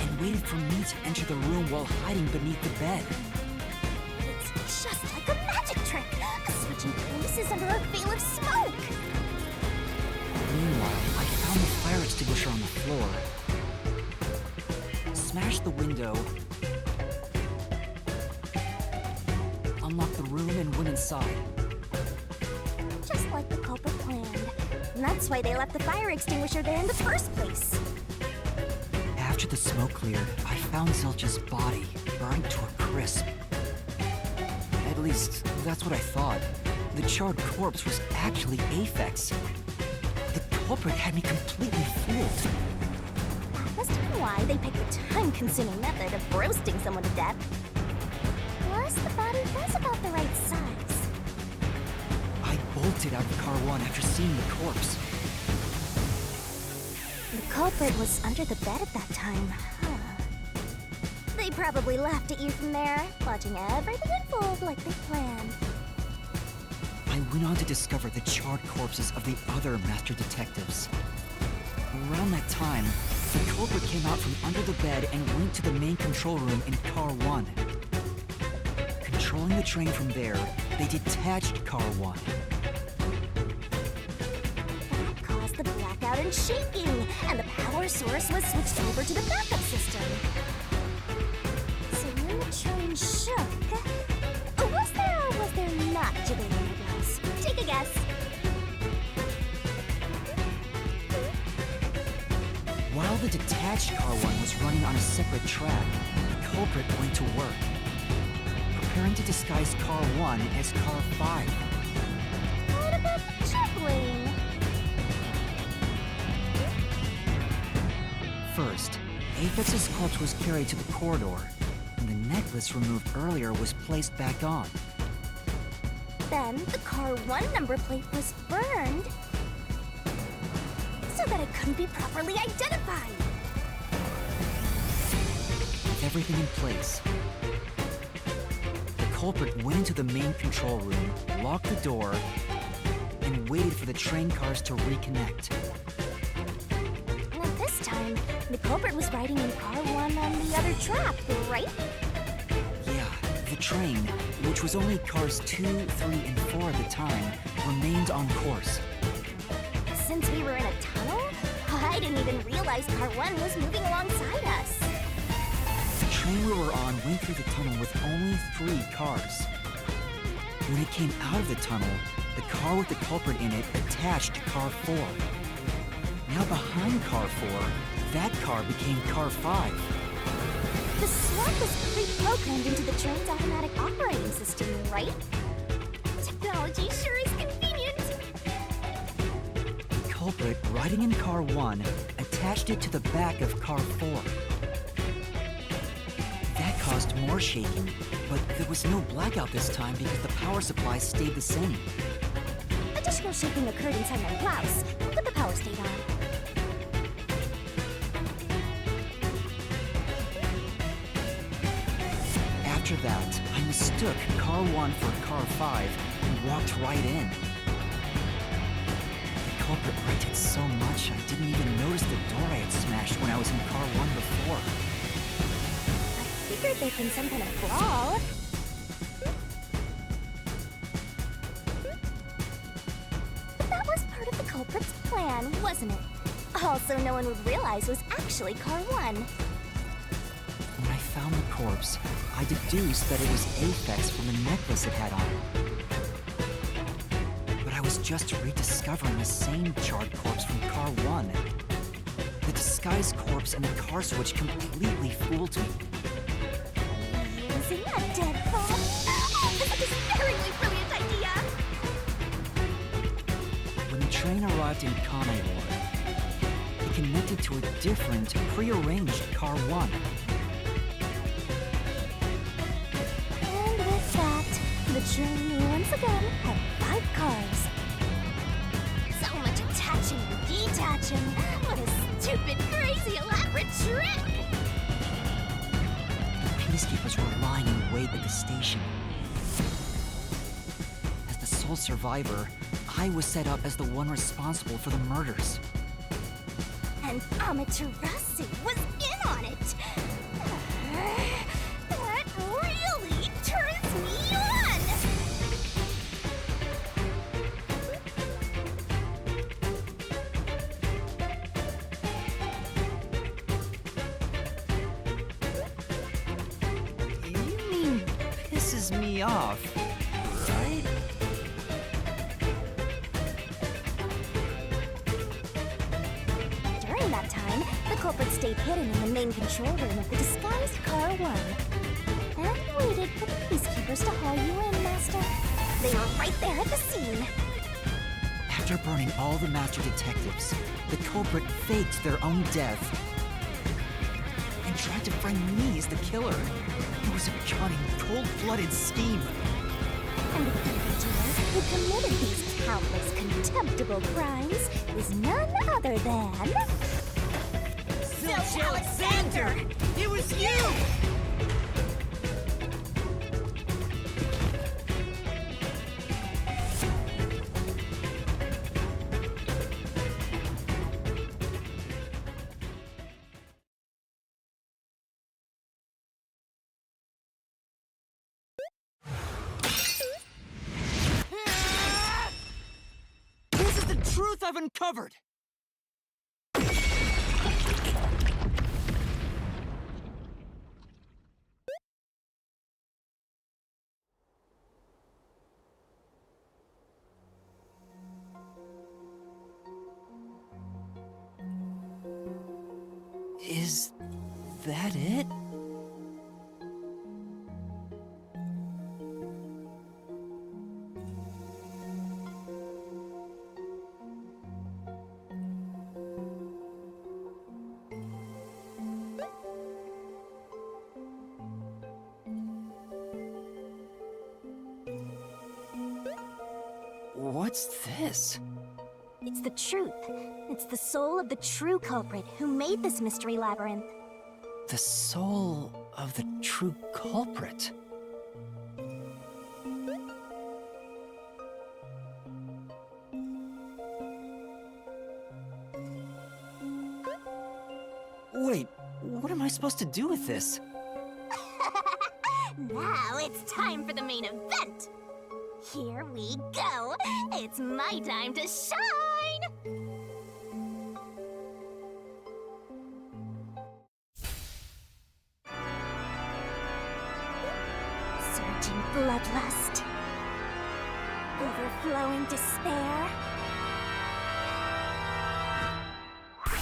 and waited for me to enter the room while hiding beneath the bed. It's just like a magic trick, switching places under a veil of smoke. Meanwhile, I found the fire extinguisher on the floor, smashed the window, unlocked the room, and went inside. Just like the culprit planned. And that's why they left the fire extinguisher there in the first place. After the smoke cleared, I found Zelch's body, burned to a crisp. At least, that's what I thought. The charred corpse was actually Aphex. The culprit had me completely fooled. That must have been why they picked a time-consuming method of roasting someone to death. Plus, the body was about the right size. I bolted out of Car 1 after seeing the corpse. The culprit was under the bed at that time. Huh. They probably laughed at you from there, watching everything unfold like they planned. I went on to discover the charred corpses of the other master detectives. Around that time, the culprit came out from under the bed and went to the main control room in Car 1. Controlling the train from there, they detached Car 1. That caused the blackout and shaking, and the power source was switched over to the backup system. So when the train shook, was there or was there not jiggling eyebrows? Take a guess. While the detached Car 1 was running on a separate track, the culprit went to work, preparing to disguise Car 1 as Car 5. What about the juggling? First, Aphex's corpse was carried to the corridor, and the necklace removed earlier was placed back on. Then the Car 1 number plate was burned so that it couldn't be properly identified. With everything in place, the culprit went into the main control room, locked the door, and waited for the train cars to reconnect. And at this time, the culprit was riding in Car 1 on the other track, right? Yeah, the train, which was only cars 2, 3, and 4 at the time, remained on course. Since we were in a tunnel, I didn't even realize Car 1 was moving alongside us. The train we were on went through the tunnel with only 3 cars. When it came out of the tunnel, the car with the culprit in it attached to Car 4. Now behind Car 4, that car became Car 5. The swap was pre-programmed into the train's automatic operating system, right? Technology sure is convenient. The culprit, riding in Car 1, attached it to the back of Car 4. That caused more shaking, but there was no blackout this time because the power supply stayed the same. Additional shaking occurred inside my blouse, but the power stayed on. After that, I mistook Car 1 for Car 5 and walked right in. The culprit righted so much I didn't even notice the door I had smashed when I was in Car 1 before. I figured there'd been some kind of brawl. But that was part of the culprit's plan, wasn't it? Also, no one would realize was actually Car 1. When I found the corpse, I deduced that it was Aphex from the necklace it had on. But I was just rediscovering the same charred corpse from Car 1. The disguised corpse and the car switch completely fooled me. Using a dead phone? Oh, this is a despairingly brilliant idea! When the train arrived in Kanai Ward, it connected to a different, prearranged Car 1. And with that, the train once again had 5 cars. So much attaching and detaching. What a stupid, crazy, elaborate trick! The peacekeepers were lying in wait at the station. As the sole survivor, I was set up as the one responsible for the murders. And Amaterasu was in on it! That really turns me on! You mean pisses me off, right? During that time, the culprit stayed hidden in the main control room of the disguised Car 1. And waited for the peacekeepers to haul you in, Master. They were right there at the scene. After burning all the master detectives, the culprit faked their own death and tried to frame me as the killer. It was a cunning, cold-blooded scheme. And the perpetrator who committed these countless contemptible crimes is none other than... Zilch Alexander! It was you! This is the truth I've uncovered! Is that it? What's this? It's the truth. It's the soul of the true culprit who made this mystery labyrinth. The soul of the true culprit. Wait, what am I supposed to do with this? Now it's time for the main event! Here we go! It's my time to shine! Surging bloodlust. Overflowing despair.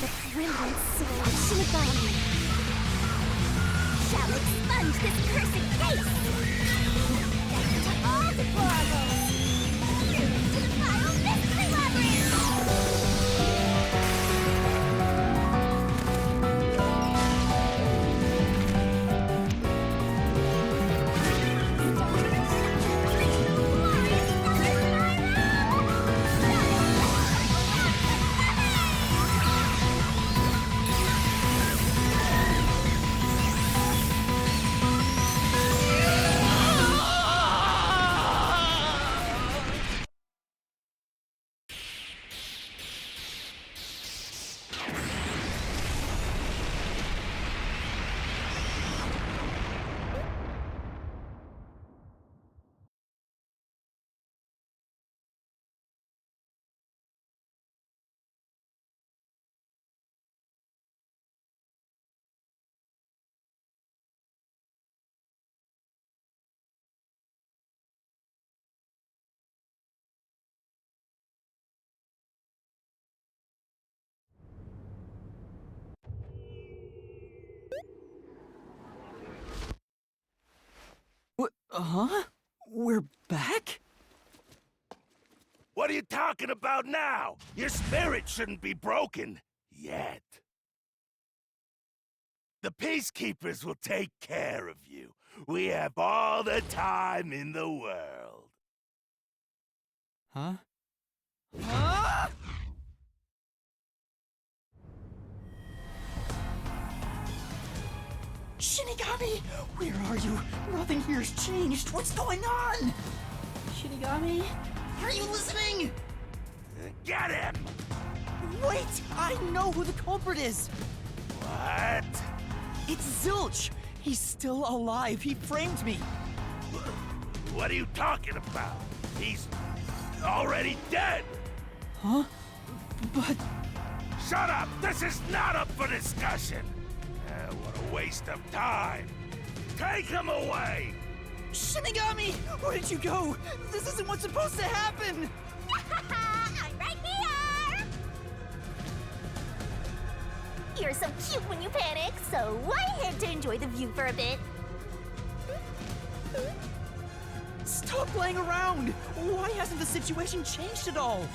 The brilliant soul of Shinigami shall expunge this cursed case! Death to all deplorables! To the final mystery labyrinth! Huh? We're back? What are you talking about now? Your spirit shouldn't be broken. Yet. The Peacekeepers will take care of you. We have all the time in the world. Huh? Shinigami! Where are you? Nothing here's changed. What's going on? Shinigami? Are you listening? Get him! Wait! I know who the culprit is! What? It's Zilch! He's still alive. He framed me. What are you talking about? He's already dead! Huh? But... Shut up! This is not up for discussion! What a waste of time! Take him away! Shinigami! Where did you go? This isn't what's supposed to happen! I'm right here! You're so cute when you panic, so why head to enjoy the view for a bit? Stop playing around! Why hasn't the situation changed at all?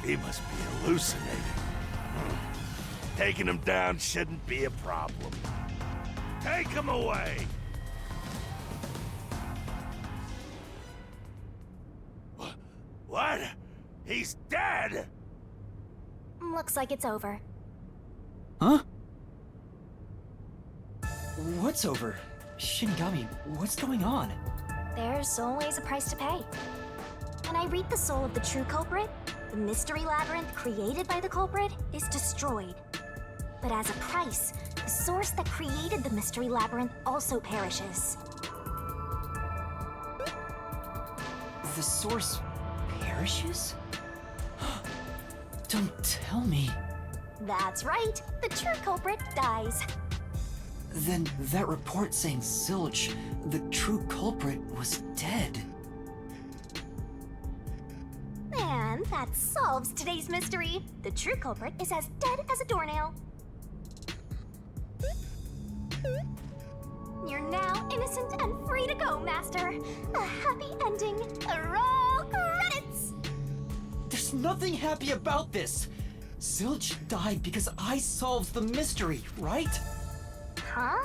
He must be hallucinating. Taking him down shouldn't be a problem. Take him away! What? He's dead? Looks like it's over. Huh? What's over? Shinigami, what's going on? There's always a price to pay. When I read the soul of the true culprit, the mystery labyrinth created by the culprit is destroyed. But as a price, the source that created the mystery labyrinth also perishes. The source perishes? Don't tell me. That's right, the true culprit dies. Then that report saying Zilch, the true culprit, was dead. And that solves today's mystery. The true culprit is as dead as a doornail. You're now innocent and free to go, Master. A happy ending. Roll credits! There's nothing happy about this. Zilch died because I solved the mystery, right? Huh?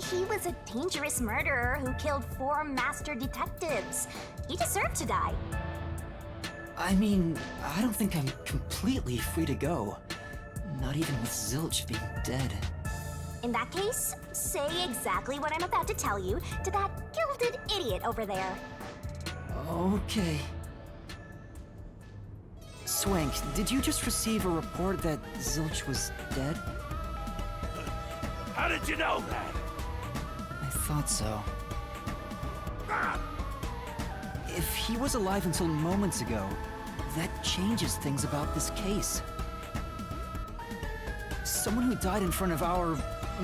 He was a dangerous murderer who killed 4 master detectives. He deserved to die. I mean, I don't think I'm completely free to go. Not even with Zilch being dead. In that case, say exactly what I'm about to tell you to that gilded idiot over there. Okay. Swank, did you just receive a report that Zilch was dead? How did you know that? I thought so. If he was alive until moments ago, that changes things about this case. Someone who died in front of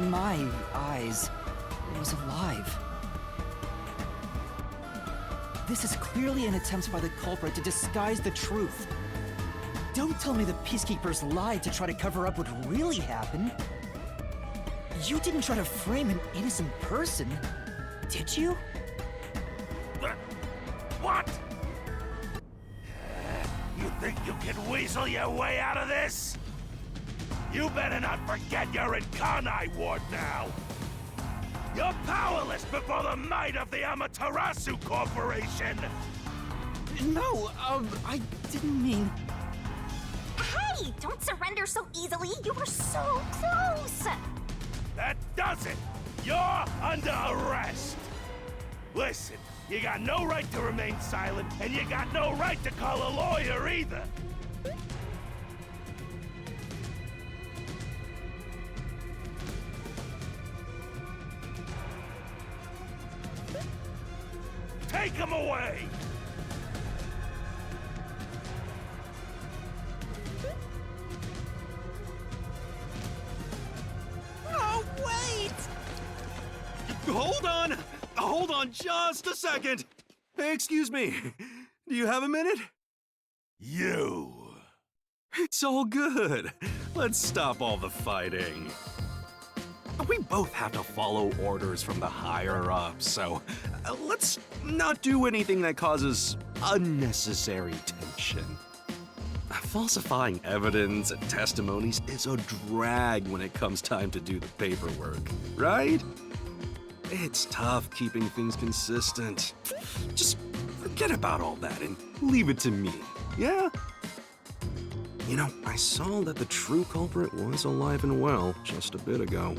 my eyes, was alive. This is clearly an attempt by the culprit to disguise the truth. Don't tell me the Peacekeepers lied to try to cover up what really happened. You didn't try to frame an innocent person, did you? What? You think you can weasel your way out of this? You better not forget you're in Kanai Ward now! You're powerless before the might of the Amaterasu Corporation! No, I didn't mean... Hey! Don't surrender so easily! You were so close! That does it! You're under arrest! Listen, you got no right to remain silent, and you got no right to call a lawyer either! Take him away! Oh, wait! Hold on! Hold on just a second! Hey, excuse me. Do you have a minute? You! It's all good. Let's stop all the fighting. We both have to follow orders from the higher-ups, so let's not do anything that causes unnecessary tension. Falsifying evidence and testimonies is a drag when it comes time to do the paperwork, right? It's tough keeping things consistent. Just forget about all that and leave it to me, yeah? You know, I saw that the true culprit was alive and well just a bit ago.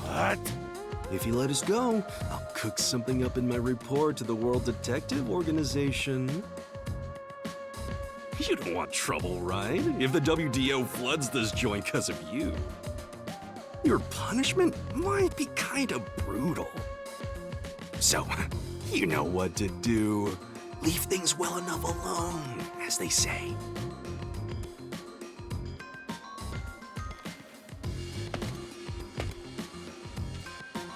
What? If you let us go, I'll cook something up in my report to the World Detective Organization. You don't want trouble, right? If the WDO floods this joint because of you. Your punishment might be kind of brutal. So, you know what to do. Leave things well enough alone, as they say.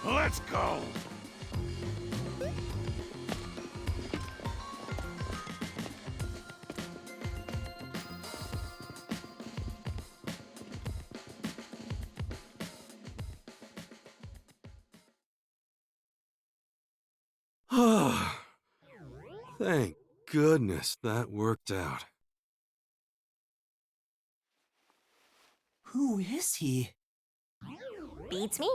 Let's go! Thank goodness that worked out. Who is he? Beats me?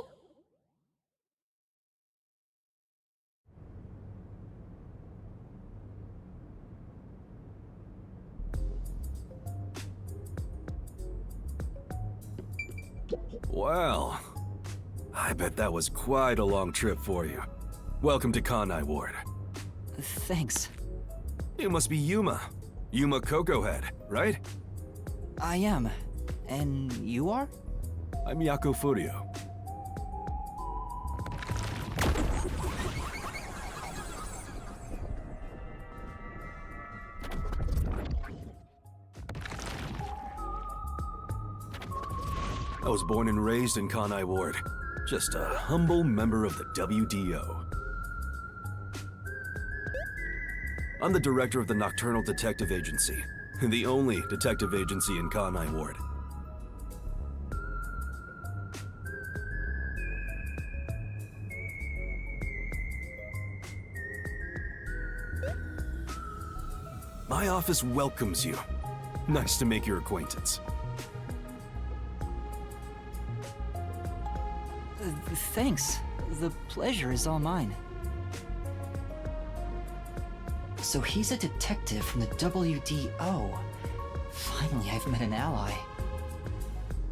Well, I bet that was quite a long trip for you. Welcome to Kanai Ward. Thanks. You must be Yuma. Yuma Cocoa Head, right? I am. And you are? I'm Yako Furio. I was born and raised in Kanai Ward. Just a humble member of the WDO. I'm the director of the Nocturnal Detective Agency, the only detective agency in Kanai Ward. My office welcomes you. Nice to make your acquaintance. Thanks. The pleasure is all mine. So he's a detective from the WDO. Finally, I've met an ally.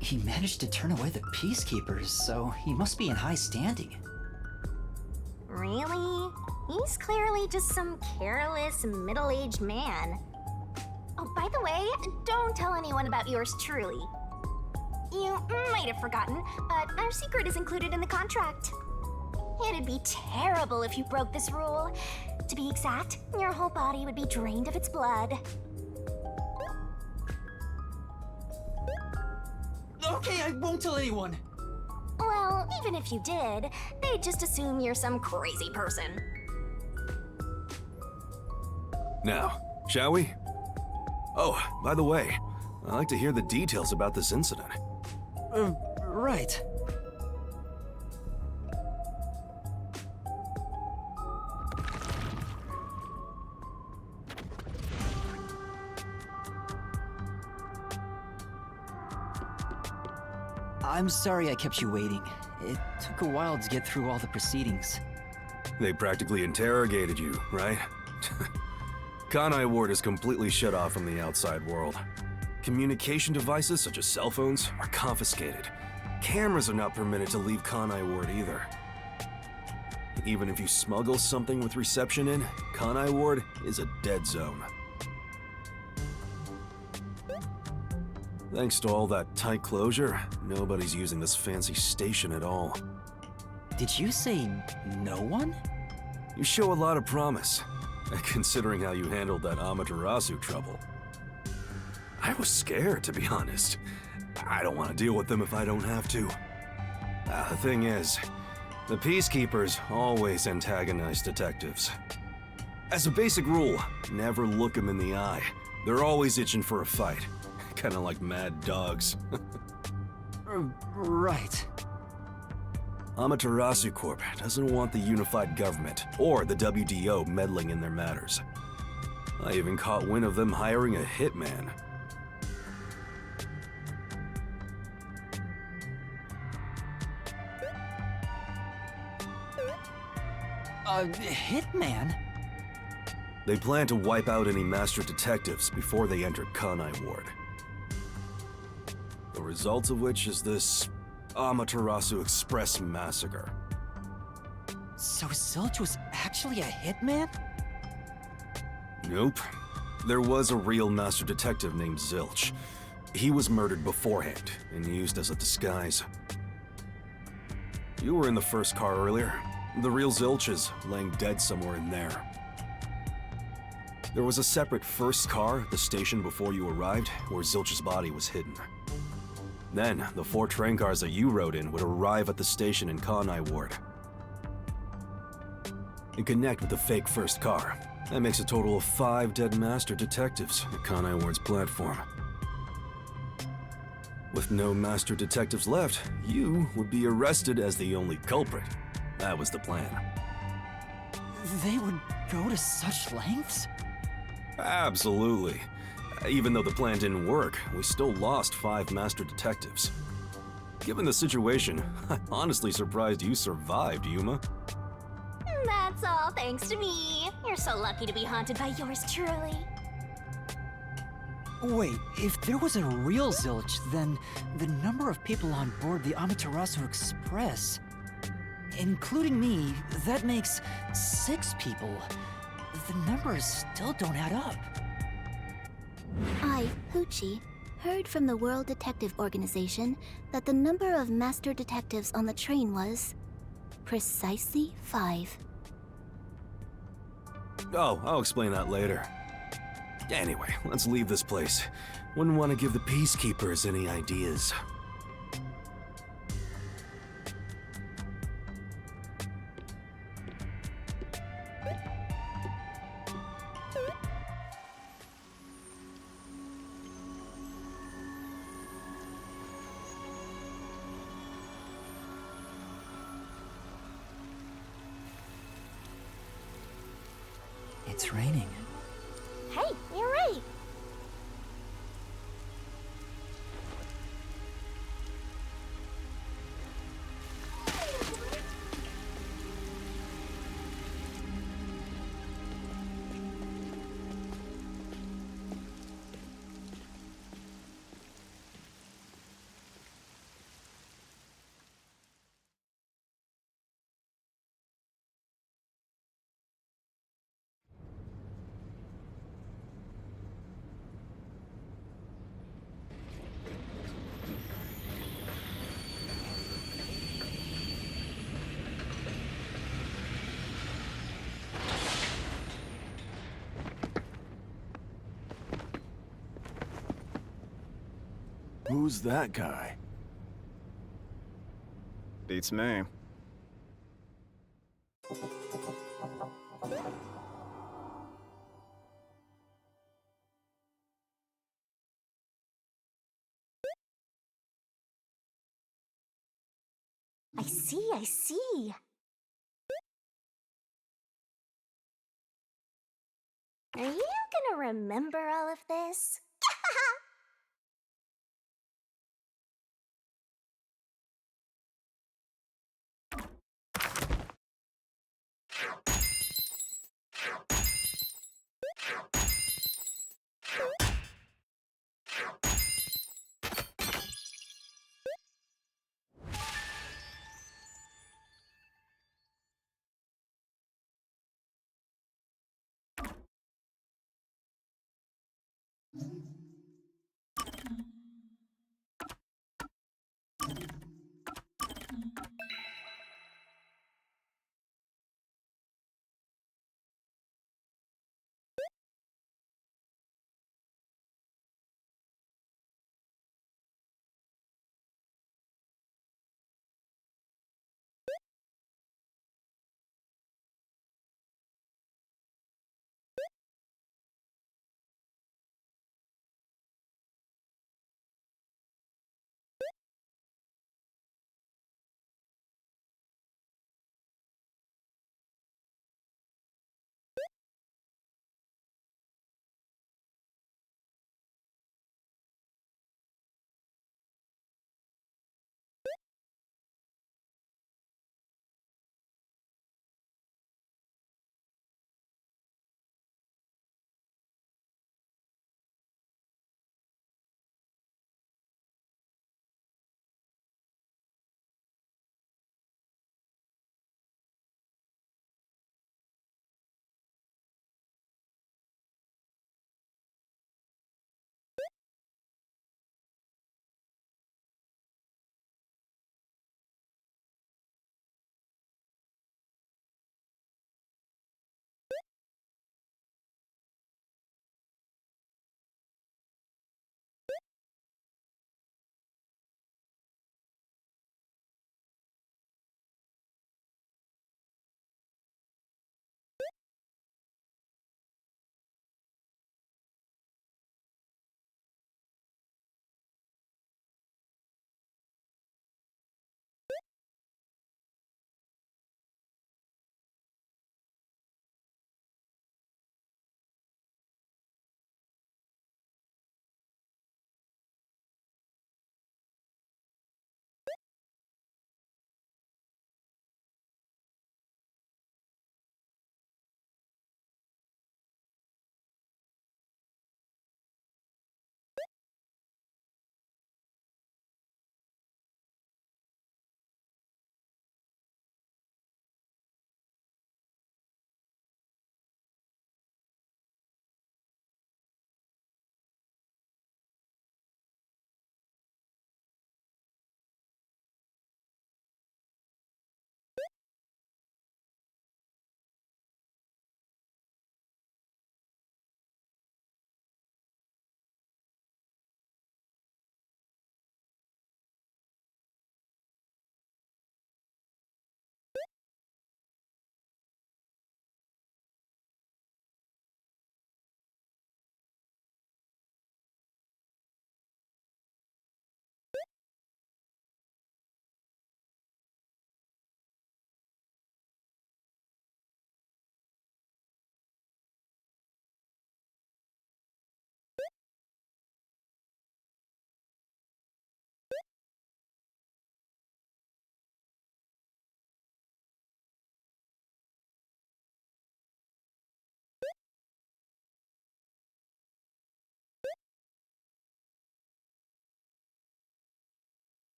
He managed to turn away the Peacekeepers, so he must be in high standing. Really? He's clearly just some careless, middle-aged man. Oh, by the way, don't tell anyone about yours truly. You might have forgotten, but our secret is included in the contract. It'd be terrible if you broke this rule. To be exact, your whole body would be drained of its blood. Okay, I won't tell anyone. Well, even if you did, they'd just assume you're some crazy person. Now, shall we? Oh, by the way, I'd like to hear the details about this incident. Right. I'm sorry I kept you waiting. It took a while to get through all the proceedings. They practically interrogated you, right? Kanai Ward is completely shut off from the outside world. Communication devices, such as cell phones, are confiscated. Cameras are not permitted to leave Kanai Ward either. Even if you smuggle something with reception in, Kanai Ward is a dead zone. Thanks to all that tight closure, nobody's using this fancy station at all. Did you say no one? You show a lot of promise, considering how you handled that Amaterasu trouble. I was scared, to be honest. I don't want to deal with them if I don't have to. The thing is, the Peacekeepers always antagonize detectives. As a basic rule, never look them in the eye. They're always itching for a fight. Kinda like mad dogs. Right. Amaterasu Corp doesn't want the unified government or the WDO meddling in their matters. I even caught wind of them hiring a hitman. A hitman? They plan to wipe out any master detectives before they enter Kanai Ward. The result of which is this Amaterasu Express massacre. So Zilch was actually a hitman? Nope. There was a real master detective named Zilch. He was murdered beforehand and used as a disguise. You were in the first car earlier. The real Zilch is laying dead somewhere in there. There was a separate first car at the station before you arrived where Zilch's body was hidden. Then, the 4 train cars that you rode in would arrive at the station in Kanai Ward and connect with the fake first car. That makes a total of 5 dead master detectives at Kanai Ward's platform. With no master detectives left, you would be arrested as the only culprit. That was the plan. They would go to such lengths? Absolutely. Even though the plan didn't work, we still lost 5 master detectives. Given the situation, I'm honestly surprised you survived, Yuma. That's all thanks to me. You're so lucky to be haunted by yours truly. Wait, if there was a real zilch, then the number of people on board the Amaterasu Express, including me, that makes 6 people. The numbers still don't add up. I, Hoochie, heard from the World Detective Organization that the number of master detectives on the train was precisely 5. Oh, I'll explain that later. Anyway, let's leave this place. Wouldn't want to give the Peacekeepers any ideas. It's raining. Hey, you're right. Who's that guy? Beats me. I see. Are you gonna remember all of this?